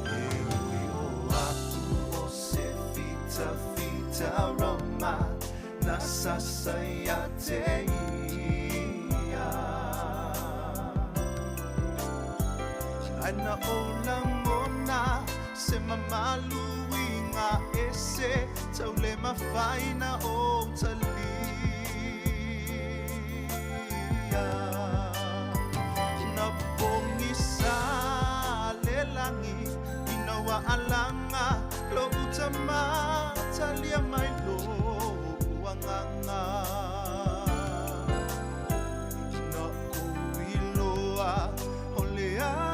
e ui o atu o se fita fita roma na sasaya te na olangona se mamaluinga ese taule mafaina o talia na pongisa lelangi inawa alanga lo utama talia mai lo wanganga na uiloa olea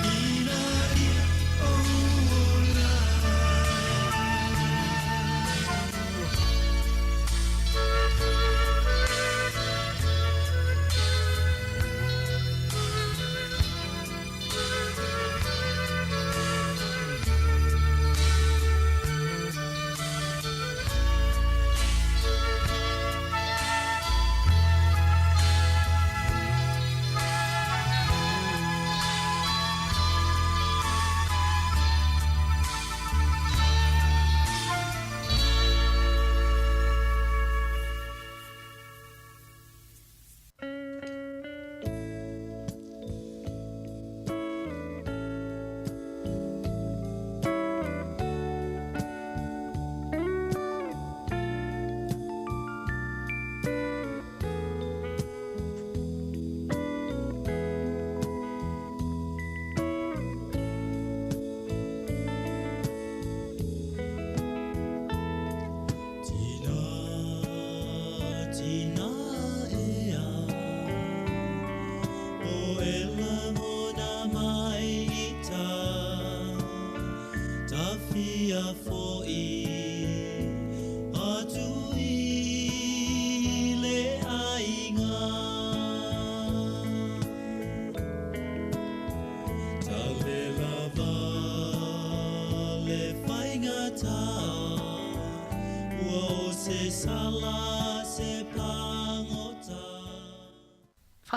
Ina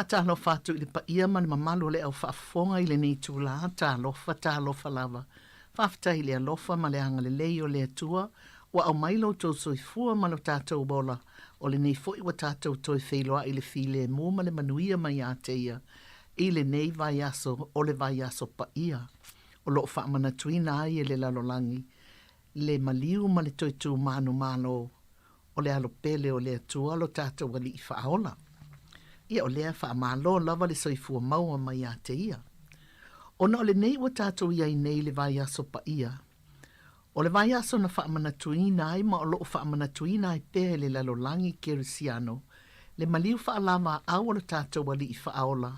Talo fatu i le pa ia man mamalo le au whaafonga i le nei tūla, tā lofa lava. Whafta i le alofa ma le anga le leo le atua, wa au mailo tau soifua ma lo tātou bola, o le nei foi wa tātou toi wheiloa i le file e mua ma le manuia mai a teia, i le nei vai aso o le vai aso pa ia, o lo whaamana tuina ai e le lalolangi, le maliu ma le toi tū manu malo, o le alo pele o le atua lo tātou wali i whaaola. Ia o lea wha amalo lava le soifua maua mai a te ia. O na o le nei wa tātou ia i nei le vai aso pa ia. O le vai aso na wha amanatuina ai ma o loo wha amanatuina ai pēhe le lalolangi kerisiano. Le maliu wha alama au o le tātou wali i wha aola.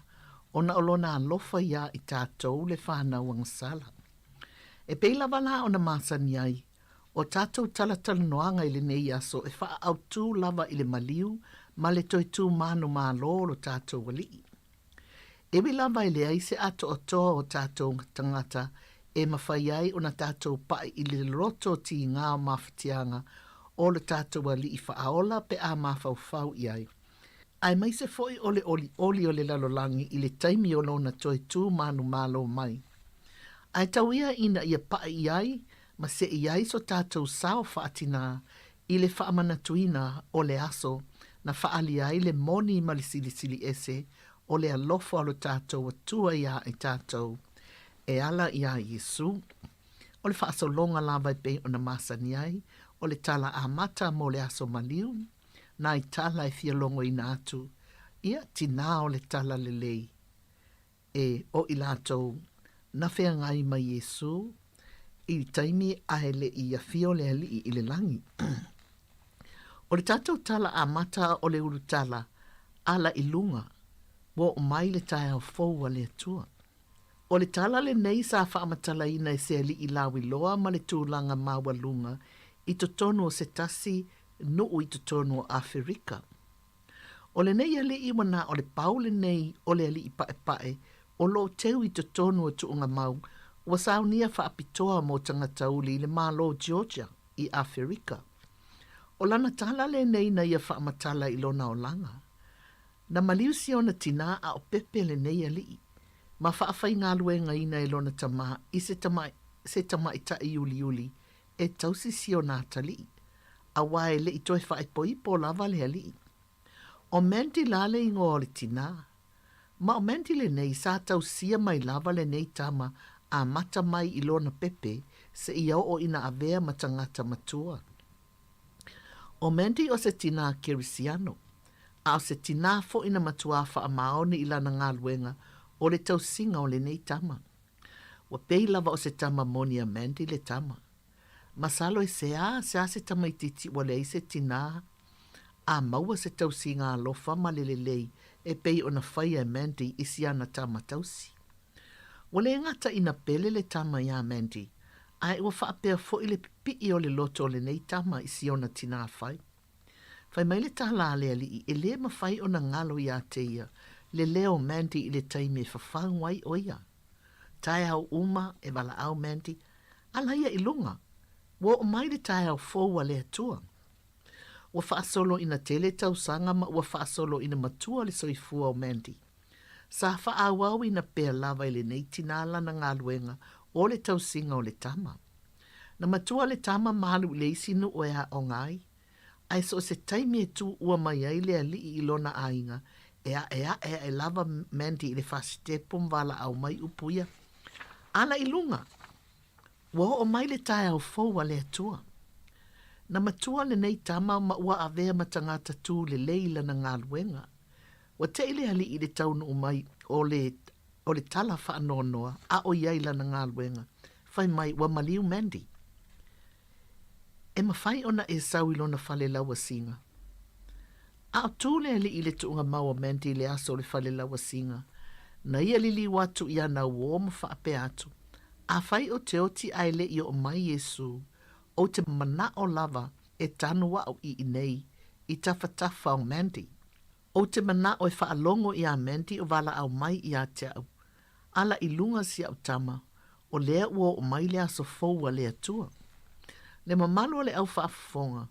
O na o lona alofa ia i tātou le whanau wangasala. E peila wala o na masani ai. O tātou talatala noanga i le nei aso e wha au tū lava i le maliu ma le toi tū manu mā lolo tātou wali. Ewi lava i le aise ato o toa o tātou tangata e mawhai ai o na tātou pai i le roto ti ngā mawhatianga o le tātou wali i whaaola pe a mawhau i ai. Ai mai se foi o le oli o le lalolangi i le taimi o lona toi tū manu mā lo mai. Ai tauia ina ia pai i ai ma se i ai so tātou sao whaatina i le whaamanatuina o le aso na whaali ai le moni ma le sili ese o le alofa alo tātou a tua ia i tātou e ala ia Yesu. O le whaaso longa lava i pe o na masani ai o le tala a mata mo le aso maliu na i tala e fia longo i nātu ia tina o le tala le lei e o i lātou na whea ngai ma Yesu i taimi aele i a fio le ali i le langi. O le tātou tala a mata o le uru tala, ala i lunga, wo o mai le tae au fōua le atua. O le tala le nei sa whaamatala ina e se ali i lawi loa ma le tūlanga maua lunga, i to tonu o se tasi, no i to tonu o Afrika. O le nei ali i wana o le pau le nei o le ali i pae, o lo teu i to tonu o tuunga mau, wa saunia whaapitoa mo tangatauli le malo Georgia i Afrika. O lana tala le nei na ia whaamatala i lona o langa. Na maliu si ona tina a o pepe le nei ali. Ma whaafai ngā luenga ina i lona tama i se tama i ta i uli e tausi si o nā tali. A wae le i toi whaipoi po lava le ali. O menti lale i ngō le tina. Ma o menti le nei sa tausia mai lava le nei tama a mata mai i lona pepe se i au o ina avea matangata matua. O menti o se tina kerisiano, a o se tina fo ina matua wha a maone i lana ngā luenga o le tau singa o le nei tama. Wa pei lava o se tama moni a menti le tama. Masalo e se se tama i titi wa le se tina, a maua se tau singa a lofa ma le lei e pei o na whai a menti i si ana tama tausi. Wa le ngata ina pele le tama i a menti, ai ua whaapea fo i le pipi o le loto o le nei tama i si ona tina whai. Whai mai le tala ale ali i le ma whai o na ngalo i a teia, le leo menti i le taimi e whawhangwai o ia. Tai au uma e wala au menti, ala ia i lunga, wo o mai le tai au fōua le atua. Ua whaasolo ina tele tau sanga ma ua whaasolo ina matua le soifua o menti. Sa whaawau ina pēr lava i le nei tinala na ngā luenga, o le tau singa o le tama. Na matua le tama malu le isinu o ea o ngai, ai so se taimi e tu ua mai ai le ali i lona ainga, e lava menti i le fasitepum wala au mai upuia. Ala i lunga, wa o mai le tae au fōua le atua. Na matua le nei tama ma ua avea matangata tu le leila na ngā luenga. Wa te ile ali i le taunu umai o le tala whaanonoa a o iaila na ngā luenga. Whai mai wa maliu mendi. E mawhai ona e sau ilona whale lawa singa. A o tūle ali i le tuunga maua mendi le aso le whale lawa singa. Na ia lili watu ia na uoma whaape atu. A whai o te oti ai le i o mai Yesu. o te mana o lava e tanua o i nei i tawhatafa o Mandy. O te mana o e whaalongo i a Mandy o wala au mai i a te au. Ala i lunga si au tama, o lea ua o mai lea so foua lea tua. Le mamalo le au whaafonga,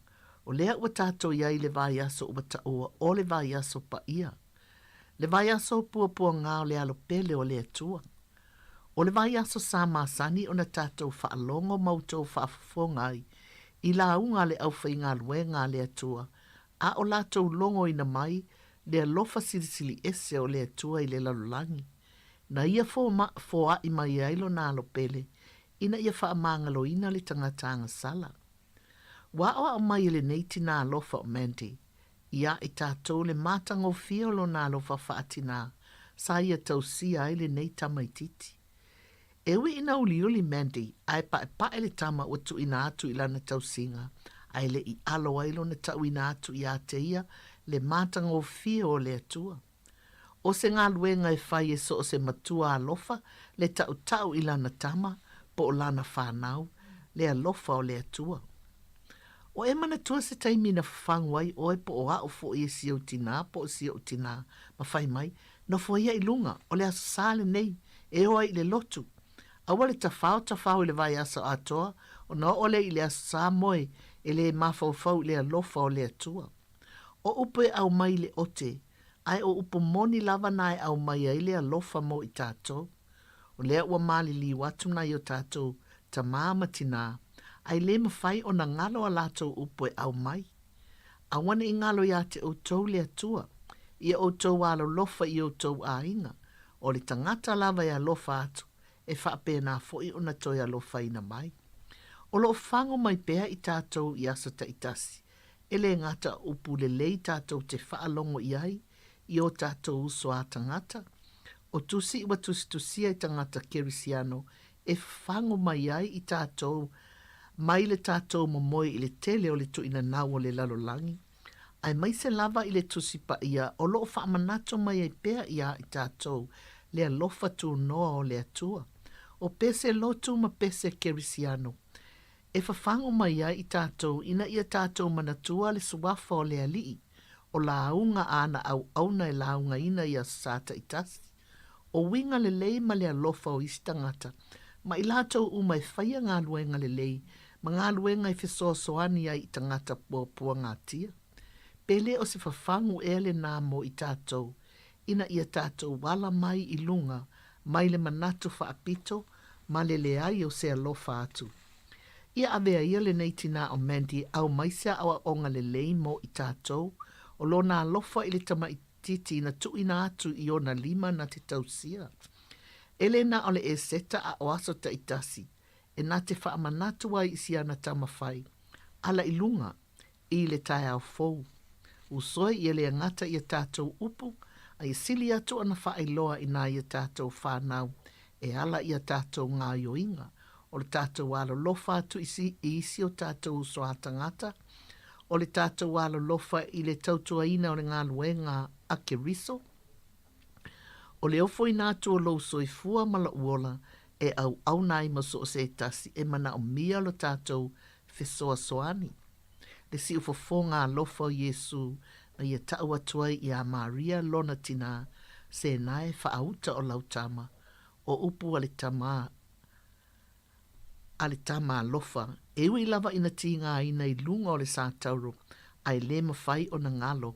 o lea ua tātou iai le vai aso ua taua o le vai aso pa ia. Le vai aso pua ngā o le alo pele o lea tua. O le vai aso sa masani o na tātou whaalongo mautou whaafonga ai, i la unga le au whainga luenga lea tua, a o lātou longo ina mai, lea lofa silisili ese o lea tua i le lalulangi. Na ia fōa i mai ailo nā alo pele, ina ia wha amangalo ina le tangatanga sala. Wa o mai le neiti nā lofa o Mandy, ia i tātou le mātango fiolo nā lofa whaatina, sa ia tausia ai le nei tamaititi. Ewi ina uliuli Mandy, ai pa ele tama o tu ina atu ilana tausinga, ai le i alo ailo na tau ina atu i a te ia, le mātango fio o le atua. O se ngā luenga e whai e so o se matua alofa, le tau ilana tama, po o lana whanau, le alofa o le atua. O e mana tua se taimina whangwai o e po o a o fo i e si o tina, po o si o tina, ma whai mai, no fo ia i lunga, o le asa sale nei, e oa i le lotu. Awa le tawhao i le vai asa atoa, o na ole i le asa sa moe, e le mawhau le alofa o le atua. O upe au mai le ote, ai o upo moni lava nai au mai ai le alofa mo i tātou. O lea ua mali li watu nai o tātou, ta māma tina, ai le mawhai o na ngalo a lātou upo e au mai. Awana i ngalo ia te o tau le atua, ia o tau alo lofa i o tau a inga, o le tangata lava ia lofa atu, e whaape nā foi o na toi alofa ina mai. O lo whango mai pēa i tātou i asa ta itasi, e le ngata upu le lei tātou te whaalongo i ai, i o tātou uso a tangata, o tusi iwa tusia i tangata kerisiano, e whango mai ai i tātou, mai le tātou mamoi i le tele o le tuina nau o le lalolangi, ai mai se lava i le tusi pa ia, o loo whaamanato mai ai pēa ia i tātou, le alofa tu noa o le atua, o pese lotu ma pese kerisiano, e whawhango mai ai i tātou, ina ia tātou manatua le suwafa o le alii, o launga ana au auna e launga ina ia sata itasi. O winga le lei ma le alofa o istangata, ma i lātou uma e whaia ngā luenga le lei, ma ngā luenga i whisoasoani ai i tangata pua ngā tia. Pele o se whawhangu ele nā mo i tātou, ina ia tātou wala mai i lunga, mai le manatu whaapito, ma le ai o se alofa atu. Ia avea ia le neitina o Mandy au maisia awa onga le lei mo i tātou, o lona alofa i le tamaititi na tuina atu i ona lima na te tausia. Ele na ole e seta a oaso ta itasi, e na te whaamanatu ai isi ana tamawhai. Ala i lunga, i le tae au fou. Usoi i ele angata i a tātou upu, a i sili atu ana whaailoa i na i a tātou whanau, e ala i a tātou ngā yoinga, o le tātou alo lofa atu isi o tātou soatangata, o le tātou alo lofa i le tautua ina o le ngā luenga a ke riso. O le ofo i nātu o lou soifua mala uola e au nai maso o se tasi e mana o mia lo tātou fesoa soani. Le si ufofo ngā lofa o Yesu na ia tau atuai i a Maria lona tina se nae whaauta o lautama o upu ale tama lofa. Ewe i lava ina ti ngā ina i lunga o le sātauro, ai le mawhai o na ngalo.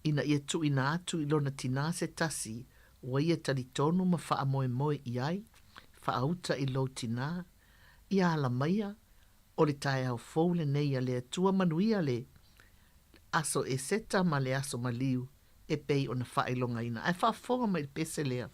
Ina ia tu ina atu i lona tina se tasi, wa ia tali tonu ma wha moe moe i ai, wha auta i lo tina, i ala maia, o le tae au foule nei a le atua manuia le, aso e seta ma le aso maliu, e pei o na wha ilonga ina. Ai wha fonga mai pese lea.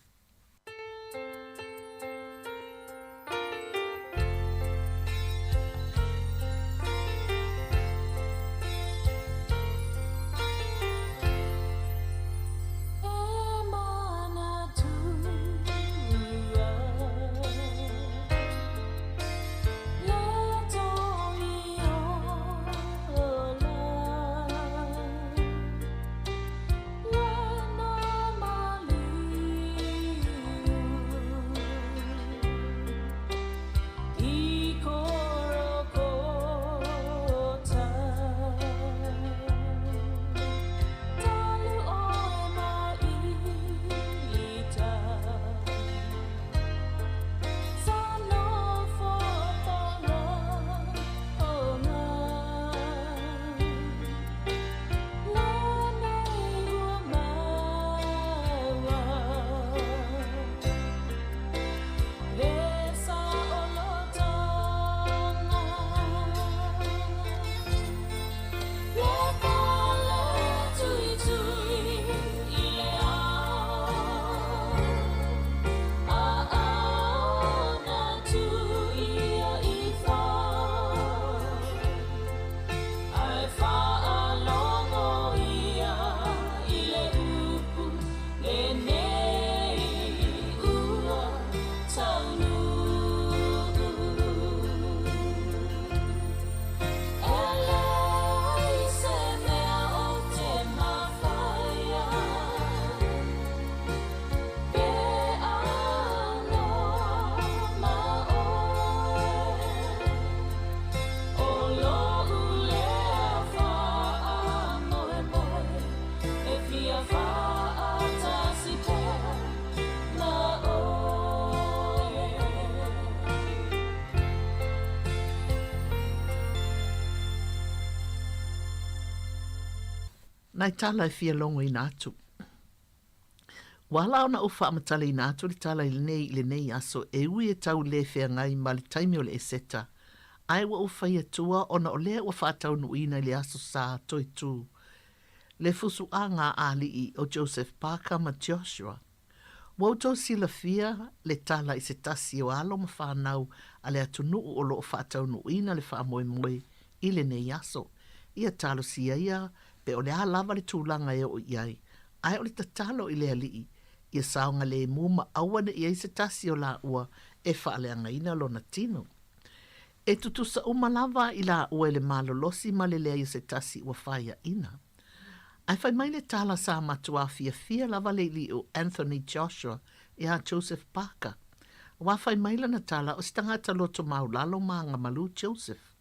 Nai tala e fia longo i nātu. Wala ona ufa amatala i nātu li tala i le nei aso e ui e tau le fea ngai ma le taimi o le e seta. Ai wa ufa i atua ona o lea wa whaatau nuina le aso sa toi tū. Le fusu a ngā Alii o Joseph Parker ma Joshua. Wautou sila fia le tala i se tasi o alo ma whanau a le atunu o lo o whaatau nuina le wha moe moe i le nei aso. Ia talo si ia pe o le a lava le tūlanga e o iai. Ai o le tatalo i le Alii. Ia saonga le muma awane i se tasi o la ua e whaaleanga ina lo na tino. E tutusa umalava i la ua le malolosi ma le lea i se tasi ua whaia ina. Ai whai mai le tala sa matua fia lava le li o Anthony Joshua i a Joseph Parker. Wa whai mai na tala o stangata loto maulalo ma nga malu Joseph.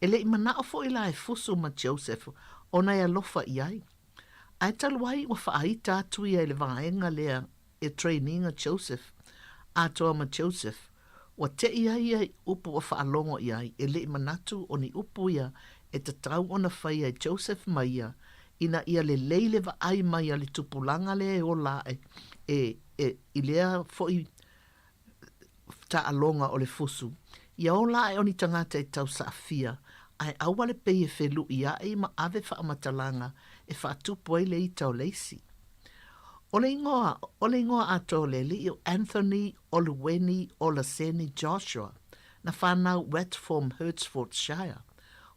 E le imana o fo ila e fusu ma Joseph o na ia lofa i ai. Ai taluai wa whaaita atu ia le vaenga lea e traininga Joseph. A toa ma Joseph. Wa te ia ia upu o whaalongo i ai e le imanatu o ni upu ia e te tau ona whai ai Joseph maia ina ia le leile va ai mai a le tupulanga le o la i lea foi ta alonga o le fusu. Ia o la o ni tangata e tau sa afia ai awa le pei e whelu ia e ma ave wha amatalanga e wha tupu ai le i tau leisi. O le ingoa ato le li o Anthony Oluweni Olaseni Joshua na whanau Watform Hertfordshire.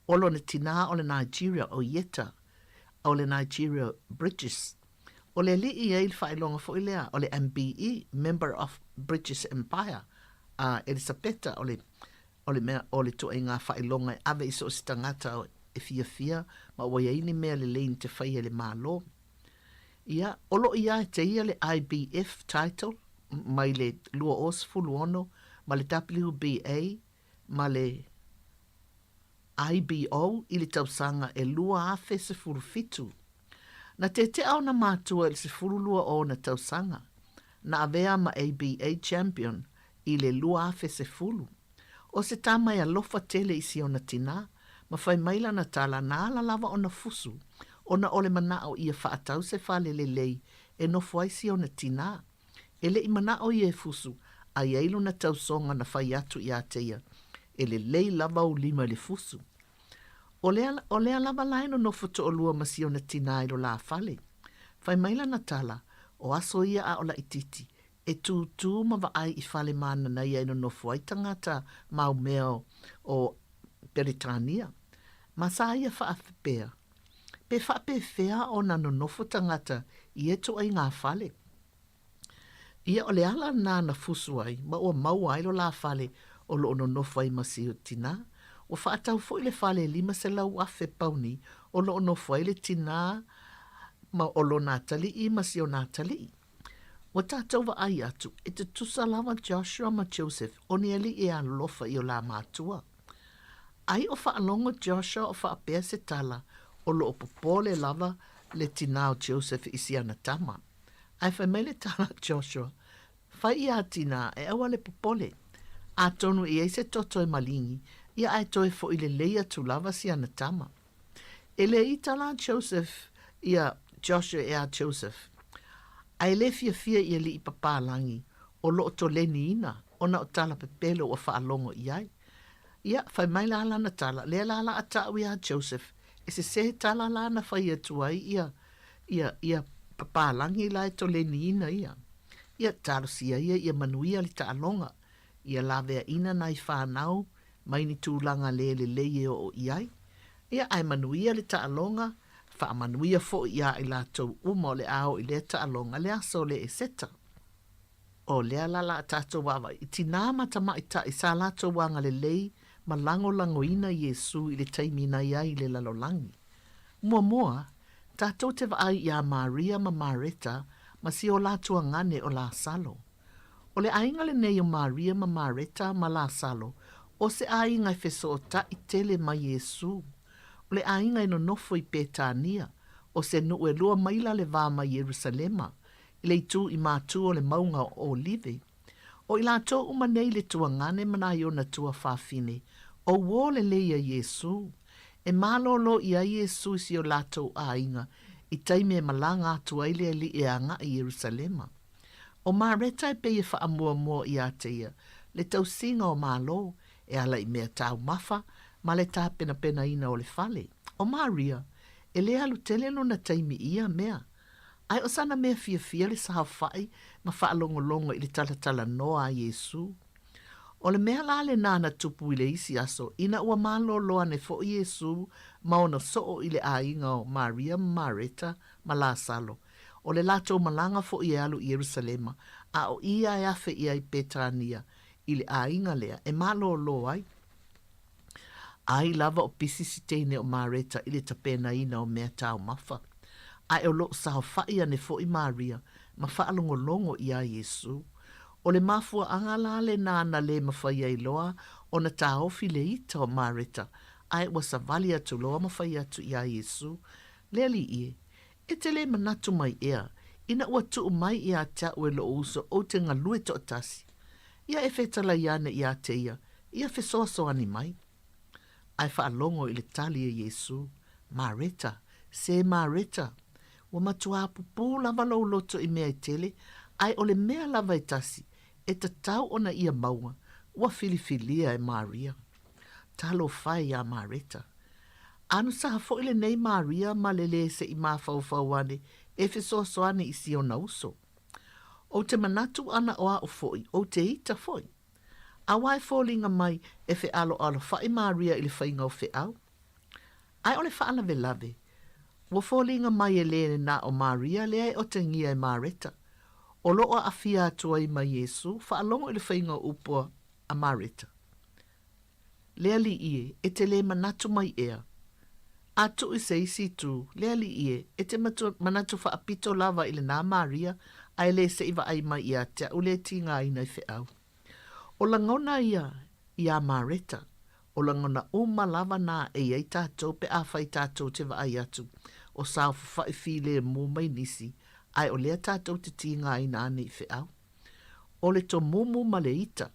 Olo ne tina o le Nigeria o Yeta. O le Nigeria Bridges. O le li i eil whailonga fo ilea. O le MBE, Member of British Empire. Elisabetta o le to e ngā whailonga e ave iso si tangata o e fia ma wai aini mea le lein te whai le mālo. Ia, olo ia te ia le IBF title, mai le lua osfulu ono, ma le WBA, ma le IBO i le tausanga e lua afe se furu fitu. Na te au na mātua i se furu lua o na tausanga. Na avea ma ABA champion i le lua afe se furu. O se tama ia lofa tele isi o na tina, ma fai maila na tala na ala lava o na fusu, o na ole manao ia whaatau se whale le lei e no fuaisi o na tina. E le i manao ia e fusu, a iailu na tausonga na whai atu i ateia. E le lei lava o lima le fusu. O lea lava laino no futo o lua masi o na tina ilo la fale. Fai maila na tala, o aso ia a ola ititi, e tū ma wa ai i fale mana na ia ino no fuai tangata mau meo o Peritania. Ma sa ia whaafipea. Pe whaape fea o na no nofo tangata i eto ai ngā fale. Ia o le ala nā na fusu ai, ma o mau ai lo la fale o lo no nofo ai masi o tina. O whaatau fo ile fale lima se lau afe pauni o lo nofo ai le tina ma o lo nātali i masi o nātali. O tātou wa ai atu, e te tusa lava Joshua ma Joseph o ni ali e a lofa i o la mātua. Ai o whaalongo Joshua o whaapea se tala o lo opopole lava le tina o Joseph isi ana tama. Ai whai mele tala Joshua, whai ia tina e awa le popole. A tonu i eise toto e malingi, ia ai toe fo i le leia tu lava si ana tama. E le i tala Joseph, ia Joshua e a Joseph. Ai le fia ia li i papalangi, o lo to leni ina, o na o tala pepelo o whaalongo i ai. Ia, whai mai la na tala, le la atau ia Joseph, e se tala la na whai atu ai ia papalangi la e to leni ina ia. Ia talo sia ia Manuia li taalonga, ia la vea ina nai whanau, mai ni tūlanga le leie o iai. Ia ai Manuia li taalonga, wha Manuia fo ia i la tau uma o le ao i le taalonga le aso le e seta. O lea la tato wawa, i tina matama i ta i sa la tau wanga le lei, ma lango ina Yesu i le taimina ia i le lalolangi. Mua, tato te vaai ia Maria ma Mareta, ma si o la tua ngane o la salo. O le ainga le nei o Maria ma Mareta ma la salo, o se ainga i feso o ta i tele ma Yesu. O le ainga ino nofo i Petania, o se nu e lua maila le vā ma Jerusalema, i le tu i mātu o le maunga o Olive. O i la tō umanei le tua ngane mana i o na tua whawhine, o wo le leia Yesu. E malolo i a Yesu si o la tō ainga, i taime malanga atu aile li e anga i Jerusalema. O Mareta e pei e wha mua i a teia, le tau singa o malo e ala i mea tau mafa, ma le tā pena ina o le fale. O Maria, e le alu tele no na taimi ia mea. Ai o sana mea fia le saha whai, ma wha longo i le tala noa a Yesu. O le mea la le nana tupu i le isi aso, ina ua malo loa ne fo Yesu, ma ona soo i le ainga o Maria Mareta ma la salo. O le lato malanga fo i alu i Jerusalema, a o ia e afe ia i Petania, i le ainga lea, e malo lo ai. Ai lava o pisi si teine o Mareta i le tapena ina o mea tau mafa. Ai o lo saho whaia ne fo i Maria, ma whaalongo i a Yesu. O le mafua angala le nana le mawhaia i loa, o na taofi le ita o Mareta, ai wa savali atu loa mawhaia atu i a Yesu. Le ali ie, e te le manatu mai ea, ina ua tuu mai i a ta ue lo uso o te ngalue to atasi. Ia e fetala iane i a teia, ia fe soa ani mai. Ai whaalongo i le tali e Yesu, Mareta, se Mareta, wa matua pupu lava lo loto i mea i tele, ai o le mea lava i tasi, e ta tau ona ia maua, ua filifilia e Maria. Talo fai a Mareta. Anu saha fo ile nei Maria ma lele se i mawhauwhauane, e fe soane i si o na uso. O te manatu ana o a o foi, o te ita foi. A wai fōlinga mai e fe alo whai Maria i le whainga o fe au. Ai o le whaala lave. Wa fōlinga mai e le na o Maria le ai o te ngia e Mareta. O loa a fia atua i mai Yesu, whaalongo i le whainga o upua a Mareta. Le ali ie, e te le manatu mai ea. A tu i se isi tu, le ali ie, e te manatu whaapito lava i le na Maria, ai le se iwa ai mai ia te u le tinga ina i fe au. O langona ia a Mareta, o langona uma lava na e ai tātou pe a whai tātou te wa ai atu, o sao whai while mō mai nisi, ai o lea tātou te tinga ina ane i fe au. O le to mumu ma le ita,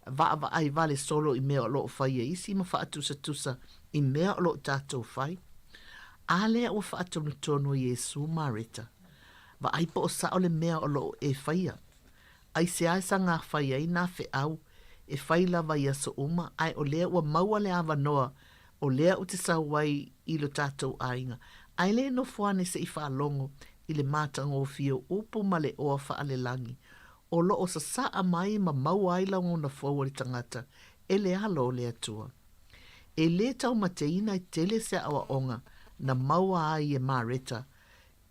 va ai vale solo i mea o lo whai e isi ma wha tusa i mea o lo tātou whai. A lea o wha atonu tono Yesu Mareta, va ai po o sa o le mea o lo e whaia. Ai se ai sa ngā whaia i nā fe au, e whai lava ia so uma, ai o lea ua maua le awa noa, o lea o te sauai i lo tātou ainga. Ai le no fuane se i whaalongo, i le mātanga o fio upu ma le oa whaale langi, o lo o sa a mai ma maua ai lango na fua le tangata, e le alo le atua. E le tau mateina i tele se awa onga, na maua ai e Mareta,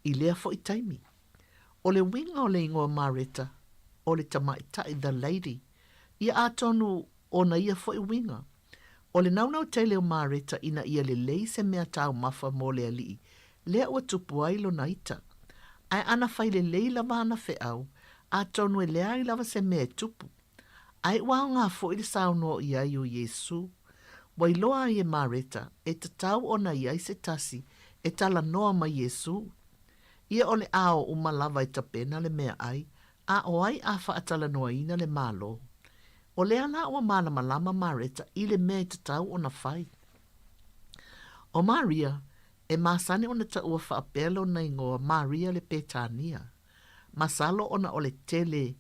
i lea fo i taimi. O le winga o le ingoa Mareta, o le tamaitai the lady, ia atonu o na ia fo i winga. O le naunau tele o Mareta ina ia le lei se mea tau mafa mo le alii, lea ua tupu ai lo na ita. Ai ana fai le lei lava ana fe au, atonu e lea i lava se mea tupu. Ai wao ngā fo i le sauno i ai o Yesu. Wai loa ai e Mareta, e te tau o na iai se tasi, e tala noa ma Yesu. Ia o le ao uma lava i tapena le mea ai, a o ai a whaatala noa ina le malo. O lea la ua malama lama Mareta i le mea i te tau o na fai. O Maria, e masane o na ta ua whaapelo na ingoa Maria le Petania. Masalo o na o le tele,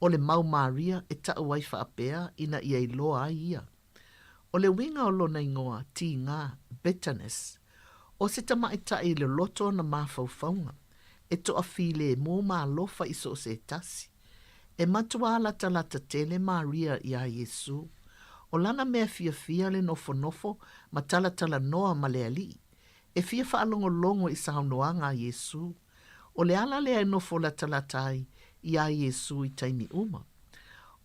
o le mau Maria e ta uai whaapea ina ia i loa ai ia. O le winga o lona ingoa ti ngā bitterness. O se tamaita i le loto na mawhauwhaunga. E to a file mō mā lofa i so se tasi. E matua lata lata tele Maria i a Yesu. O lana mea fia le nofo ma tala noa ma le ali. E fia whaalongo longo i saunoanga a Yesu. O le ala lea nofo lata ai i a Yesu i taimi uma.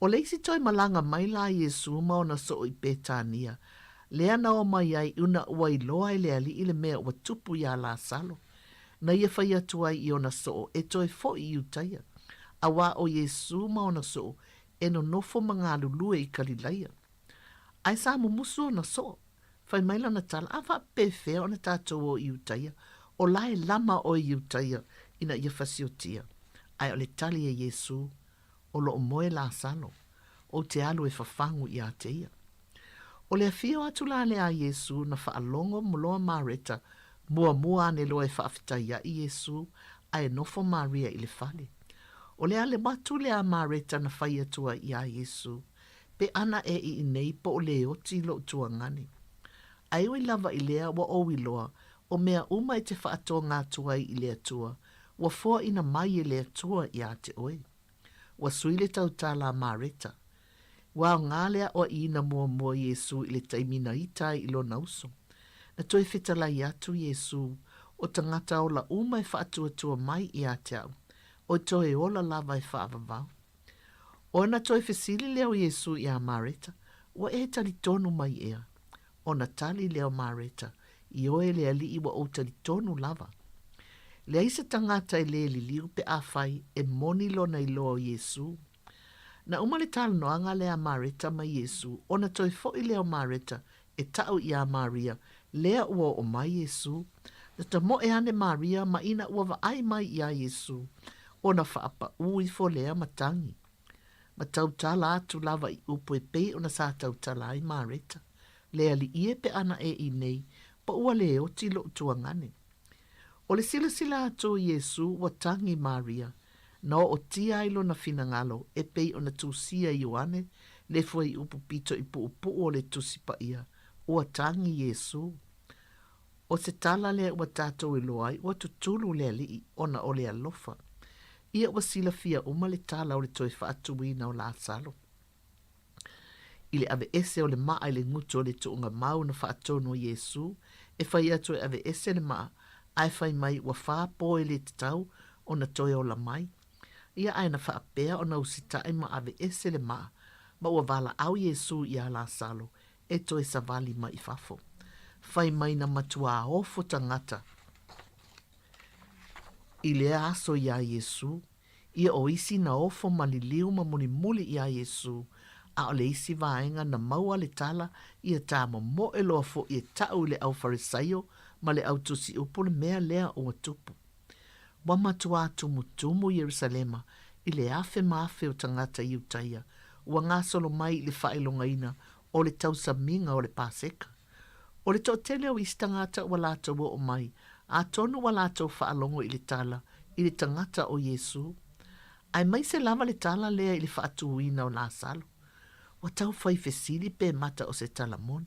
O leisi toi malanga mai la Yesu ma ona so i Petania. Lea na o mai ai una ua i loa i le ali i le mea ua tupu i a la salo. Na ia whai atu ai i ona so e toi fo i utaia. A wā o Yesu ma ona so e no nofo mga lulue i Kalileia. Ai sa mumusu ona so. Whai maila na tala a wha pewhea ona tātou o i utaia. O lai lama o i utaia ina ia whasiotia. Ai o le tali e Yesu o lo moe la salo. O te alu e whawhangu i a teia. O le afio atu la le a Yesu na whaalongo muloa Mareta Mua ane loa e whaafitai a i Yesu, ai nofo Maria i le fale. O le ale matu le a Mareta na whai atua i a Yesu, pe ana e i nei po o le o tilo tua ngani. Ai ui lava i lea wa owi loa, o mea uma i te whaato ngā tuai i lea tua, wa fua ina mai i lea tua i a te oe. Wa suile tau tala Mareta. Wa ngālea o ina mua Yesu i le taimina itai i lo nauso. Na toi fitala i atu Yesu, o tangata o la uma e whaatua tua mai i a te au, o toi ola lava e whaavavau. O na toi fesili leo Yesu i a Mareta, wa e tali tonu mai ea. O na tali leo Mareta, i oe le ali iwa o tali tonu lava. Le aisa tangata i le liu pe a whai e moni lo na ilo o Yesu. Na umale tala noanga lea Mareta ma Yesu, o na toi fo i leo Mareta e tau i a Maria, lea ua o mai Yesu. Na ta mo e ane Maria ma ina ua wa ai mai i a Yesu, o na whaapa ui fo lea matangi. Ma tau tala atu lava i upo e pei o na sa tau tala ai Mareta. Lea li ie pe ana e i nei, pa ua le o tilo tuangane. O le sila atu Yesu wa tangi Maria, na o tia ilo na finangalo e pei o na tusia Ioane, le fua i upu pito i upu o le tusipa ia, ua tangi Yesu. O se tala lea ua tatou i loai, ua tutulu lea li ona o le alofa. Ia ua sila fia uma le tala o le toi whaatuina o la salo. I le ave ese o le maa i le ngutu o le tuunga mau na whaatono Yesu, e whai atu e ave ese le maa, ai whai mai ua whaapo e le tatau o na toi o la mai. Ia ai na whaapea o na usitai ma ave ese le maa, ma ua vala au Yesu i a la salo, e toi savali ma i fafo. Whai mai na matua ofo tangata. I le aso i a Yesu, ia o isi na ofo maliliu ma muli i a Yesu, a o le isi vaenga na maua le tala ia tāma mo e loa fo i tau le au farisaio ma le au tusi upo le mea lea o atupu. Wa matua tumu Yerusalema i le afe maafe o tangata i utaia, ua ngā solo mai i le whaelonga ina o le tausa minga o le paseka. O le tōtele o isi tangata wa lata o mai, a tonu wa lata o whaalongo i le tala i le tangata o Yesu. Ai mai se lava le tala lea i le whaatuuina o la salo. Wa tau whai fesili pe mata o se tala moni.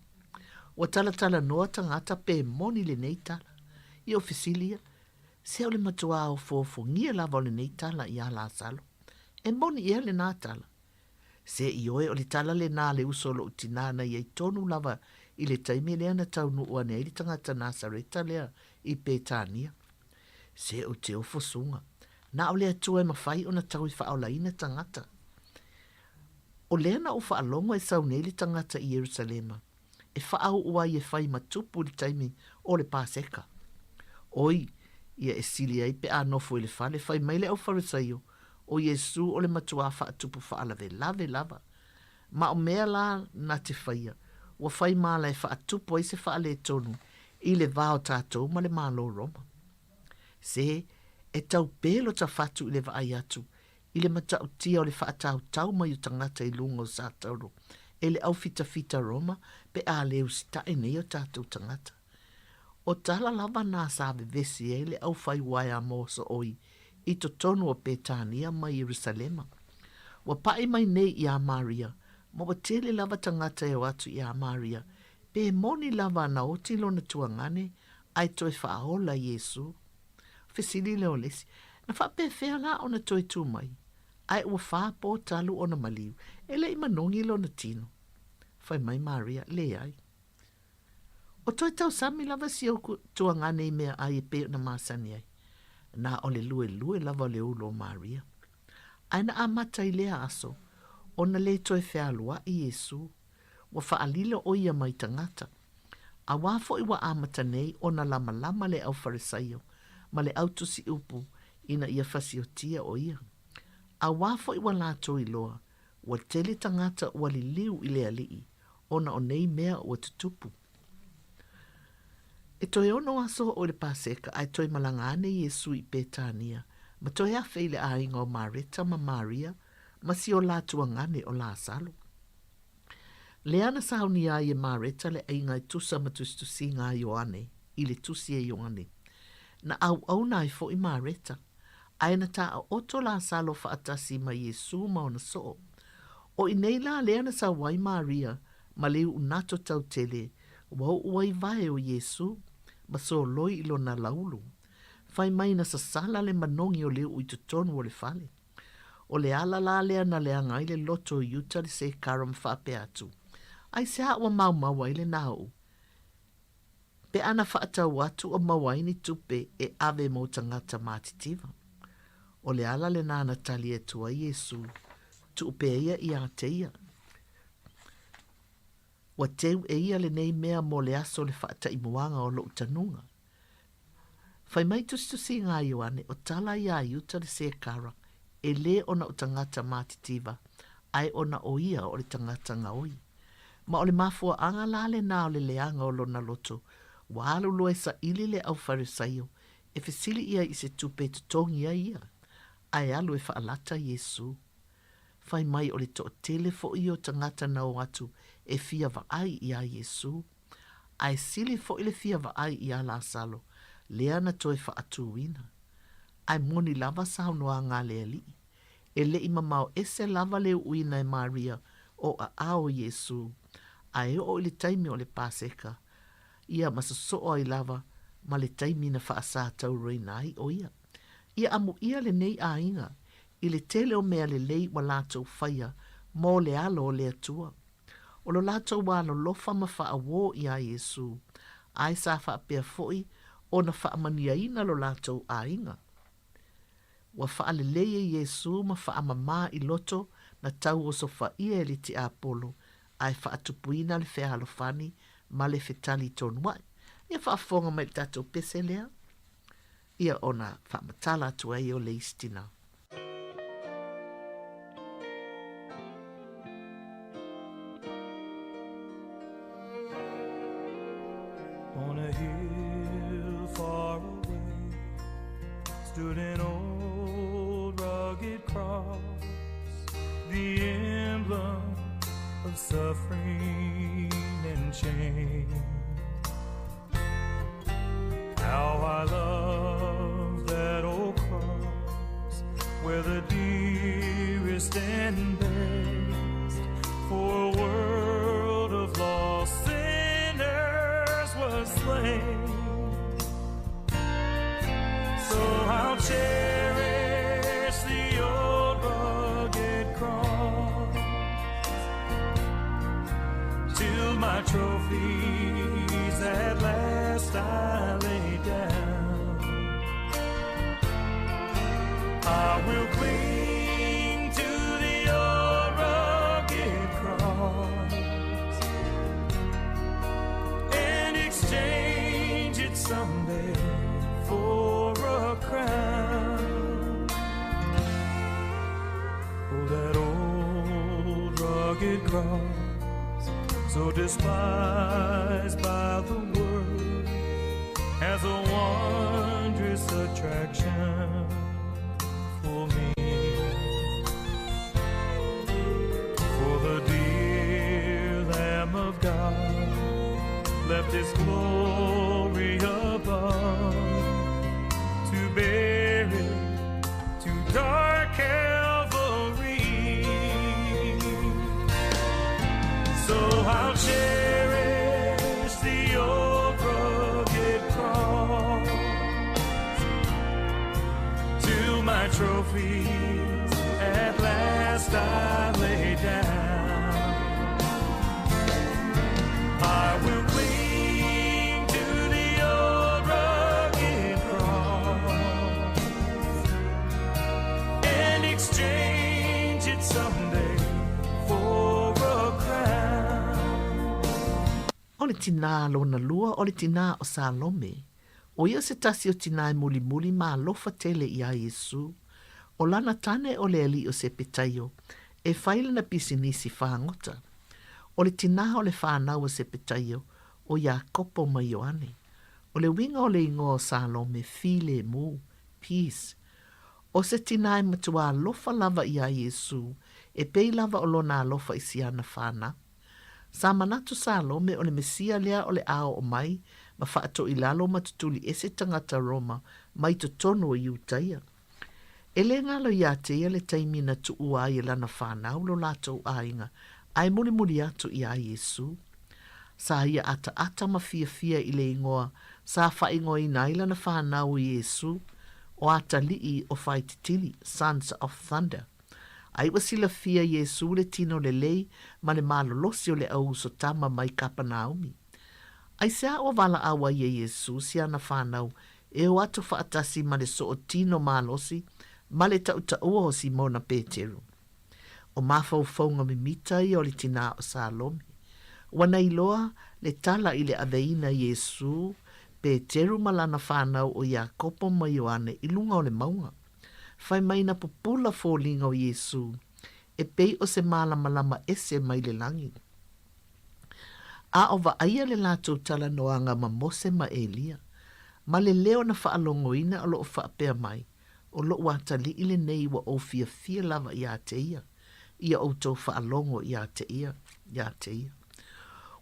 Wa tala noa tangata pe moni le nei tala. I o fesilia, se o le matua o fofo ngia lava o le nei tala i a la salo. E moni ia le nā tala. Se i oe o le tala le nā le usolo utinana i ai tonu lava i le taimi lea na tau nuua nei li tangata Nasareta lea i Petania. Se o te ofo sunga. Na o lea tua e mawhai o na tau i whaolaina tangata. O lea na o whaalonga e sau nei li tangata i Yerusalema. E whaau ua i e whai matupu li taimi o le paseka. Oi, ia e sili ai pe anofo i le whale whai maile au farisaio o Yesu o le matua whaatupu whaalave lava. Ma o mea la na te whaia. Wa whai mala e whaatupu ai se whaale tonu i le vao tātou ma le malo Roma. Se, e tau pēlo ta whatu i le vaai atu, i le matau tia o le whaatau tau mai o tangata i lunga o sātauro, e le au fita Roma, pe a leu sita e nei o tātou tangata. O tala lava nā sāve vesi e le au whai wai a moso oi, i to tonu o Petania mai Yerusalema. Wa pai mai nei i a Maria, ma wa tele lava tangata e o atu i a Maria, pe moni lava na otilo na tuangane, ai toi whaaola Yesu. Fesili leo lesi, na whape whea la o na toi tu mai. Ai ua whaapo talu o na maliu, e le imanongi lo na tino. Whai mai Maria, le ai. O toi tau sami lava si au tuangane i mea ai e peo na masani ai. Na o le lue lava le ulo Maria. Ai na amata i lea aso, o na le toi whea lua i Yesu, wa whaalilo o ia mai tangata. A wafo i wa amata nei o na lama le au farisaio, ma le autusi upu ina ia fasiotia o ia. A wafo i wa lato i loa, wa tele tangata wa li liu i le alii, ona o nei mea o tutupu. E toi ono aso o le paseka, ai toi malangane Yesu i Petania, ma toi afe i le ainga o Mareta ma Maria, ma si o latua ngane o la salo. Le ana sauni ai e Mareta le ainga i tusa ma tustusi ngā Ioane, i le tusi e Ioane. Na au na i fo i mareta. Aina ta a oto la salo faatasi ma Yesu ma ona so. O i nei la lea na sa wai Maria, ma leu unato tau tele, wau uai vae o Yesu, ma so loi ilo na laulu. Fai mai na sa sala le manongi o leu uitutonu o le fale. O le ala la lea na lea ngai le loto i uta le se karam whape atu. Ai se hawa mau maua ile nao. Pe ana whaatau atu o mawaini tupe e ave mo tangata matitiva. O le ala le nana tali e tua Yesu, tu upe ia i a teia. Wa teu e ia le nei mea mo le aso le whaata i moanga o lo utanunga. Fai mai tustusi ngā Ioane o tala ia i uta le se kara, e le ona o tangata matitiva, ai ona o ia o le tangata ngaoi. Ma o le mafua anga la le nā o le leanga o lona loto, wa alu loe sa ili le au farisaio, e fesili ia i se tupe tutongi ia. Ai alu e whaalata Yesu. Fai mai o le to tele fo i o tangata na o atu e fia vaai i a Yesu. Ai sili fo i le fia vaai i a la salo, lea na toe whaatu wina. Ai moni lava sao noa ngā le Alii. E le ima mau ese lava le uina e Maria o a ao Yesu. Ai o le taimi o le paseka. Ia masasoa i lava ma le taimi na whaasa tau reina ai o ia. Ia amu ia le nei a inga. I le tele o mea le lei wa lātou whaia mō le alo o le atua. O lo lātou wālo lofa ma wha awo i a Yesu. Ai sa wha pia foi o na wha mania ina lo lātou a inga. Wa wha le leie Yesu ma wha amamā i loto na tau o so wha ia li ti Apolo. Ai wha atupuina le whea halofani ma le fetali tonu wai. Ia wha afonga mai tatou pese lea. Ia ona wha matala tu ai o le istina. On a hill far away stood an old rugged cross, the emblem of suffering and shame. How I love that old cross, where the dearest and best for a world of lost sinners was slain. So I'll cherish the old rugged cross till my trophies at last I lay down. I will cling to the old rugged cross and exchange it someday for a crown. Oh, that old rugged cross, so despised by the world, has a wondrous attraction for me. For the dear Lamb of God left His glory above to bear it to dark Calvary. So I'll cherish the old rugged cross till my trophies at last I lay down. I will cling to the old rugged cross and exchange it someday for a crown. O le tina lona lua o le tina o Salome. O ia se tasi o tina e muli muli ma lofa tele i a Yesu. O lana tane o le Alii o se petaio. E whaile na pisinisi whangota. O le tina o le whanau o se petaio. O ia kopo ma Ioane. O le winga o le ingo o Salome file mu. Peace. O se tina e matua lofa lava i a Yesu. E pei lava o lona lofa i siana whana. Sa manatu Salome o le mesia lea o le ao o mai, ma whaato I lalo matutuli e se tangata Roma mai to tono I utaia. E le ngalo ia te ia le taimina tu ua I lana whanau lo lato ainga, ai muri atu I a Yesu. Sa ia ata ma fia I le ingoa, sa whaingo I naila na whanau I Yesu, o ata lii o whaititili, Sons of Thunder. Ai wasila fia Yesu le tino le lei, ma le malolosi o le au so tama mai Kapanaumi. Ai sea o wala awa ia Yesu si ana whanau, e o atu whaatasi ma le so o tino malosi, ma le tauta ua o Simona Peteru. O mawhauwhaunga mimita I o le tina o Salome. Wana iloa le tala I le aveina Yesu, Peteru malana whanau o Iakopo ma Ioane I lunga o le maunga. Whai maina pupula fōlinga o Yesu, e pei o se malama ese mai le langi. A o wa aia le lato tala noanga ma Mose ma Elia, ma le leo na whaalongoina o loo whaapea mai, o loo watali ile nei wa o fia lava I a te ia o tau whaalongo I a te ia.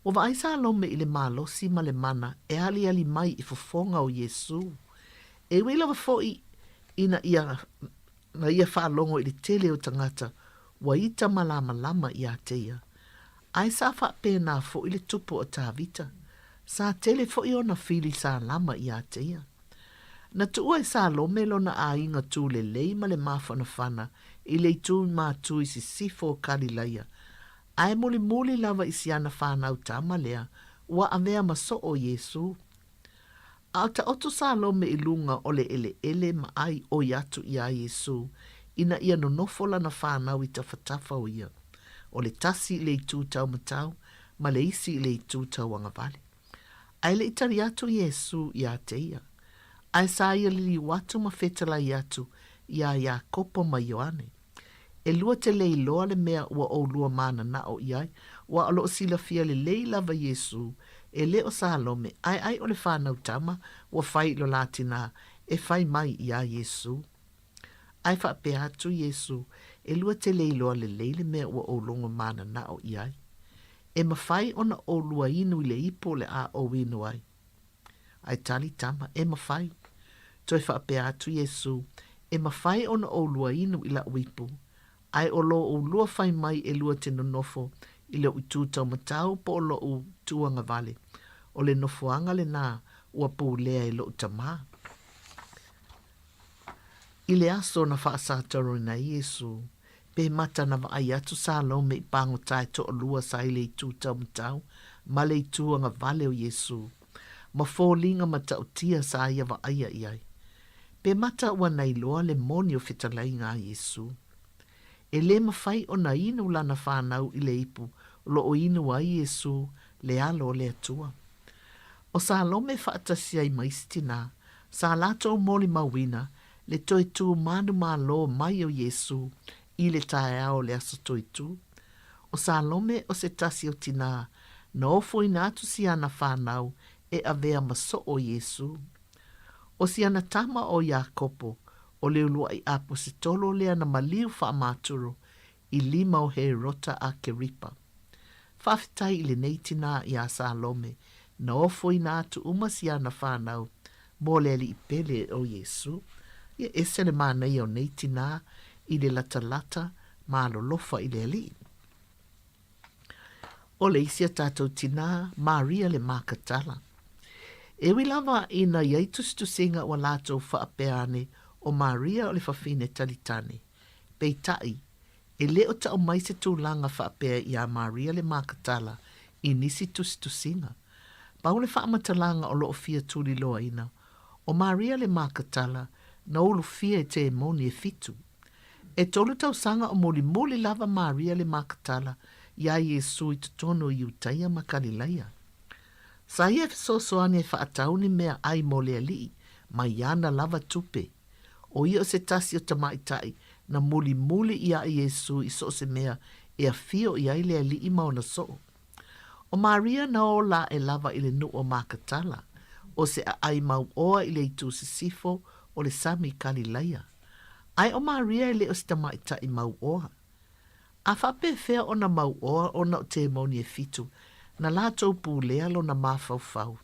O wa aisa alome I le malosi ma le mana e ali mai I fofonga o Yesu. E wila wa foi ina ia whaalongo I le tele o tangata wa ita malama I a te ia. Ai sa whaapena fo I le tupo o tāvita. Sa tele fo I ona fili sa lama I a te ia. Na tua I sa alome lo na a inga tu le lei ma le mawhana whana I le tu mātu I si sifo kalilaia. Ai muli lava I siana whanau tama lea, wa avea maso o Yesu. Au ta oto sa lome I lunga o le ele ma ai o yatu I a Yesu, ina ia no nofola na whanau I tawhatafa o ia. O le tasi le tu tau matau, ma le isi le tu tau angavale. Ai le itari atu Yesu I a te ia. Ai sa ia li watu ma fetala I atu, ia kopo ma Ioane. E lua te lei loa le mea ua o lua mana na o iai, wa alo sila fia le lei lava Yesu, e le o Salome, ai o le whanau tama, wa fai lo latina, e fai mai I a Yesu. Ai whape atu Yesu, e lua te lei loa le lei le mea ua o longa mana na o iai. E mawhai ona o lua inu le ipo le a o winu ai. Ai tali tama, e mawhai. Toi whape atu Yesu, e mawhai ona o lua inu ila uipu. Ai o lo o lua fai mai e lua te nonofo I le uitu tau matau po o lo o tuanga vale. O le nofoanga le nā ua pou lea e lo utama. I le aso na whaasataro na Yesu, pe mata na ai atu Salome I pango tai to o lua sa I le itu tau matau, ma le tuanga vale o Yesu. Ma fōlinga matau tia sa ia wa aia iai. Pe mata ua nei loa le moni o fitalai ngā Yesu. E le mawhai o na inu lana whanau I le ipu, lo o inu ai Yesu, le alo le atua. O Salome whaatasia I maistina, sa lato o moli mawina, le toi tu manu malo mai o Yesu, I le tae ao le aso toi tu. O Salome o se tasi o tina, na ofo ina atu si ana whanau, e avea maso o Yesu. O si ana tama o Iakopo, o le ulua I apo se tolo lea na maliu wha amaturo I lima o he rota a keripa. Whawhitai I le neitina I a Salome, na ofo ina atu umasi ana whanau, mo le ali I pele o Yesu, ia ese le mana I o neitina I le lata ma lolofa I le ali. O le isia tātou tina, Maria le makatala. E wilava ina iaitus tu singa o lato whaapeane, o Maria o le whawhine talitane. Pei tai, e leo ta o mai se tūlanga whaapea I a Maria le makatala I nisi tusinga. Pau le whaamatalanga o loo fia tūli loa ina. O Maria le makatala na olu fia e te emoni e fitu. E tolu tau sanga o moli lava Maria le makatala ia Yesu I tutono I utaia makalilaia. Sa ia fisosoane e whaatauni mea ai mole alii, ma iana lava tupe. O ia o se tasi o tamaitai, na muli ia Yesu I so se mea e a fio ia ile alii maona so. O Maria na o la e lava ile nu o makatala, o se a ai mau oa ile itu se sifo o le sami kalilaia. Ai o Maria ile o se tamaitai mau oa. A whape fea o na mau oa o na o te moni e fitu, na la tau pūlea lo na mawhauwhau.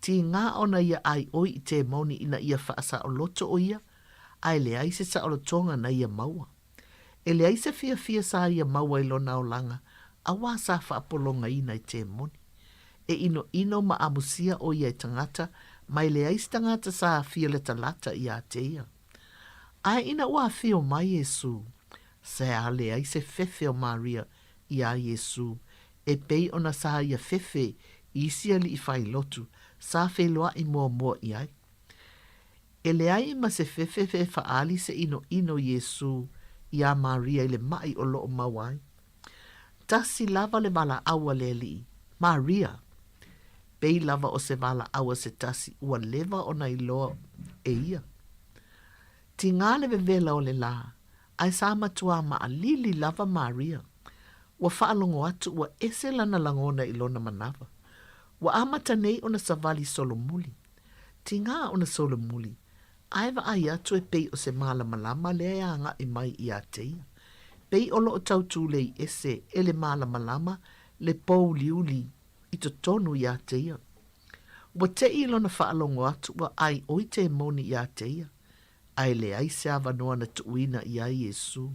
Ti ngā ona ia ai oi I te moni ina ia whaasa o loto o ia, ai le ai se sa o tonga na ia maua. E le ai se fia sa ia maua I lona o langa, a wā sa whaapolonga ina I te moni. E ino ma amusia o ia I tangata, mai le ai se tangata sa fia le talata I a te ia. Ai ina ua fio mai Yesu, se a le ai se fefe o Maria I a Yesu, e pei ona sa ia fefe I sia li I whai lotu, sa wheloa I mua I ai. E le ai ma se fefe whaali se ino Yesu I a Maria I le mai o loo mawai. Tasi lava le wala awa le li, Maria, pei lava o se wala awa se tasi ua leva o na iloa e ia. Ti ngā le vevela o le la, ai sa matua ma a lili lava Maria, ua whaalongo atu ua ese lana langona ilona manawa. Wa amata nei ona savali solomuli. Ti ngā ona solomuli, aiva ai atu e pei o se mala malama le anga I mai I a teia. Pei o loo tautule I ese ele mala malama le pou liuli I to tonu I a teia. Wa te ilona whaalongo atu wa ai oi te moni I a teia. Ai le ai se avanoa na tuuina I a Yesu,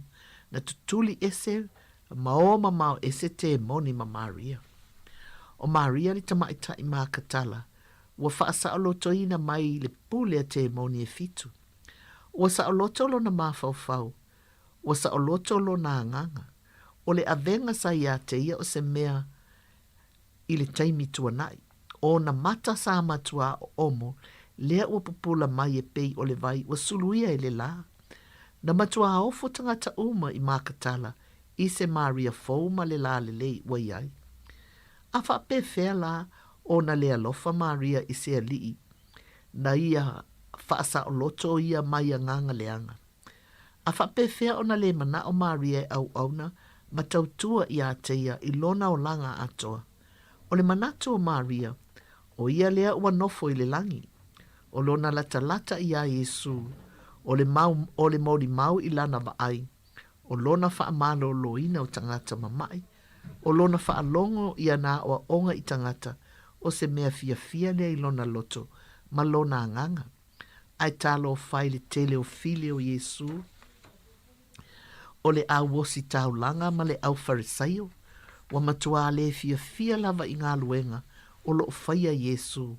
na tutuli ese maoma mao ese te moni ma Maria. O Maria ni tamaita I maa katala, ua whaasa aloto ina mai le pule a te moni e fitu. Ua sa aloto lo na maa fau, ua sa aloto lo na anganga, o le avenga sa ia te ia o se mea I le taimi tuanai, o na mata sa matua o omo, lea ua pupula mai e pei o le vai ua suluia e le la. Na matua ofo tangata uma I maa katala, I se Maria fau ma le la le lei ua iai. A wha pe fea la o na lea lofa Maria I se alii, na ia whaasa o loto ia mai a nganga leanga. A wha pe fea o na le mana o Maria au auna, ma tautua I a teia I lona o langa atoa. O le manatu o Maria, o ia lea ua nofo I le langi, o lona lata I a Yesu, o le mauri mau I lana vaai, o lona wha amalo loina o tangata mamai, o lona whaalongo I ana o onga I tangata, o se mea fia lea I lona loto, ma lona anganga. Ai talo whai le tele o file o Yesu, o le au wosi tau langa ma le au farisaio, wa matua le fia lava I ngā luenga, o lo whaia Yesu,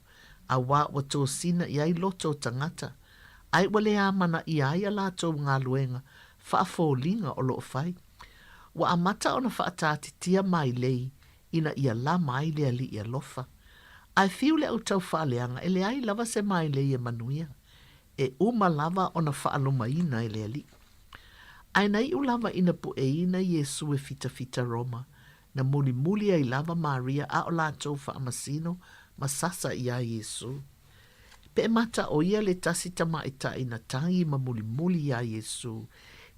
a wā wa tō sina I ai loto tangata, ai wale a mana I ai a lato ngā luenga, whaafōlinga o lo whai. Wa amata ona whaatati tia mai lei, ina ia la mai lea li ia lofa. Ai fiu le au tau whaaleanga, e le ai lava se mai lei e manuia, e uma lava ona whaaluma ina e lea li. Ai nei u lava ina pu e ina Yesu e fita Roma, na muli ai lava Maria a o lato whaamasino, masasa I a Yesu. Pe mata o ia le tasi tamaita ina tangi ma muli I a Yesu,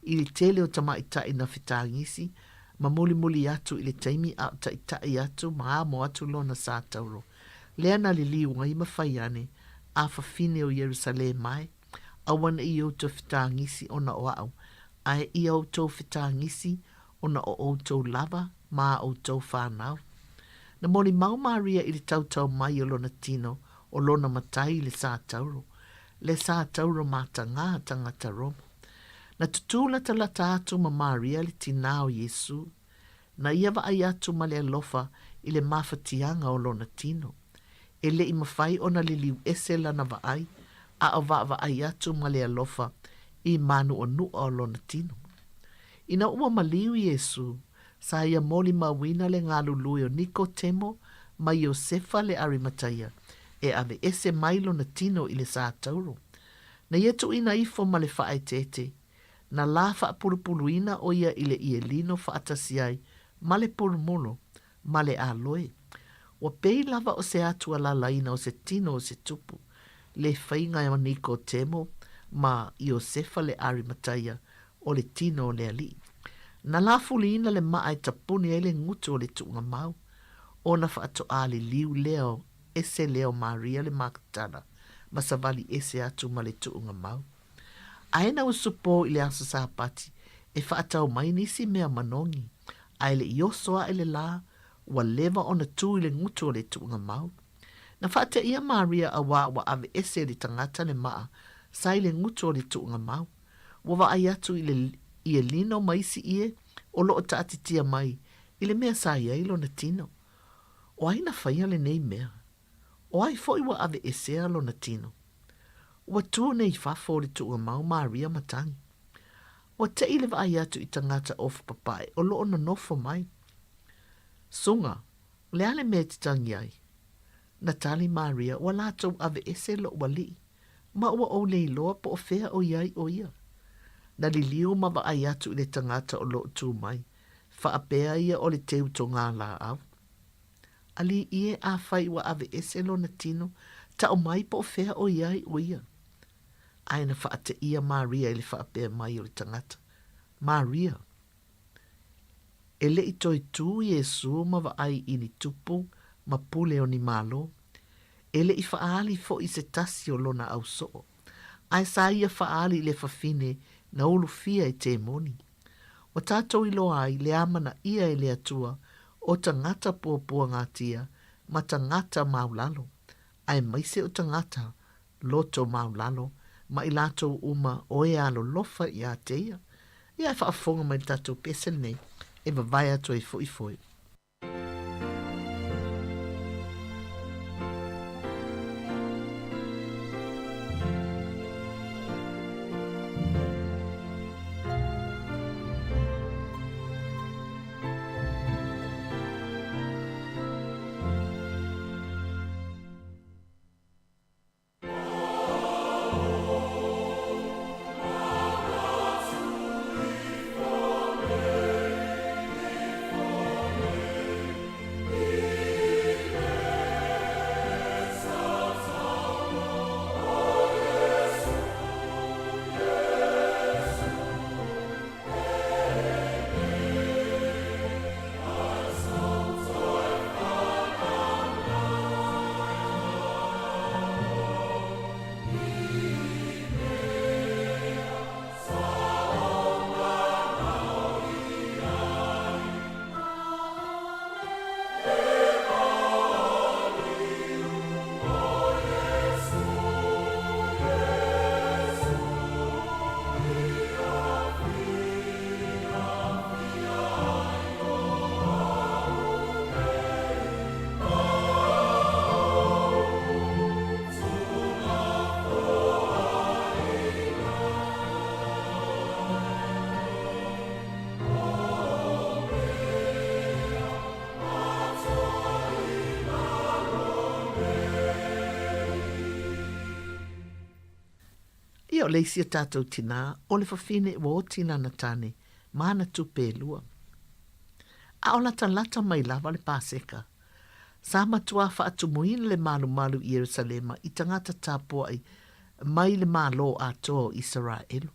I le tele o tamaita ina fitangisi, ma muli atu I le taimi a taitai atu ma amo atu lona sa tauro. Lea na li liunga I mawhaiane, a fafine o Jerusalem mai, awana I o to fitangisi ona o au, ai I o to fitangisi ona o to lava ma o to whanau. Na moni mau Maria I le tautau mai o lona tino, o lona matai le sa tauro mata ngā tangata Roma. Na tutula talata atu ma Maria le tinao Yesu, na ia wa ai atu ma le alofa I le mawhatianga o lona tino. E le I mawhai ona le liu ese lana wa ai, a wa ai atu ma le alofa I manu o nua o lona tino. Ina ua maliu Yesu, sa ia moli mawina le ngā lului o Nikotemo ma Iosefa le Arimataya, e ave ese mailo na tino I le sa tauro. Na yetu ina ifo ma le whaai tete, na la wha pulupuluina o ia I le ielino whaatasiai, ma le pulumulo, ma le aloe. Wa pei lava o se atua la laina o se tino o se tupu, le whainga o Nikotemo ma Iosefa le Arimataya o le tino o le Alii. Na la fuliina le maai tapuni e le ngutu o le tuunga mau, o na whaato ali liu leo, ese leo Maria le makatana, ma savali ese atu ma le tuunga mau. Aena o supo I le asa sapati, e whaatau mai nisi mea manongi, ai le iosoa e le la, wa leva o na tu I le ngutu o le tuunga mau. Na whaate ia Maria a wa ave ese li tangata le maa, sai le nguto le tuunga mau. Wa ai atu i lino maisi ie, o loo taatitia mai, i le mea sa ia ilo na tino. O ai na whaia le nei mea. O ai foi wa ave ese alo na tino. Wa tu nei fafo le tuunga mau Maria matangi. Wa te ile wa ai atu i tangata of papai, o loo na nofo mai. Sunga, le ale mea titangi ai. Natali Maria, wa lato ave ese lo wali. Ma ua o le iloa po o fea o iai o ia. Na li liu ma wa ai atu i le tangata o lo tu mai. Fa apea ia o le teu to ngā la au. Ali ie a fai wa ave ese lo na tino, ta o mai po o fea o iai o ia. Aina fa ate ia Maria ili fa apea mai o le tangata. Maria. Ele i toi tu Yesu ma wa ai ini tupu, ma pule o ni malo. Ele i faali fo i se tasi o lona au soo. Ai sa ia faali le fafine na ulu fia i te moni. O tātou i loa ai le amana ia e le atua o tangata pua ngatia ma tangata maulalo. Ai maise o tangata loto maulalo ma i lato uma o e alo lofa i a teia. Ia e whaafonga mai tātou pese nei e vavai ato e foi. Ia o leisi a tātou tina, o le whawhine wa o tina na tane, mana tupe lua. A o lata mai lava le pāseka. Sa matua wha atumuina le malu i Yerusalema i tangata tāpua ai mai le malo a toa Israelu.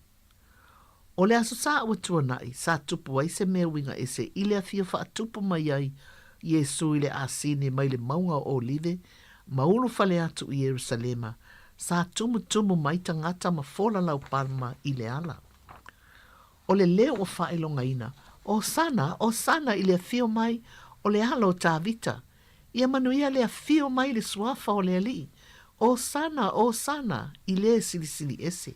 O le aso sa awa tuanai, sa tupu ai se mea winga e se ile a fia wha atupu mai ai Yesu ile asine mai le maunga o olive, maulu fale atu i Yerusalema, sa tumu mai tangata ma fola lau palma i le ala. O le leo o whaelonga ina, o sana i le fio mai o le ala o tāvita, ia Manuia le fio mai le suafa o le Alii, o sana i le silisili ese.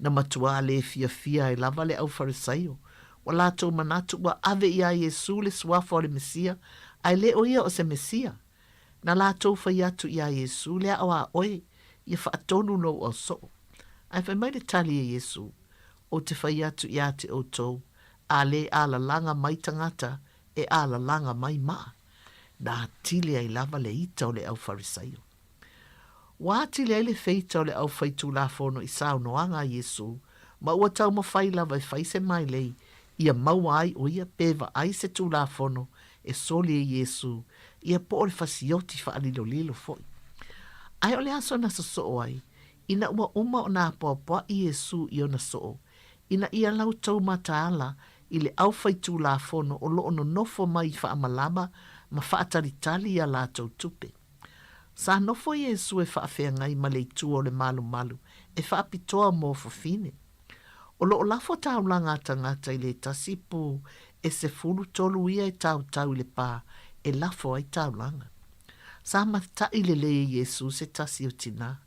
Na matua le fia e lava le au farisaio, wa lato manatu wa ave ia Yesu le suafa o le Mesia, ai le o ia o se Mesia. Na lato faiatu ia Yesu le awa oe, ia whaatonu no o so. Ai whai mai le tali e Yesu, o te whai atu ia te o tau, a le ala langa mai tangata, e ala langa mai maa. Na tili ai lava le ita o le au farisaio. Wa tili ai le feita o le au faitu la fono i sao noanga Yesu, ma ua tau ma whai lava e whai se mai lei, ia maua ai o ia peva ai se tu la fono, e soli e Yesu, ia po o le fasioti wha alilo lilo foi. Ai o le aso na soo ai, ina ua uma o nā poa i Yesu i o na soo, ina ia lau tau mataala i le au faitu la fono o loo no nofo mai wha amalama ma wha ataritali ia la tau tupe. Sa nofo Yesu e wha awhea ngai ma le itu o le malu, e wha apitoa mō fofine. O loo lafo tau langa tangata i le tasipu e se fulu tolu ia e tau i le pā, e lafo ai tau langa. Sa mata i le Yesu se tasi o tina.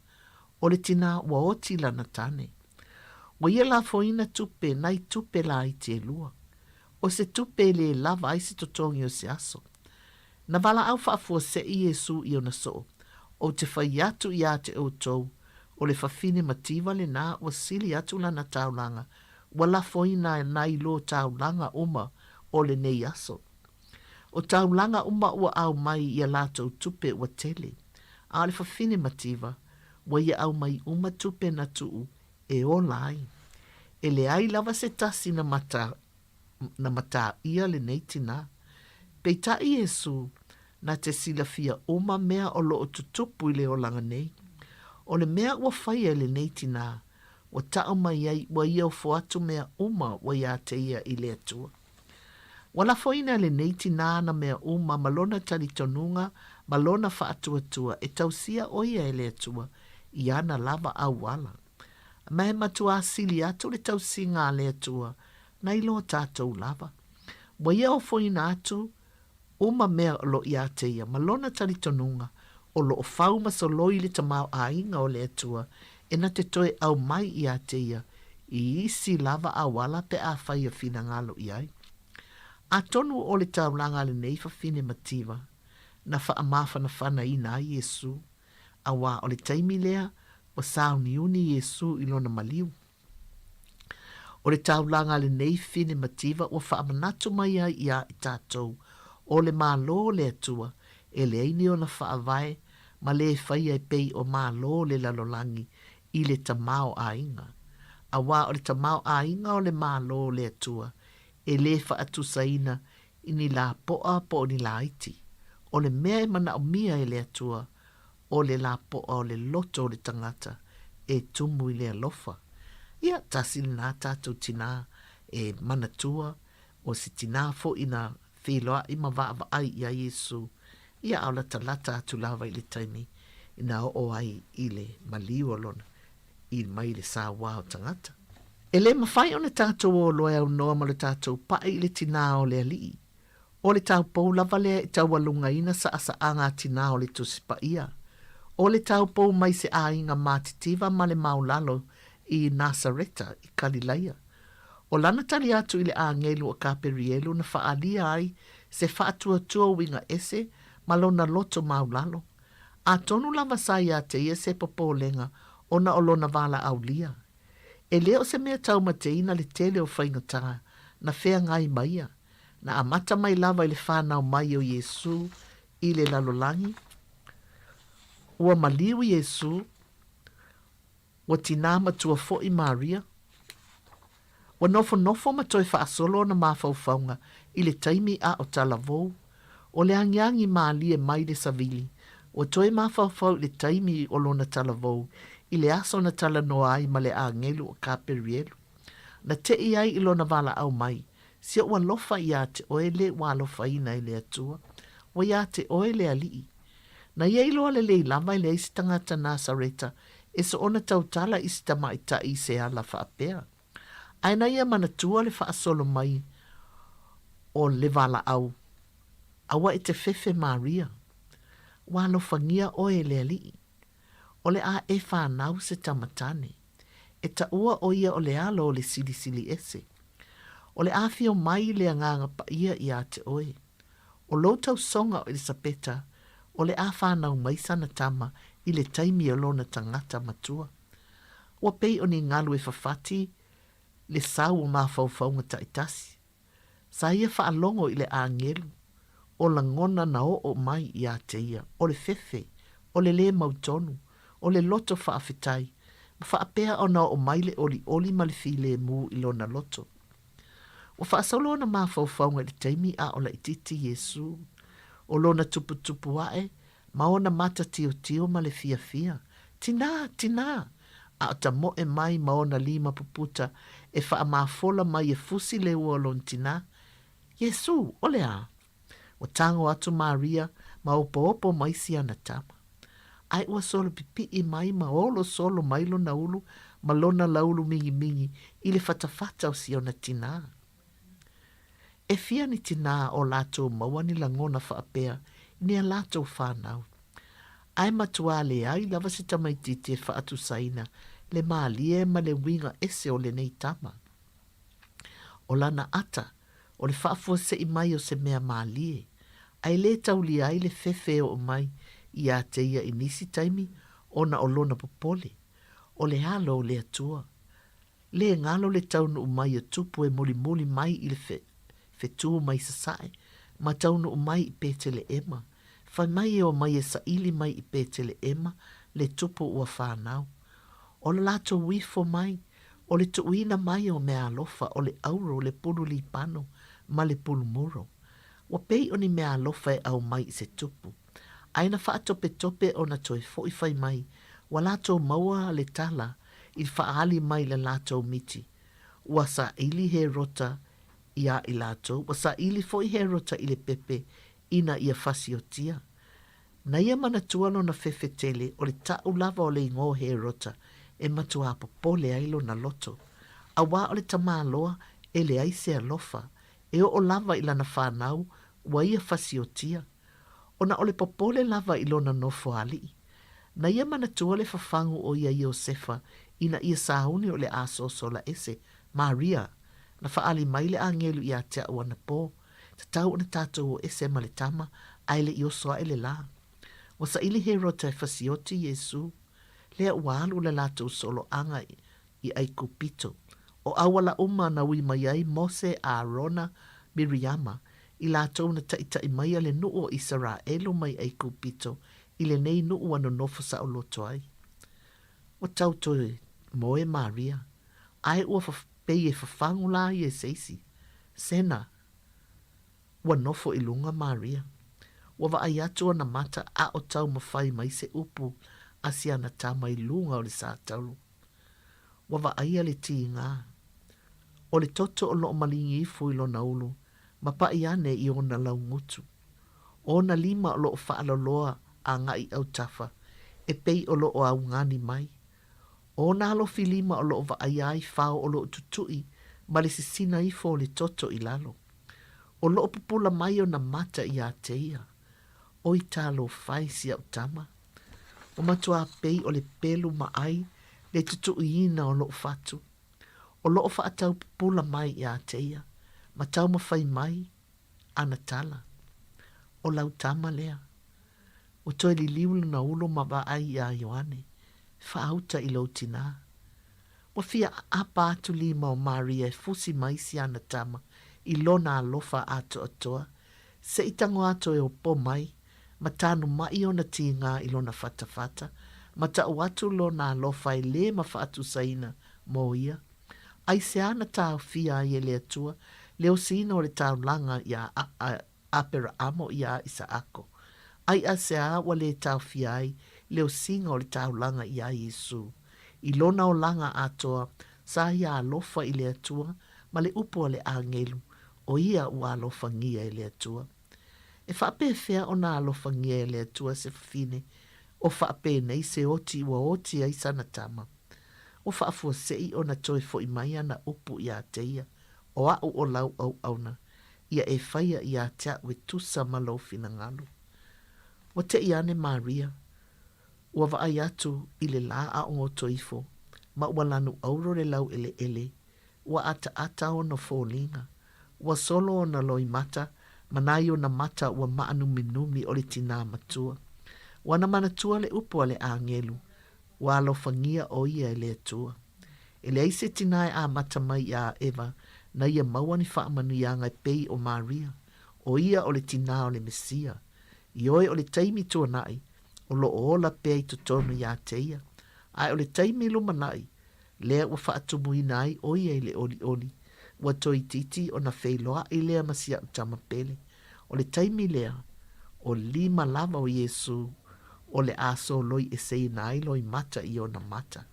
O le tina wa oti lana tane. Wa ia la foina tupe nai tupe la i te lua. O se tupe le lava ai se totongi o se aso. Na wala au whaafua se i Yesu i o na so. O te whai atu i a te o tou. O le whawhine mativa le nā o sili atu lana taulanga. Wa la foina nai lo taulanga uma o le nei aso. O taulanga uma ua au mai i a lātou tupe wa tele. A le whawhine mativa. Wa ia au mai uma tupe na tuu e o lai. E le ai lava se tasi na mata ia le nei tina. Peita i Yesu na te sila fia uma mea o lo o tutupu i le o langa nei. O le mea ua whaia le nei tina. Wa tau mai ai wa ia o fuatu mea uma wa ia te ia i le atua. Wala foina le nei tina na mea uma malona talitonunga, malona whaatuatua e tausia o ia e le atua i ana lava au wala. Mai matua sili atu le tausinga le atua na ilo tātou lava. Wa ia o foina atu uma mea lo ia te ia malona talitonunga o lo o fau masoloi le tamau a inga o le atua e na te toe au mai ia te ia i isi lava a wala pe a whaia fina ngalo i ai. A tonu o le taulanga le neifa fine mativa na wha amafa na whana i na Yesu a wā o le taimi lea o sao ni uni Yesu i lona maliu. O le taulanga le nei fine mativa o wha amanatu mai ai ia i tātou o le mālo le atua e le aini o na wha avae ma le whaia e pei o mālo le lalolangi i le tamao a inga. A wā o le tamao a inga o le mālo le atua e le wha atu saina i ni la poa po ni la iti. O le mea e mana o mia e le atua o le la poa o le loto o le tangata e tumu i le alofa. Ia tasi na tātou tina e manatua o si tina fo ina whiloa i mawaa ai i a Yesu. Ia au la talata atu lava i le taimi ina o ai i le maliu alona i mai le sa wao tangata. E le mawhai o le tātou o loe au noa ma le tātou pai le tina o le alii. O le tau pou lava lea i tau walunga ina sa asa anga tina o le tusipa ia. O le tau pou mai se a inga mātitiva ma le maulalo i Nasareta i Galileia. O lana tali atu i le a ngelu o kaperielu na whaalia ai se whaatua tua winga ese ma lona loto maulalo. A tonu lava sai a te ia se popolenga o na olona vala au lia. E leo se mea tau mateina le tele o whaingatanga na whea ngai maia. Na amata mai lava i le whanau mai o Yesu i le lalolangi. Ua maliu Yesu. Ua tina matua fo i Maria. Ua nofo matoi whaasolo na mawhauwhaunga i le taimi a o talavou. O le angiangi maalie mai le savili. Ua toi mawhauwhau le taimi o lona talavou. I le aso na tala noa ai ma le a ngelu o kaperielu. Na te i ai i lona vala au mai. Sia ua lofa i a te oele ua lofa ina i le atua. Ua i a te oele alii. Na ia iloa le lei lava i le isi tangata Nasareta. E so ona tautala isi tama i ta i se ala whaapea. Aina ia manatua le whaasolo mai o le vala au. Awa i te fefe Maria. Ua lofa ngia oele alii. O le a e whanau se tamatane. E ta ua o ia o le alo o le sili ese. O le a fio mai le anganga pa ia i a te oe. O lo tau songa o Elisabeta. O le a whanau mai sana tama i le taimi o lona tangata matua. Ua pei o ni ngalu e whawhati le sau o mawhauwhaunga taitasi. Sa ia whaalongo i le a ngelu. O la ngona na o mai i a te ia. O le fefe. O le mautonu. O le loto whaafetai, ma whaapea o na o maile oli ma le file mu i lona loto. O whaasolo na mawhauwhaunga le taimi a o la ititi Yesu, o lona tupu ae, ma o na mata tio ma le fia. Tina, a o ta moe mai ma o na lima puputa, e wha maafola mai e fusi le ua lon tina. Yesu, ole a. O tango atu Maria, ma opo mai si ana tama. Ai ua solo pipi i mai ma olo solo mailo na ulu ma lona laulu mingi i le fatafata o si ona tina. E fia ni tina o lato mawani langona whaapea ni a lato whanau. Ai matua le ai lava se tamaititi e whaatu saina le maalie ma le winga ese o le nei tama. O lana ata, o le whaafua se i mai o se mea maalie. Ai le tauli ai le fefe o mai i a te ia inisi taimi o na olona popole. O le halo o le atua. Le ngalo le taunu umai o tupu e moli moli mai i le fetu mai sasae. Ma taunu umai i pete le ema. Fai mai e o mai e sa ili mai i pete le ema le tupu ua whanau. O le lato wifo mai, o le tuuina mai o mea alofa o le auro le pulu li pano ma le pulu muro. Wa pei o ni mea alofa e au mai i se tupu. Aina wha tope tope o na toi foi fai mai, wa lato maua le tala i whaali mai le lato miti. Wa sa ili he rota ia i lato, wa sa ili foi he rota i le pepe ina ia fasiotia. Na ia mana tuano na fefetele o le tau lava o le ingo he rota e matua popole ailo na loto. A wā o le tamaloa e le aise alofa e o lava ila na whanau wa ia fasiotia. Ona o le popole lava ilo na nofo Alii. Na ia mana tua le fafangu o ia Iosefa ina ia sahuni o le aso sola ese Maria na faali mai le angelu ia tea wana po. Tatau na tatou o ese maletama aile iosoa ele la. Wasa ili he rota e fasioti Yesu. Lea walu le latou solo anga i ai kupito. O awala uma na ui mai ai Mose a Arona Miriama. I latou na taita i mai ale nuu o Israelu mai ai kupito. I le nei nuu ano nofo sa o loto ai. O tautoe moe Maria. Ai ua pei e fafangu la i e seisi. Sena. Wa nofo ilunga Maria. Wa wa ayatu na mata a o tau mawhai mai se upu asia na tama ilunga o le sātauru. Wa wa aya le ti ngā. O le toto o loo malingi ifu ilo na ulu, ma pa iane i ona lau ngutu. O na lima o loo whaala loa a ngai au tafa, e pei o loo au ngani mai. O na alo filima o loo wa ayai whao o loo tutui, ma le sisina ifo o le toto i lalo. O loo pupula mai o na mata i a teia. O i talo whai si au tama. O matua pei o le pelu ma ai, le tutui ina o loo fatu. O loo whaatau pupula mai i a teia. Ma tau ma whai mai, ana tala. O lau tama lea. O toi li liulu na ulo ma ba ai i a Ioane. Whaauta i lau tina. Wa fia apa atu lima o Maria e fusi mai si ana tama. I lona alofa ato atoa. Se itango ato e o po mai. Ma tanu mai o na ti ngā i lona fatafata. Ma tau atu lona alofa i le ma whaatu saina mo ia. Ai se ana tau fia i ele atua. Leo sina o le tau langa i a apera amo i a isa ako. Ai a se a wa le tau fia ai. Leo singa o le tau langa i a Yesu. I lona o langa atoa. Sa ia alofa i le atua. Ma le upo le angelu. O ia ua alofa ngia i le atua. E whape fea o na alofa ngia i le atua se fine. O whape nei se oti ua oti ai sana tama. O whaafua sei o na toi fo i mai ana upu i a teia. O au o lau au auna. Ia e whaia i a tea we tusa malo fina ngalu. O te iane Maria. Ua wa ai atu i le la a o toifo. Ma ua lanu auro le lau ele ele. Ua ata ata o na fōlinga. Ua solo o na loi mata. Manai o na mata ua maanu minumi o le tina matua. Ua na manatua le upo le angelu. Ua alofangia o ia le atua. Ele aise tinae a mata mai a Eva. Na ia mauani wha Manuia ngai pei o Maria. O ia o le tina o le Mesia. Ioe o le taimi tua nai. O lo ola pei to tonu ia teia. Ai o le taimi lumanai. Lea ua wha atumuina ai o ia i le oli oli. Ua toi titi o na wheiloa i lea masia utama pele. O le taimi lea. O lima lava o Yesu. O le aso loi e sei na ai loi mata i o na mata.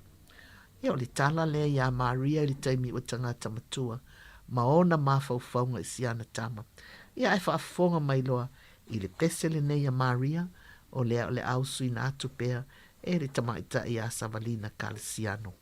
E o le tala lea ia Maria i le taimi o tangata matua. Ma ona mawhauwhaunga i siana tama. Ia e whaafonga mai loa i le pesele nei a Maria. O lea o le ausu ina atu pea. E le tamaita i a Savalina Kalesiano.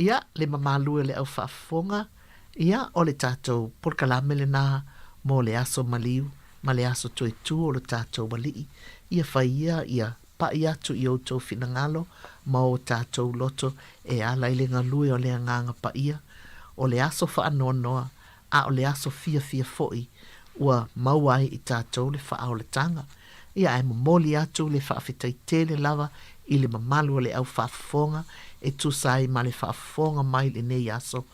Ia le mamalu le au whaafonga, ia o le tātou porkalame le nā mō le aso maliu, ma le aso toi tū o le tātou walii, ia whaia ia pa ia tu i outou finangalo, ma o tātou loto e ala i le ngalui o le nganga pa ia, o le aso whaanoa noa, a o le aso fia foi, ua mauai i tātou le wha o le tanga, ia e moli atu le whaafitai tele lava i le mamalu o le au whaafonga, e tu sai ma le whaafonga mai le nei aso,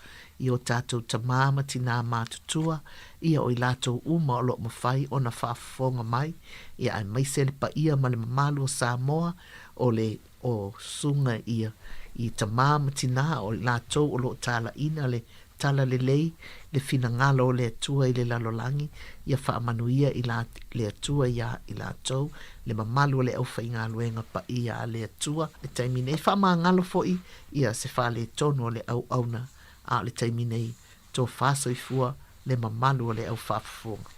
i o tātou tamama tina mātutua, ia o i lātou uma o lo mawhai o na whaafonga mai, ia ai maise le pa ia ma le mamalu o Samoa, o le o sunga ia, i tamama tina o i lātou o lo tala ina le tala le lei, le fina ngalo le atua i le lalolangi, ia wha Manuia i le atua ia i lātou, le mamalu le au wha inga luenga pa ia le atua, le taimine, wha maa ngalo foi, ia se wha le tono le au auna, a le taimine, tō whaso i fua, le mamalu o le au whaafonga.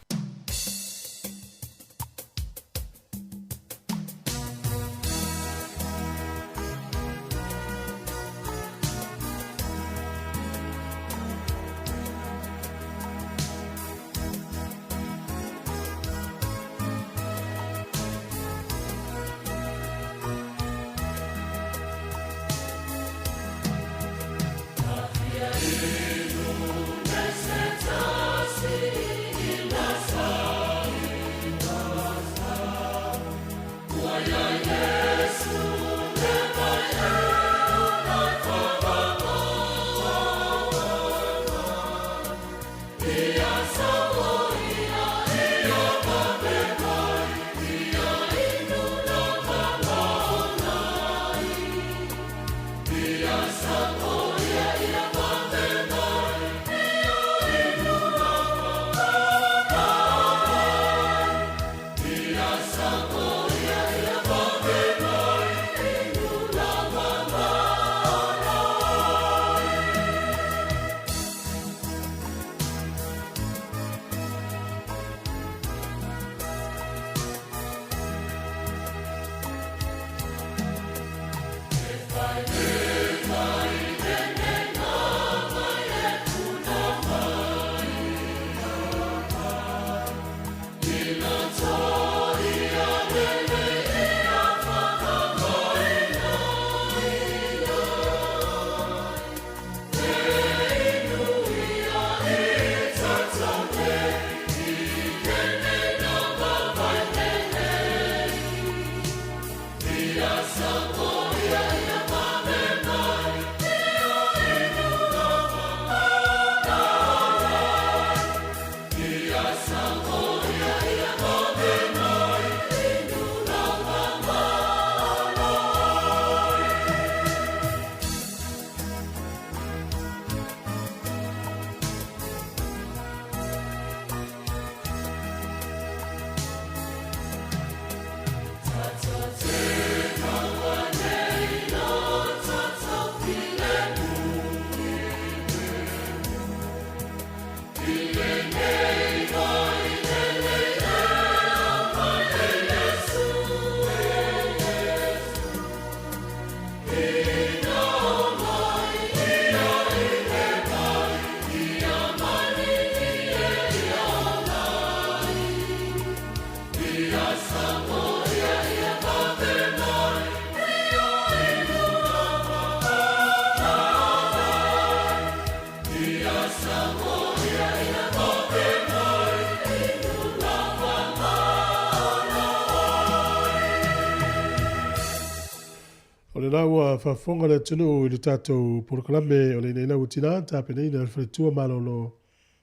Ua whafonga le tunu I le tātou porokalame o le nei lau tina tāpe nei na whaletua malolo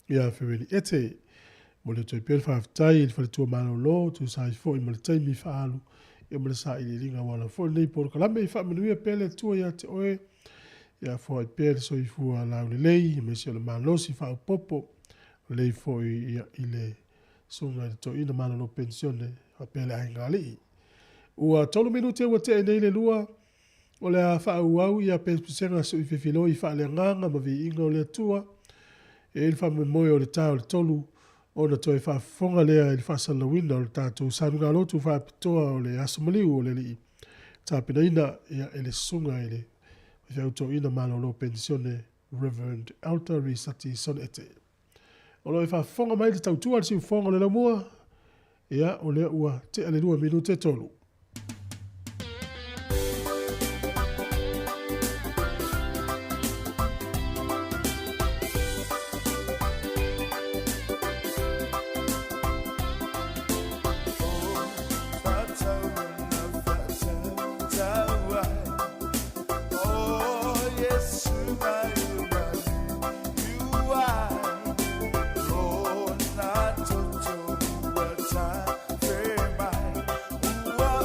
ia whiwiri ete. Mo le toi pēr whaafitai le whaletua malolo tu sai fo I mo le taimi whaalu I mo le sa I le ringa wala fo nei porokalame I whaamanuia pēle tua ia te oe ia fo I pēr so I fua lau le lei I me si o le malosi wha popo lei fo I le sunga le to ina malolo pensione a pēle ainga li. Ua tolu minuti ua te nei le lua o le a whaauau ia pēspusenga so I whiwhilo I wha le nganga ma vi inga o le atua. E il wha moe o le tā o le tolu o na toi wha whonga lea il wha salawina o le tātou sanunga lotu wha pitoa o le asumaliu o le li. Tā pina ina ia ele sunga ele. Whiauto ina malolo pensione Reverend Alta Risati son ete. O lo wha whonga mai le tautua si whonga le lamua. Ia o le ua te ale 2 minute tolu. Whoa.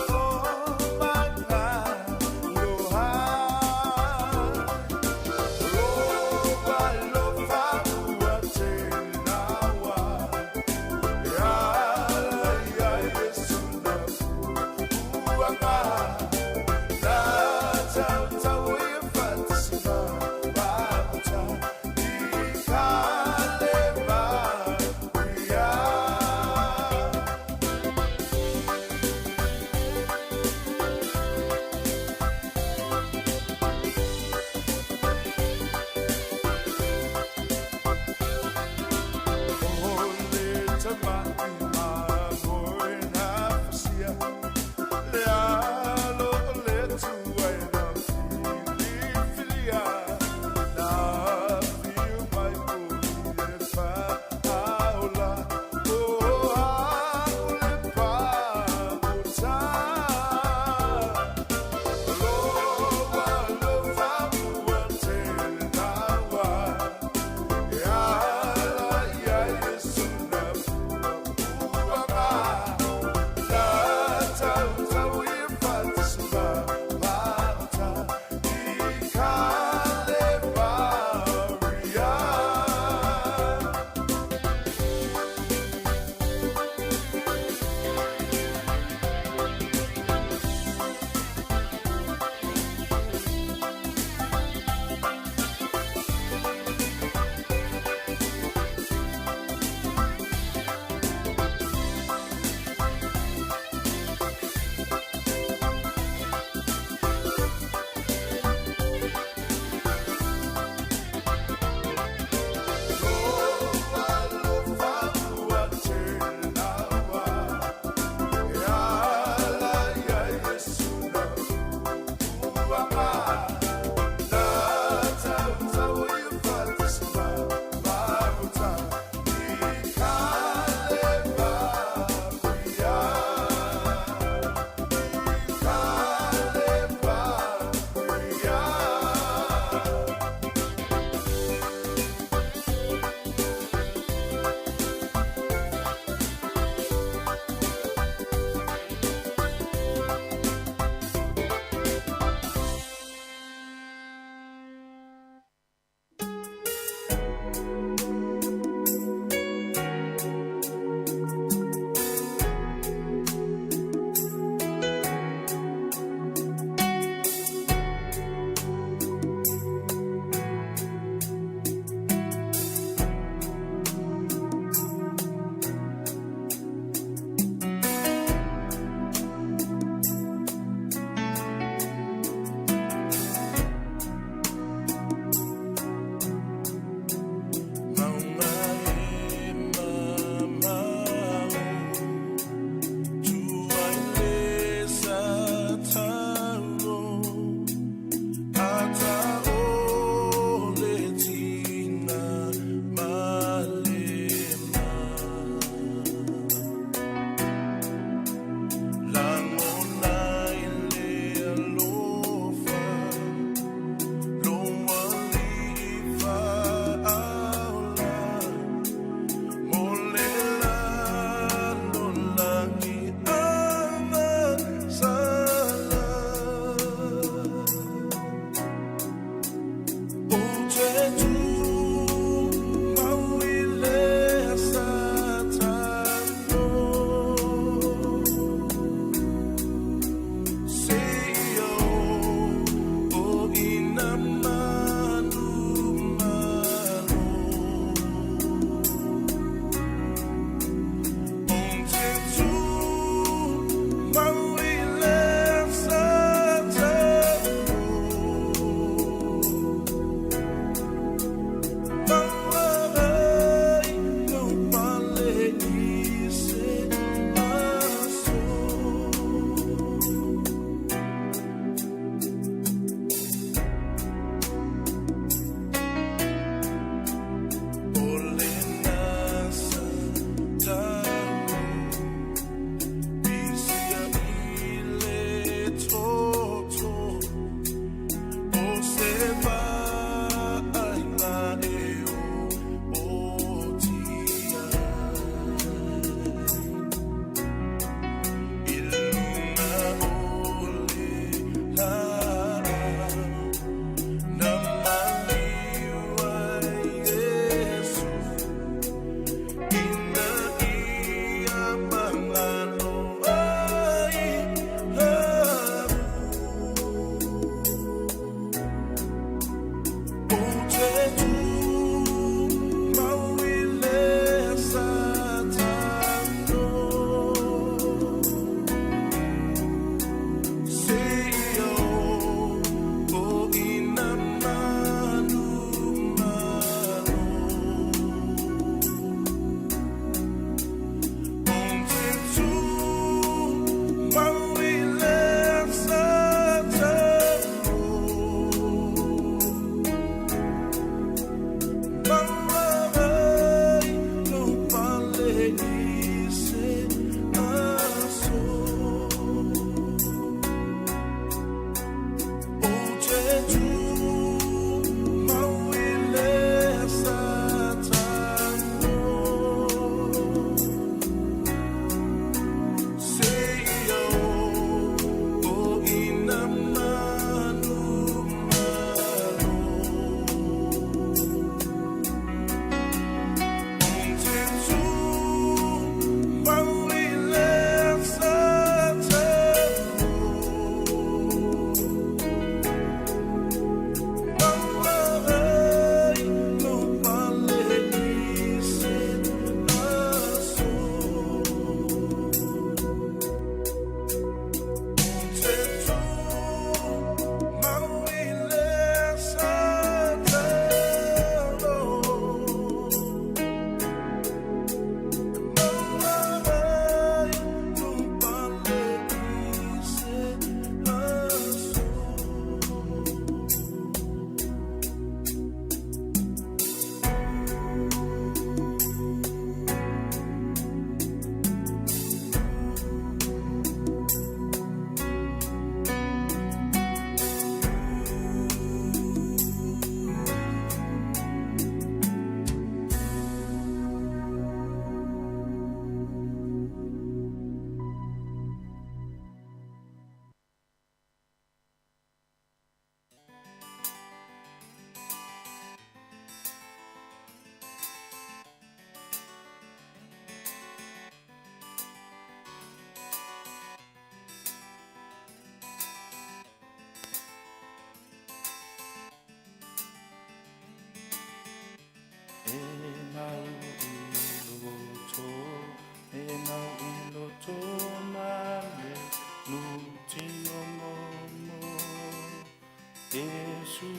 Yesu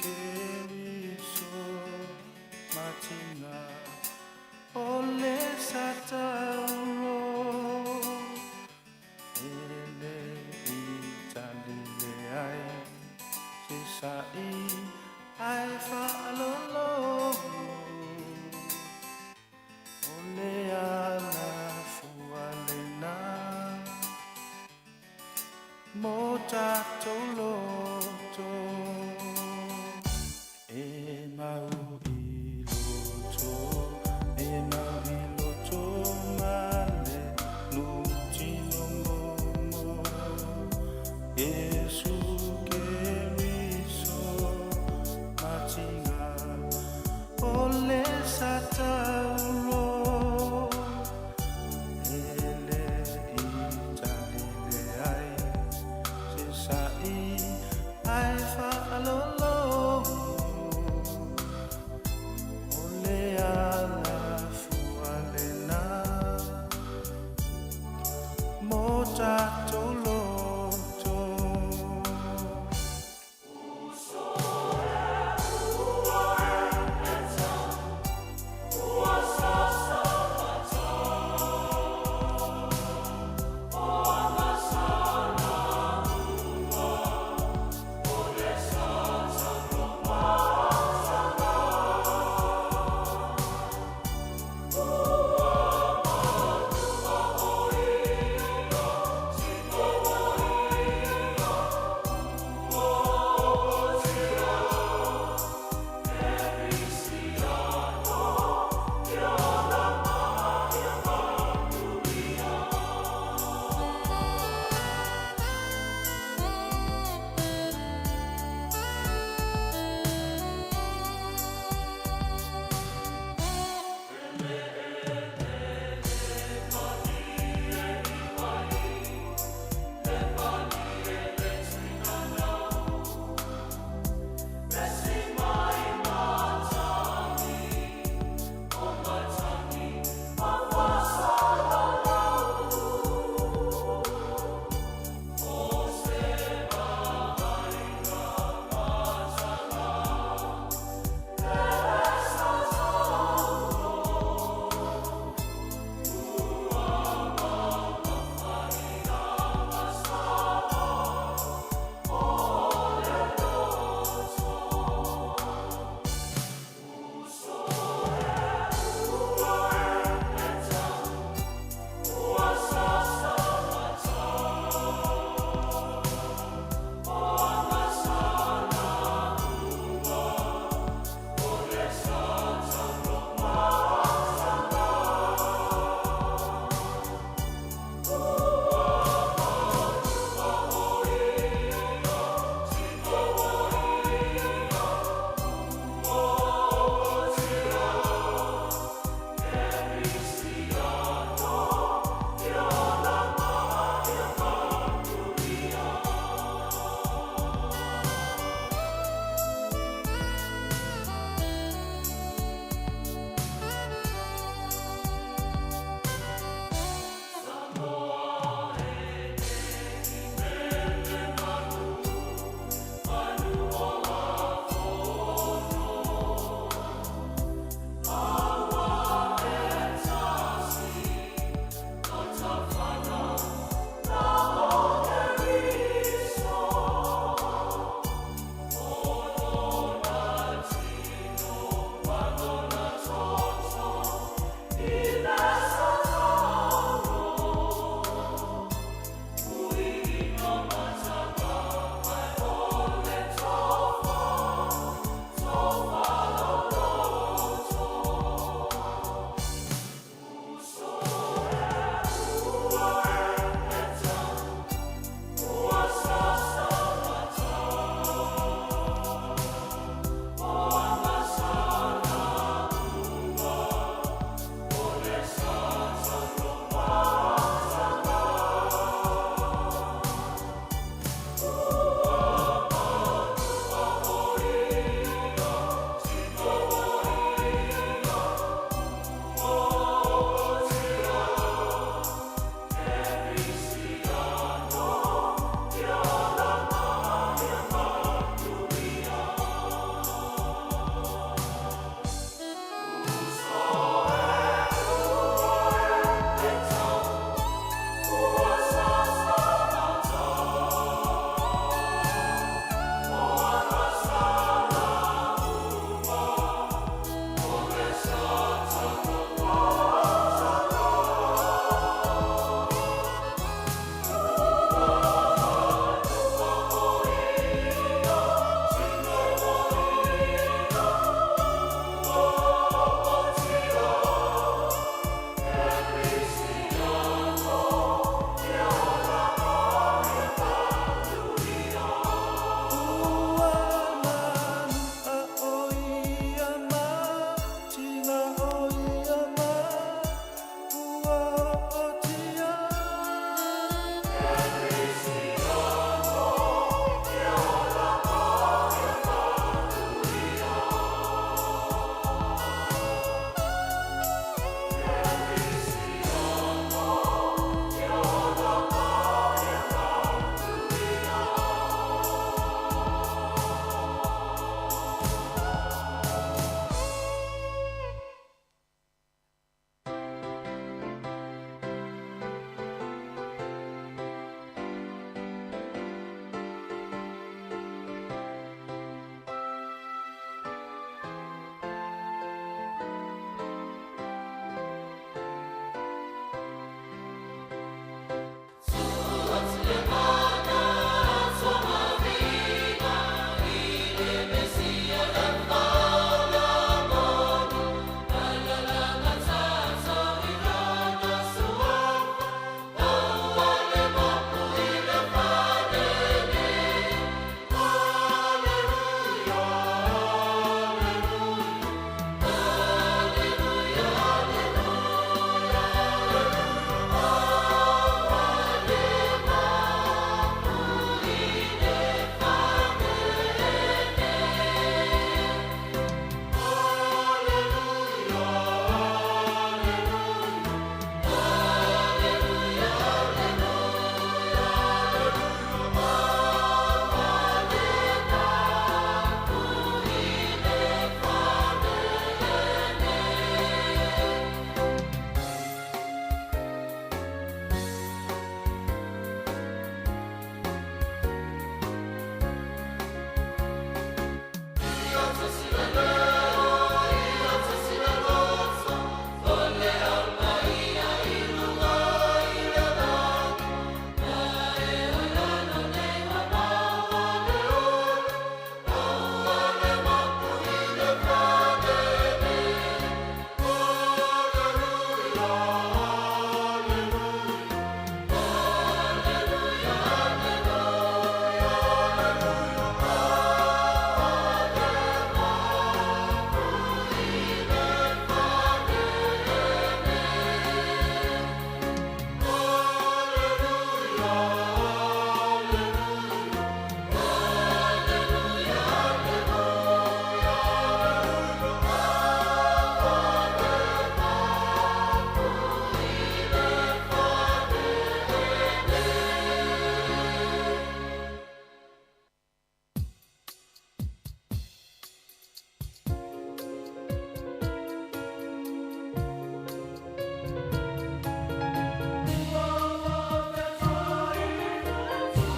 Keriso Matina Ole Satauro Ele Italile Ai Sisai Ai Falolo Ole Ala Fualena Mota Toloto E Mau Iloto E Mau Iloto Male Lutino Momo Yesu Keriso Matinga Ole Satauro Ele Italile Ai Sisai Ai Fa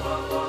Thank you.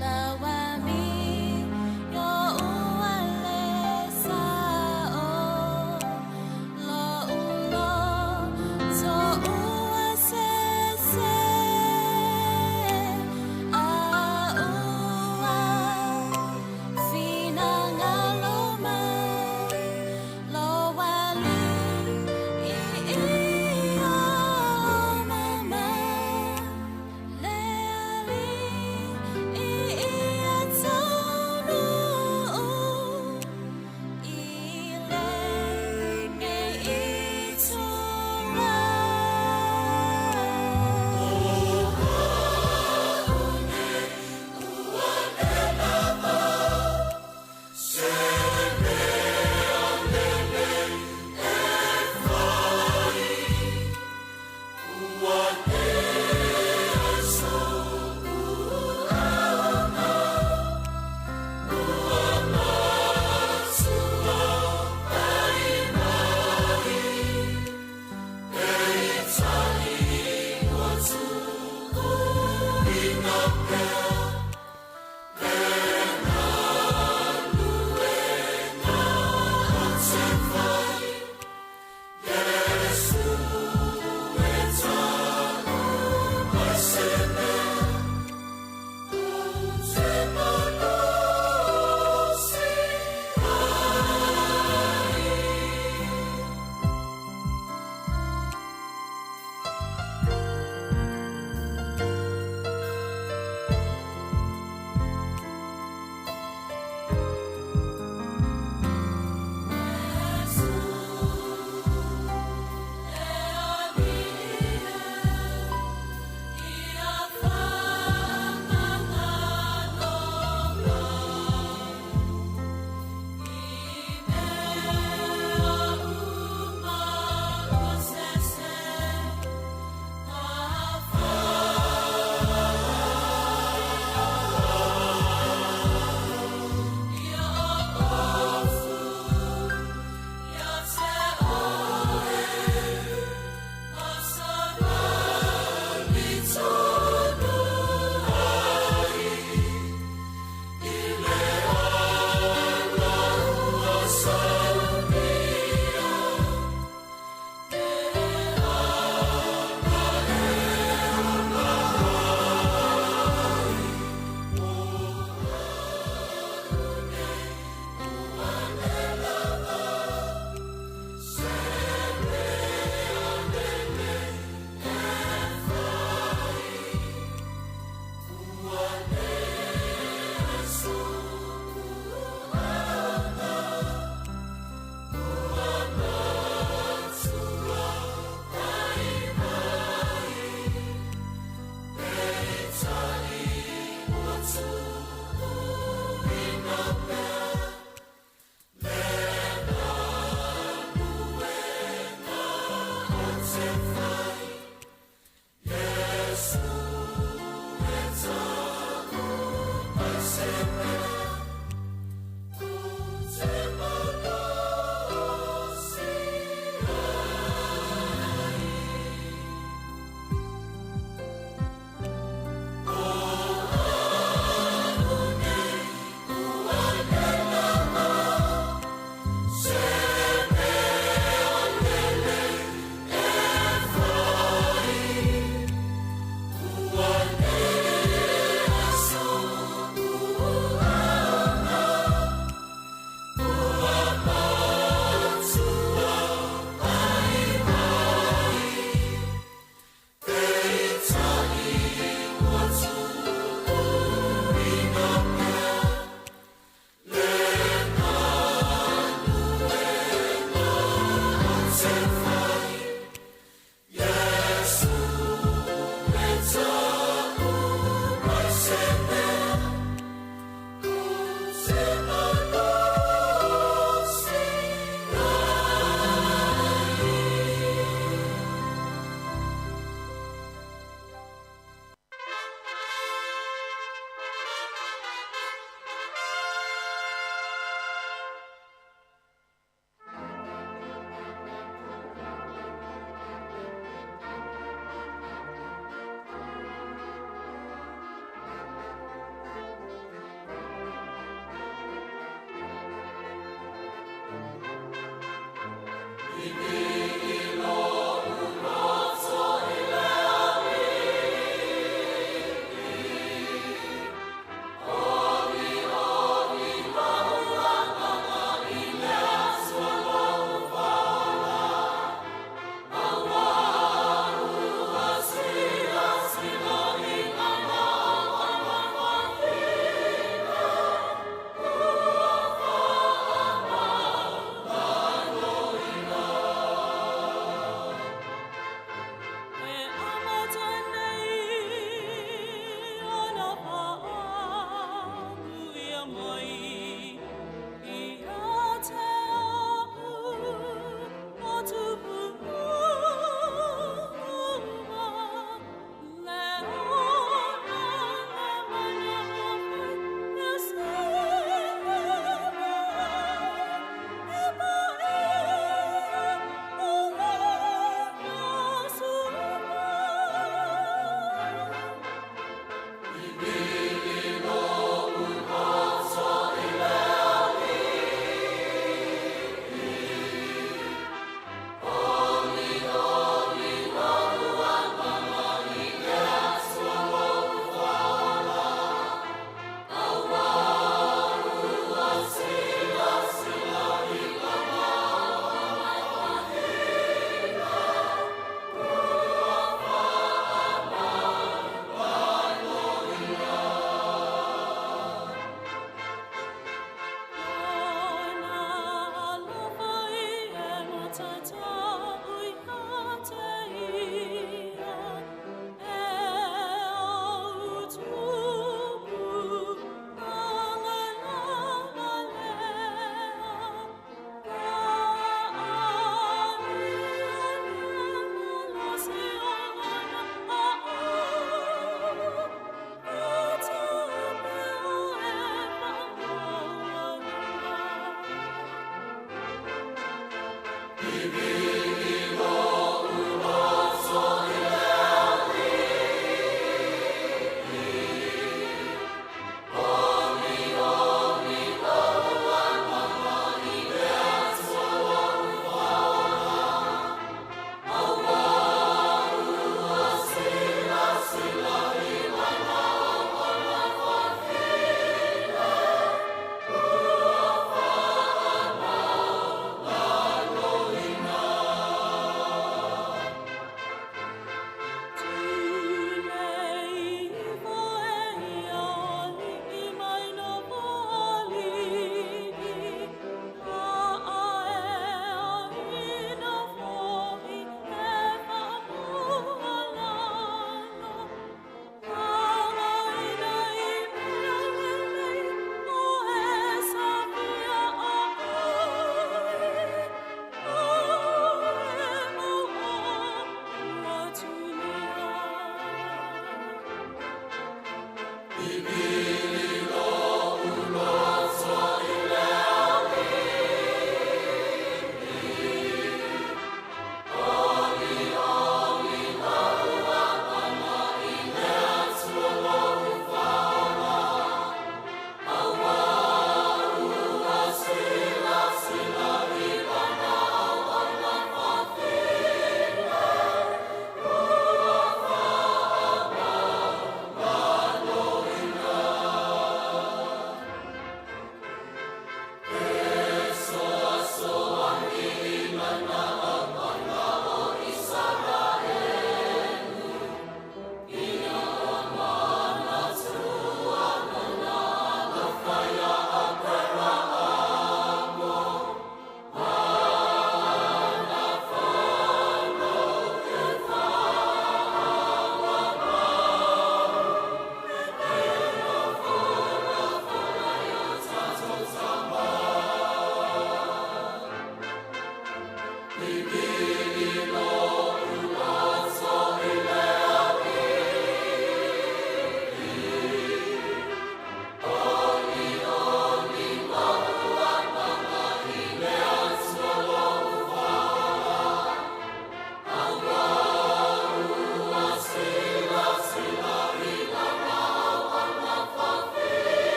Lawa mi yo uale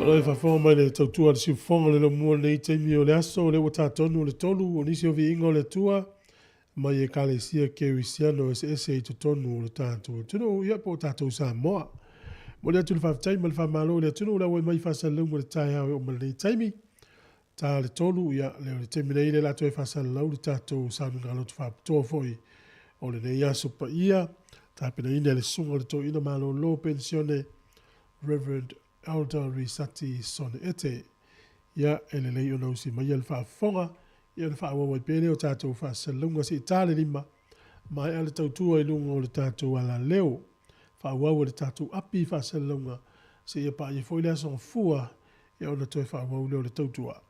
Oi fa fo mai le tautua le siufonga le mua nei teimi o le aso le wata tonu le tolu o nisi o vi ingo le tua mai e kale sia ke wisiano ese to tonu le tatu tunu ia po tatu Samoa mo le tulu fa tai mal fa malo le tunu la mai fa sa lungu le tai o mal nei teimi ta le tolu ia le teimi nei le la to fa sa lu le tatu sa ngalo fa to foi o le nei aso pa ia ta pena ina le sunga le to ina malo lo pensione Reverend Elder Risati Sone Ete ia ele lei o nausi mai al fa fonga ia le fa wa pele o tatou fa salunga si tale lima mai ale tautua i lunga o le tatou ala leo fa wa le tatou api fa salunga se ia pa i foi le son fua ia ona toi fa wa le tautua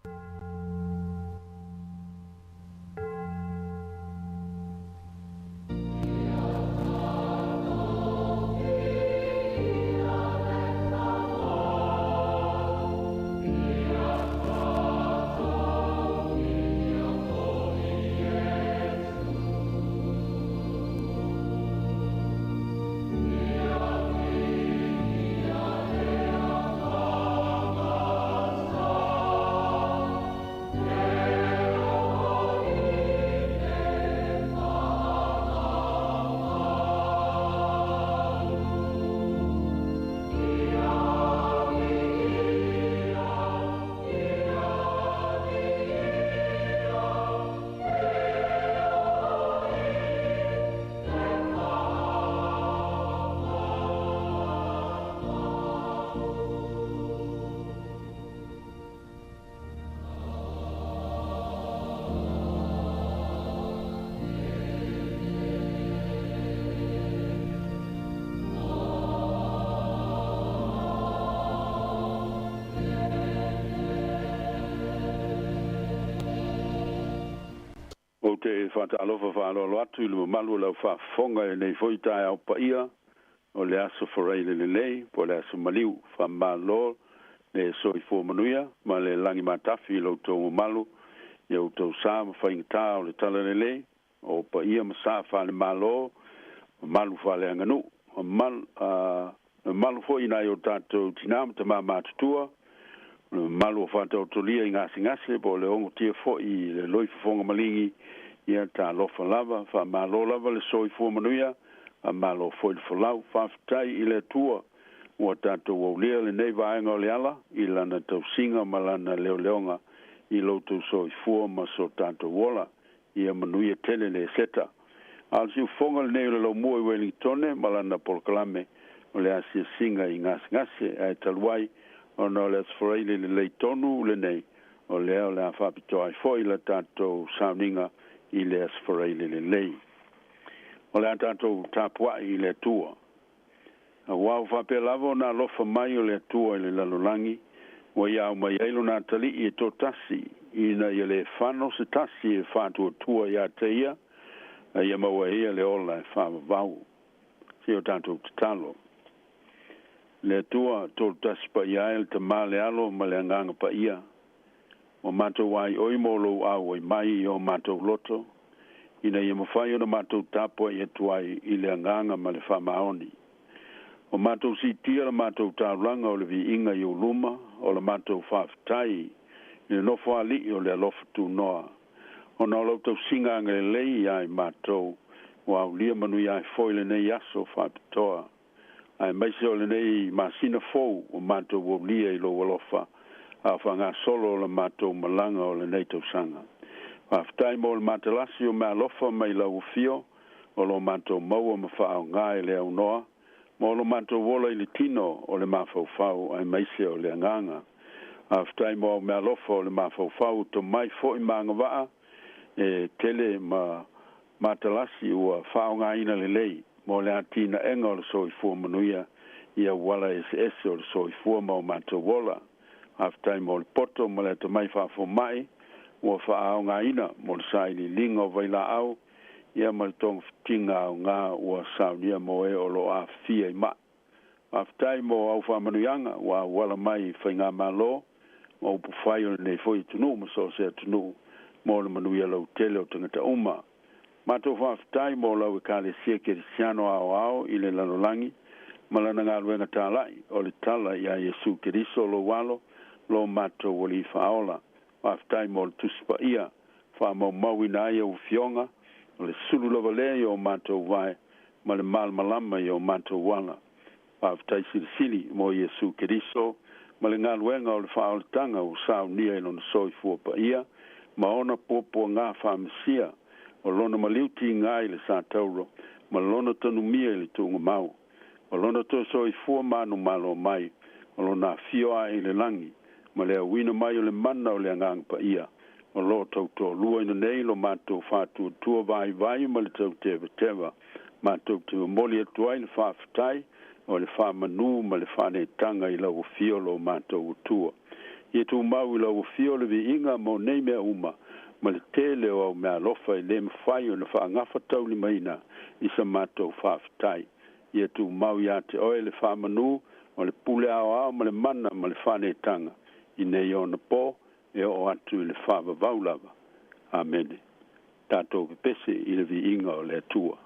o te whataalofa whaaloalo atu i le malu lau whafonga e nei foi tae au paia o le aso whareile le lei po le aso maliu whamalo le soi fo manuia ma le langi matafi lau tō malu ia o tō sā ma whaingata o le tala le lei o paia ma sā whale malo malu whale anganu malu fo inai o tātou tinam te mā mātutua malu o whātau tolia i ngasi po le ongo tia fo i le loi whafonga malingi ia tā lofa lava wha malo lava le soi fo manuia a malo fo i whalau whawhitai i le tua ua tātou au lea le nei vaenga o le ala i lana tau singa ma lana leo leonga i loutou soi fo ma so tātou wola ia manuia tele le seta al si ufonga le nei le lau mua i Wellingtone ma lana polkalame o le asia singa i ngasi ai taluai o no le sforeile le leitonu le nei o le a whapitoa i foi la tātou sauninga i le sforeile le lei. O le a tātou tāpua i le tua. A wau whape lavo na lofa mai o le tua i le lalolangi wa iau mai eilu na tali i to tasi i na i le whano se tasi e whātua tua i a teia a ia maua ia le ola e whama vau. Si o tātou tatalo. Le tua tol tasi pa ia el te male alo ma le anganga pa ia. O matou wai oi molo au oi mai o matou loto. Ina ia mawhai o na matou tapua i atuai i le anganga ma le whamaoni. O matou si tia la matou taulanga o le vi inga i uluma o le matou whawhitai i le nofo ali o le alofa tu noa. O na lau singa anga le lei ai matou o au lia manu i ai foile nei aso whapitoa. Ai maise o le nei masina fou o matou o lia i lo walofa a whanga solo o le matou malanga o le nei tau sanga. Whaftai mo le matalasi o mea lofa mai lau fio o lo matou maua ma whaau ngai le au noa mo lo matou wola i le tino o le mawhauwhau ai maise o le anganga. Whaftai mo mea lofa o le mawhauwhau to mai fo i maanga waa e tele ma matalasi ua whaau ngai ina le lei. Mo le atina enga o le soi fua manuia ia wala SS o le soi fua ma o matou wola. Haftai mo le poto mo le to mai whafo mai ua whaao ngā ina mo le saili linga o vaila au ia ma le tong fitinga o ngā ua saunia mo e o lo a fia i ma. Haftai mo au whamanuianga ua wala mai whainga malo mo upu whai o nei foi tunu ma so se tunu mo le manuia lau tele o tangata uma. Matou whaftai mo lau e kale sia ke siano ao i le lanolangi malana ngā ruenga tālai o le tala ia Yesu Keriso lo walo lo mato o li whaola whaftai mo le tuspa ia wha mau ina ia u fionga o le sulu lava le o mato vai ma le malama i o mato wala whaftai sili mo Yesu Keriso ma le ngā ruenga o le whaolatanga o sao nia i lona soifua pa ia ma ona popo ngā whamisia o lona maliuti ngā i le sa tauro ma lona tanu mia i le tunga mau o lona to soifua manu malo mai o lona fioa i le langi ma le awina mai o le mana o le angang pa ia o lo tauto lua ina nei lo mato fatu tua vai ma le tau teva mato te moli atuai le whawhatai o le whamanu ma le whane tanga i lau fio lo mato tua i tu mau i lau fio le vi inga mo nei mea uma ma le tele o mea lofa i le mwhai o le whaangafa tau li maina i sa mato whawhatai i tu mau i ate oe le whamanu o le pule ao ma le mana ma le whane tanga i nei o na po e o atu i le whawa vaulava. Amen. Tātou pese i le vi inga o le atua.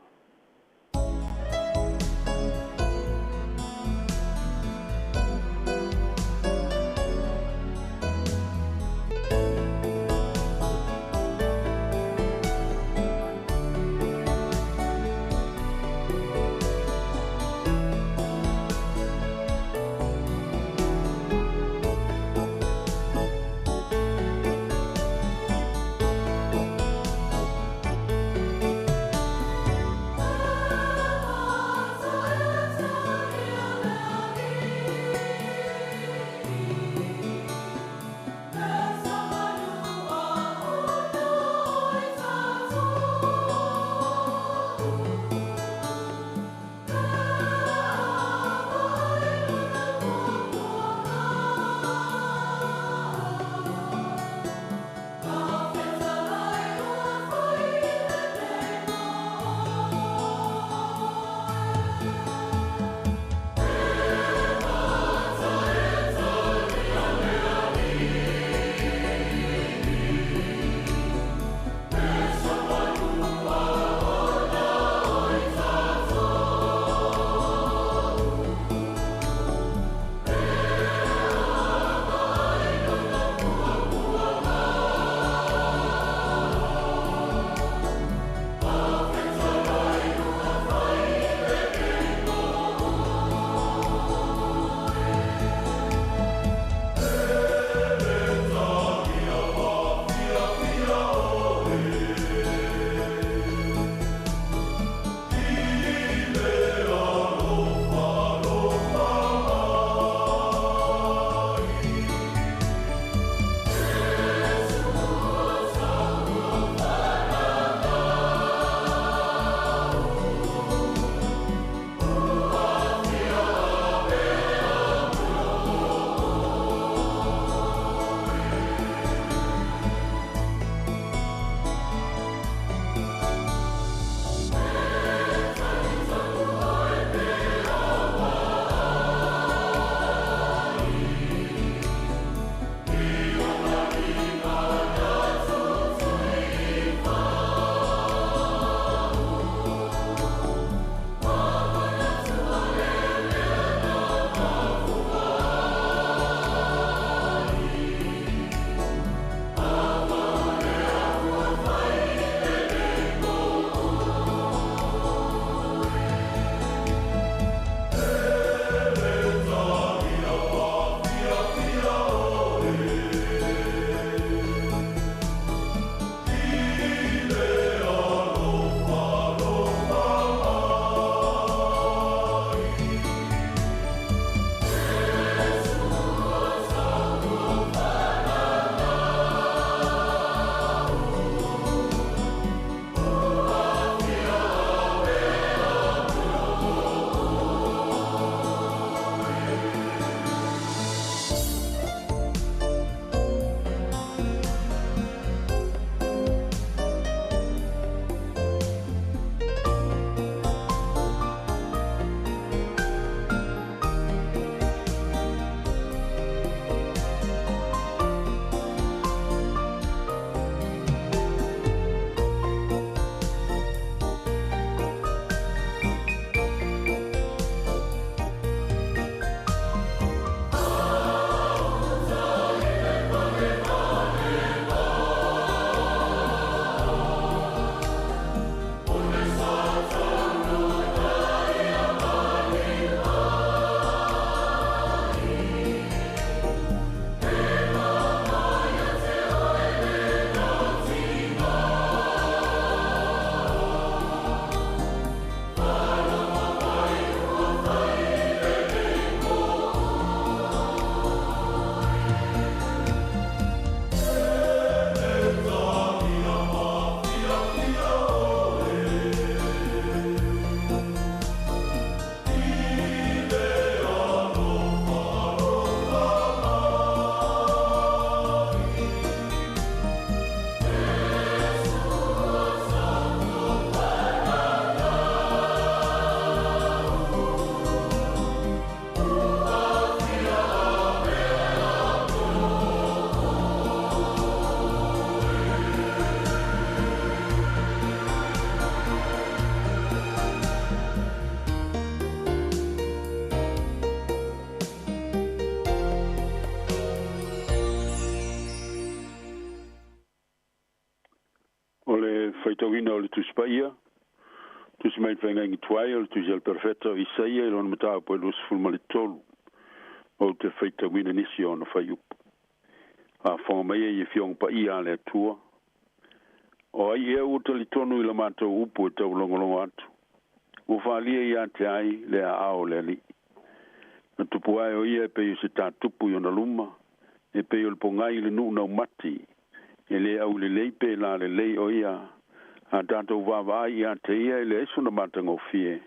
tawina o le tuspaia. Tusi mai whainga ingi tuai o le tusi al perfetto i saia i lona mataa po e lusi fulma le tolu. O te whaitawina nisi o na whaiupu. A whanga mai e whiong pa i ale atua. O ai e uta li tonu i la mātou upu e tau longolongo atu. O whaalia i ate ai le a ao le ali. Na tupu ai o ia e peo se tā tupu i ona luma. E peo le pongai le nuu nau mati. E le au le leipe la le lei o ia. A tātou wawa ai i ate ia e le esu na matanga o fie.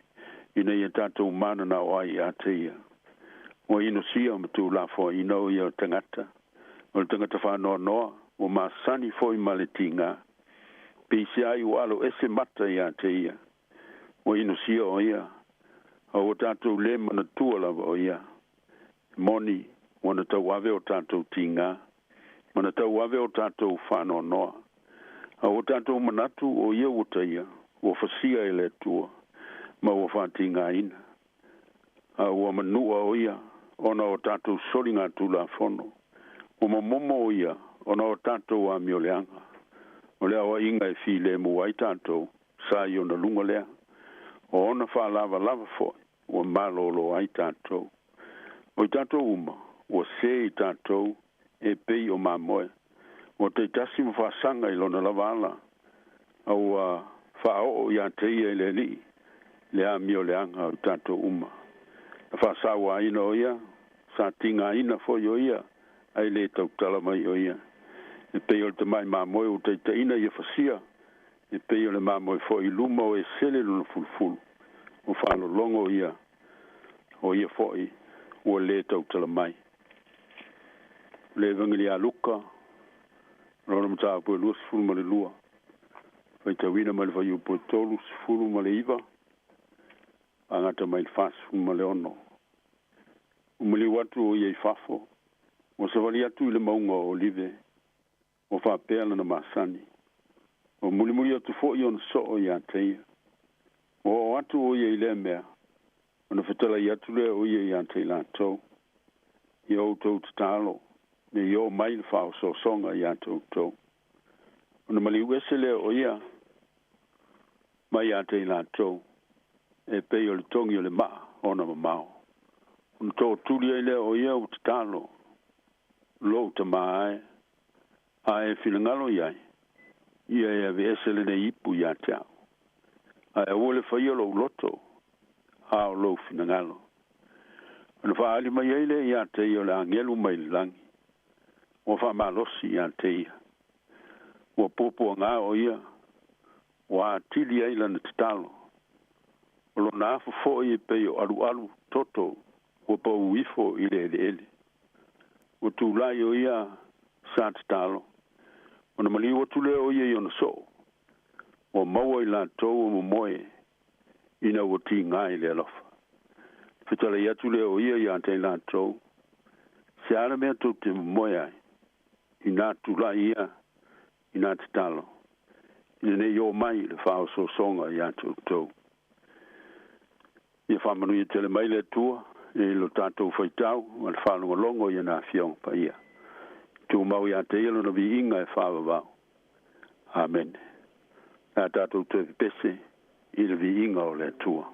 Ina i a tātou mana na o ai i ate ia. O ino sia matu la fo ina o ia o tangata. O le tangata whanoa noa. O masani fo i maletinga. Pisi ai o alo ese mata i ate ia. O ino sia o ia. O tātou le mana tua lava o ia. Moni, wana tau ave o tātou tinga. Mana tau ave o tātou whanoa noa. O tātou manatu o ia uta ia. O fasia e le tua. Ma o whatinga ina. O manua o ia. Ona o tātou soringa tu la fono. O mamomo o ia. Ona o tātou a mioleanga. O lea o inga e fi le mua i tātou. Sa i ona lunga lea. O ona wha lava foi. O malolo ai tātou. O i tātou uma. O se i tātou. E pei o mamoe. O te tasi mo whaasanga i lona lavala. Au whao i a teia i le li. Le a mio leanga o tātou uma. Whaasawa ina o ia. Sa tinga ina foi o ia. Ai le tau talamai o ia. E pei o te mai mamoe o te ina i a whasia. E pei o le mamoe foi luma o e sele luna fulfulu. O whaano longo ia. O ia foi. O le tau talamai. Le vangili a luka. Rona mtaa po lua sifuru ma le lua. Faitawina ma le whaiu po tolu sifuru ma le iwa. Angata mai le whasifuru ma le ono. Umali watu o iei fafo. O savali atu i le maunga o live. O whapela na masani. O mulimuli atu fo i on so o i ateia. O atu o iei le mea. O na whetala i atu le o iei atei la tau. I o tau tatalo. Ne yo mai le whao so songa i atou tau. O na mali uese le o ia. Mai atei la tau. E pei o le tongi o le maa. O na mamao. O na tau tuli ai le o ia o tatalo. Lo ta maae. A e filangalo iai. Ia e ave ese le ne ipu i ateao. A e ole whaia lo loto. A o lo filangalo. O na whaali mai ai le i atei o le angelu mai langi. O wha malosi i ateia. O popo ngā o ia. O a tili ai lana tatalo. O lo nā fo i pei o alu toto. O pa uifo i le ele. O tu lai o ia sa tatalo. O na mali o tule o ia i ona so. O maua i la tau o momoe. Ina o ti ngā i le alofa. Fitala i atule o ia i ante la tau. Se ara mea tau te momoe ai. Ina tula ia, ina te talo. Ina ne yo mai le whao so songa i atu tau. Ia whamanu i tele mai le tua, e lo tātou whaitau, al whanunga longo i na whiong pa ia. Tu mau i ate ilo na vi inga e whawa wau. Amen. A tātou te pese, i le vi inga o le tua.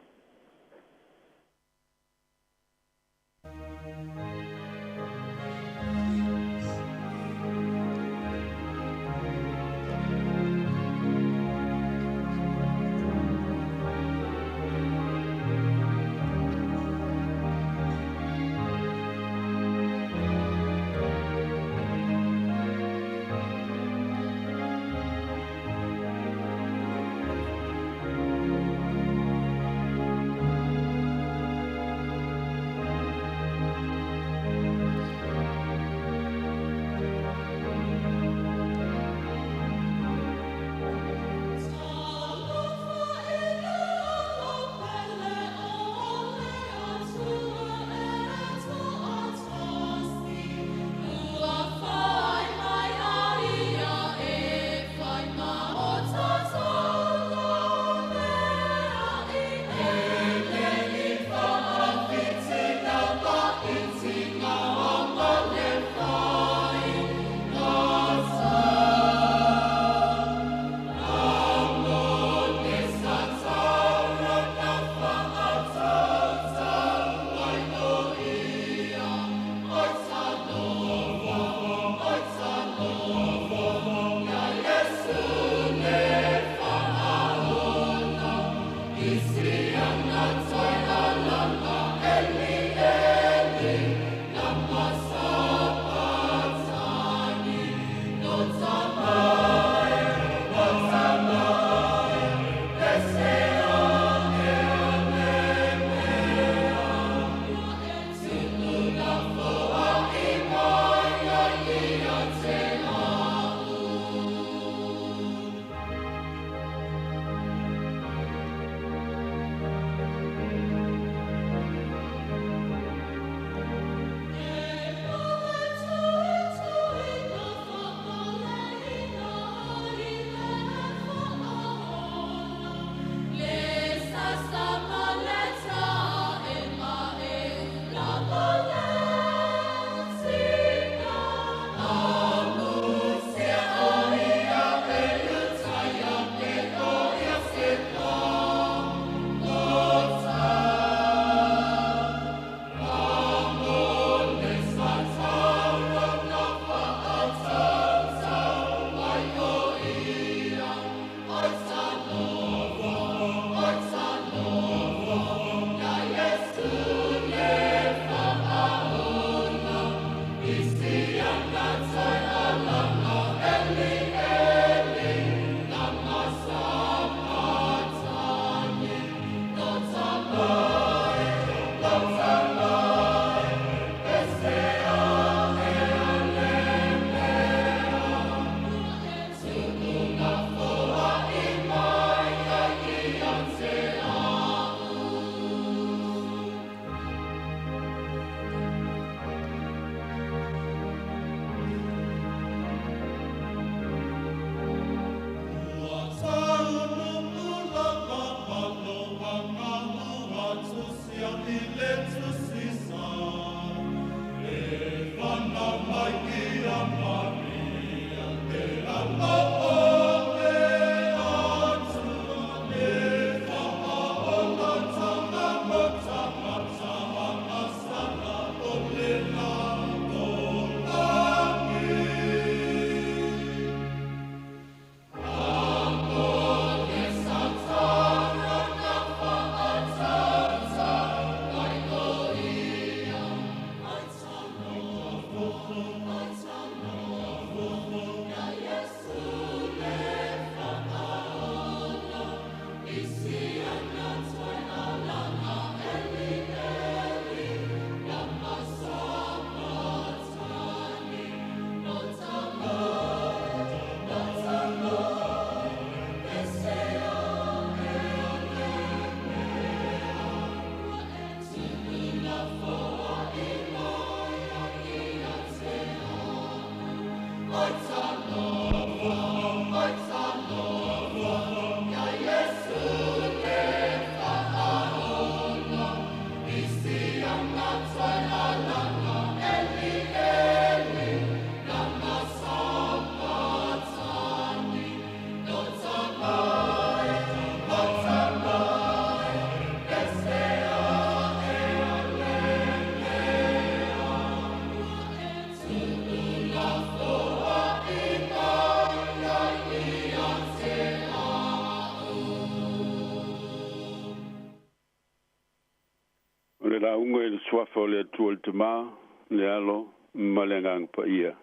le la unga le swafa le tuol te ma le alo malengang pa ia.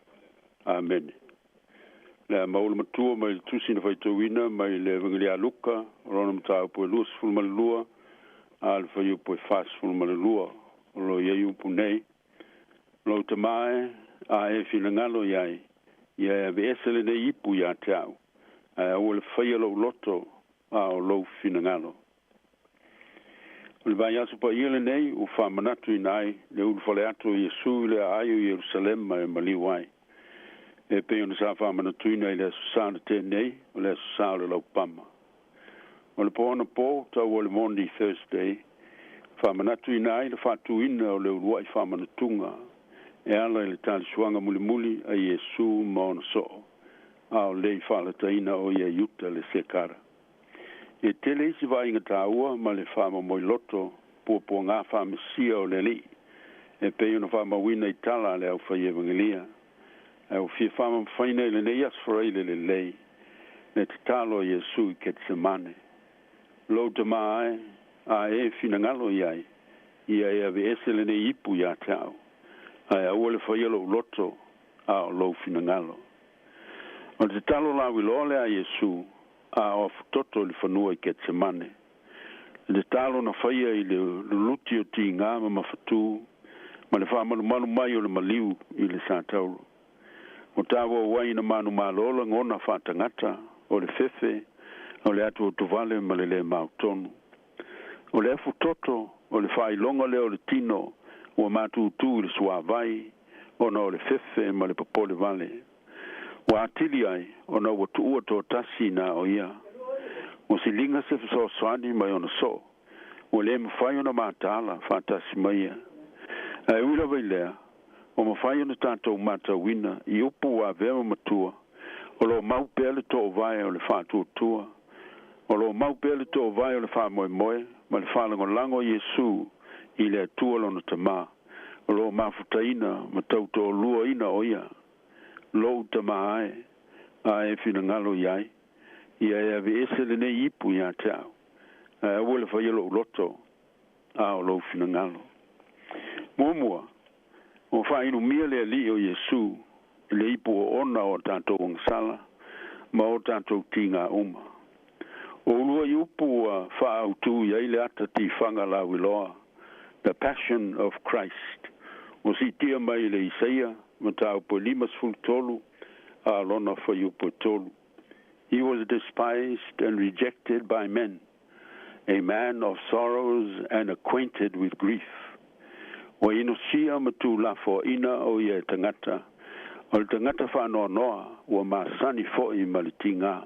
Amen. Le maul matua mai tusi na faitowina mai le vangilia luka rona mtau po lus ful malua al fayu po fas ful malua lo yeyu punei lo te mai a e filangalo yai ia be esele de ipu ya tau a o le fayelo loto a lo finangalo le vaya so pa ile nei u fa manatu inai le u fole atu Yesu le ayu Jerusalem mai maliwai e pe ona sa fa manatu inai le sa te nei le sa le lo pama o le pona po ta o le Monday Thursday fa manatu inai le fa tu ina o le uai fa manatunga e ala le tali suanga muli a Yesu mon so a le fa le taina o ia yuta le sekara e tele si vai inga taua ma le fama moi loto po ngā fama sia o le li e pe una fama wina i tala le au fai evangelia e au fia fama mfaina le nei asfara le lei le te talo Yesu i Ketsemane lo te mai a e fina ngalo iai ia e ave ese le nei ipu ia tau a e au le fai alo loto a lo fina ngalo o te talo la wilole a Yesu a of toto le fanua i Ketsemane. Le talo na faia i le luti o ti ngā ma mafatu, ma le whamanu manu mai o le maliu i le sātauro. O tāua wai na manu mālola ngona whātangata o le fefe, o le atu o tuvale ma le mautonu. O le efu toto o le whailonga le o le tino o mātu tu i le suavai, o na o le fefe ma le papole vale. Wa atili ai ona watu ua to tasi na o ia o silinga se so swani mai ona so o le mfai ona matala fantasi mai ai ula vailea o mfai ona tanto mata wina I upu wa vema matua o lo mau pele to vai o le fatu tua o lo mau pele to vai o le fa moi ma le fa lango Yesu I le tua lona tama o lo mafutaina matau to lua ina o ia lo tamae a e fina ngalo iai ia e ave ese le nei ipu ia tau a wole fa yelo loto a lo fina ngalo momua o fa inu mia le li o Yesu le ipu o ona o tanto sala ma o tanto tinga uma o lua iupu fa autu ia ile ata ti fanga la wiloa the passion of Christ o si tia mai le Isaia matau po limas fultolu a lona for you potolu. He was despised and rejected by men, a man of sorrows and acquainted with grief. O inosia matu la fo ina o ye tangata, o tangata fa no noa o masani fo I malitinga.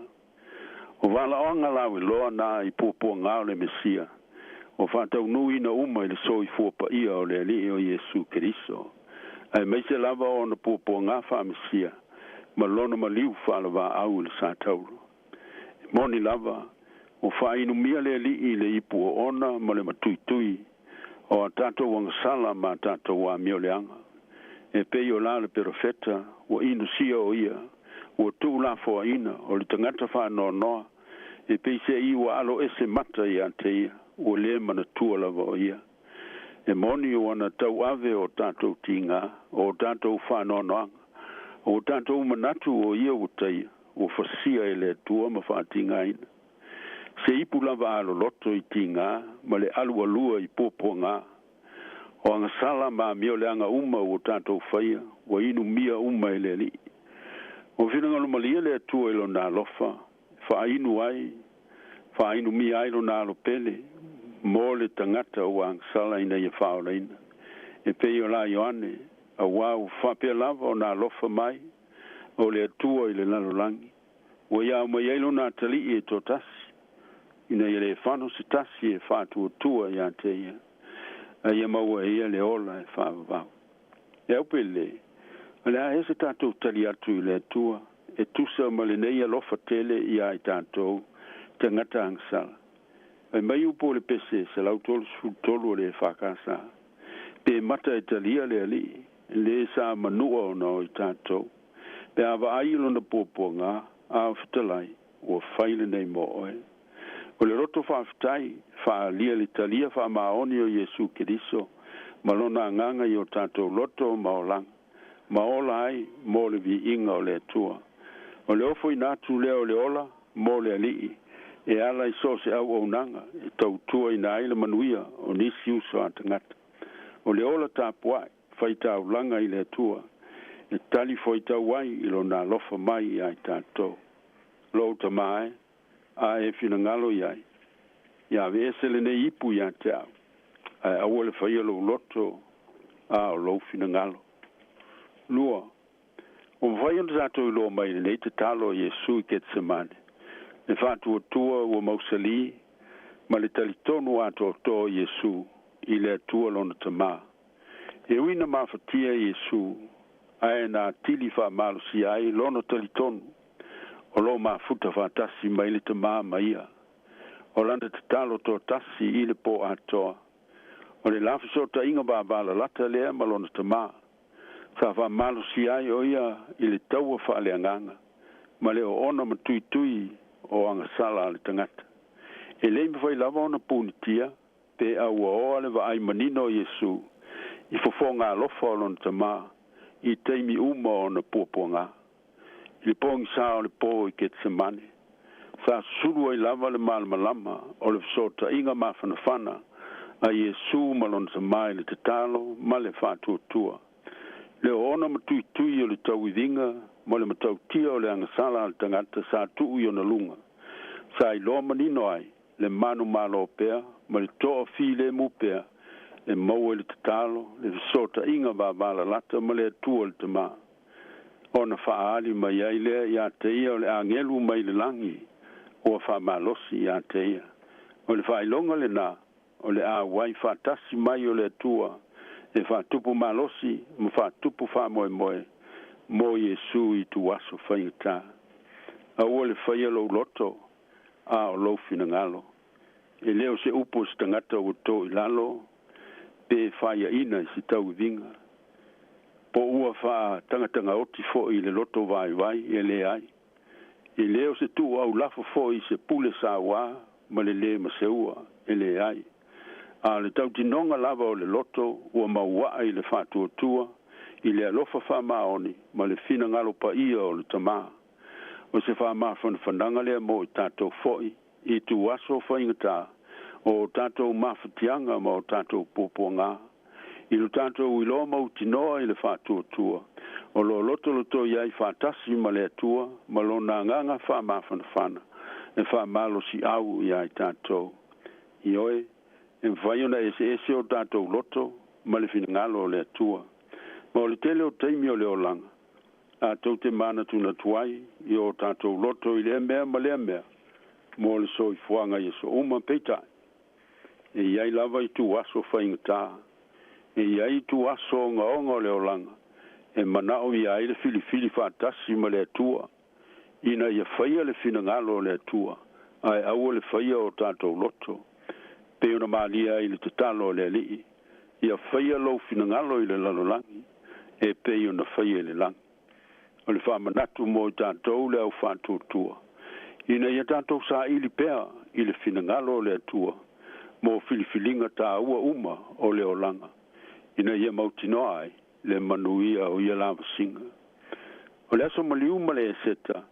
O vala onga la wiloa na I popo ngao le Mesia. O fata unui na uma I so I fuapa ia o le ali o Yesu Keriso. Ai mai se lava o na popo ngā whaamisia, ma lona maliu whaalawa au le sātauro. Moni lava, o whainu mia le li I le ipu o ona ma le matui o a tātou wangasala ma tātou wa mioleanga. E pei o la le perofeta, o inu sia o ia, o tū la fo ina, o le tangata whanoa noa, e pei se I wa alo ese mata I ante ia, o le mana tua lava o ia. E moni o ana tau ave o tātou tinga, o tātou whanonoanga, o tātou manatu o ia o taia, o whasia e le tua ma whātinga ina. Se ipu lava alo loto I tinga, ma le alua lua I popo ngā. O anga sala ma mio le anga uma o tātou whaia, o inu mia uma e le li. O whinanga malia le tua ilo nā lofa, whainu ai, whainu mia ailo nā lo pele, mo le tangata o ang sala ina ia whaola ina. E pei o la Ioane, a wau whapea lava o nā lofa mai, o le atua I le lalolangi. O ia o mai eilo nā tali e tō tasi, ina ia le whano se tasi e whātua tua ia te ia. A ia maua ia le ola e whaavavau. E au pele, a le a hese tātou tali atu I le atua, e tusa ma le neia lofa tele ia I tātou, tangata ang sala. Ai mai upo le pese se lau tolu le whakasa. Pe mata e talia le ali, le sa manua o na o I tātou. Pe awa ailo na popo ngā, a whatalai, o whaile nei mo oe. O le roto whaafitai, whaalia le talia, whaamaoni o Yesu Keriso, malona nganga i o tātou loto maolang, maola ai, mo le vi inga o le atua. O le ofo i nātu lea o le ola, mo le alii, e ala i so se au au nanga, e tau tua i na aile manuia, o nisi uso a tangata. O le ola tāpuai, whaita au langa i le atua, e tali whaita wai i lo nā lofa mai i ai tātou. Lo ta mai, a e fina ngalo i ai. Ia ve le ne ipu i a te au. A au le whaia lo loto, a o lo fina ngalo. Lua, o mwhai ona tātou i lo mai nei te talo Yesu i Getsemane. Ne whātua tua ua mausali, ma le talitonu ato to Yesu i le atua lona tamā. E uina mawhatia Yesu, ae nā tili wha malusi ai lona talitonu, o lo mafuta whatasi mai le tamā maia. O landa te talo to tasi i le po atoa. O le lafisota inga bābala lata lea malona tamā. Sa wha malusi ai o ia i le taua wha le anganga. Ma le o ona matui tui o angasala le tangata. E le mwhai lava ona punitia, pe au o le wa ai manino Yesu, i fofonga alofa o lona tamā, i teimi uma o na puapuanga. I le pongi sa o le po i Getsemane. Sa suru ai lava le malama o le sota inga mawhanawhana a Yesu malona tamā i le tatalo ma le whātuatua. Le ona matui tui o le tau idhinga, mo le matau tia o le angasala al tangata sa tuu i ona lunga. Sa i loa manino ai, le manu malo pea, ma le toa fi le mu pea, le maua le tatalo, le visota inga babala lata, ma le atua le tamā. Ona whaali mai ai lea i a te ia o le angelu mai le langi, o wha malosi i a te ia. O le whailonga le nā, o le a wai whatasi mai o le atua, e whatupu malosi, ma whatupu wha moe moe, mo Yesu i tu waso whaingata. A ua le whaia lo loto, a o lo fina ngalo. E leo se upo se tangata o to i lalo, pe whaia ina i si tau vinga. Po ua wha tangatanga oti fo i le loto vai vai, e le ai. E leo se tu au lafo fo i se pule sa wā, ma le ma se ua, e le ai. A le tau tinonga lava o le loto, ua maua i le whātua, i le alofa wha maoni, ma le fina ngalo pa ia o le tamā. O se wha mawhanawhananga lea mo i tātou foi, i tu aso whaingata, o tātou mawhatianga ma o tātou pōpōngā. I lo tātou iloa mau tinoa i le whātua, o lo loto iai whātasi ma le atua, ma lo nā nganga wha mawhanawhana, e wha malosi au iai tātou. I oe, e mwhaiona ese o tātou loto, ma le fina ngalo o le atua. Ma o le tele o teimi o le olanga. A tau te mana tuna tuai, i o tātou loto i le mea ma le mea. Mo le so i fuanga i so uma peitai. E iai lava i tu aso whaingata. E iai tu aso onga o le olanga. E manao i ai le fili whaatasi ma le atua. Ina ia whaia le fina ngalo o le atua. Ai au le whaia o tātou loto. Pe ona malia i le tatalo o le alii. Ia whaia lo fina ngalo i le lalolangi. E pe ona whaia le langi. O le whamanatu mo i tātou le au whātuatua. Ina ia tātou sa ili pea i le finangalo le atua. Mo filifilinga tā ua uma o le olanga. Ina ia mautinoa ai le manuia o ia lava singa. O le aso maliu ma le eseta.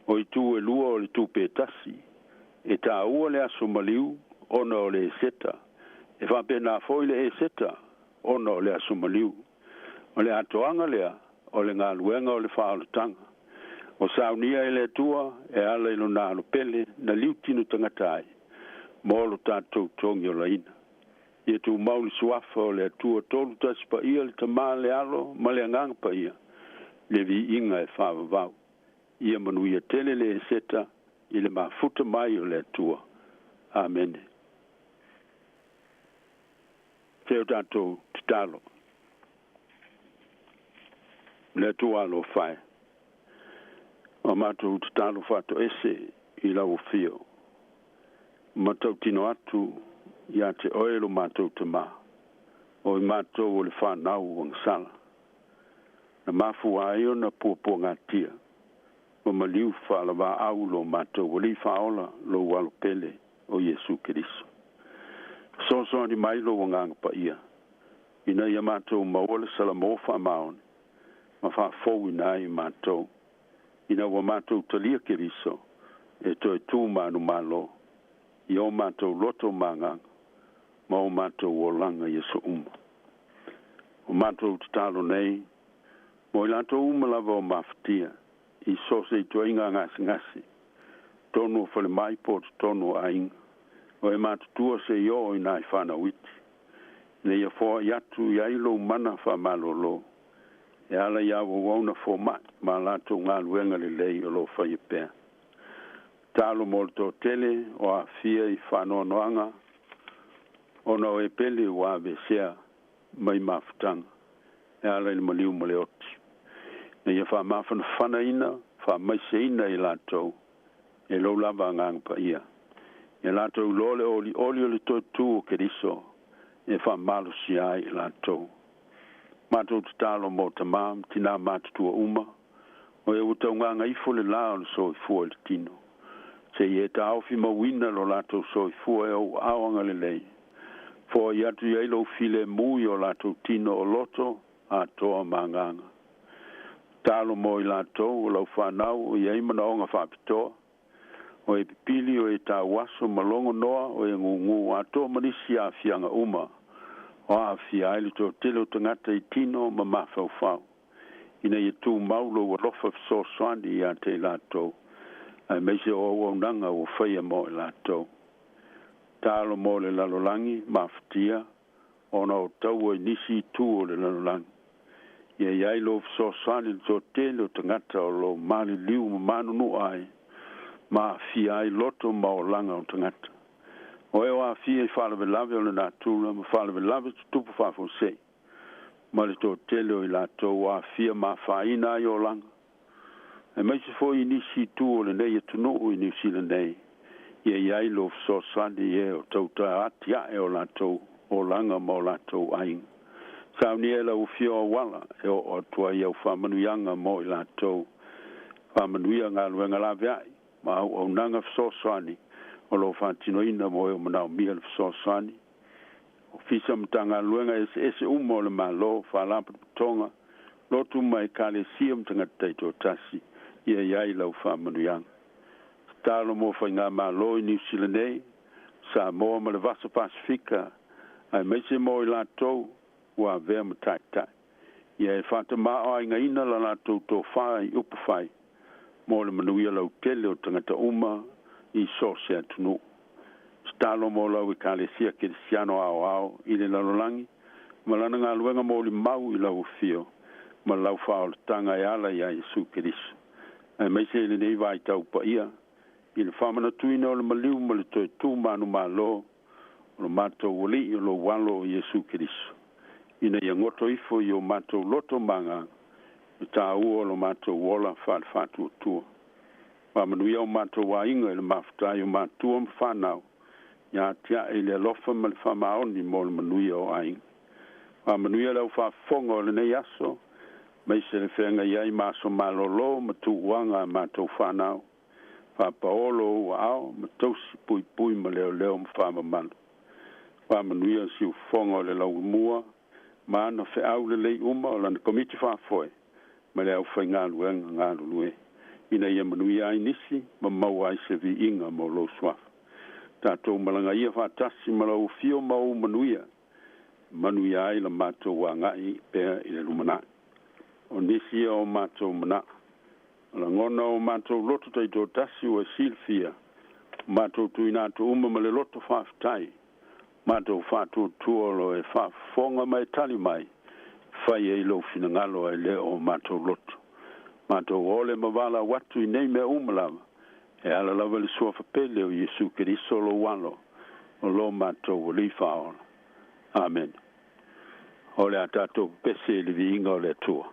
O i tu e lua o le tu petasi. E tā ua le aso maliu ona o le eseta. E whapena foi le eseta ona o le aso maliu. O le atoanga lea. O le ngā luenga o le whaalatanga. O saunia e le tua, e ala ilo nā alo pele, na liu tinu tangatai, mo lo tātou tongi o laina. Ia tu mauli suafa o le tua tolu tasi pa ia le tamā le alo, ma le anganga pa ia, le vi inga e whaavavau. Ia manuia tele le e seta, i le mafuta mai o le tua. Amen. Teo tātou titalo. Le tua lo fai. O mātou te tālo whāto ese i lau whio. Mātou tino atu i a te oelo mātou te mā. O i mātou o le whānau o ngasala. Na mafu a eo na pōpō ngā tia. O maliu whālawa au lo mātou o li whaola lo walo pele o Yesu Kiriso. So ni mai lo ngang pa ia. Ina ia mātou maole sala mofa maone. Ma wha fōu ina i mātou. Ina wa mātou talia Kiriso. E toi tū mānu mālo. I o mātou loto māngang. Ma o mātou o langa Yesu uma. O mātou tatalo nei. Mo i lato uma lava o mawhatia. I sose i tua inga ngasi. Tono whale mai pot tono a inga. O e mātutua se i o i nai whana witi. Ne ia fōa i atu i ailo mana wha malolo. E ala i awa wauna fō mai. Ma lato ngā luenga le lei o lo whai e pēr. Talo mol tō tele o a fia i whanoa noanga. Ona o e pele o a vesea mai mawhatanga. E ala i maliu maleoti. Ne ia wha mawhana whana ina, wha maise ina i lato. E lo lava ngang pa ia. E lato lole oli o le tō tū o Keriso. E wha malo si ai i lato. Mātou te talo mō tamam, tina mātutua uma. O e utau nganga ifo le lao le so i fua le tino. Se i e ta awhi mawina lo lato so i fua e au awanga le lei. Fo i atu i eilo file mui o lato tino o loto a toa manganga. Talo mo i lato o lau whanau o i eimana o ngā whapitoa. O e pipili o e tā waso malongo noa o e ngungu a toa marisi a fianga uma. O a fia aile to telo tangata i tino ma mawhau whau. Ina i tū maulo o rofa so swandi i a te lato. Ai meise o nanga o whaia mo i lato. Talo mo le lalolangi, mawhatia, ona o tau o nisi tū o le lalolangi. Ia iai lo so swandi to telo tangata o lo mali liu ma manu nu ai. Ma fia ai loto ma o langa o tangata. O e o a fia i whalawe lawe o le nātūra, ma whalawe lawe tupu whafosei. Ma le tō tele o i lato o a fia ma whaina i o langa. E meise fo i nisi tū o le nei e tuno o i New Zealand nei. Ia iai lo so sandi e o tauta atia e o lato o langa ma o lato ainga. Sao ni e la u fia o wala e o tua i au whamanuianga mo i lato. Whamanuia ngā luenga la veai. Ma au nanga fsosani o lo fantino ina mo e o manao mia le fsosani. O fisa mtanga luenga ese umo le malo whalampa putonga. Lotu mai kale siam tanga taito tasi. Ia iai lau whamanuianga. Talo mo whainga malo i New Zealand nei. Samoa ma le vasa Pasifika. Ai meise mo i lato ua vea matai tai. Ia e whata mao ai nga ina la lato tō whai upu whai. Mo le manuia lau tele o tangata uma i sose atunu. Stalo mo lau i kalesia ke siano ao i le lalolangi. Ma lana ngā luenga mo li mau i lau fio. Ma lau whao le tanga e ala i a Yesu Kiriso. Ai meise le nei vai tau pa ia. I le whamana tuina o le maliu ma le toi tū manu malo. O le mātou wali i lo walo o Yesu Kiriso. Ina ia ngoto ifo i o mātou loto manga. Ta ua lo mato wola fatu tua. Wa manuia o mato wa inga le maftai o matua mfanau. Ya tia ele lofa mal famaoni mo le manuia o ainga. Wa manuia lau fa fonga o le nei aso. Mai se le whenga iai maso malolo matu wanga mato whanau. Fa paolo o ao matausi pui pui ma leo leo mfama manu. Wa manuia si u fonga o le lau mua. Ma ana fe au le lei uma o lana komiti fa foe. Ma le au whai ngā luenga ngā lue. Ina ia manuia ai nisi, ma mau ai se vi inga mo lo swaf. Tātou malanga ia whātasi ma lau fio mau manuia. Manuia ai la mātou wa ngai pēr i le lumana. O nisi o mātou mana. La ngona o mātou loto tai tō tasi o silfia. Mātou tuinātou uma ma le loto whaftai. Mātou whātou tuolo e whafonga mai tali mai. Fai e ilo fina ngalo e le o mātou loto. Mātou ole mawala watu i nei mea umalawa. E ala lawa le sua whapele o Yesu Kiriso lo walo. O lo mātou o li whaola. Amen. Ole a tātou pese li vi inga o le tua.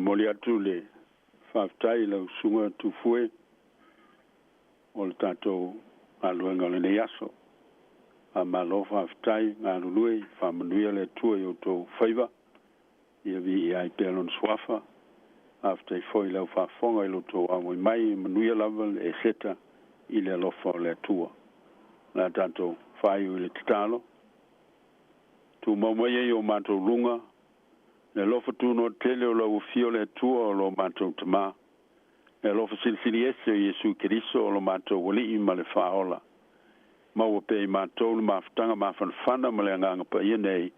moli atu le whaftai lau sunga tu fue o le tātou aluenga le ne aso. A malo whaftai ngā rului whamanuia le tua i o tō whaiva ia vi i ai pelon swafa aftai foi lau whafonga i lo tō amoi mai manuia lava e seta i le alofa o le tua. La tātou whaiu i le tatalo. Tu maumai e o mātou lunga le lofa tu no tele o lau fio le tua o lo mātou tamā. Le lofa silsili ese o Jesu Kiriso o lo mātou wali i ma le whaola. Maua pe i mātou le mawhatanga mawhanwhana ma le anganga pa ia nei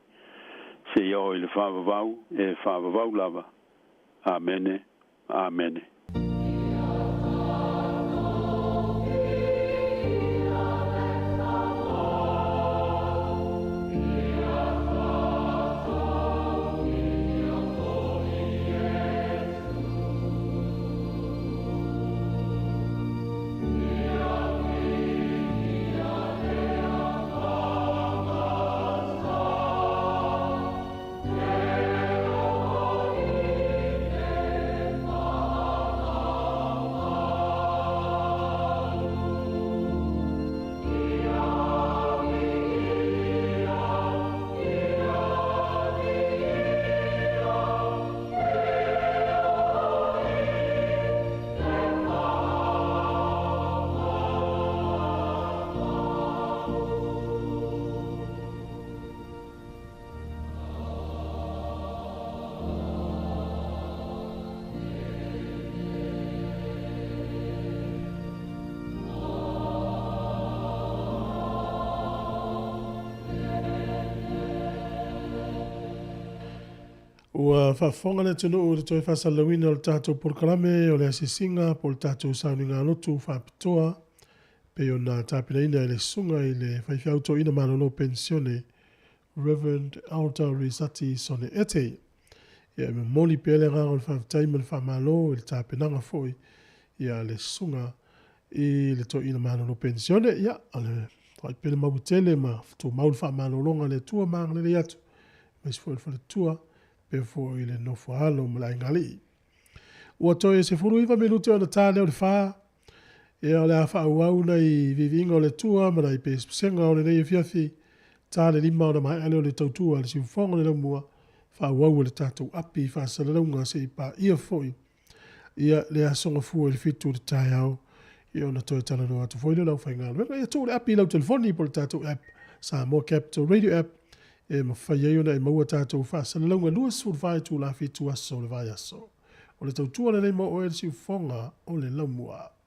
se iau i le whawavau e whawavau lava. Amene, amene. Ua whafonga le tunu o le toi whasalawina o le tātou porkalame o le asisinga po le tātou sauni ngā lotu whapitoa pe o nā tāpina ina i le sunga i le whaiwhiauto ina manolo pensione Reverend Alta Risati Sone Ete. Ia me moli pele ngā o le whawtaima le whamalo i le tāpinanga foi ia le sunga i le toi ina manolo pensione ia ale whai pele mabutele ma tu maul whamalolonga le tua maangale le atu. Mais foi le tua pe fo ile no fo halo mlai ngali o to e se furu iva minute ona tale o le fa e o le afa au na i vivinga o le tua ma i pe senga o le nei fiafi tale lima o mai ale o le tautua le simfonga le mua fa au le tatu api fa salalunga se pa ia foi ia le asonga fu le fitu le taiao i ona to tala no atu foi le lau fainga ia to le api lau telefoni por tatu app Samoa Capital Radio app e ma whai na e maua tātou whaasana launga lua survai tū la fitu aso o le vai aso. O le tautua nei mo o e si whonga o le laumua. Oh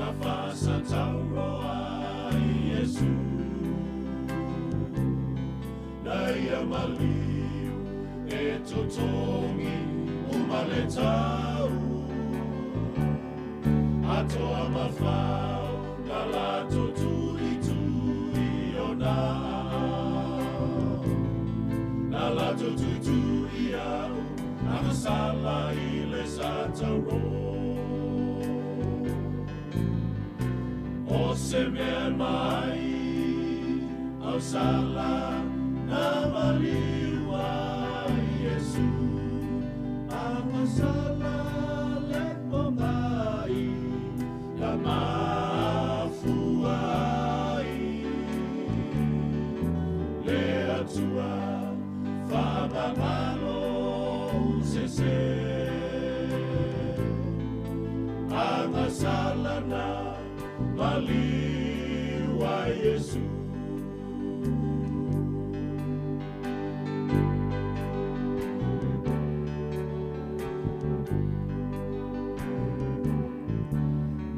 na fasa tauroa Yesu na ia maliu e totongi umaletau atoa mafao na lato tui ona na lato tui au na sala ile sataro o se me mai au sala na maliwa Yesu ama sala le pomai la mafuai le atua fama malo sese ama sala na maliwa Yesu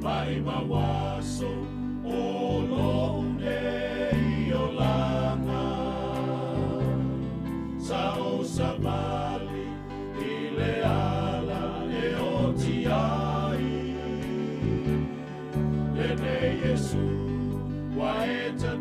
mai mawaso olo unei olana sao sabali ile ala e otiai lene Yesu waeta